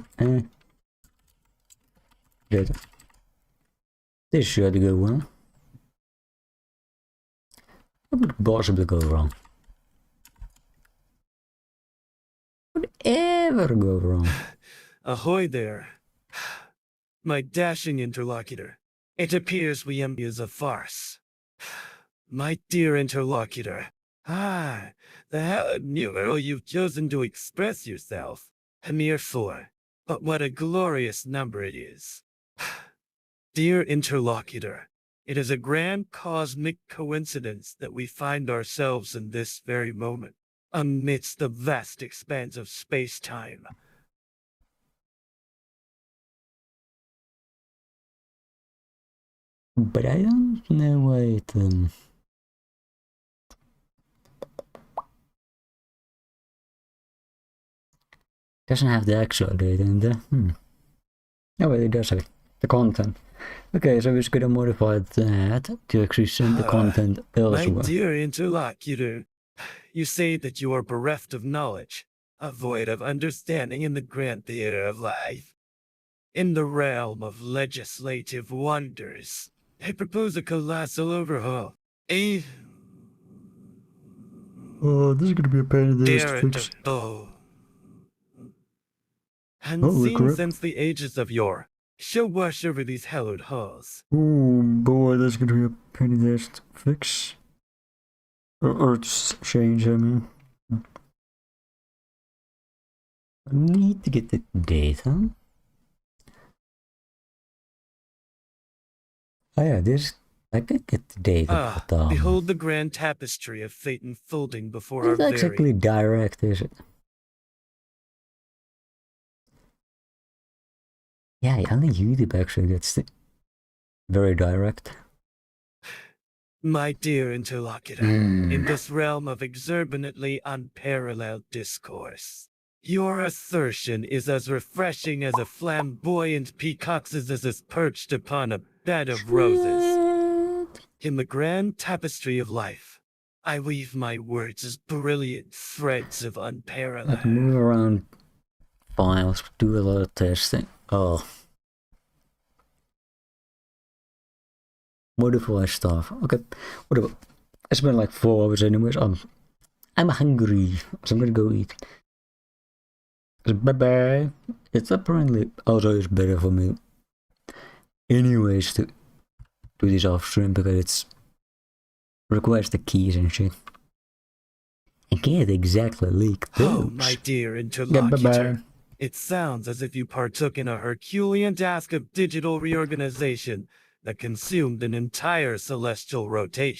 [SPEAKER 2] Good. This should go well. What could possibly go wrong? What would ever go wrong?
[SPEAKER 1] Ahoy there, my dashing interlocutor. It appears we am is a farce. My dear interlocutor, the hell numeral you've chosen to express yourself. A mere 4, but what a glorious number it is. Dear interlocutor, it is a grand cosmic coincidence that we find ourselves in this very moment, amidst the vast expanse of space-time.
[SPEAKER 2] But I don't know why it, doesn't have the actual data in there. Oh, wait, it does have it. The content. Okay, so we're just gonna modify that to actually send the content elsewhere.
[SPEAKER 1] My dear interlocutor, You say that you are bereft of knowledge, a void of understanding in the grand theater of life. In the realm of legislative wonders, I propose a colossal overhaul. A
[SPEAKER 2] Oh, this is gonna be a pain in the ass to fix.
[SPEAKER 1] Unseen
[SPEAKER 2] crap.
[SPEAKER 1] since the ages of yore, shall wash over these hallowed halls.
[SPEAKER 2] Oh boy, that's gonna be a pain in the ass to fix. Or change, I mean. I need to get the data. Oh yeah, I could get the data.
[SPEAKER 1] Behold the grand tapestry of fate unfolding before our
[SPEAKER 2] very... It's not exactly direct, is it? Yeah, only YouTube actually gets very direct.
[SPEAKER 1] My dear interlocutor, in this realm of exorbitantly unparalleled discourse, your assertion is as refreshing as a flamboyant peacock's is perched upon a bed of roses. In the grand tapestry of life, I weave my words as brilliant threads of unparalleled.
[SPEAKER 2] I can move around files, do a lot of testing. Oh. Modify stuff. Okay, whatever. It's been like 4 hours anyways. I'm hungry, so I'm gonna go eat. Bye bye. It's apparently also is better for me anyways to do this off stream because it's requires the keys and shit. I can't exactly leak those.
[SPEAKER 1] Oh, my dear interlocutor.
[SPEAKER 2] Yeah, bye-bye.
[SPEAKER 1] It sounds as if you partook in a Herculean task of digital reorganization that consumed an entire celestial rotation.